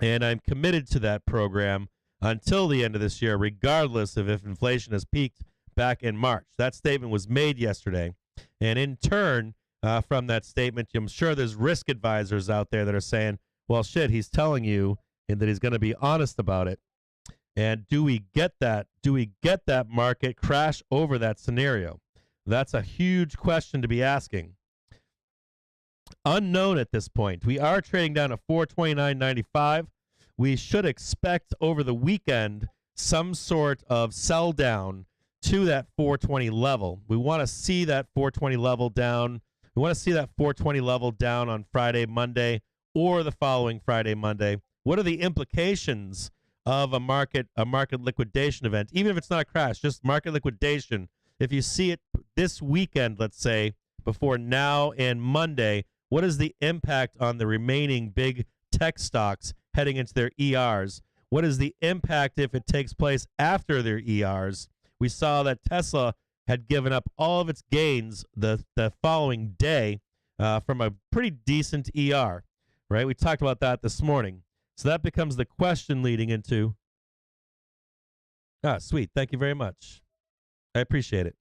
[SPEAKER 1] and I'm committed to that program until the end of this year, regardless of if inflation has peaked back in March. That statement was made yesterday, and in turn, from that statement, I'm sure there's risk advisors out there that are saying, well, shit, he's telling you and that he's going to be honest about it. And do we get that? Do we get that market crash over that scenario? That's a huge question to be asking. Unknown at this point. We are trading down to 429.95. We should expect over the weekend some sort of sell down to that 420 level. We want to see that 420 level down. We want to see that 420 level down on Friday, Monday, or the following Friday, Monday. What are the implications of a market liquidation event? Even if it's not a crash, just market liquidation. If you see it this weekend, let's say, before now and Monday, what is the impact on the remaining big tech stocks heading into their ERs? What is the impact if it takes place after their ERs? We saw that Tesla had given up all of its gains the following day from a pretty decent ER, right? We talked about that this morning. So that becomes the question leading into, sweet, thank you very much. I appreciate it.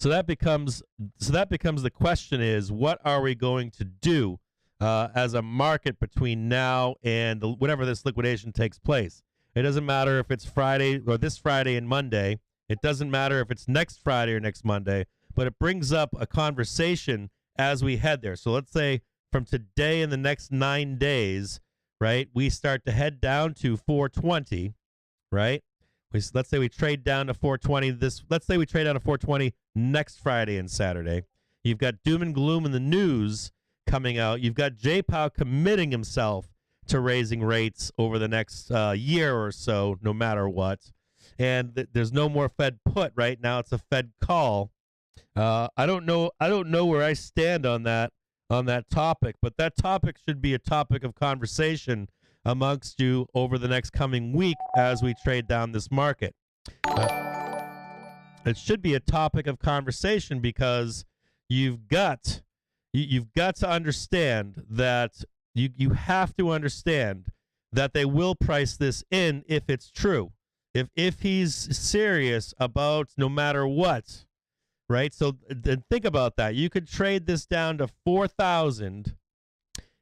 [SPEAKER 1] So that becomes the question is, what are we going to do as a market between now and whenever this liquidation takes place? It doesn't matter if it's Friday or this Friday and Monday. It doesn't matter if it's next Friday or next Monday, but it brings up a conversation as we head there. So let's say from today and the next 9 days, right, we start to head down to 420, right? Let's say we trade down to 420 let's say we trade down to 420 next Friday and Saturday. You've got doom and gloom in the news coming out. You've got J. Powell committing himself to raising rates over the next year or so, no matter what. And there's no more Fed put right now. It's a Fed call. I don't know where I stand on that topic, but that topic should be a topic of conversation amongst you over the next coming week as we trade down this market. It should be a topic of conversation because you've got to understand that you have to understand that they will price this in if it's true. If he's serious about no matter what, right? So then think about that. You could trade this down to 4,000,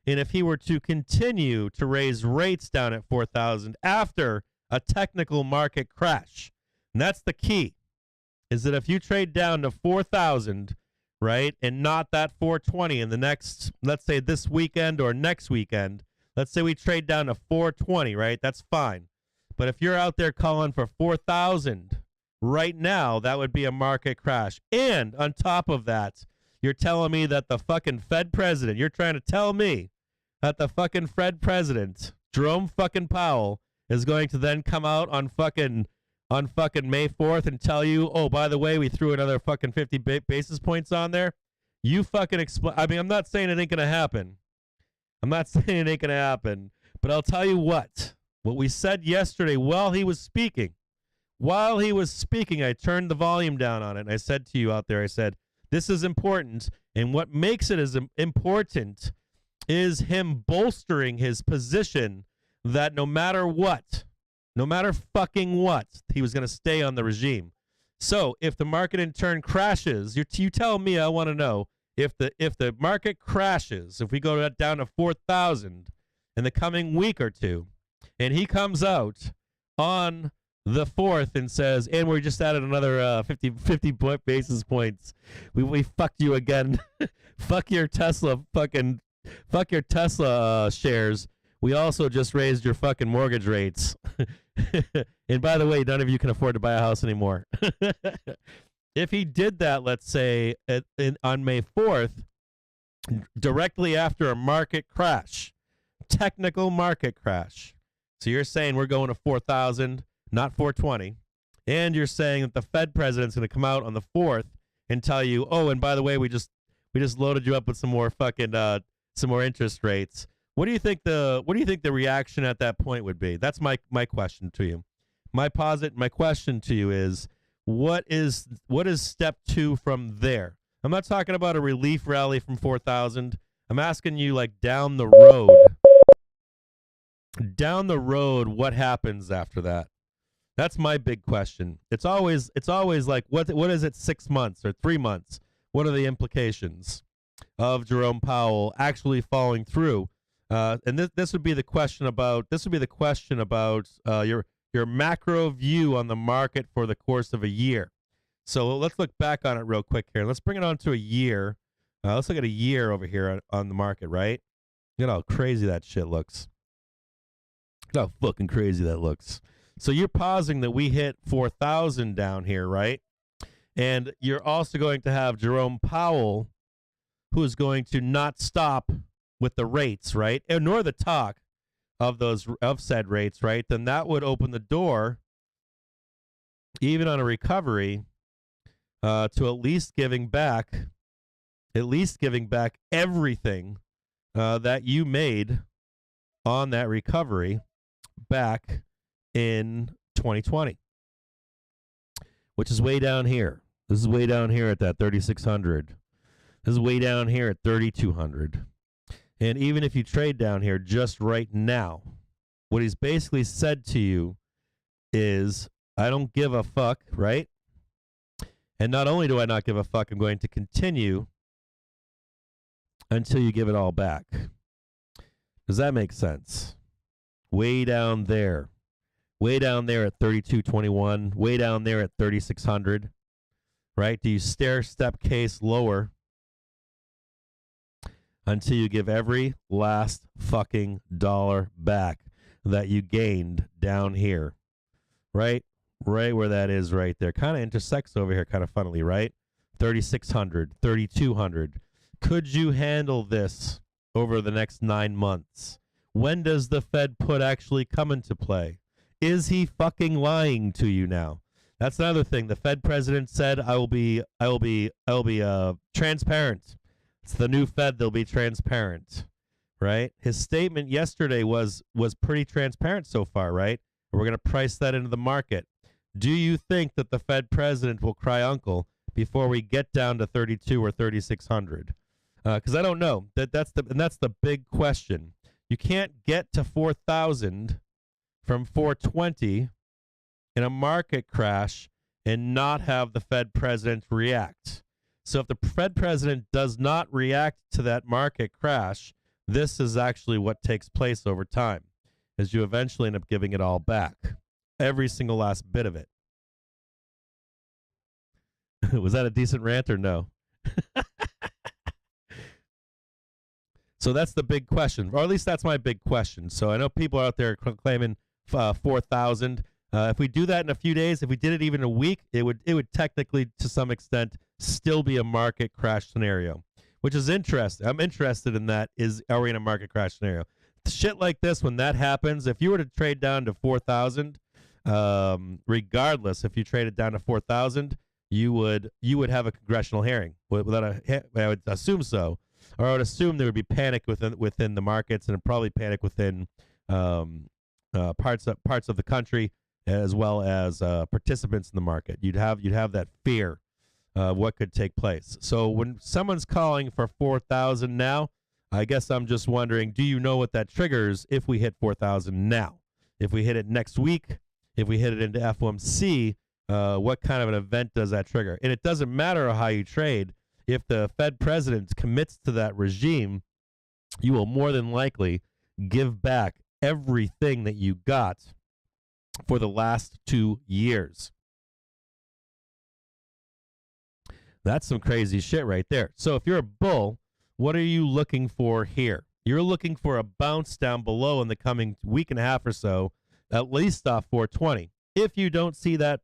[SPEAKER 1] and if he were to continue to raise rates down at 4,000 after a technical market crash, and that's the key, is that if you trade down to 4,000, right, and not that 420 in the next, let's say this weekend or next weekend, let's say we trade down to 420, right? That's fine. But if you're out there calling for 4,000 right now, that would be a market crash. And on top of that, you're telling me that the fucking Fed president, you're trying to tell me that the fucking Fed president, Jerome fucking Powell, is going to then come out on fucking May 4th and tell you, oh, by the way, we threw another fucking 50 basis points on there. You fucking explain. I mean, I'm not saying it ain't going to happen. But I'll tell you what we said yesterday while he was speaking, I turned the volume down on it. And I said to you out there, I said, this is important. And what makes it as important is him bolstering his position that no matter fucking what, he was going to stay on the regime. So if the market in turn crashes, you tell me, I want to know, if the market crashes, if we go down to 4,000 in the coming week or two, and he comes out on the 4th and says, and we just added another 50 basis points. We fucked you again. Fuck your Tesla shares. We also just raised your fucking mortgage rates. And by the way, none of you can afford to buy a house anymore. If he did that, let's say on May 4th, directly after a market crash, technical market crash. So you're saying we're going to 4,000, not 420. And you're saying that the Fed president's going to come out on the 4th and tell you, oh, and by the way, we just loaded you up with some more fucking some more interest rates. What do you think the reaction at that point would be? That's my question to you. My question to you is, what is step 2 from there? I'm not talking about a relief rally from 4,000. I'm asking you, like, down the road. Down the road, what happens after that? That's my big question. It's always like, what is it, 6 months or 3 months? What are the implications of Jerome Powell actually following through? And this would be the question about your macro view on the market for the course of a year. So let's look back on it real quick here. Let's bring it on to a year. Let's look at a year over here on the market, right? Look at how crazy that shit looks. Look how fucking crazy that looks. So you're pausing that we hit 4,000 down here, right? And you're also going to have Jerome Powell, who is going to not stop with the rates, right? And nor the talk of said rates, right? Then that would open the door, even on a recovery, to at least giving back everything that you made on that recovery back in 2020, which is way down here. This is way down here at that 3,600. This is way down here at 3,200. And even if you trade down here just right now, what he's basically said to you is, I don't give a fuck, right? And not only do I not give a fuck, I'm going to continue until you give it all back. Does that make sense? Way down there. Way down there at 3221. Way down there at 3,600. Right? Do you stair-step case lower until you give every last fucking dollar back that you gained down here? Right? Right where that is right there. Kind of intersects over here kind of funnily, right? 3,600, 3,200. Could you handle this over the next 9 months? When does the Fed put actually come into play? Is he fucking lying to you now? That's another thing. The Fed president said, I will be transparent. It's the new Fed. They'll be transparent, right? His statement yesterday was pretty transparent so far, right? We're going to price that into the market. Do you think that the Fed president will cry uncle before we get down to 32 or 3,600? Because I don't know. That's the big question. You can't get to 4,000 from 420 in a market crash and not have the Fed president react. So if the Fed president does not react to that market crash, this is actually what takes place over time, is you eventually end up giving it all back. Every single last bit of it. Was that a decent rant or no? So that's the big question, or at least that's my big question. So I know people out there claiming 4,000. If we do that in a few days, if we did it even a week, it would technically, to some extent, still be a market crash scenario, which is interesting. I'm interested in that. Are we in a market crash scenario? Shit like this, when that happens, if you were to trade down to 4,000, regardless, if you traded down to 4,000, you would have a congressional hearing. I would assume so. Or I would assume there would be panic within the markets, and probably panic within parts of the country, as well as participants in the market. You'd have that fear of what could take place. So when someone's calling for 4,000 now, I guess I'm just wondering, do you know what that triggers if we hit 4,000 now? If we hit it next week, if we hit it into FOMC, what kind of an event does that trigger? And it doesn't matter how you trade. If the Fed president commits to that regime, you will more than likely give back everything that you got for the last 2 years. That's some crazy shit right there. So if you're a bull, what are you looking for here? You're looking for a bounce down below in the coming week and a half or so, at least off 420. If you don't see that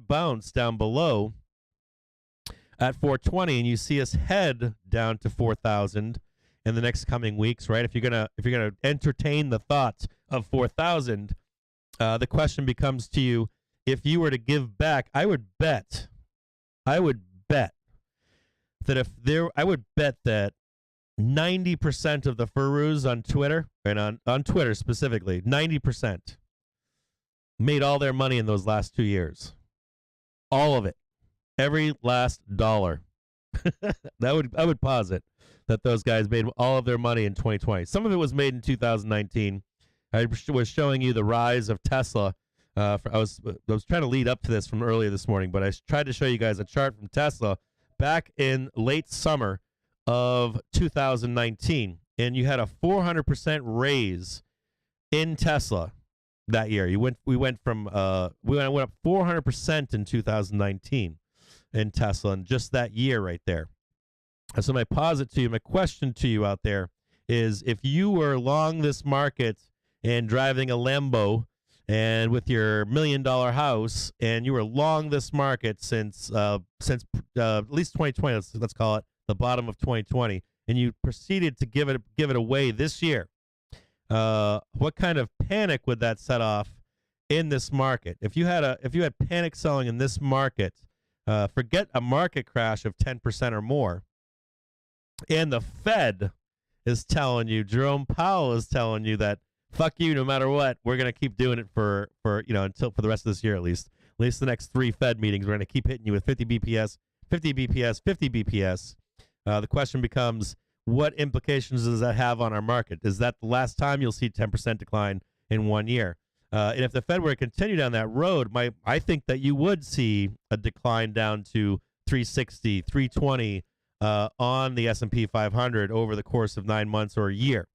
[SPEAKER 1] bounce down below at 420 and you see us head down to 4,000 in the next coming weeks, right? If you're gonna entertain the thoughts of 4,000, the question becomes to you: if you were to give back, I would bet that I would bet that 90% of the Furus on Twitter, and on Twitter specifically, 90% made all their money in those last 2 years. All of it. Every last dollar. I would posit that those guys made all of their money in 2020. Some of it was made in 2019. I was showing you the rise of Tesla. I was trying to lead up to this from earlier this morning, but I tried to show you guys a chart from Tesla back in late summer of 2019, and you had a 400% raise in Tesla that year. We went up 400% in 2019 in Tesla, in just that year right there. So my question to you out there is: if you were long this market and driving a Lambo and with your $1 million house, and you were long this market since at least 2020, let's call it the bottom of 2020, and you proceeded to give it away this year, what kind of panic would that set off in this market? If you had panic selling in this market, forget a market crash of 10% or more, and the Fed is telling you, Jerome Powell is telling you that fuck you, no matter what, we're gonna keep doing it for until for the rest of this year at least the next 3 Fed meetings. We're gonna keep hitting you with 50 BPS, 50 BPS, 50 BPS. The question becomes, what implications does that have on our market? Is that the last time you'll see 10% decline in 1 year? And if the Fed were to continue down that road, I think that you would see a decline down to 360, 320 on the S&P 500 over the course of 9 months or a year.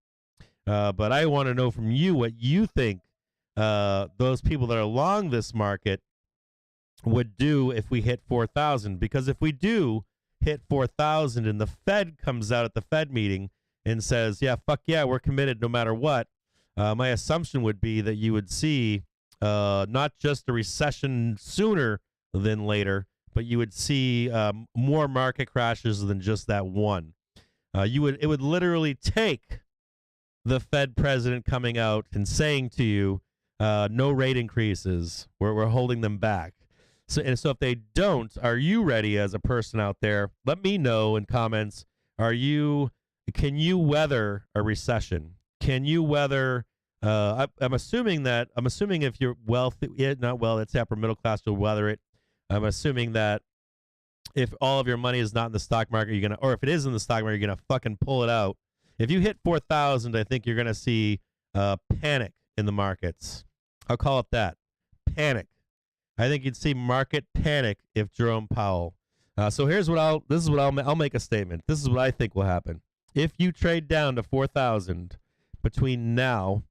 [SPEAKER 1] But I want to know from you what you think those people that are long this market would do if we hit 4,000. Because if we do hit 4,000 and the Fed comes out at the Fed meeting and says, yeah, fuck yeah, we're committed no matter what, my assumption would be that you would see not just a recession sooner than later, but you would see more market crashes than just that one. It would literally take the Fed president coming out and saying to you, no rate increases, we're holding them back. So if they don't, are you ready as a person out there? Let me know in comments. Can you weather a recession? Can you weather? I'm assuming if you're wealthy, not well, it's upper middle class, you'll weather it. I'm assuming that if all of your money is not in the stock market, or if it is in the stock market, you're gonna fucking pull it out. If you hit 4,000, I think you're gonna see panic in the markets. I'll call it that, panic. I think you'd see market panic if Jerome Powell. So I'll make a statement. This is what I think will happen. If you trade down to 4,000 between now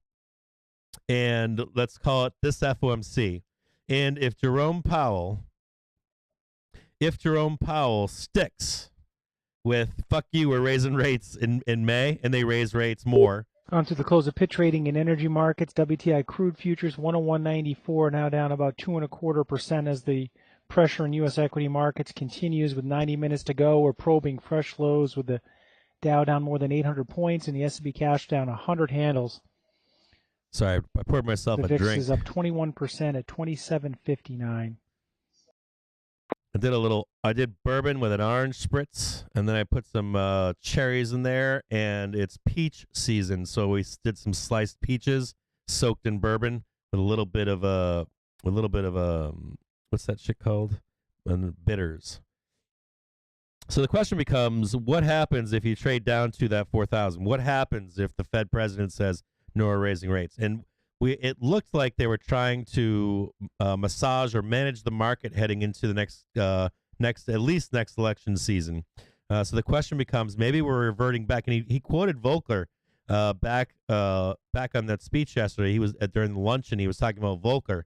[SPEAKER 1] and let's call it this FOMC, and if Jerome Powell sticks with fuck you, we're raising rates in May, and they raise rates more.
[SPEAKER 2] On to the close of pit trading in energy markets. WTI crude futures 101.94, now down about 2.25% as the pressure in U.S. equity markets continues with 90 minutes to go. We're probing fresh lows with the Dow down more than 800 points and the S&P cash down 100 handles.
[SPEAKER 1] Sorry, I poured myself a drink.
[SPEAKER 2] The VIX is up 21% at 27.59.
[SPEAKER 1] I did bourbon with an orange spritz, and then I put some cherries in there, and it's peach season, so we did some sliced peaches soaked in bourbon with a little bit of what's that shit called? And bitters. So the question becomes, what happens if you trade down to that 4,000? What happens if the Fed president says no, we're raising rates? And it looked like they were trying to massage or manage the market heading into the next election season. So the question becomes, maybe we're reverting back. And he quoted Volcker back on that speech yesterday. He was during the luncheon. He was talking about Volcker,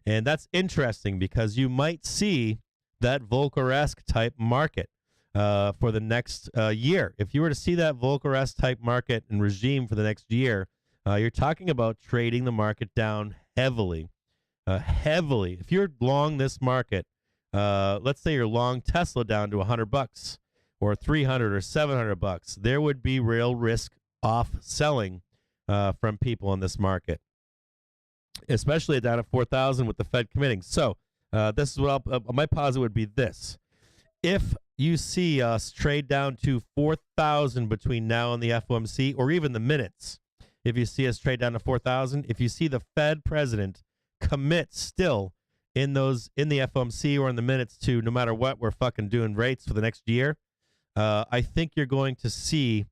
[SPEAKER 1] and that's interesting because you might see that Volcker-esque type market for the next year. If you were to see that Volcker-esque type market and regime for the next year, you're talking about trading the market down heavily. Heavily. If you're long this market, let's say you're long Tesla down to $100, or 300 or 700 bucks, there would be real risk off selling from people in this market, especially down at 4,000 with the Fed committing. So this is what my posit would be this. If you see us trade down to 4,000 between now and the FOMC, or even the minutes, if you see us trade down to 4,000, if you see the Fed president commit still in the FOMC or in the minutes to no matter what, we're fucking doing rates for the next year, I think you're going to see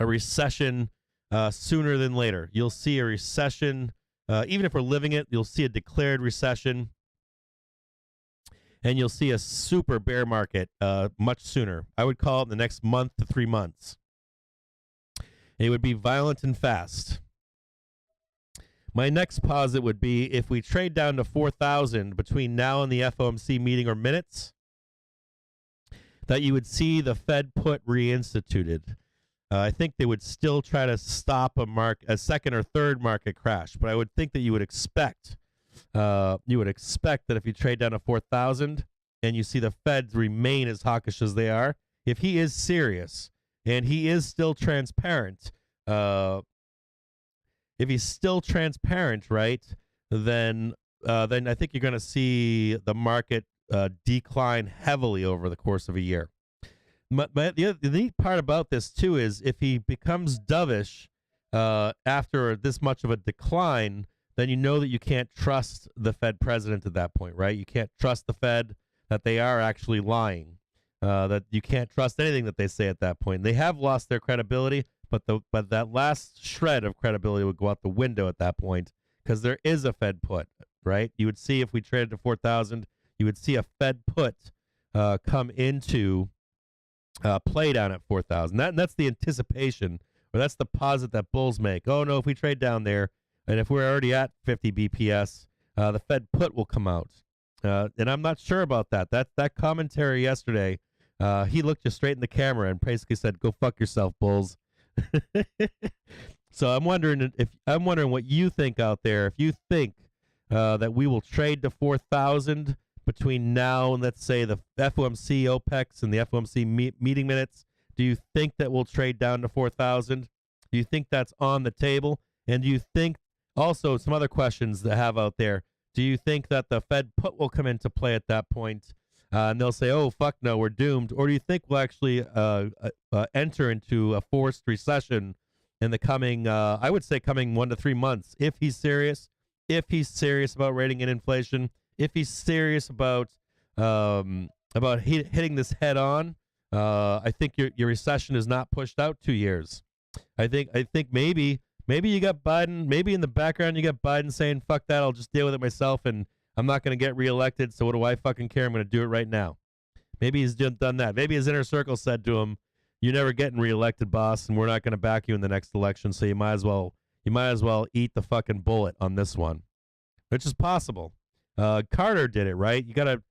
[SPEAKER 1] a recession sooner than later. You'll see a recession, even if we're living it, you'll see a declared recession. And you'll see a super bear market much sooner. I would call it in the next month to 3 months. It would be violent and fast. My next posit would be if we trade down to 4,000 between now and the FOMC meeting or minutes, that you would see the Fed put reinstituted. I think they would still try to stop a second or third market crash, but I would think that you would expect that if you trade down to 4,000 and you see the Feds remain as hawkish as they are, if he is serious and he is still transparent, if he's still transparent, right, then I think you're going to see the market decline heavily over the course of a year. The neat part about this too is if he becomes dovish after this much of a decline, then you know that you can't trust the Fed president at that point, right? You can't trust the Fed that they are actually lying, that you can't trust anything that they say at that point. They have lost their credibility, but that last shred of credibility would go out the window at that point because there is a Fed put, right? You would see if we traded to 4,000, you would see a Fed put come into play down at 4,000. That's the anticipation, or that's the posit that bulls make. Oh, no, if we trade down there, and if we're already at 50 BPS, the Fed put will come out. And I'm not sure about that. That commentary yesterday, he looked you straight in the camera and basically said, "Go fuck yourself, bulls." So I'm wondering what you think out there. If you think that we will trade to 4,000 between now and, let's say, the FOMC OPEX and the FOMC meeting minutes, do you think that we'll trade down to 4,000? Do you think that's on the table? And do you think also some other questions that have out there? Do you think that the Fed put will come into play at that point, and they'll say, "Oh fuck no, we're doomed"? Or do you think we'll actually enter into a forced recession in the coming, I would say, coming 1 to 3 months? If he's serious about rating in inflation, if he's serious about hitting this head on, I think your recession is not pushed out 2 years. I think maybe you got Biden, maybe in the background you got Biden saying, "Fuck that, I'll just deal with it myself, and I'm not going to get reelected, so what do I fucking care? I'm going to do it right now." Maybe he's done that. Maybe his inner circle said to him, "You're never getting reelected, boss, and we're not going to back you in the next election, so you might as well eat the fucking bullet on this one," which is possible. Carter did it, right? You gotta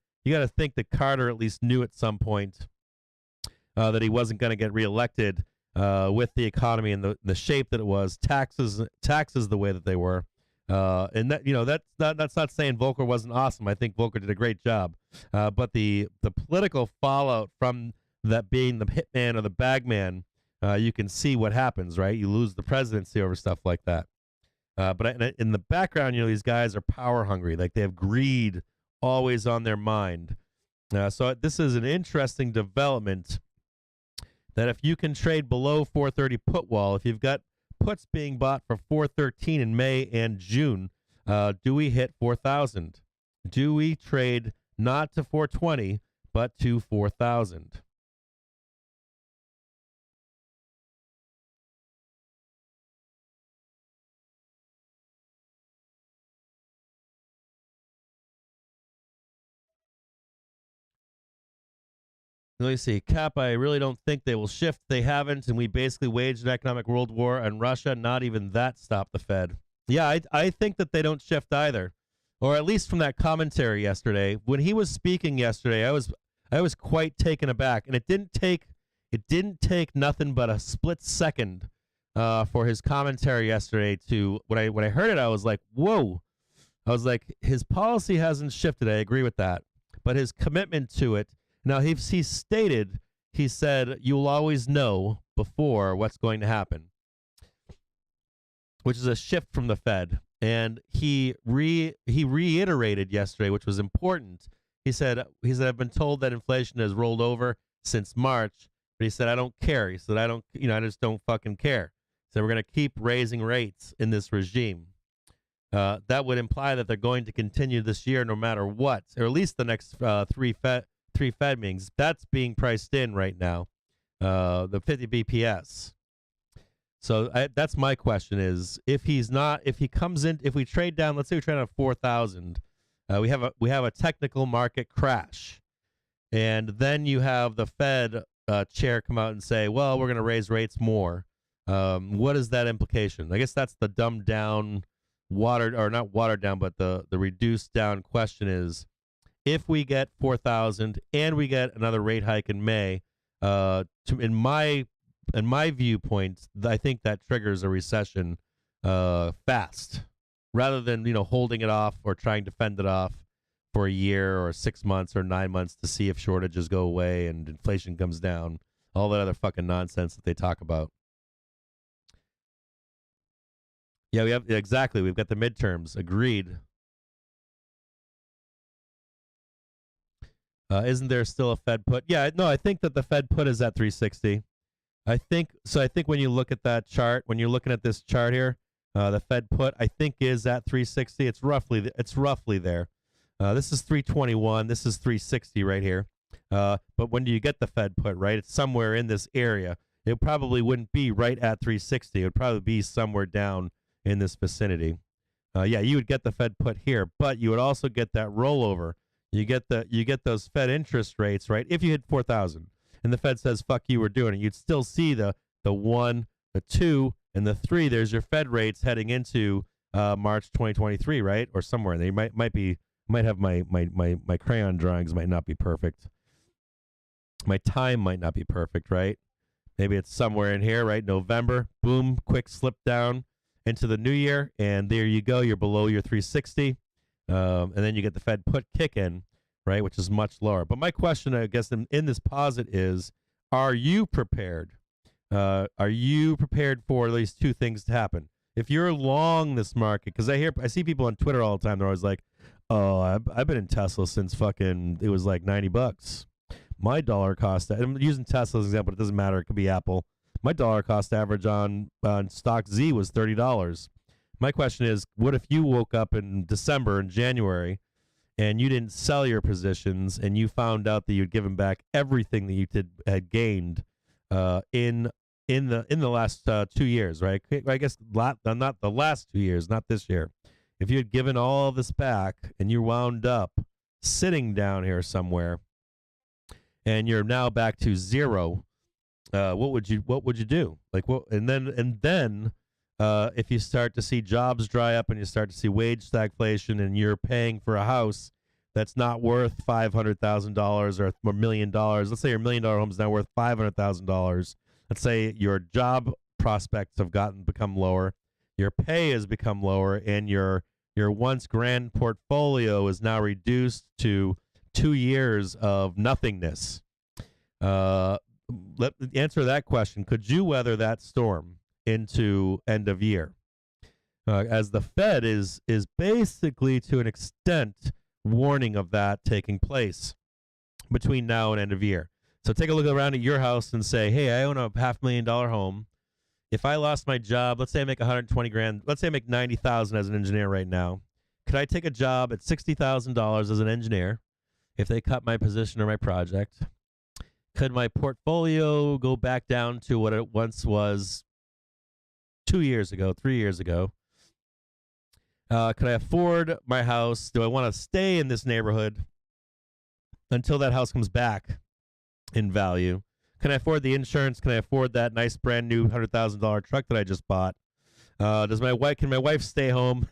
[SPEAKER 1] think that Carter at least knew at some point that he wasn't going to get reelected with the economy and the shape that it was, taxes the way that they were, and that's not saying Volcker wasn't awesome. I think Volcker did a great job, but the political fallout from that being the hitman or the bagman, you can see what happens, right? You lose the presidency over stuff like that. But in the background, these guys are power hungry, like they have greed always on their mind. So this is an interesting development. That if you can trade below 430 put wall, if you've got puts being bought for 413 in May and June, do we hit 4,000? Do we trade not to 420, but to 4,000? Let me see. Cap, I really don't think they will shift. They haven't, and we basically waged an economic world war on Russia. Not even that stopped the Fed. Yeah, I think that they don't shift either, or at least from that commentary yesterday. When he was speaking yesterday, I was quite taken aback, and it didn't take nothing but a split second for his commentary yesterday to when I heard it, I was like, whoa. I was like, his policy hasn't shifted. I agree with that, but his commitment to it. Now, he stated he said, you'll always know before what's going to happen, which is a shift from the Fed. And he reiterated yesterday, which was important. He said, I've been told that inflation has rolled over since March, but he said, I don't care. He said, I just don't fucking care. So we're going to keep raising rates in this regime. That would imply that they're going to continue this year no matter what, or at least the next three Fed meetings. That's being priced in right now, the 50 BPS. So that's my question: is if he comes in, if we trade down, let's say we trade on 4,000, we have a technical market crash, and then you have the Fed chair come out and say, well, we're going to raise rates more. What is that implication? I guess that's the dumbed down, not watered down, but the reduced down question is, if we get 4,000 and we get another rate hike in May, in my viewpoint, I think that triggers a recession fast, rather than holding it off or trying to fend it off for a year or 6 months or 9 months to see if shortages go away and inflation comes down. All that other fucking nonsense that they talk about. Yeah, we've got the midterms. Agreed. Isn't there still a Fed put? Yeah, no, I think that the Fed put is at 360. I think when you look at that chart, when you're looking at this chart here, the Fed put I think is at 360. It's roughly there. This is 321. This is 360 right here. But when do you get the Fed put? Right, it's somewhere in this area. It probably wouldn't be right at 360. It would probably be somewhere down in this vicinity. Yeah, you would get the Fed put here, but you would also get that rollover. You get those Fed interest rates, right? If you hit 4,000 and the Fed says, fuck you, we're doing it, you'd still see the 1, the 2, and the 3. There's your Fed rates heading into March 2023, right? Or somewhere. They might have my crayon drawings might not be perfect. My time might not be perfect, right? Maybe it's somewhere in here, right? November, boom, quick slip down into the new year, and there you go. You're below your 360, and then you get the Fed put kick in, right, which is much lower. But my question, I guess, in this posit is, are you prepared? Are you prepared for at least two things to happen? If you're long this market, because I see people on Twitter all the time. They're always like, "Oh, I've been in Tesla since fucking it was like $90. My dollar cost." I'm using Tesla as an example. It doesn't matter. It could be Apple. My dollar cost average on stock Z was $30. My question is, what if you woke up in December and January and you didn't sell your positions and you found out that you'd given back everything that you had gained in the last 2 years, right? I guess not the last 2 years, not this year. If you had given all this back and you wound up sitting down here somewhere and you're now back to zero, what would you do? Like what? And then if you start to see jobs dry up and you start to see wage stagflation and you're paying for a house that's not worth $500,000 or $1 million. Let's say your $1 million home is now worth $500,000. Let's say your job prospects have become lower, your pay has become lower, and your once grand portfolio is now reduced to 2 years of nothingness. Let answer that question. Could you weather that storm into end of year? As the Fed is basically, to an extent, warning of that taking place between now and end of year. So take a look around at your house and say, hey, I own a $500,000 home. If I lost my job, let's say I make $120,000, let's say I make $90,000 as an engineer right now. Could I take a job at $60,000 as an engineer if they cut my position or my project? Could my portfolio go back down to what it once was 2 years ago, 3 years ago? Could I afford my house? Do I want to stay in this neighborhood until that house comes back in value? Can I afford the insurance? Can I afford that nice brand new $100,000 truck that I just bought? Can my wife stay home?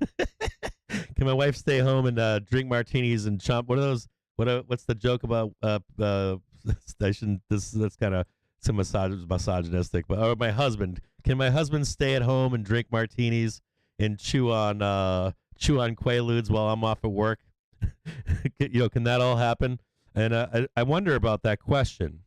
[SPEAKER 1] Can my wife stay home and drink martinis and chomp? What are those? What's the joke about? That's kind of some misogynistic. But my husband. Can my husband stay at home and drink martinis and chew on Quaaludes while I'm off at work? Can that all happen? And I wonder about that question.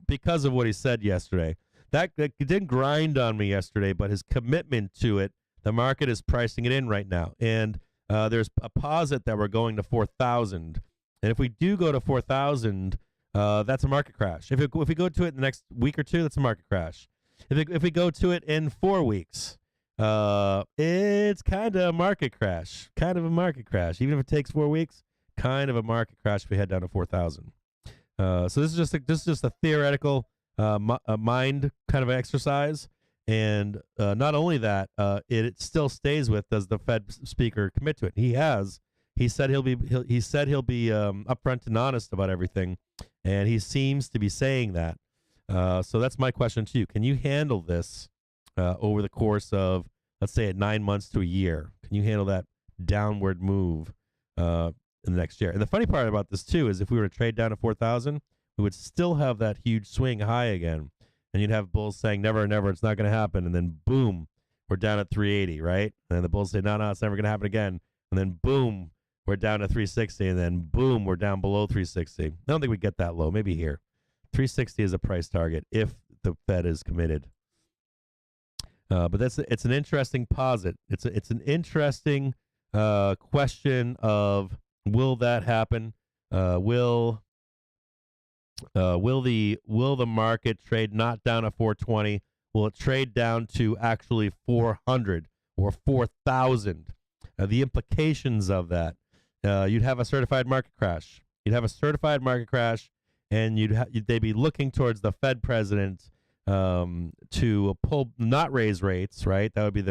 [SPEAKER 1] because of what he said yesterday. That didn't grind on me yesterday, but his commitment to it, the market is pricing it in right now. And there's a posit that we're going to 4,000. And if we do go to 4,000, that's a market crash. If we go to it in the next week or two, that's a market crash. If we go to it in 4 weeks, it's kind of a market crash. Kind of a market crash. Even if it takes 4 weeks, kind of a market crash if we head down to 4,000. So this is just a theoretical mind kind of exercise. And not only that, it still stays with, does the Fed speaker commit to it? He has. He said he'll be upfront and honest about everything, and he seems to be saying that. So that's my question to you. Can you handle this over the course of, let's say, 9 months to a year? Can you handle that downward move in the next year? And the funny part about this, too, is if we were to trade down to 4,000, we would still have that huge swing high again. And you'd have bulls saying, never, never, it's not going to happen. And then, boom, we're down at 380, right? And then the bulls say, no, it's never going to happen again. And then, boom, we're down to 360. And then, boom, we're down below 360. I don't think we get that low. Maybe here. 360 is a price target if the Fed is committed. But it's an interesting posit. It's an interesting question of, will that happen? Will the market trade not down to 420? Will it trade down to actually 400 or 4,000? The implications of that, you'd have a certified market crash. You'd have a certified market crash, and they'd be looking towards the Fed president to not raise rates, right? That would be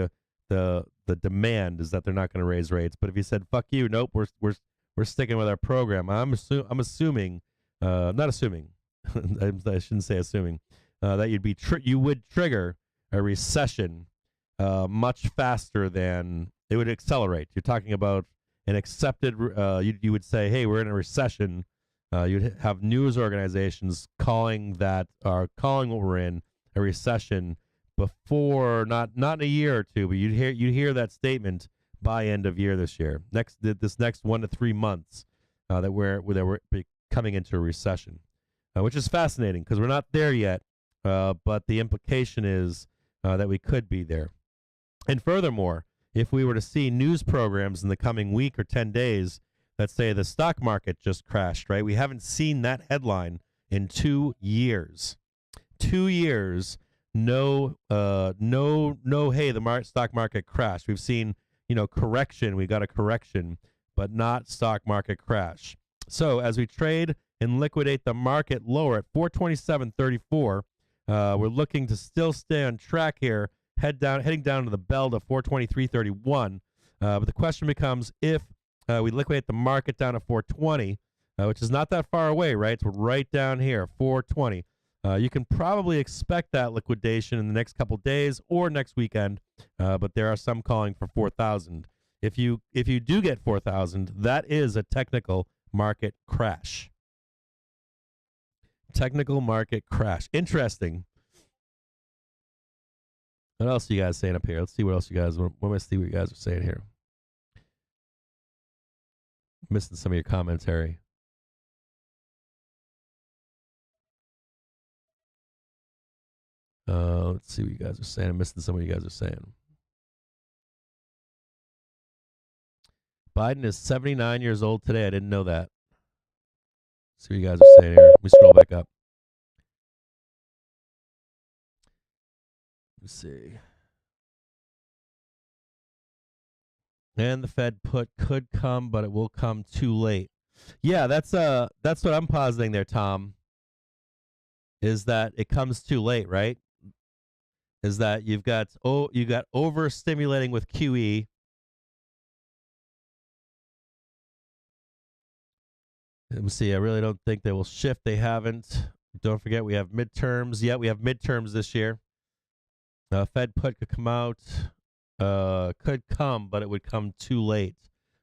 [SPEAKER 1] the demand, is that they're not going to raise rates. But if he said, "Fuck you," nope, we're sticking with our program. I'm assuming. Not assuming, I shouldn't say assuming, that you would trigger a recession much faster than it would accelerate. You're talking about an accepted, you would say, hey, we're in a recession. You'd have news organizations calling what we're in a recession before, not in a year or two, but you'd hear that statement by end of year this year. This next 1 to 3 months that we're coming into a recession, which is fascinating because we're not there yet, but the implication is that we could be there. And furthermore, if we were to see news programs in the coming week or 10 days that say the stock market just crashed, right? We haven't seen that headline in 2 years. 2 years, no, hey, the stock market crashed. We've seen, correction. We got a correction, but not stock market crash. So as we trade and liquidate the market lower at 427.34, we're looking to still stay on track here, heading down to the bell to 423.31. But the question becomes, if we liquidate the market down to 420, which is not that far away, right? It's right down here, 420. You can probably expect that liquidation in the next couple days or next weekend, but there are some calling for 4,000. If you do get 4,000, that is a technical market crash. Technical market crash. Interesting. What else are you guys saying up here? Let's see what else you guys. What am I see what you guys are saying here? Missing some of your commentary. Let's see what you guys are saying. I'm missing some of what you guys are saying. Biden is 79 years old today. I didn't know that. Let's see what you guys are saying here. Let me scroll back up. Let's see. And the Fed put could come, but it will come too late. Yeah, that's what I'm positing there, Tom. Is that it comes too late, right? Is that you got overstimulating with QE. Let me see. I really don't think they will shift. They haven't. Don't forget, we have midterms. Yeah, we have midterms this year. Fed put could come out. Could come, but it would come too late.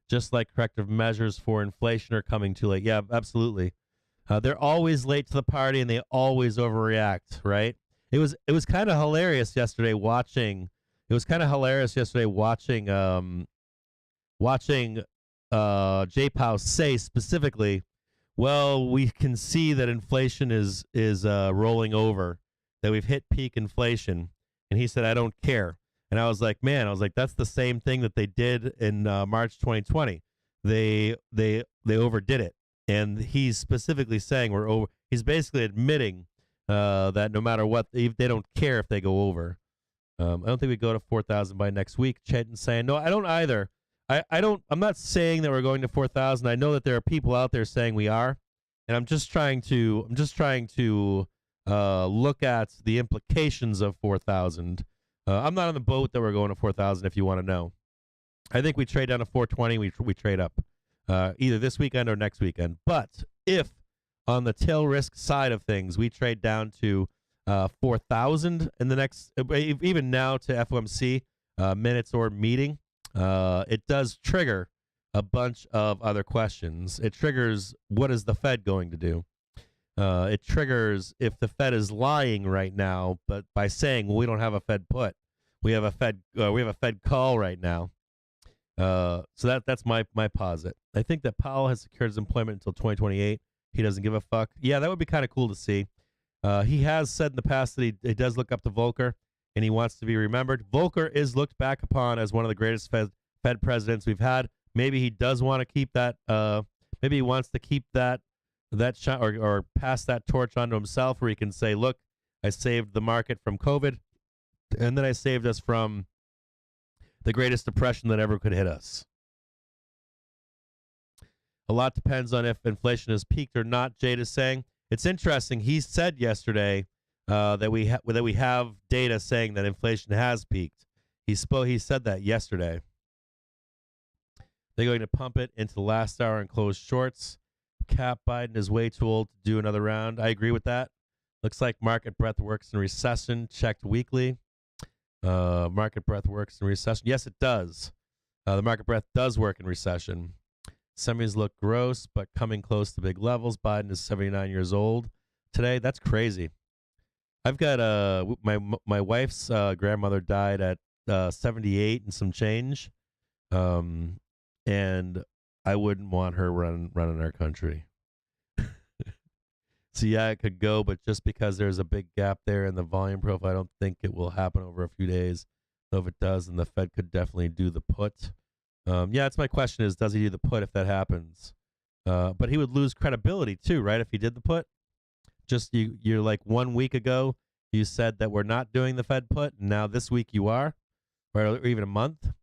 [SPEAKER 1] Just like corrective measures for inflation are coming too late. Yeah, absolutely. They're always late to the party, and they always overreact. Right? It was kind of hilarious yesterday watching. It was kind of hilarious yesterday watching. J. Powell say specifically well, we can see that inflation is rolling over, that we've hit peak inflation. And he said, I don't care. And I was like, man, that's the same thing that they did in March 2020. They overdid it. And he's specifically saying we're over. He's basically admitting that no matter what, they don't care if they go over. I don't think we go to 4,000 by next week. Chetan's saying, no, I don't either. I'm not saying that we're going to 4,000. I know that there are people out there saying we are, and I'm just trying to look at the implications of 4,000. I'm not on the boat that we're going to 4,000. If you want to know, I think we trade down to 420. We trade up either this weekend or next weekend. But if on the tail risk side of things we trade down to 4,000 in the next, even now to FOMC minutes or meeting. It does trigger a bunch of other questions. It triggers, what is the Fed going to do? It triggers if the Fed is lying right now, but by saying, well, we don't have a Fed put, we have a Fed call right now. So that's my posit. I think that Powell has secured his employment until 2028. He doesn't give a fuck. Yeah, that would be kind of cool to see. He has said in the past that he does look up to Volcker, and he wants to be remembered. Volcker is looked back upon as one of the greatest Fed presidents we've had. Maybe he does want to keep that. Maybe he wants to keep that shot or pass that torch on to himself, where he can say, "Look, I saved the market from COVID, and then I saved us from the greatest depression that ever could hit us." A lot depends on if inflation has peaked or not. Jade is saying it's interesting. He said yesterday that we have data saying that inflation has peaked. He said that yesterday. They're going to pump it into the last hour and close shorts. Biden is way too old to do another round. I agree with that. Looks like market breadth works in recession. Checked weekly. Market breadth works in recession. Yes, it does. The market breadth does work in recession. Semis look gross, but coming close to big levels. Biden is 79 years old today. That's crazy. I've got my wife's grandmother died at 78 and some change, and I wouldn't want her running our country. So yeah, it could go, but just because there's a big gap there in the volume profile, I don't think it will happen over a few days. So if it does, then the Fed could definitely do the put. Yeah, that's my question is, does he do the put if that happens? But he would lose credibility too, right, if he did the put? Just you're like 1 week ago, you said that we're not doing the Fed put, and now this week you are, or even a month.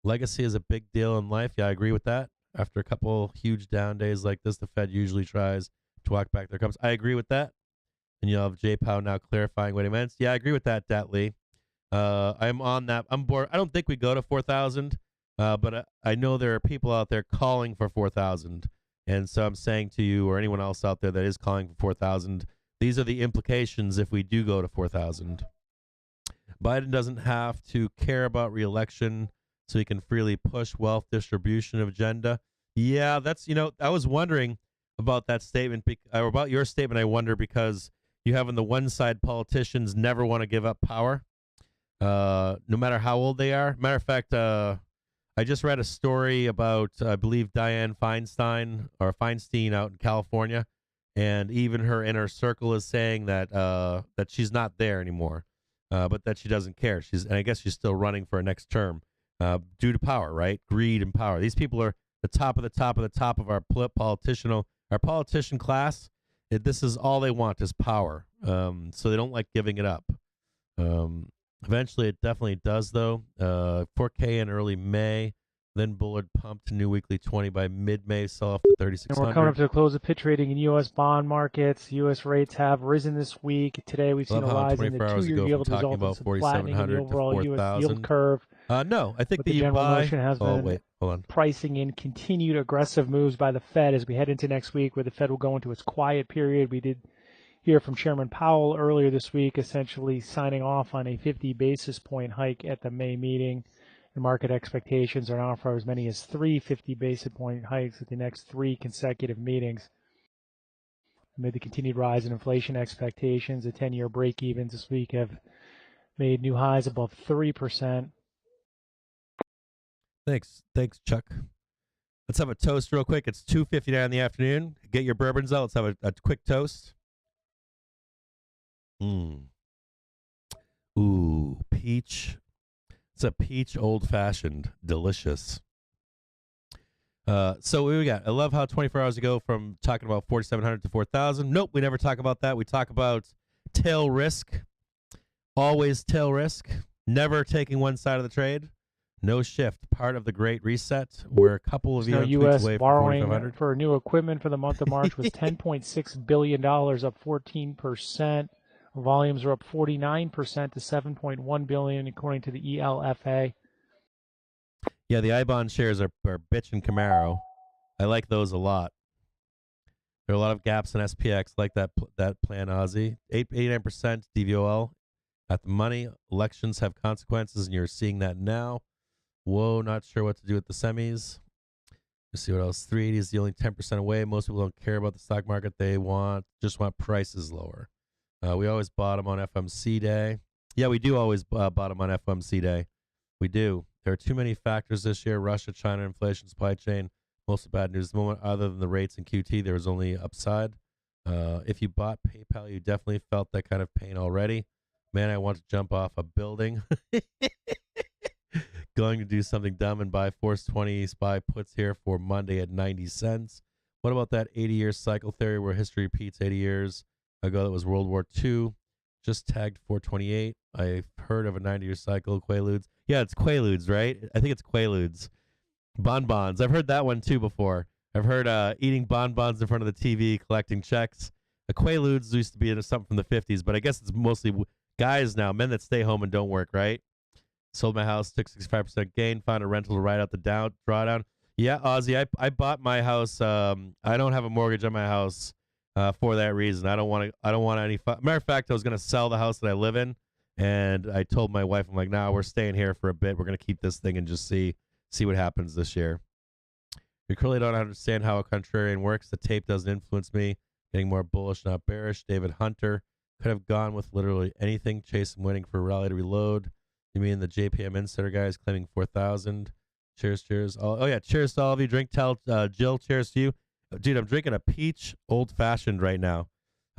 [SPEAKER 1] Legacy is a big deal in life. Yeah, I agree with that. After a couple huge down days like this, the Fed usually tries to walk back their cups. I agree with that. And you'll have J. Powell now clarifying what he meant. Yeah, I agree with that, Dat Lee. I'm on that. I'm bored. I don't think we go to 4,000. But I know there are people out there calling for 4,000. And so I'm saying to you or anyone else out there that is calling for 4,000, these are the implications if we do go to 4,000. Biden doesn't have to care about re-election so he can freely push wealth distribution agenda. Yeah, that's, I was wondering about that statement, or about your statement, I wonder, because you have on the one side politicians never want to give up power, no matter how old they are. Matter of fact, I just read a story about, I believe, Dianne Feinstein out in California, and even her inner circle is saying that that she's not there anymore, but that she doesn't care. And I guess she's still running for a next term due to power, right? Greed and power. These people are the top of the top of the top of our politician class. This is all they want is power, so they don't like giving it up. Eventually, it definitely does, though. 4K in early May, then Bullard pumped to new weekly 20 by mid-May, sell off to 3,600.
[SPEAKER 2] And we're coming up to the close of pit trading in U.S. bond markets. U.S. rates have risen this week. Today, we've seen a rise in the two-year yield, resulting in some flattening in the overall U.S. yield curve.
[SPEAKER 1] No, I think
[SPEAKER 2] the general notion has been
[SPEAKER 1] hold on.
[SPEAKER 2] Pricing in continued aggressive moves by the Fed as we head into next week, where the Fed will go into its quiet period. We did hear from Chairman Powell earlier this week, essentially signing off on a 50 basis point hike at the May meeting. The market expectations are now for as many as 3 50 basis point hikes at the next 3 consecutive meetings. Amid the continued rise in inflation expectations, the 10-year break-evens this week have made new highs above 3%.
[SPEAKER 1] Thanks, Chuck. Let's have a toast real quick. It's 2:59 in the afternoon. Get your bourbons out. Let's have a quick toast. Ooh, peach. It's a peach old-fashioned. Delicious. So what we got? I love how 24 hours ago from talking about 4,700 to 4,000. Nope, we never talk about that. We talk about tail risk. Always tail risk. Never taking one side of the trade. No shift. Part of the Great Reset. We're a couple of
[SPEAKER 2] So
[SPEAKER 1] tweets
[SPEAKER 2] U.S.
[SPEAKER 1] away from
[SPEAKER 2] borrowing
[SPEAKER 1] 4,500.
[SPEAKER 2] for new equipment for the month of March was $10.6 billion, up 14%. Volumes are up 49% to $7.1 billion, according to the ELFA.
[SPEAKER 1] Yeah, the iBond shares are bitch and Camaro. I like those a lot. There are a lot of gaps in SPX, like that plan Aussie. 89% DVOL at the money. Elections have consequences, and you're seeing that now. Whoa, not sure what to do with the semis. Let's see what else. 380 is the only 10% away. Most people don't care about the stock market. They just want prices lower. We always bottom on FMC day. Yeah, we do always bottom on FMC day. We do. There are too many factors this year. Russia, China, inflation, supply chain. Most of the bad news at the moment, other than the rates in QT, there was only upside. If you bought PayPal, you definitely felt that kind of pain already. Man, I want to jump off a building. Going to do something dumb and buy Force 20 SPY puts here for Monday at 90 cents. What about that 80-year cycle theory where history repeats 80 years ago? That was World War II. Just tagged 428. I've heard of a 90-year cycle, Quaaludes. Yeah, it's Quaaludes, right? I think it's Quaaludes. Bonbons. I've heard that one too before. I've heard eating bonbons in front of the TV, collecting checks. Quaaludes used to be something from the 50s, but I guess it's mostly guys now, men that stay home and don't work, right? Sold my house, took 65% gain, found a rental to ride out the drawdown. Yeah, Ozzy, I bought my house. I don't have a mortgage on my house for that reason. I don't want any. Matter of fact, I was going to sell the house that I live in, and I told my wife, I'm like, nah, we're staying here for a bit. We're going to keep this thing and just see what happens this year. You clearly don't understand how a contrarian works. The tape doesn't influence me. Getting more bullish, not bearish. David Hunter could have gone with literally anything. Chase and waiting for a rally to reload. You mean the JPM Insider guys claiming 4,000? Cheers. Oh, yeah, cheers to all of you. Drink, tell Jill, cheers to you. Dude, I'm drinking a peach old-fashioned right now.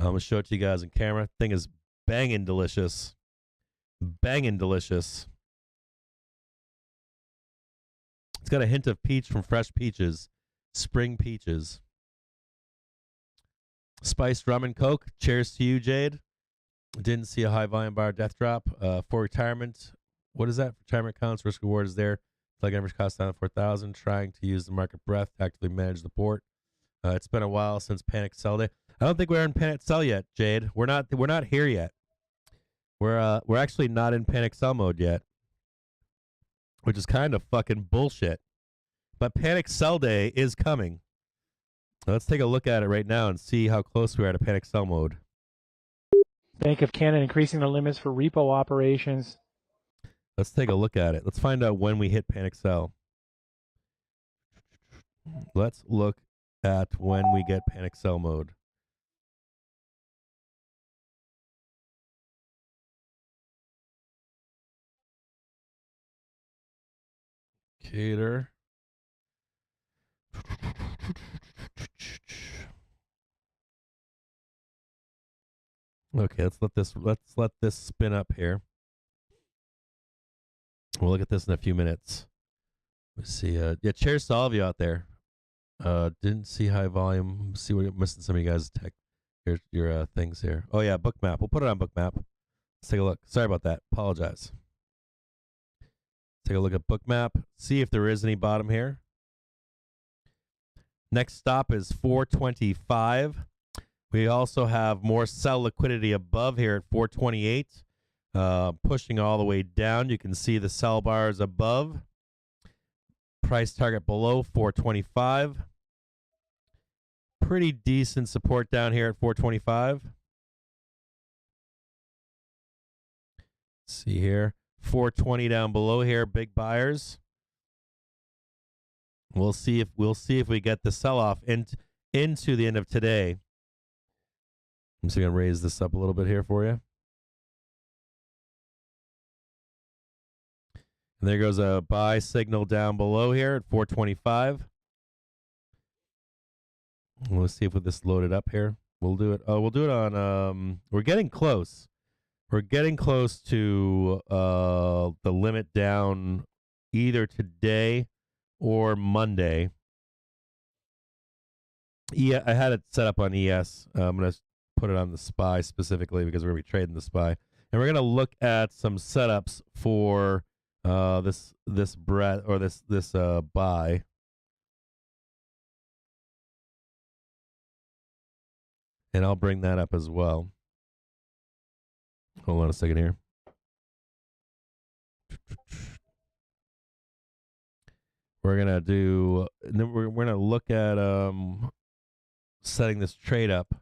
[SPEAKER 1] I'm going to show it to you guys in camera. Thing is banging delicious. Banging delicious. It's got a hint of peach from fresh peaches. Spring peaches. Spiced rum and Coke. Cheers to you, Jade. Didn't see a high volume bar death drop. For retirement, what is that? Retirement counts, risk reward is there. Like average cost down to 4,000. Trying to use the market breadth to actively manage the port. It's been a while since panic sell day. I don't think we're in panic sell yet, Jade. We're not here yet. We're actually not in panic sell mode yet, which is kind of fucking bullshit. But panic sell day is coming. Let's take a look at it right now and see how close we are to panic sell mode.
[SPEAKER 2] Bank of Canada increasing the limits for repo operations.
[SPEAKER 1] Let's take a look at it. Let's find out when we hit panic sell. Let's look at when we get panic sell mode. Cater. Okay, let's let this spin up here. We'll look at this in a few minutes. Let's see. Yeah, cheers to all of you out there. Didn't see high volume. See, we're missing some of you guys' tech. Your things here. Oh yeah, Bookmap. We'll put it on Bookmap. Let's take a look. Sorry about that. Apologize. Take a look at Bookmap. See if there is any bottom here. Next stop is 425. We also have more sell liquidity above here at 428. Pushing all the way down. You can see the sell bars above. Price target below 425. Pretty decent support down here at 425. Let's see here. 420 down below here, big buyers. We'll see if we get the sell-off into the end of today. I'm just going to raise this up a little bit here for you. And there goes a buy signal down below here at 425. Let's see if with this loaded up here. We'll do it. Oh, we'll do it on. We're getting close. We're getting close to the limit down either today or Monday. Yeah, I had it set up on ES. I'm gonna put it on the SPY specifically because we're gonna be trading the SPY, and we're gonna look at some setups for this breath or this buy. And I'll bring that up as well. Hold on a second here. We're gonna do. We're gonna look at setting this trade up.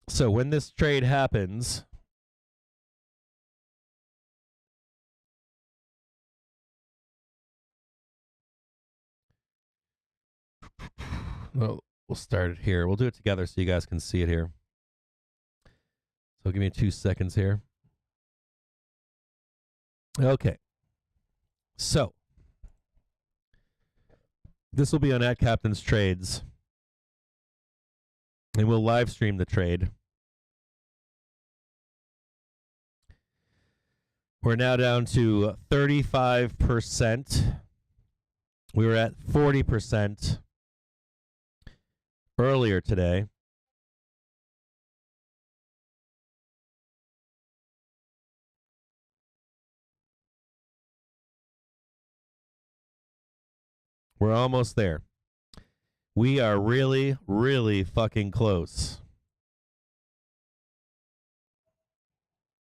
[SPEAKER 1] So when this trade happens, well, we'll start it here. We'll do it together so you guys can see it here. So give me 2 seconds here. Okay. So this will be on @Captain's Trades, and we'll live stream the trade. We're now down to 35%. We were at 40% earlier today. We're almost there. We are really, really fucking close.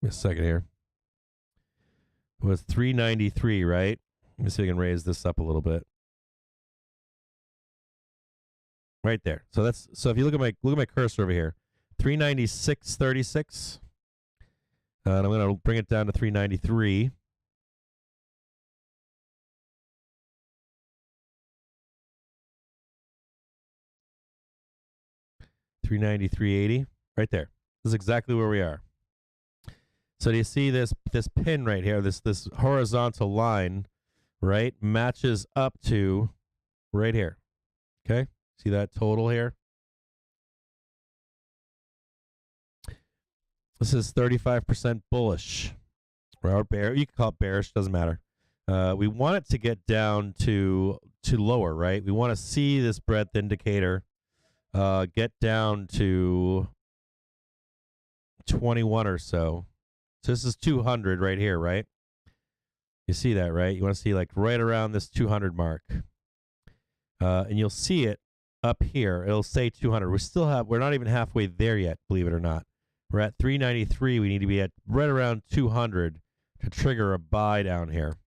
[SPEAKER 1] Give me a second here. It was 393, right? Let me see if I can raise this up a little bit. Right there. So that's if you look at my cursor over here, 396.36. And I'm going to bring it down to 393. $393.80. Right there. This is exactly where we are. So do you see this pin right here, this horizontal line, right, matches up to right here. Okay? See that total here? This is 35% bullish. Or bear, you can call it bearish, doesn't matter. We want it to get down to lower, right? We want to see this breadth indicator get down to 21 or so. So this is 200 right here, right? You see that, right? You want to see like right around this 200 mark. And you'll see it up here. It'll say 200. We're not even halfway there yet, believe it or not. We're at 393. We need to be at right around 200 to trigger a buy down here.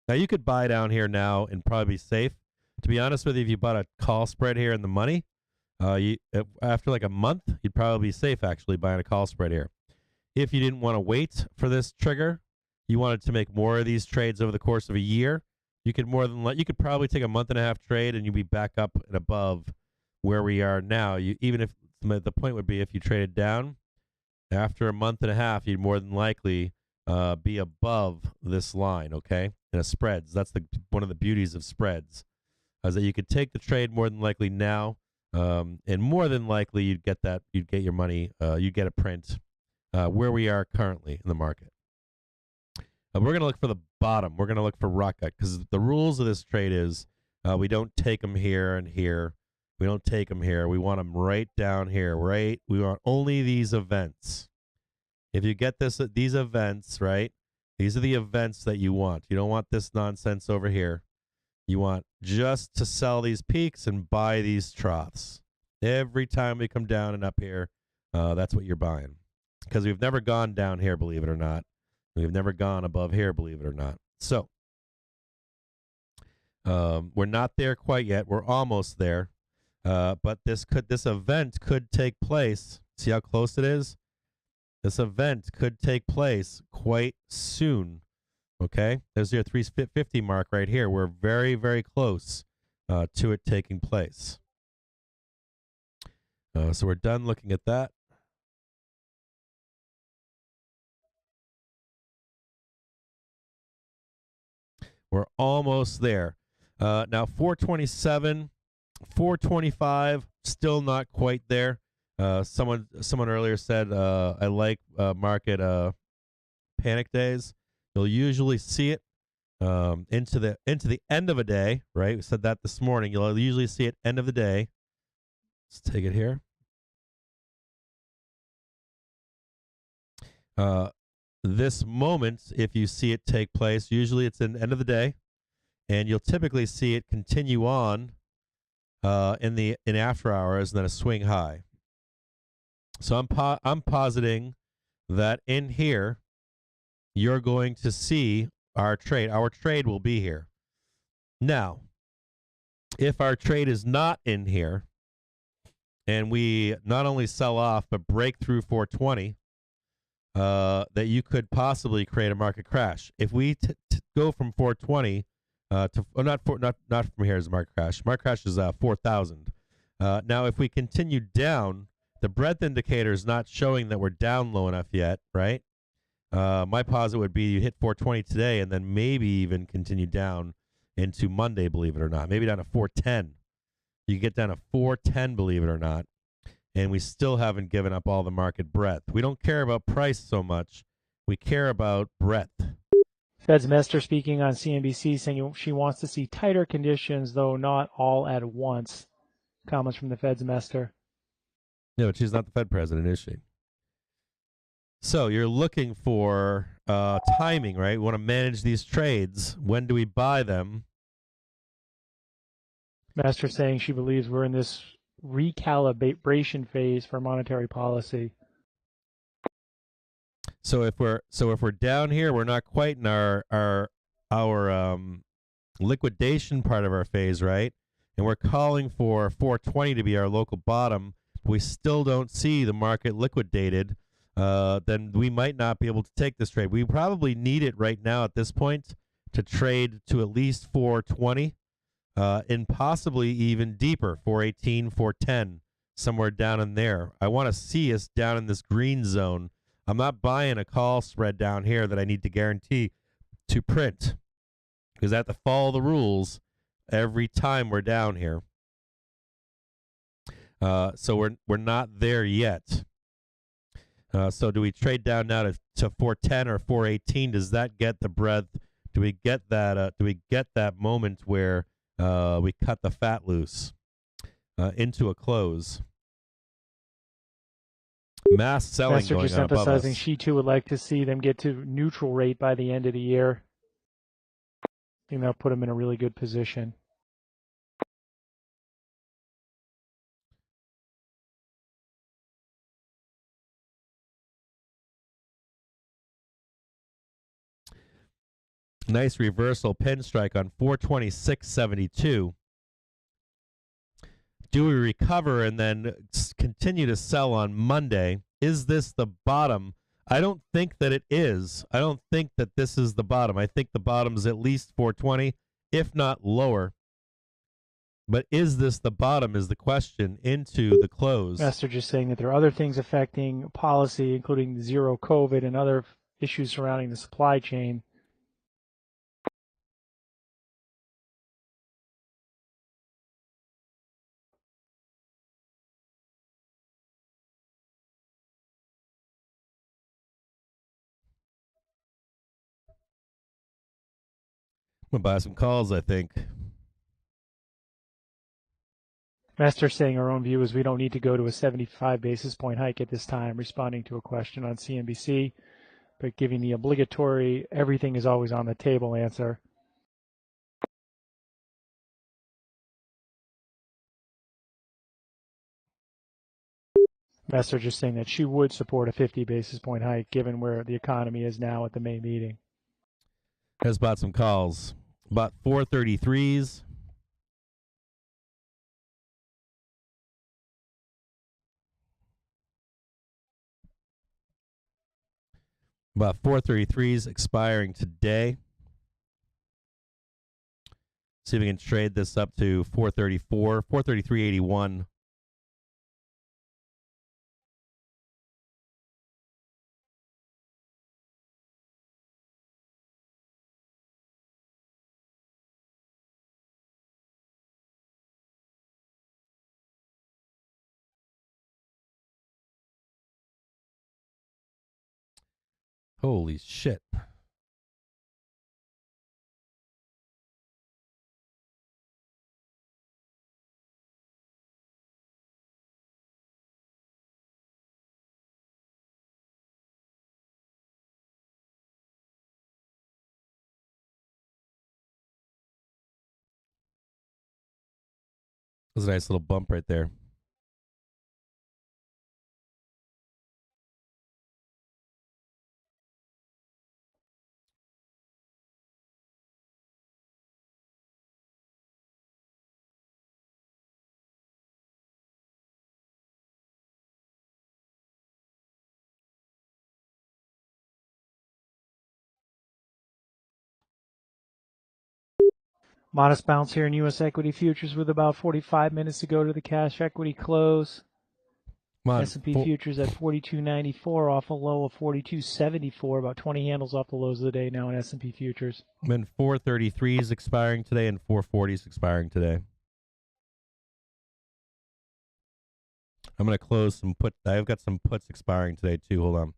[SPEAKER 1] Now you could buy down here now and probably be safe. To be honest with you, if you bought a call spread here in the money, after like a month, you'd probably be safe actually buying a call spread here. If you didn't want to wait for this trigger, you wanted to make more of these trades over the course of a year, you could probably take a month and a half trade and you'd be back up and above where we are now. Even if the point would be if you traded down after a month and a half, you'd more than likely be above this line, okay? And a spreads. That's one of the beauties of spreads, is that you could take the trade more than likely now, and more than likely you'd get your money, you'd get a print where we are currently in the market. We're going to look for the bottom. We're going to look for rock cut because the rules of this trade is we don't take them here and here. We don't take them here. We want them right down here, right? We want only these events. If you get these events, right, these are the events that you want. You don't want this nonsense over here. You want just to sell these peaks and buy these troughs. Every time we come down and up here, that's what you're buying. Because we've never gone down here, believe it or not. We've never gone above here, believe it or not. So, we're not there quite yet. We're almost there. But this event could take place. See how close it is? This event could take place quite soon. Okay? There's your 350 mark right here. We're very, very close to it taking place. So we're done looking at that. We're almost there. Now 427, 425, still not quite there. Someone earlier said I like market panic days. You'll usually see it into the end of a day, right? We said that this morning. You'll usually see it end of the day. Let's take it here. This moment, if you see it take place, usually it's in the end of the day, and you'll typically see it continue on in after hours, and then a swing high. So I'm positing that in here, you're going to see our trade. Our trade will be here. Now, if our trade is not in here, and we not only sell off but break through 420, that you could possibly create a market crash. If we go from 420 not from here is a market crash. Market crash is 4,000. Now, if we continue down, the breadth indicator is not showing that we're down low enough yet, right? My posit would be you hit 420 today and then maybe even continue down into Monday, believe it or not. Maybe down to 410. You get down to 410, believe it or not. And we still haven't given up all the market breadth. We don't care about price so much. We care about breadth.
[SPEAKER 2] Fed's Mester speaking on CNBC saying she wants to see tighter conditions, though not all at once. Comments from the Fed's Mester.
[SPEAKER 1] Yeah, but she's not the Fed president, is she? So you're looking for timing, right? We want to manage these trades. When do we buy them?
[SPEAKER 2] Mester saying she believes we're in this recalibration phase for monetary policy.
[SPEAKER 1] So if we're down here, we're not quite in our liquidation part of our phase, right? And we're calling for 420 to be our local bottom. We still don't see the market liquidated. Then we might not be able to take this trade. We probably need it right now at this point to trade to at least 420, and possibly even deeper, 418, 410, somewhere down in there. I want to see us down in this green zone. I'm not buying a call spread down here that I need to guarantee to print, because I have to follow the rules every time we're down here. So we're not there yet. So do we trade down now to 410 or 418? Does that get the breadth? Do we get that? Do we get that moment where we cut the fat loose into a close? Mass selling
[SPEAKER 2] Mester
[SPEAKER 1] going
[SPEAKER 2] just
[SPEAKER 1] on above
[SPEAKER 2] emphasizing
[SPEAKER 1] us.
[SPEAKER 2] she too would like to see them get to neutral rate by the end of the year. I think that'll put them in a really good position.
[SPEAKER 1] Nice reversal pin strike on 426.72. Do we recover and then continue to sell on Monday? Is this the bottom? I don't think that it is. I don't think that this is the bottom. I think the bottom is at least 420, if not lower. But is this the bottom is the question into the close.
[SPEAKER 2] Mester just saying that there are other things affecting policy, including zero COVID and other issues surrounding the supply chain.
[SPEAKER 1] I'm going to buy some calls, I think.
[SPEAKER 2] Mester saying our own view is we don't need to go to a 75 basis point hike at this time, responding to a question on CNBC, but giving the obligatory everything is always on the table answer. Mester just saying that she would support a 50 basis point hike given where the economy is now at the May meeting.
[SPEAKER 1] Has bought some calls. Bought 433s. About 433s expiring today. See if we can trade this up to 434, 433.81. Holy shit. That was a nice little bump right there.
[SPEAKER 2] Modest bounce here in U.S. equity futures with about 45 minutes to go to the cash equity close. S&P futures at 42.94 off a low of 42.74, about 20 handles off the lows of the day now in S&P futures.
[SPEAKER 1] Then 433 is expiring today and 440 is expiring today. I'm going to close some put. I've got some puts expiring today too. Hold on.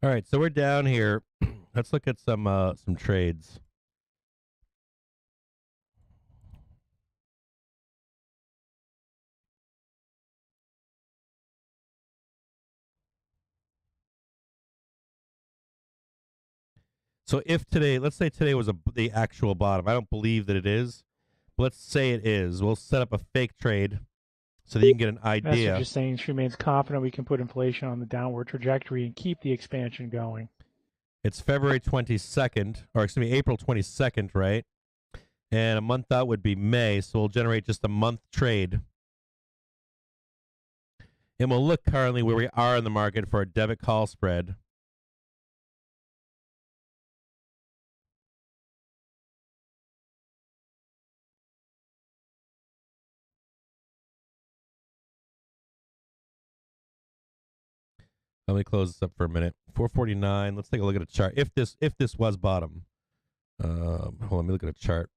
[SPEAKER 1] All right, so we're down here. Let's look at some trades. So if today, let's say today was the actual bottom. I don't believe that it is, but let's say it is. We'll set up a fake trade so that you can get an idea.
[SPEAKER 2] Message is saying she remains confident we can put inflation on the downward trajectory and keep the expansion going.
[SPEAKER 1] It's February 22nd, or excuse me, April 22nd, right? And a month out would be May, so we'll generate just a month trade. And we'll look currently where we are in the market for a debit call spread. Let me close this up for a minute. 449. Let's take a look at a chart. If this was bottom, hold on. Let me look at a chart.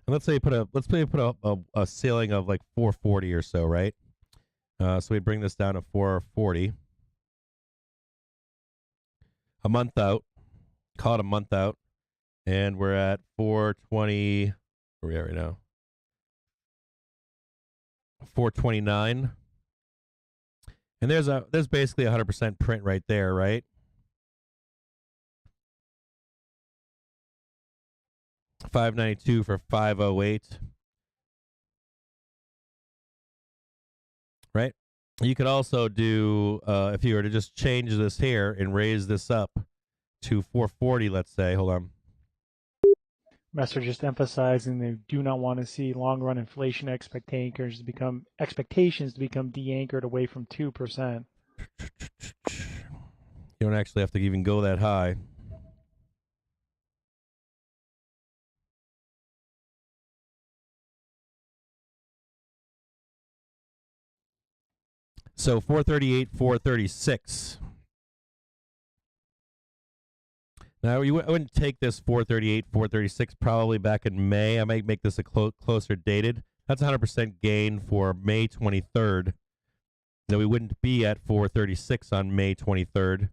[SPEAKER 1] And let's say you put a ceiling of like 440 or so, right? So we bring this down to 440. A month out. Call it a month out, and we're at 420. Where are we at right now? 429, and there's basically 100% print right there, right? $592 for 508, right? You could also do if you were to just change this here and raise this up to 440, let's say. Hold on.
[SPEAKER 2] Messer just emphasizing they do not want to see long-run inflation expectations to become de-anchored away from 2%.
[SPEAKER 1] You don't actually have to even go that high. So 438, 436. Now, I wouldn't take this 438, 436 probably back in May. I might make this a closer dated. That's 100% gain for May 23rd. Now, we wouldn't be at 436 on May 23rd.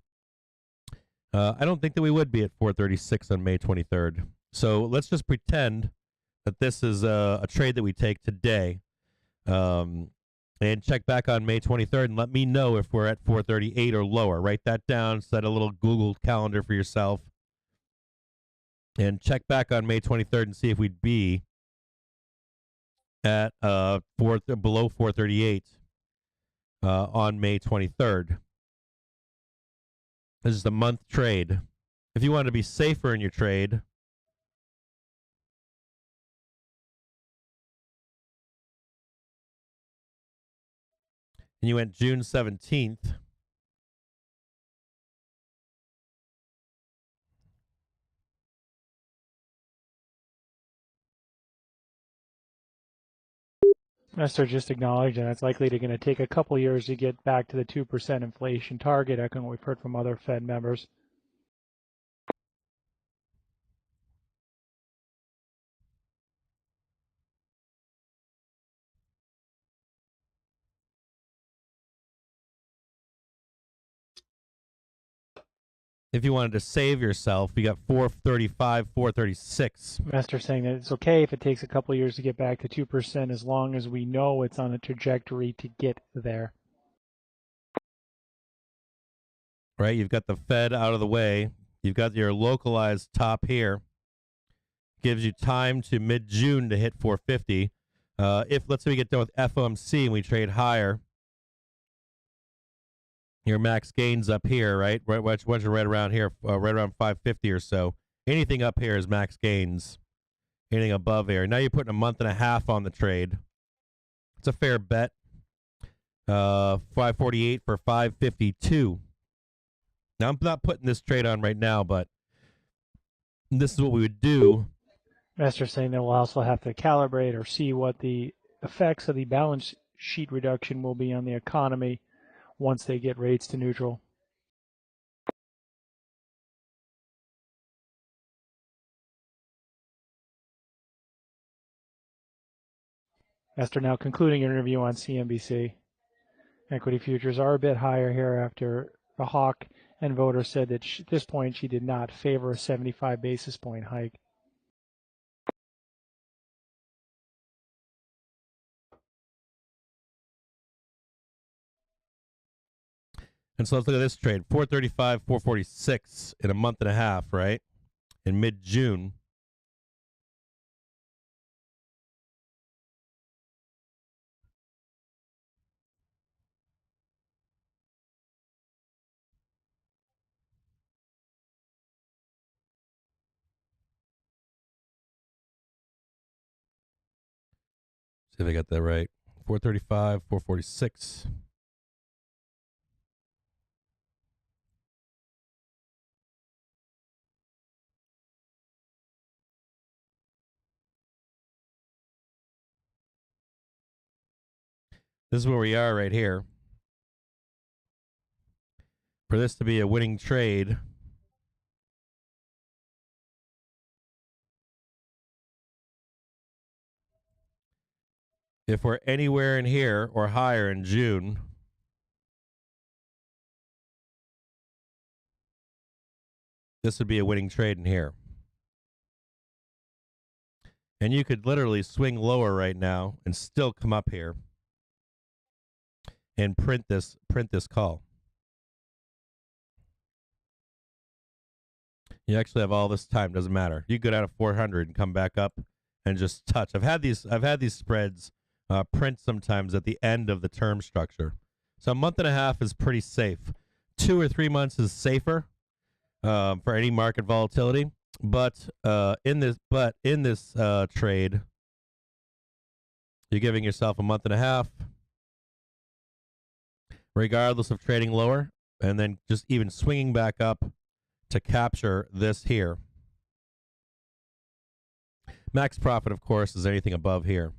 [SPEAKER 1] I don't think that we would be at 436 on May 23rd. So let's just pretend that this is a trade that we take today. And check back on May 23rd and let me know if we're at 438 or lower. Write that down, set a little Google calendar for yourself, and check back on May 23rd and see if we'd be at below 438 on May 23rd. This is the month trade. If you want to be safer in your trade, and you went June 17th,
[SPEAKER 2] Mr. just acknowledged that it's likely to going to take a couple years to get back to the 2% inflation target, echoing what we've heard from other Fed members.
[SPEAKER 1] if you wanted to save yourself, you got 435, 436.
[SPEAKER 2] Master saying that it's okay if it takes a couple years to get back to 2% as long as we know it's on a trajectory to get there.
[SPEAKER 1] Right? You've got the Fed out of the way. You've got your localized top here. Gives you time to mid-June to hit 450. If, let's say we get done with FOMC and we trade higher, your max gains up here, right? Once you're right around here, right around 550 or so. Anything up here is max gains. Anything above here. Now you're putting a month and a half on the trade. It's a fair bet. 548 for 552. Now, I'm not putting this trade on right now, but this is what we would do.
[SPEAKER 2] Master saying that we'll also have to calibrate or see what the effects of the balance sheet reduction will be on the economy once they get rates to neutral. Master now concluding an interview on CNBC. Equity futures are a bit higher here after the hawk and voter said that at this point she did not favor a 75 basis point hike.
[SPEAKER 1] And so let's look at this trade. 435, 446 in a month and a half, right? In mid-June. See if I got that right. 435, 446. This is where we are right here. For this to be a winning trade, if we're anywhere in here or higher in June, this would be a winning trade in here. And you could literally swing lower right now and still come up here and print this call. You actually have all this time, doesn't matter. You go down to 400 and come back up and just touch. I've had these spreads print sometimes at the end of the term structure. So a month and a half is pretty safe. 2 or 3 months is safer for any market volatility. But in this trade, you're giving yourself a month and a half, regardless of trading lower, and then just even swinging back up to capture this here. Max profit, of course, is anything above here.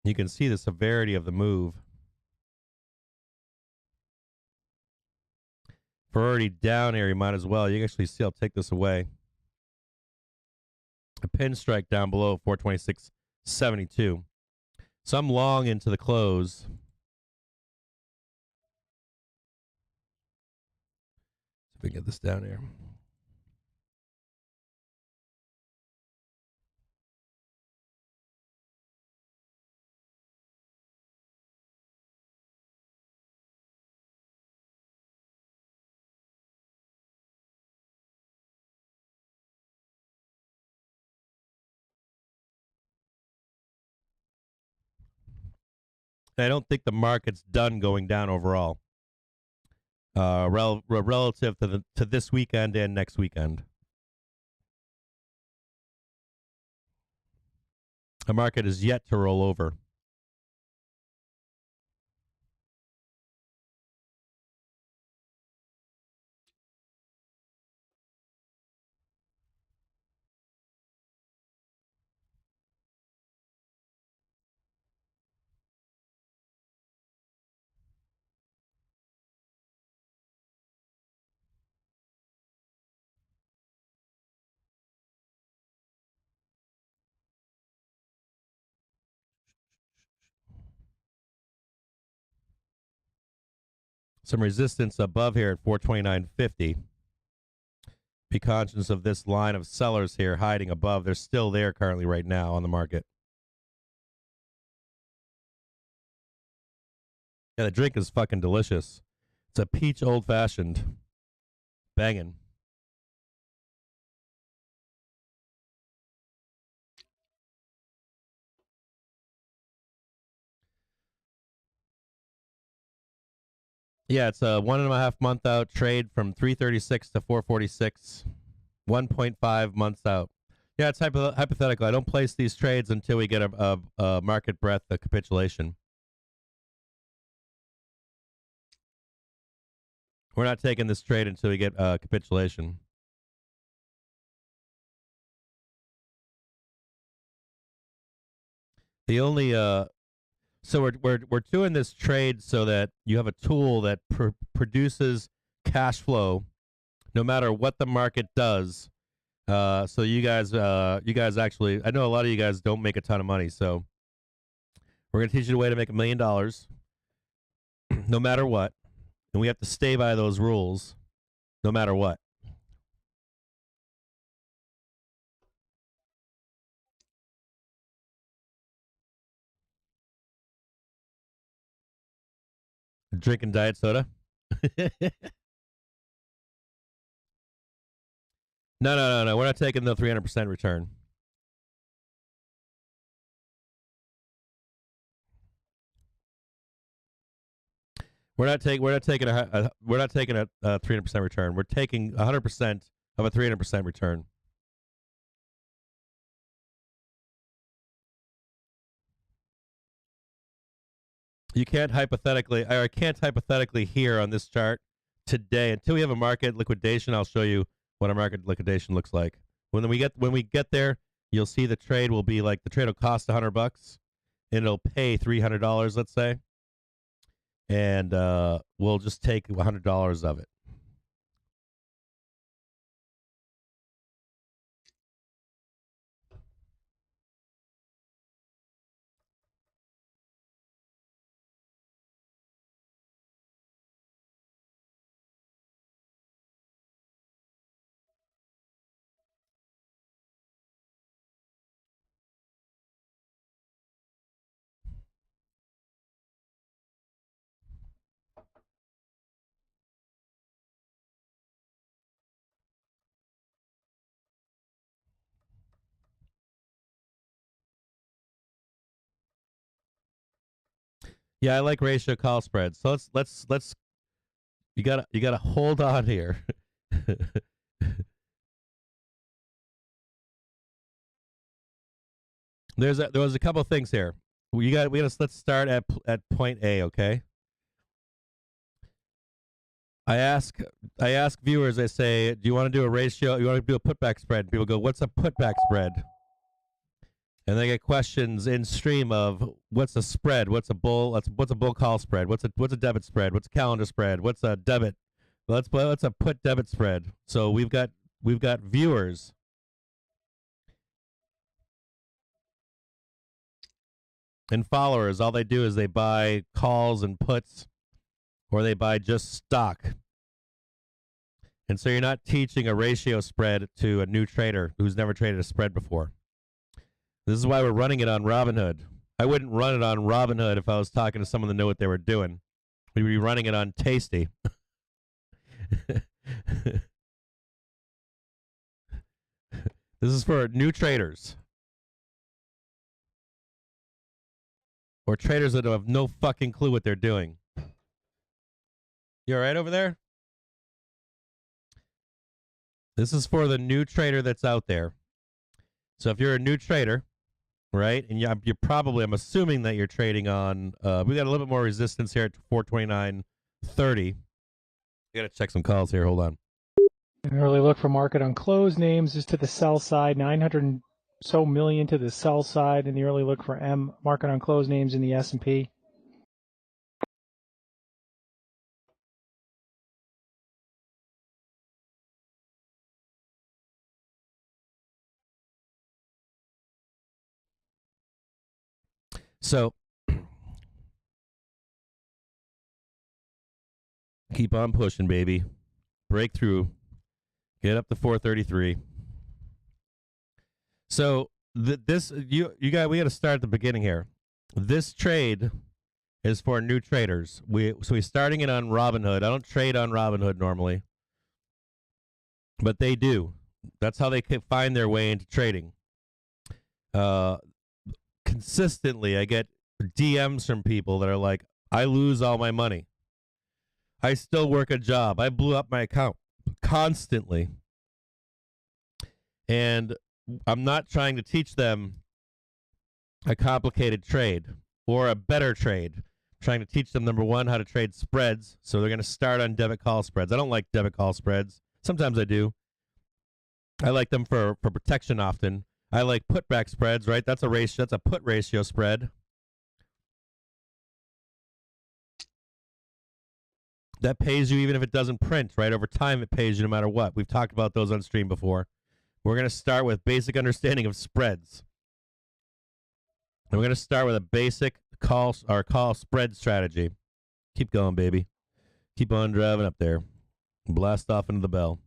[SPEAKER 1] You can see the severity of the move. For already down here, you might as well. You can actually see I'll take this away. A pin strike down below 426.72. So I'm long into the close. If we get this down here. I don't think the market's done going down overall, relative to this weekend and next weekend. The market is yet to roll over. Some resistance above here at 429.50. Be conscious of this line of sellers here hiding above. They're still there currently right now on the market. Yeah, the drink is fucking delicious. It's a peach old fashioned. Banging. Yeah, it's a 1.5 month out trade from 336 to 446. 1.5 months out. Yeah, it's hypothetical. I don't place these trades until we get a market breadth, a capitulation. We're not taking this trade until we get a capitulation. The only so we're doing this trade so that you have a tool that produces cash flow, no matter what the market does. So you guys actually, I know a lot of you guys don't make a ton of money, so we're gonna teach you a way to make $1 million, no matter what, and we have to stay by those rules, no matter what. Drinking diet soda. No. We're not taking the 300% return. We're not taking a 300% return. We're taking 100% of a 300% return. You can't hypothetically, or I can't hypothetically here on this chart today until we have a market liquidation. I'll show you what a market liquidation looks like. When we get there, you'll see the trade will be like the trade will cost $100 and it'll pay $300, let's say, and we'll just take $100 of it. Yeah, I like ratio call spreads. So let's you gotta hold on here. There was a couple things here. Let's start at point A, okay? I ask viewers, I say, do you want to do a ratio? You want to do a putback spread? People go, what's a putback spread? And they get questions in stream of what's a spread, what's a bull call spread, what's a debit spread, what's a calendar spread, what's a debit, what's a put debit spread. So we've got viewers and followers. All they do is they buy calls and puts, or they buy just stock. And so you're not teaching a ratio spread to a new trader who's never traded a spread before. This is why we're running it on Robinhood. I wouldn't run it on Robinhood if I was talking to someone that knew what they were doing. We'd be running it on Tasty. This is for new traders. Or traders that have no fucking clue what they're doing. You all right over there? This is for the new trader that's out there. So if you're a new trader, right, and you're probably, I'm assuming that you're trading on, we got a little bit more resistance here at 429.30. I got to check some calls here. Hold on.
[SPEAKER 2] An early look for market on close names is to the sell side, 900 and so million to the sell side, and the early look for market on close names in the S&P.
[SPEAKER 1] So keep on pushing, baby. Breakthrough. Get up to 433. So we got to start at the beginning here. This trade is for new traders. We're starting it on Robinhood. I don't trade on Robinhood normally, but they do. That's how they can find their way into trading. Consistently, I get DMs from people that are like, I lose all my money. I still work a job. I blew up my account constantly. And I'm not trying to teach them a complicated trade or a better trade. I'm trying to teach them, number one, how to trade spreads. So they're going to start on debit call spreads. I don't like debit call spreads. Sometimes I do. I like them for protection often. I like putback spreads, right? That's a ratio. That's a put ratio spread. That pays you even if it doesn't print, right? Over time, it pays you no matter what. We've talked about those on stream before. We're going to start with basic understanding of spreads. And we're going to start with a basic call spread strategy. Keep going, baby. Keep on driving up there. Blast off into the bell.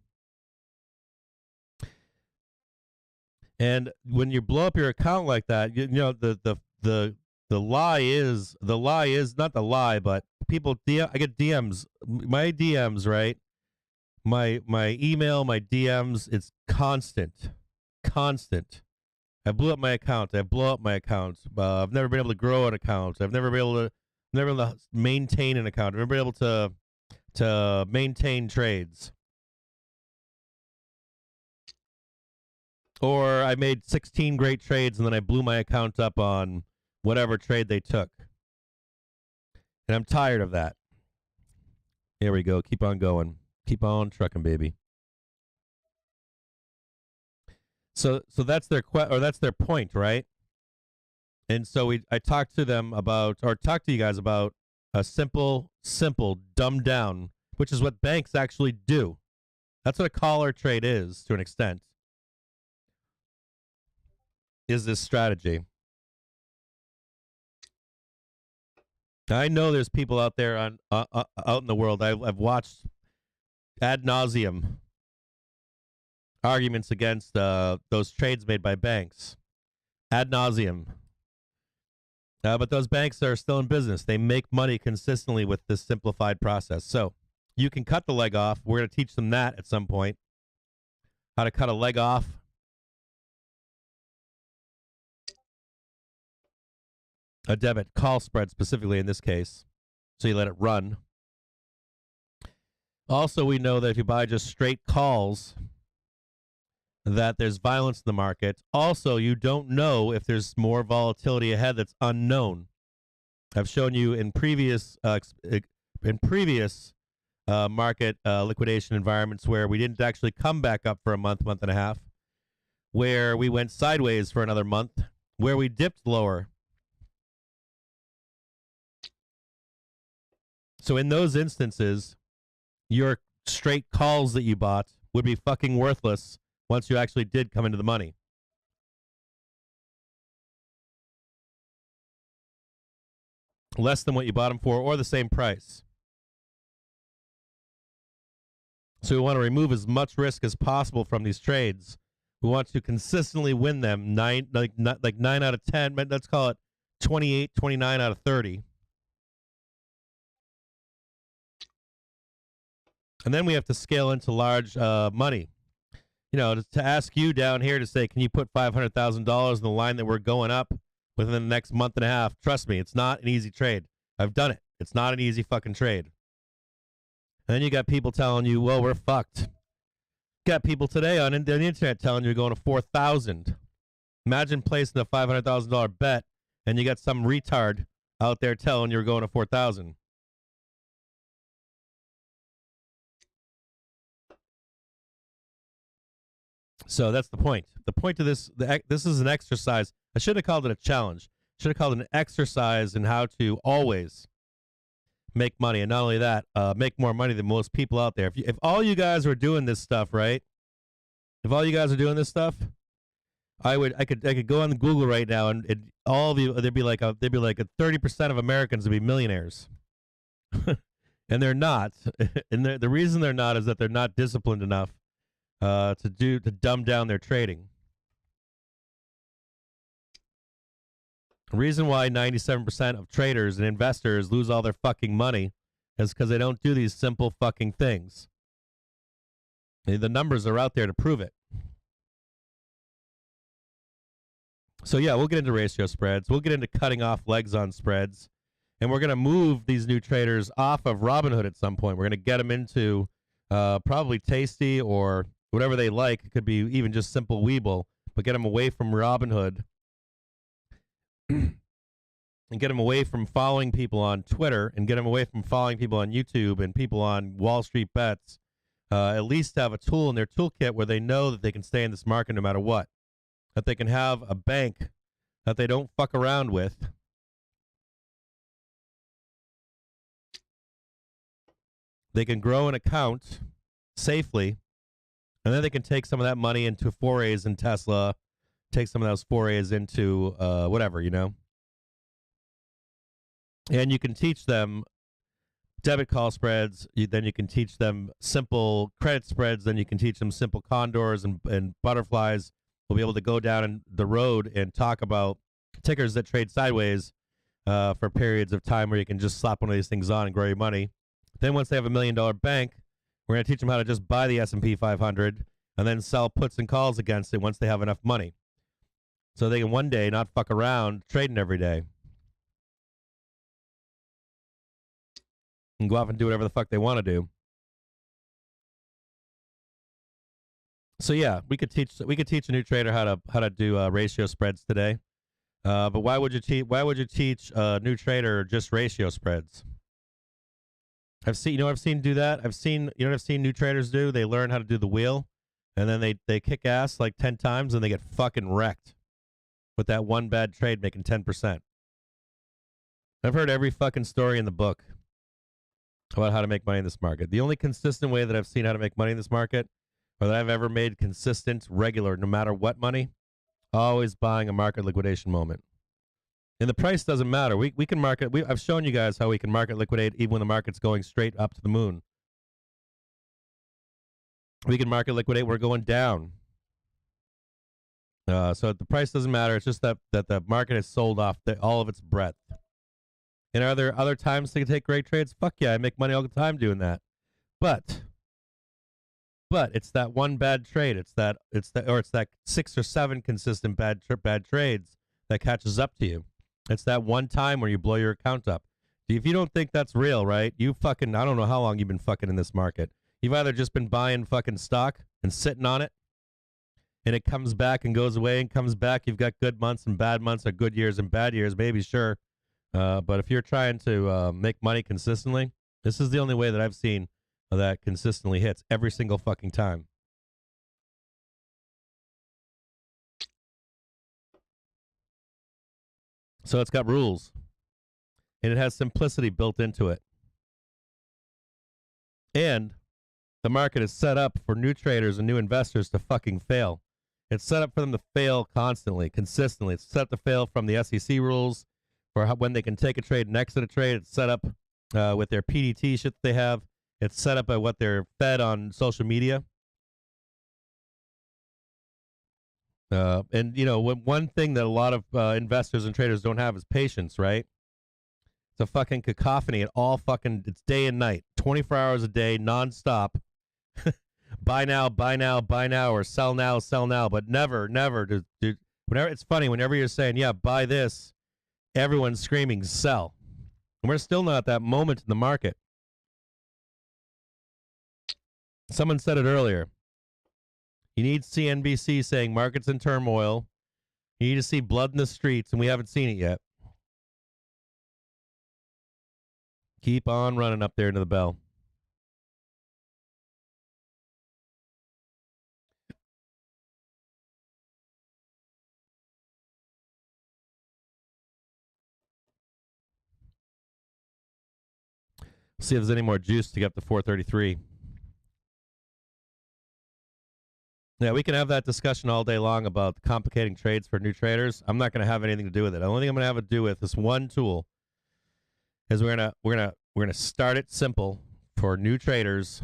[SPEAKER 1] And when you blow up your account like that, you know the lie is not the lie, but people I get DMs, my DMs, right? My email, my DMs, it's constant. I blew up my account. I blow up my account. I've never been able to grow an account. I've never been able to maintain an account. I've never been able to maintain trades. Or I made 16 great trades and then I blew my account up on whatever trade they took. And I'm tired of that. Here we go. Keep on going. Keep on trucking, baby. So that's their that's their point, right? And so I talked to them about, or talked to you guys about a simple, dumbed down, which is what banks actually do. That's what a collar trade is to an extent. Is this strategy. I know there's people out there out in the world. I've watched ad nauseum arguments against those trades made by banks. Ad nauseum. But those banks are still in business. They make money consistently with this simplified process. So you can cut the leg off. We're going to teach them that at some point. How to cut a leg off. A debit call spread specifically in this case. So you let it run. Also, we know that if you buy just straight calls, that there's violence in the market. Also, you don't know if there's more volatility ahead that's unknown. I've shown you in previous market liquidation environments where we didn't actually come back up for a month and a half, where we went sideways for another month, where we dipped lower. So in those instances, your straight calls that you bought would be fucking worthless once you actually did come into the money. Less than what you bought them for or the same price. So we want to remove as much risk as possible from these trades. We want to consistently win them 9 out of 10, but let's call it 28, 29 out of 30. And then we have to scale into large money. You know, to ask you down here to say, can you put $500,000 in the line that we're going up within the next month and a half? Trust me, it's not an easy trade. I've done it. It's not an easy fucking trade. And then you got people telling you, well, we're fucked. Got people today on the internet telling you you're going to 4,000. Imagine placing a $500,000 bet and you got some retard out there telling you're going to 4,000. So that's the point. The point of this, this is an exercise. I should have called it a challenge. Should have called it an exercise in how to always make money, and not only that, make more money than most people out there. If all you guys are doing this stuff, right? If all you guys are doing this stuff, I could go on Google right now, and all of you, there'd be like a 30% of Americans would be millionaires, and they're not. And the reason they're not is that they're not disciplined enough to dumb down their trading. The reason why 97% of traders and investors lose all their fucking money is because they don't do these simple fucking things. The numbers are out there to prove it. So yeah, we'll get into ratio spreads. We'll get into cutting off legs on spreads. And we're going to move these new traders off of Robinhood at some point. We're going to get them into probably Tasty or whatever they like. It could be even just simple Webull, but get them away from Robinhood. And get them away from following people on Twitter, and get them away from following people on YouTube and people on Wall Street Bets. At least have a tool in their toolkit where they know that they can stay in this market no matter what. That they can have a bank that they don't fuck around with. They can grow an account safely, and then they can take some of that money into forays in Tesla, take some of those forays into whatever, you know. And you can teach them debit call spreads. Then you can teach them simple credit spreads. Then you can teach them simple condors and butterflies. We'll be able to go down the road and talk about tickers that trade sideways for periods of time where you can just slap one of these things on and grow your money. Then once they have $1 million bank, we're going to teach them how to just buy the S&P 500 and then sell puts and calls against it once they have enough money. So they can one day not fuck around trading every day. And go off and do whatever the fuck they want to do. So yeah, we could teach a new trader how to do ratio spreads today. But why would you teach a new trader just ratio spreads? I've seen do that. I've seen new traders do. They learn how to do the wheel, and then they kick ass like 10 times and they get fucking wrecked with that one bad trade making 10%. I've heard every fucking story in the book about how to make money in this market. The only consistent way that I've seen how to make money in this market, or that I've ever made consistent, regular, no matter what money, always buying a market liquidation moment. And the price doesn't matter. We can market. I've shown you guys how we can market liquidate even when the market's going straight up to the moon. We can market liquidate. We're going down. So the price doesn't matter. It's just that the market has sold off all of its breadth. And are there other times to take great trades? Fuck yeah, I make money all the time doing that. But it's that one bad trade. It's that 6 or 7 consistent bad trades that catches up to you. It's that one time where you blow your account up. If you don't think that's real, right? I don't know how long you've been fucking in this market. You've either just been buying fucking stock and sitting on it, and it comes back and goes away and comes back. You've got good months and bad months, or good years and bad years, maybe, sure. But if you're trying to make money consistently, this is the only way that I've seen that consistently hits every single fucking time. So it's got rules, and it has simplicity built into it. And the market is set up for new traders and new investors to fucking fail. It's set up for them to fail constantly, consistently. It's set up to fail from the SEC rules for when they can take a trade and exit a trade. It's set up with their PDT shit they have. It's set up by what they're fed on social media. And, you know, one thing that a lot of investors and traders don't have is patience, right? It's a fucking cacophony. It's day and night, 24 hours a day, nonstop. Buy now, buy now, buy now, or sell now. But never, whenever it's funny, whenever you're saying, yeah, buy this, everyone's screaming, sell. And we're still not at that moment in the market. Someone said it earlier. You need CNBC saying market's in turmoil. You need to see blood in the streets, and we haven't seen it yet. Keep on running up there into the bell. See if there's any more juice to get up to 433. Yeah, we can have that discussion all day long about complicating trades for new traders. I'm not going to have anything to do with it. The only thing I'm going to have to do with this one tool is we're gonna start it simple for new traders.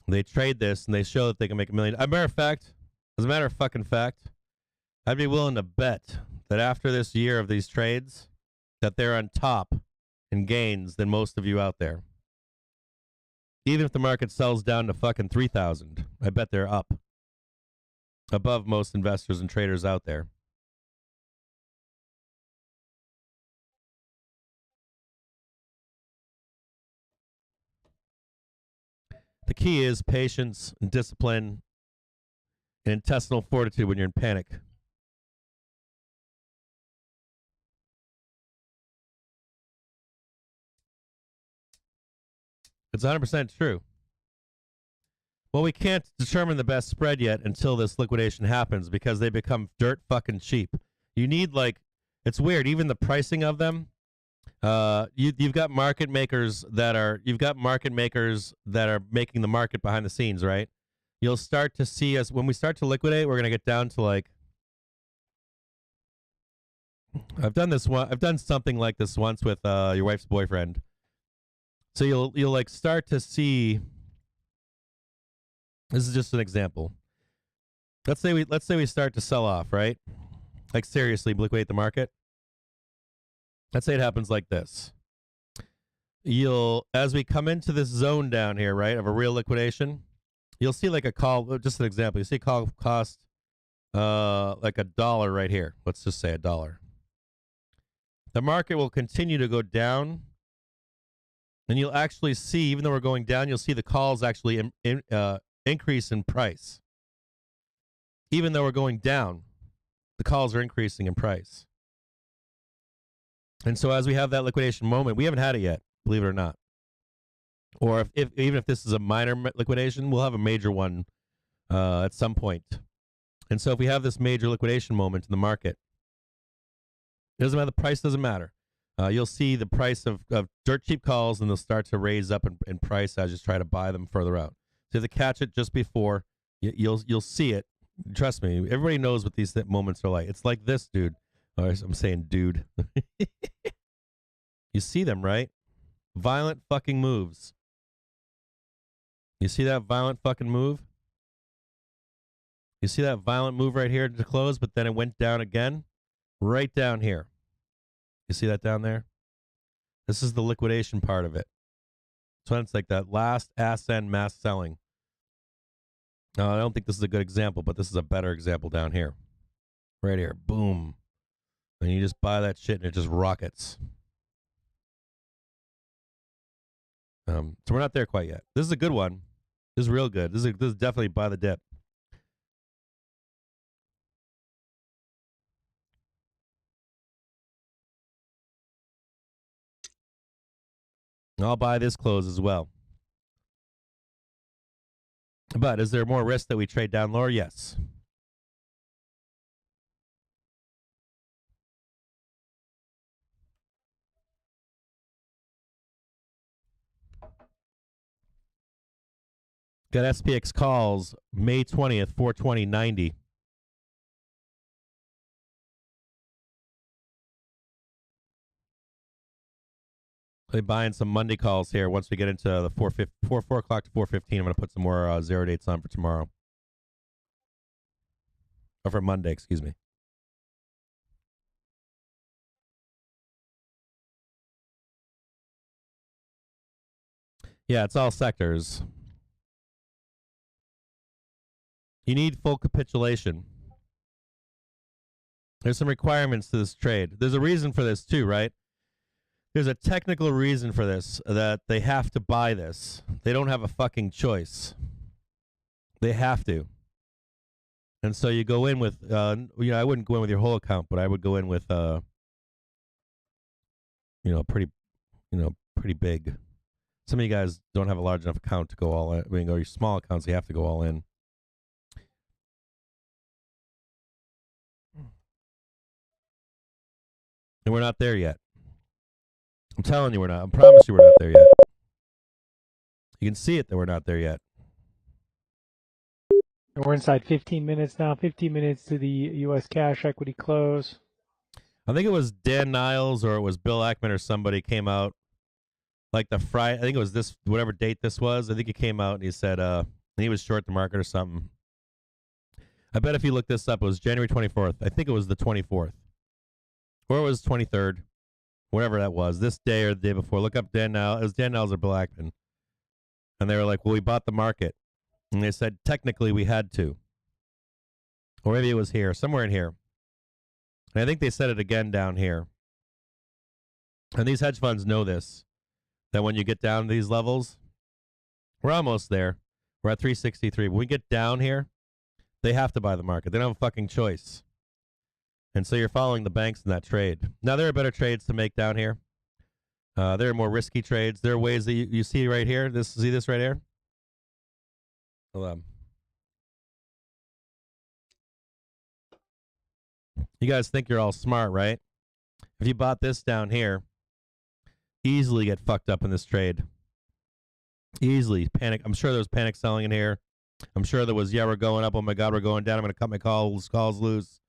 [SPEAKER 1] They trade this and they show that they can make $1 million. As a matter of fucking fact, I'd be willing to bet that after this year of these trades, that they're on top in gains than most of you out there. Even if the market sells down to fucking 3,000, I bet they're up above most investors and traders out there. The key is patience and discipline and intestinal fortitude when you're in panic. It's 100% true. Well, we can't determine the best spread yet until this liquidation happens because they become dirt fucking cheap. You need it's weird. Even the pricing of them, you've got market makers that are making the market behind the scenes, right? You'll start to see us when we start to liquidate. We're gonna get down to I've done something like this once with your wife's boyfriend. So you'll start to see. This is just an example. Let's say we start to sell off, right? Like seriously, liquidate the market. Let's say it happens like this. As we come into this zone down here, right, of a real liquidation, you'll see like a call. Just an example. You see a call cost like $1 right here. Let's just say $1. The market will continue to go down. And you'll actually see, even though we're going down, you'll see the calls actually increase in price. Even though we're going down, the calls are increasing in price. And so as we have that liquidation moment, we haven't had it yet, believe it or not. Or even if this is a minor liquidation, we'll have a major one at some point. And so if we have this major liquidation moment in the market, it doesn't matter, the price doesn't matter. You'll see the price of dirt cheap calls, and they'll start to raise up in price as you try to buy them further out. So to catch it just before, you'll see it. Trust me, everybody knows what these moments are like. It's like this, dude. I'm saying dude. You see them, right? Violent fucking moves. You see that violent fucking move? You see that violent move right here to close, but then it went down again? Right down here. You see that down there? This is the liquidation part of it. So it's like that last ass end mass selling. No, I don't think this is a good example, but this is a better example down here. Right here. Boom. And you just buy that shit and it just rockets. So we're not there quite yet. This is a good one. This is real good. This is definitely buy the dip. I'll buy this close as well. But is there more risk that we trade down lower? Yes. Got SPX calls May 20th, 420.90. They're buying some Monday calls here. Once we get into the 4 o'clock to 4:15, I'm going to put some more zero dates on for tomorrow. Or for Monday, excuse me. Yeah, it's all sectors. You need full capitulation. There's some requirements to this trade. There's a reason for this too, right? There's a technical reason for this, that they have to buy this. They don't have a fucking choice. They have to. And so you go in with, I wouldn't go in with your whole account, but I would go in with, pretty big. Some of you guys don't have a large enough account to go all in. I mean, or your small accounts, you have to go all in. And we're not there yet. I'm telling you we're not. I promise you we're not there yet. You can see it that we're not there yet.
[SPEAKER 2] And we're inside 15 minutes now. 15 minutes to the U.S. cash equity close.
[SPEAKER 1] I think it was Dan Niles or it was Bill Ackman or somebody came out like the Friday. I think it was this, whatever date this was. I think he came out and he said he was short the market or something. I bet if you look this up, it was January 24th. I think it was the 24th. Or it was 23rd. Whatever that was. This day or the day before. Look up Dan Niles. It was Dan Niles or Bill Ackman. And they were like, well, we bought the market. And they said, technically, we had to. Or maybe it was here. Somewhere in here. And I think they said it again down here. And these hedge funds know this. That when you get down to these levels, we're almost there. We're at 363. When we get down here, they have to buy the market. They don't have a fucking choice. And so you're following the banks in that trade. Now, there are better trades to make down here. There are more risky trades. There are ways that you see right here. See this right here? Hold on. You guys think you're all smart, right? If you bought this down here, easily get fucked up in this trade. Easily. Panic. I'm sure there was panic selling in here. I'm sure there was, yeah, we're going up. Oh, my God, we're going down. I'm going to cut my calls loose.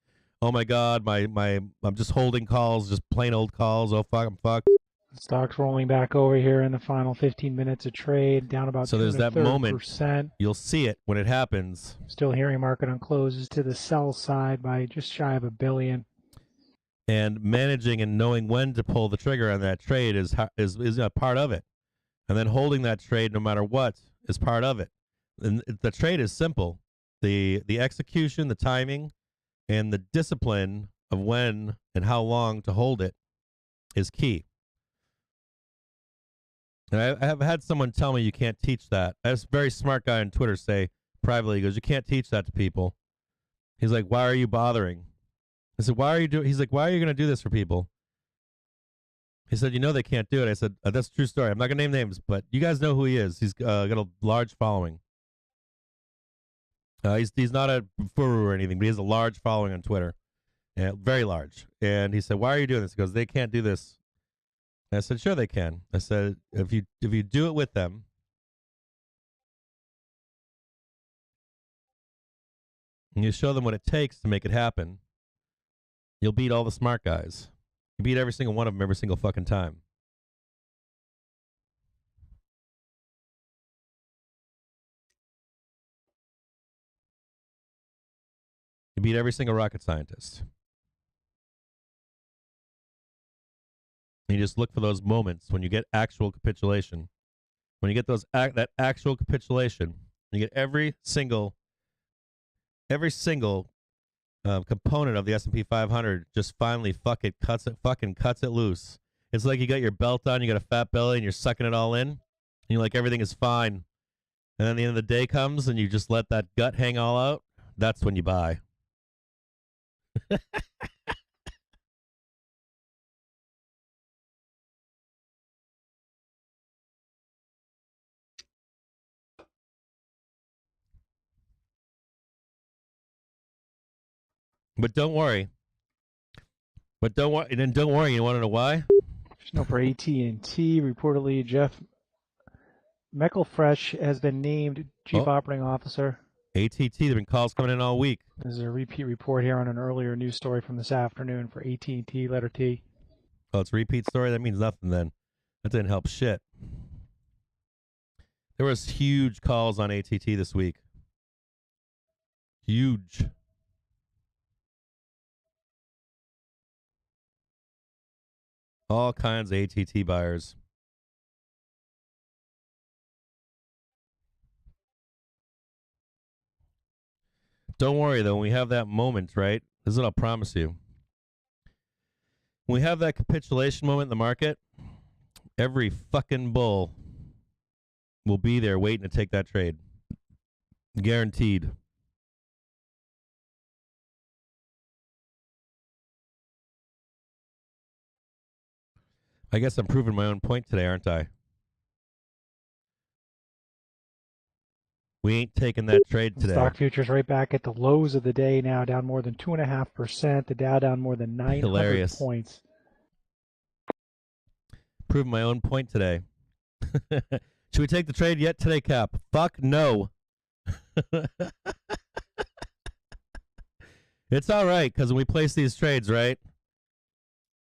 [SPEAKER 1] Oh, my God, I'm just holding calls, just plain old calls. Oh, fuck, I'm fucked.
[SPEAKER 2] Stock's rolling back over here in the final 15 minutes of trade, down about 2.33%.
[SPEAKER 1] So there's that moment. You'll see it when it happens.
[SPEAKER 2] Still hearing market on closes to the sell side by just shy of $1 billion.
[SPEAKER 1] And managing and knowing when to pull the trigger on that trade is a part of it. And then holding that trade no matter what is part of it. And the trade is simple. The execution, the timing, and the discipline of when and how long to hold it is key. And I have had someone tell me you can't teach that. I had a very smart guy on Twitter say privately, he goes, you can't teach that to people. He's like, why are you bothering? I said, why are you doing? He's like, why are you going to do this for people? He said, you know they can't do it. I said, that's a true story. I'm not going to name names, but you guys know who he is. He's got a large following. He's not a guru or anything, but he has a large following on Twitter, very large. And he said, why are you doing this? He goes, they can't do this. And I said, sure they can. I said, if you do it with them, and you show them what it takes to make it happen, you'll beat all the smart guys. You beat every single one of them every single fucking time. You beat every single rocket scientist. You just look for those moments when you get actual capitulation. When you get that actual capitulation, you get every single component of the S&P 500 just finally fucking cuts it loose. It's like you got your belt on, you got a fat belly, and you're sucking it all in. And you're like, everything is fine. And then the end of the day comes, and you just let that gut hang all out. That's when you buy. But don't worry. Don't worry. You want to know why?
[SPEAKER 2] No, for AT&T, reportedly Jeff Meckelfresh has been named Chief Operating Officer.
[SPEAKER 1] ATT, there have been calls coming in all week.
[SPEAKER 2] There's a repeat report here on an earlier news story from this afternoon for AT&T, letter T.
[SPEAKER 1] Oh, it's a repeat story? That means nothing then. That didn't help shit. There was huge calls on ATT this week. Huge. All kinds of ATT buyers. Don't worry, though. When we have that moment, right? This is what I'll promise you. When we have that capitulation moment in the market, every fucking bull will be there waiting to take that trade. Guaranteed. I guess I'm proving my own point today, aren't I? We ain't taking that trade today.
[SPEAKER 2] Stock futures right back at the lows of the day now, down more than 2.5%. The Dow down more than 900
[SPEAKER 1] Hilarious.
[SPEAKER 2] points.
[SPEAKER 1] Proving my own point today. Should we take the trade yet today, Cap? Fuck no. It's all right, because when we place these trades, right,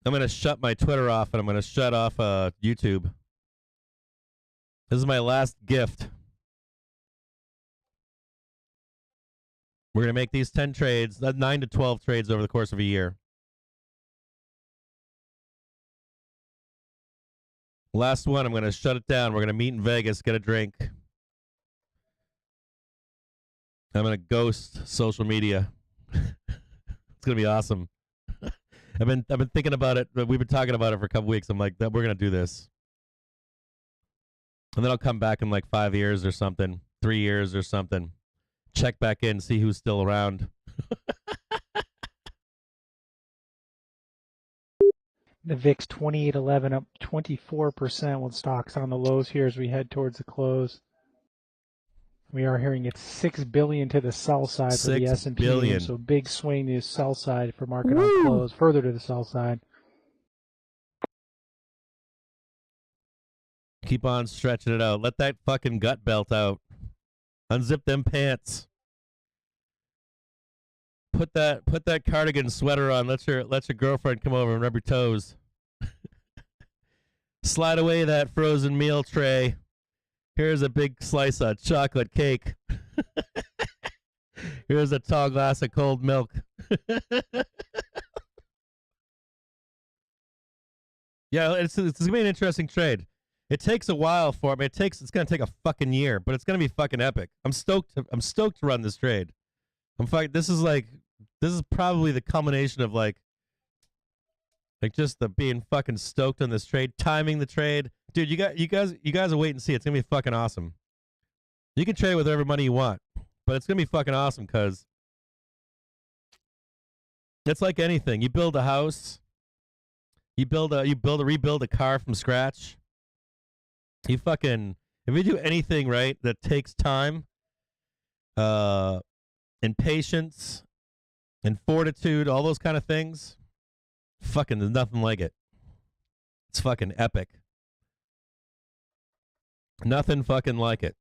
[SPEAKER 1] I'm going to shut my Twitter off, and I'm going to shut off YouTube. This is my last gift. We're going to make these 10 trades, 9 to 12 trades over the course of a year. Last one, I'm going to shut it down. We're going to meet in Vegas, get a drink. I'm going to ghost social media. It's going to be awesome. I've been thinking about it. We've been talking about it for a couple weeks. I'm like, we're going to do this. And then I'll come back in like 5 years or something, 3 years or something. Check back in, see who's still around.
[SPEAKER 2] The VIX 2811 up 24% with stocks on the lows here as we head towards the close. We are hearing it's $6 billion to the sell side for the S&P.
[SPEAKER 1] billion.
[SPEAKER 2] So big swing to the sell side for market on close, further to the sell side.
[SPEAKER 1] Keep on stretching it out. Let that fucking gut belt out. Unzip them pants. Put that cardigan sweater on. Let your girlfriend come over and rub your toes. Slide away that frozen meal tray. Here's a big slice of chocolate cake. Here's a tall glass of cold milk. Yeah, it's gonna be an interesting trade. It takes a while for me. It's gonna take a fucking year, but it's gonna be fucking epic. I'm stoked to run this trade. This is probably the culmination of like just the being fucking stoked on this trade, timing the trade. Dude, you guys will wait and see. It's gonna be fucking awesome. You can trade with whatever money you want, but it's gonna be fucking awesome because it's like anything. You build a house, rebuild a car from scratch. If you do anything right that takes time, and patience, and fortitude, all those kind of things, fucking there's nothing like it. It's fucking epic. Nothing fucking like it.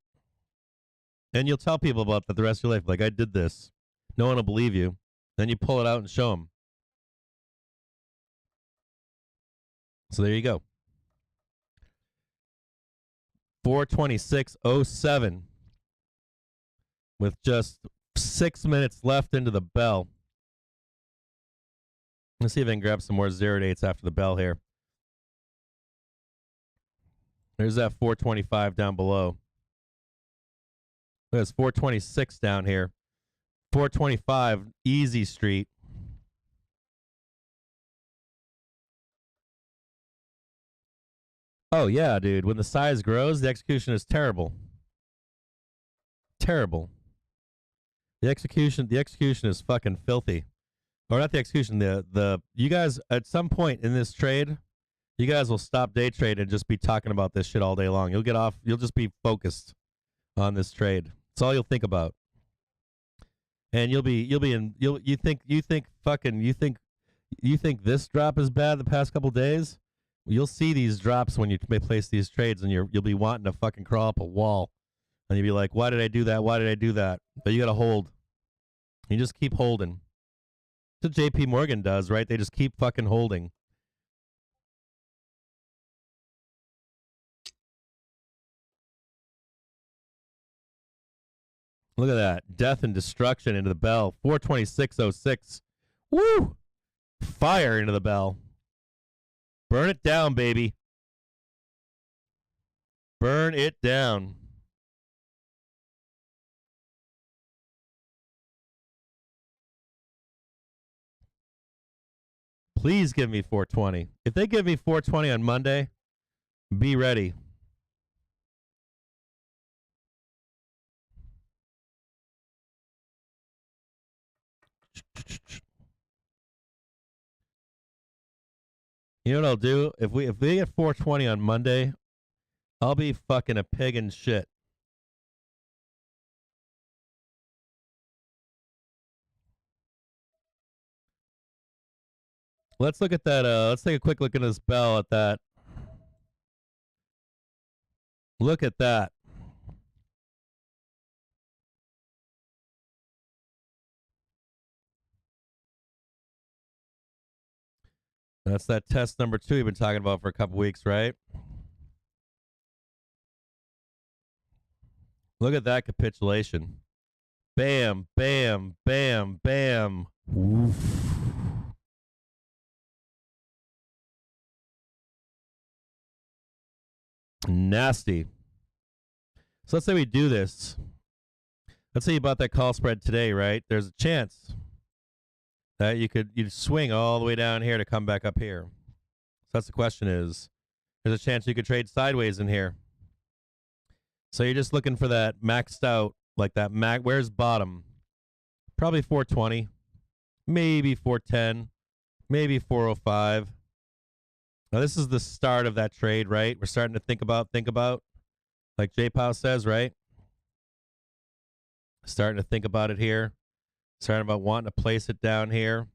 [SPEAKER 1] And you'll tell people about that the rest of your life. Like, I did this. No one will believe you. Then you pull it out and show them. So there you go. 426.07 with just 6 minutes left into the bell. Let's see if I can grab some more 0-8s after the bell here. There's that 425 down below. There's 426 down here. 425, Easy Street. Oh, yeah, dude. When the size grows, the execution is terrible. Terrible. The execution is fucking filthy. Or not the execution, you guys, at some point in this trade, you guys will stop day trade and just be talking about this shit all day long. You'll get off, you'll just be focused on this trade. That's all you'll think about. And you think this drop is bad the past couple days? You'll see these drops when you place these trades, and you'll be wanting to fucking crawl up a wall, and you'll be like, "Why did I do that? Why did I do that?" But you got to hold. You just keep holding. That's what J.P. Morgan does, right? They just keep fucking holding. Look at that. Death and destruction into the bell. 426.06. Woo! Fire into the bell. Burn it down, baby. Burn it down. Please give me 420. If they give me 420 on Monday, be ready. You know what I'll do? If we get 420 on Monday, I'll be fucking a pig in shit. Let's look at that. Let's take a quick look at this bell at that. Look at that. That's that test number 2 you've been talking about for a couple weeks, right? Look at that capitulation. Bam, bam, bam, bam. Oof. Nasty. So let's say we do this. Let's say you bought that call spread today, right? There's a chance that you'd swing all the way down here to come back up here. So that's the question is, there's a chance you could trade sideways in here. So you're just looking for that maxed out, like that where's bottom? Probably 420, maybe 410, maybe 405. Now this is the start of that trade, right? We're starting to think about, like J Powell says, right? Starting to think about it here. Starting about wanting to place it down here.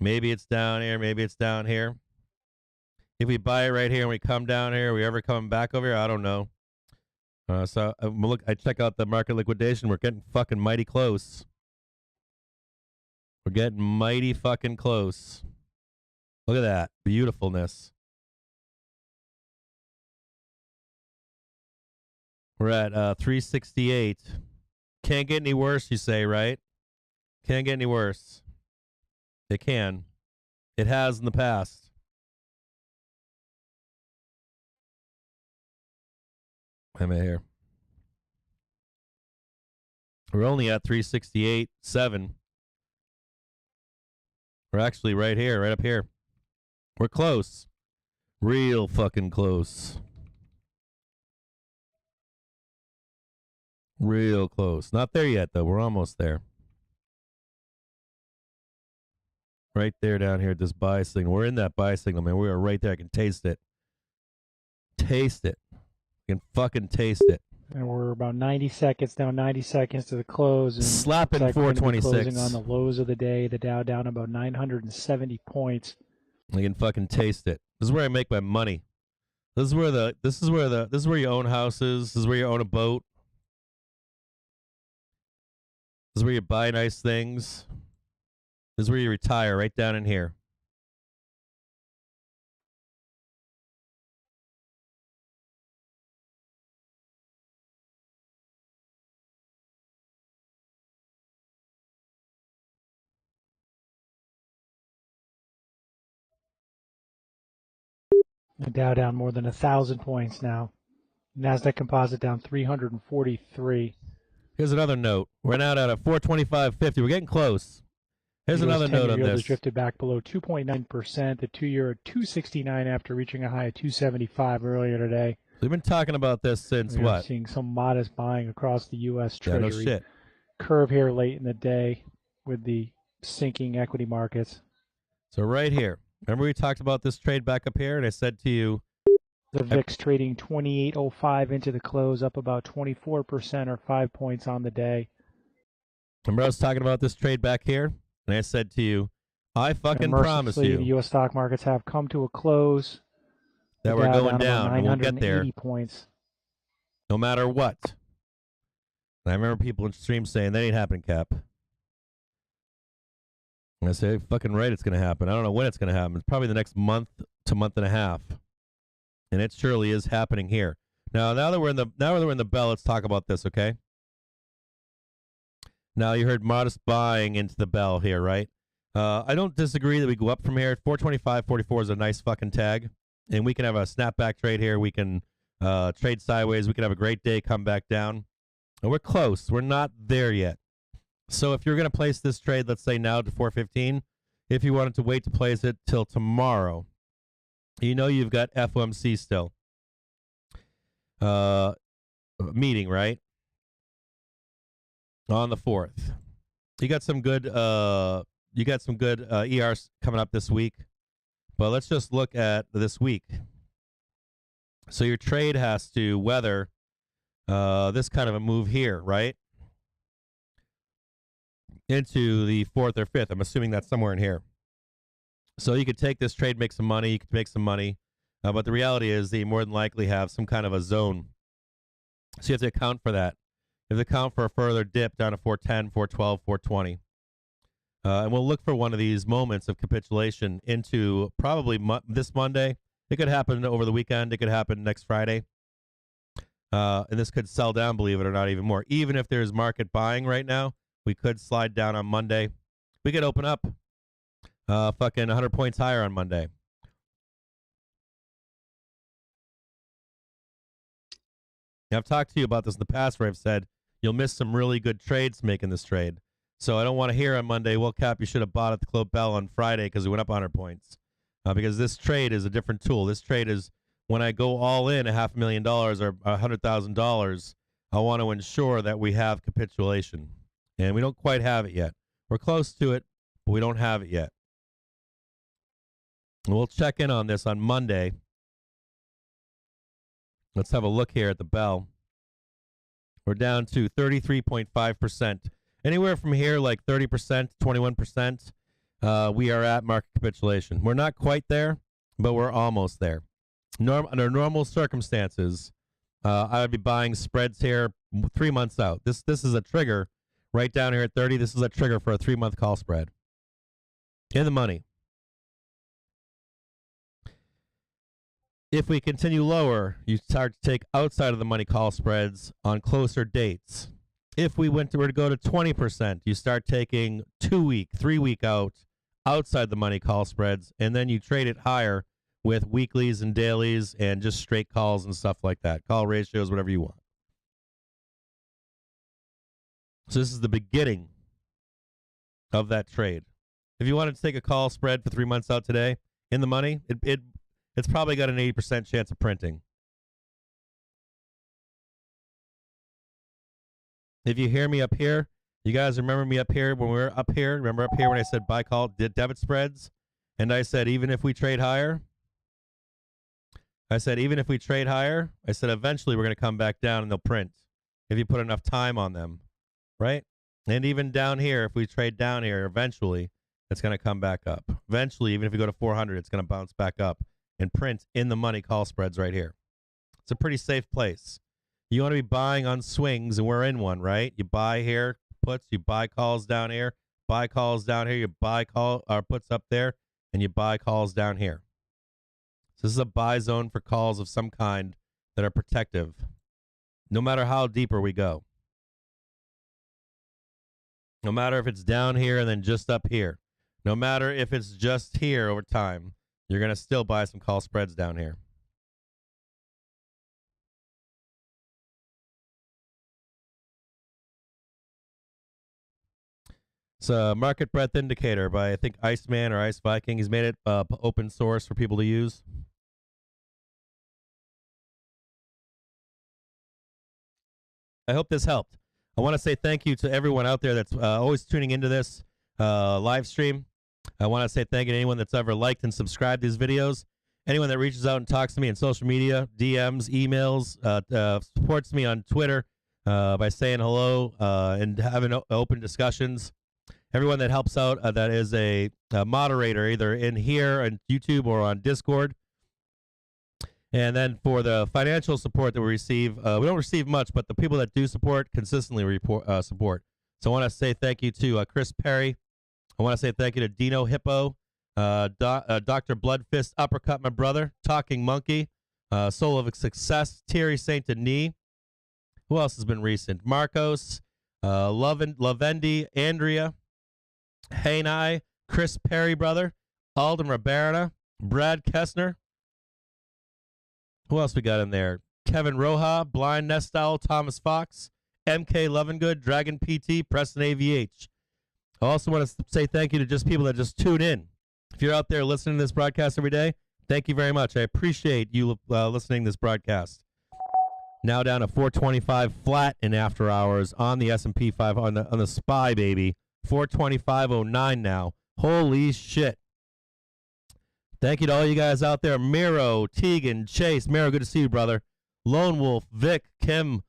[SPEAKER 1] Maybe it's down here. Maybe it's down here. If we buy it right here and we come down here, are we ever coming back over here? I don't know. So I check out the market liquidation. We're getting fucking mighty close. We're getting mighty fucking close. Look at that beautifulness. We're at 368. Can't get any worse, you say, right? Can't get any worse. It can. It has in the past. I'm here. We're only at 368.7. We're actually right here, right up here. We're close. Real fucking close. Real close. Not there yet, though. We're almost there. Right there down here at this buy signal. We're in that buy signal, man. We are right there. I can taste it. Taste it. I can fucking taste it.
[SPEAKER 2] And we're about 90 seconds, down 90 seconds to the close. And
[SPEAKER 1] slapping
[SPEAKER 2] like
[SPEAKER 1] 426.
[SPEAKER 2] Closing on the lows of the day. The Dow down about 970 points.
[SPEAKER 1] I can fucking taste it. This is where I make my money. This is where you own houses. This is where you own a boat. This is where you buy nice things. This is where you retire, right down in here.
[SPEAKER 2] The Dow down more than 1,000 points now. NASDAQ Composite down 343.
[SPEAKER 1] Here's another note. We're now at a 425.50. We're getting close. Here's another note on this.
[SPEAKER 2] Has drifted back below 2.9%. The 2-year at 269 after reaching a high of 275 earlier today.
[SPEAKER 1] We've been talking about this since what?
[SPEAKER 2] Seeing some modest buying across the U.S. Treasury
[SPEAKER 1] no shit.
[SPEAKER 2] curve here late in the day with the sinking equity markets.
[SPEAKER 1] So right here. Remember we talked about this trade back up here, and I said to you,
[SPEAKER 2] the VIX trading 28.05 into the close, up about 24% or 5 points on the day.
[SPEAKER 1] Remember I was talking about this trade back here, and I said to you, I fucking promise you.
[SPEAKER 2] The U.S. stock markets have come to a close.
[SPEAKER 1] that
[SPEAKER 2] The
[SPEAKER 1] we're
[SPEAKER 2] Dow
[SPEAKER 1] going
[SPEAKER 2] down
[SPEAKER 1] down,
[SPEAKER 2] about
[SPEAKER 1] and we'll get
[SPEAKER 2] 980
[SPEAKER 1] there
[SPEAKER 2] points.
[SPEAKER 1] no matter what. And I remember people in stream saying, that ain't happening, Cap. And I say, fucking right, it's going to happen. I don't know when it's going to happen. It's probably the next month to month and a half. And it surely is happening here. Now that we're in the bell, let's talk about this, okay? Now you heard modest buying into the bell here, right? I don't disagree that we go up from here. 425.44 is a nice fucking tag. And we can have a snapback trade here. We can trade sideways. We can have a great day, come back down. And we're close. We're not there yet. So if you're going to place this trade, let's say now to 415, if you wanted to wait to place it till tomorrow, you know you've got FOMC still. Meeting, right? On the 4th. You got some good ERs coming up this week. But let's just look at this week. So your trade has to weather this kind of a move here, right? Into the 4th or 5th. I'm assuming that's somewhere in here. So you could take this trade, make some money. You could make some money. But the reality is that you more than likely have some kind of a zone. So you have to account for that. You have to account for a further dip down to 410, 412, 420. And we'll look for one of these moments of capitulation into probably this Monday. It could happen over the weekend. It could happen next Friday. And this could sell down, believe it or not, even more. Even if there's market buying right now, we could slide down on Monday. We could open up fucking 100 points higher on Monday. Now, I've talked to you about this in the past where I've said you'll miss some really good trades making this trade. So I don't want to hear on Monday, well, Cap, you should have bought at the close bell on Friday because we went up 100 points. Because this trade is a different tool. This trade is when I go all in $500,000 or $100,000, I want to ensure that we have capitulation. And we don't quite have it yet. We're close to it, but we don't have it yet. And we'll check in on this on Monday. Let's have a look here at the bell. We're down to 33.5%. Anywhere from here, like 30%, 21%, we are at market capitulation. We're not quite there, but we're almost there. Under normal circumstances, I would be buying spreads here 3 months out. This is a trigger right down here at 30. This is a trigger for a 3-month call spread. In the money. If we continue lower, you start to take outside of the money call spreads on closer dates. If we were to go to 20%, you start taking 2-week, 3-week out outside the money call spreads, and then you trade it higher with weeklies and dailies and just straight calls and stuff like that. Call ratios, whatever you want. So this is the beginning of that trade. If you wanted to take a call spread for 3 months out today in the money, it's probably got an 80% chance of printing. If you hear me up here, you guys remember me up here when we were up here? Remember up here when I said buy call debit spreads? And I said, even if we trade higher? I said, even if we trade higher? I said, eventually we're going to come back down and they'll print if you put enough time on them, right? And even down here, if we trade down here, eventually it's going to come back up. Eventually, even if we go to 400, it's going to bounce back up and print in the money call spreads right here. It's a pretty safe place. You want to be buying on swings, and we're in one, right? You buy here, puts, you buy calls down here, buy calls down here, you buy call or puts up there, and you buy calls down here. So this is a buy zone for calls of some kind that are protective, no matter how deeper we go. No matter if it's down here and then just up here. No matter if it's just here over time, you're going to still buy some call spreads down here. It's a market breadth indicator by, I think, Iceman or Ice Viking. He's made it open source for people to use. I hope this helped. I want to say thank you to everyone out there that's always tuning into this live stream. I want to say thank you to anyone that's ever liked and subscribed to these videos. Anyone that reaches out and talks to me on social media, DMs, emails, supports me on Twitter by saying hello and having open discussions. Everyone that helps out that is a moderator, either in here on YouTube or on Discord. And then for the financial support that we receive, we don't receive much, but the people that do support consistently support. So I want to say thank you to Chris Perry. I want to say thank you to Dino Hippo, Dr. Bloodfist Uppercut, my brother, Talking Monkey, Soul of Success, Thierry Saint Denis. Who else has been recent? Marcos, Lavendi, Andrea, Hanai, Chris Perry, brother, Alden Ribera, Brad Kessner. Who else we got in there? Kevin Roja, Blind Nest Owl, Thomas Fox, MK Lovingood, Dragon PT, Preston AVH. I also want to say thank you to just people that just tune in. If you're out there listening to this broadcast every day, thank you very much. I appreciate you listening to this broadcast. Now down to 425 flat in after hours on the S&P 5 on the SPY, baby. 425.09 now. Holy shit. Thank you to all you guys out there. Miro, Tegan, Chase. Miro, good to see you, brother. Lone Wolf, Vic, Kim,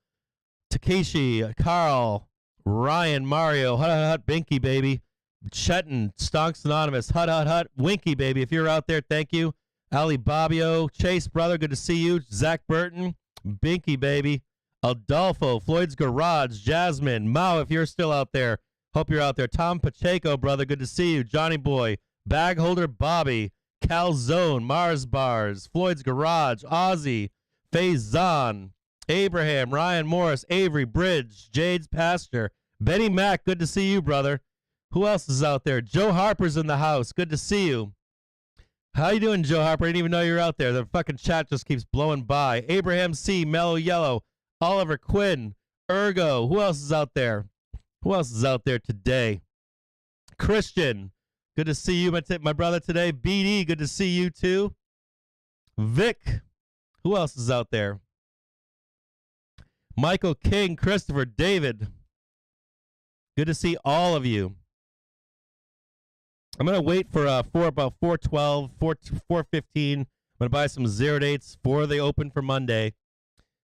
[SPEAKER 1] Takeshi, Carl, Ryan, Mario, Hut Hut Hut, Binky, baby. Chetan, Stonks Anonymous, Hut Hut Hut, Winky, baby. If you're out there, thank you. Ali Bobbio, Chase, brother, good to see you. Zach Burton, Binky, baby. Adolfo, Floyd's Garage, Jasmine, Mao, if you're still out there. Hope you're out there. Tom Pacheco, brother, good to see you. Johnny Boy, Bag Holder Bobby, Calzone, Mars Bars, Floyd's Garage, Ozzy, Faison, Abraham, Ryan Morris, Avery Bridge, Jade's Pasture, Benny Mack, good to see you, brother. Who else is out there? Joe Harper's in the house. Good to see you. How you doing, Joe Harper? I didn't even know you were out there. The fucking chat just keeps blowing by. Abraham C., Mellow Yellow, Oliver Quinn, Ergo. Who else is out there? Who else is out there today? Christian, good to see you, my brother, today. BD, good to see you, too. Vic, who else is out there? Michael King, Christopher, David. Good to see all of you. I'm going to wait for about 4:12, 4:15. I'm going to buy some zero dates for the open for Monday.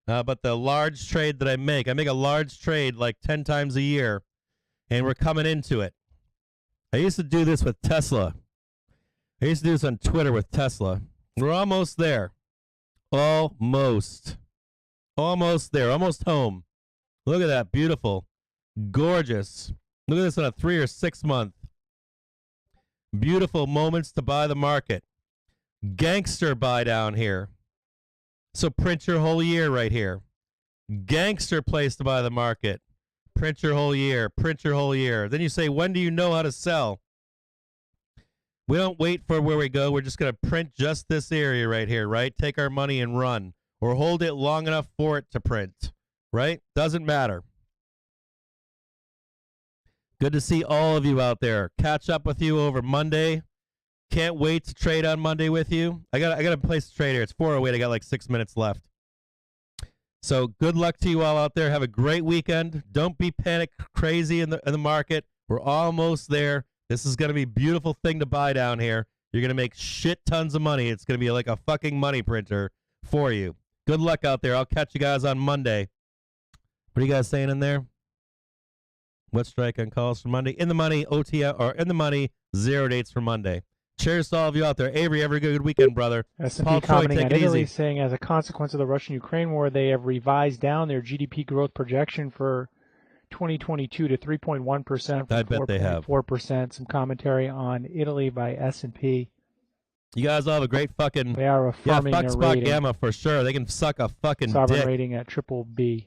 [SPEAKER 1] But the large trade that I make a large trade like 10 times a year, and we're coming into it. I used to do this with Tesla. I used to do this on Twitter with Tesla. We're almost there. Almost. Almost there. Almost home. Look at that. Beautiful. Gorgeous. Look at this on a 3 or 6 month. Beautiful moments to buy the market. Gangster buy down here. So print your whole year right here. Gangster place to buy the market. Print your whole year. Print your whole year. Then you say, when do you know how to sell? We don't wait for where we go. We're just going to print just this area right here, right? Take our money and run. Or hold it long enough for it to print, right? Doesn't matter. Good to see all of you out there. Catch up with you over Monday. Can't wait to trade on Monday with you. I got a place to trade here. It's 4:08. I got like 6 minutes left. So good luck to you all out there. Have a great weekend. Don't be panic crazy in the market. We're almost there. This is going to be a beautiful thing to buy down here. You're going to make shit tons of money. It's going to be like a fucking money printer for you. Good luck out there. I'll catch you guys on Monday. What are you guys saying in there? What strike on calls for Monday? In the money, OTM, or in the money, zero dates for Monday. Cheers to all of you out there. Avery, every good weekend, brother.
[SPEAKER 2] S&P commenting on Italy, saying as a consequence of the Russian-Ukraine war, they have revised down their GDP growth projection for 2022 to 3.1%
[SPEAKER 1] I
[SPEAKER 2] from
[SPEAKER 1] bet they have
[SPEAKER 2] 4%. Some commentary on Italy by S&P.
[SPEAKER 1] You guys all have a great fucking...
[SPEAKER 2] They are affirming
[SPEAKER 1] fuck
[SPEAKER 2] their
[SPEAKER 1] Spot
[SPEAKER 2] rating.
[SPEAKER 1] Gamma for sure. They can suck a fucking
[SPEAKER 2] Sovereign
[SPEAKER 1] dick.
[SPEAKER 2] rating at BBB.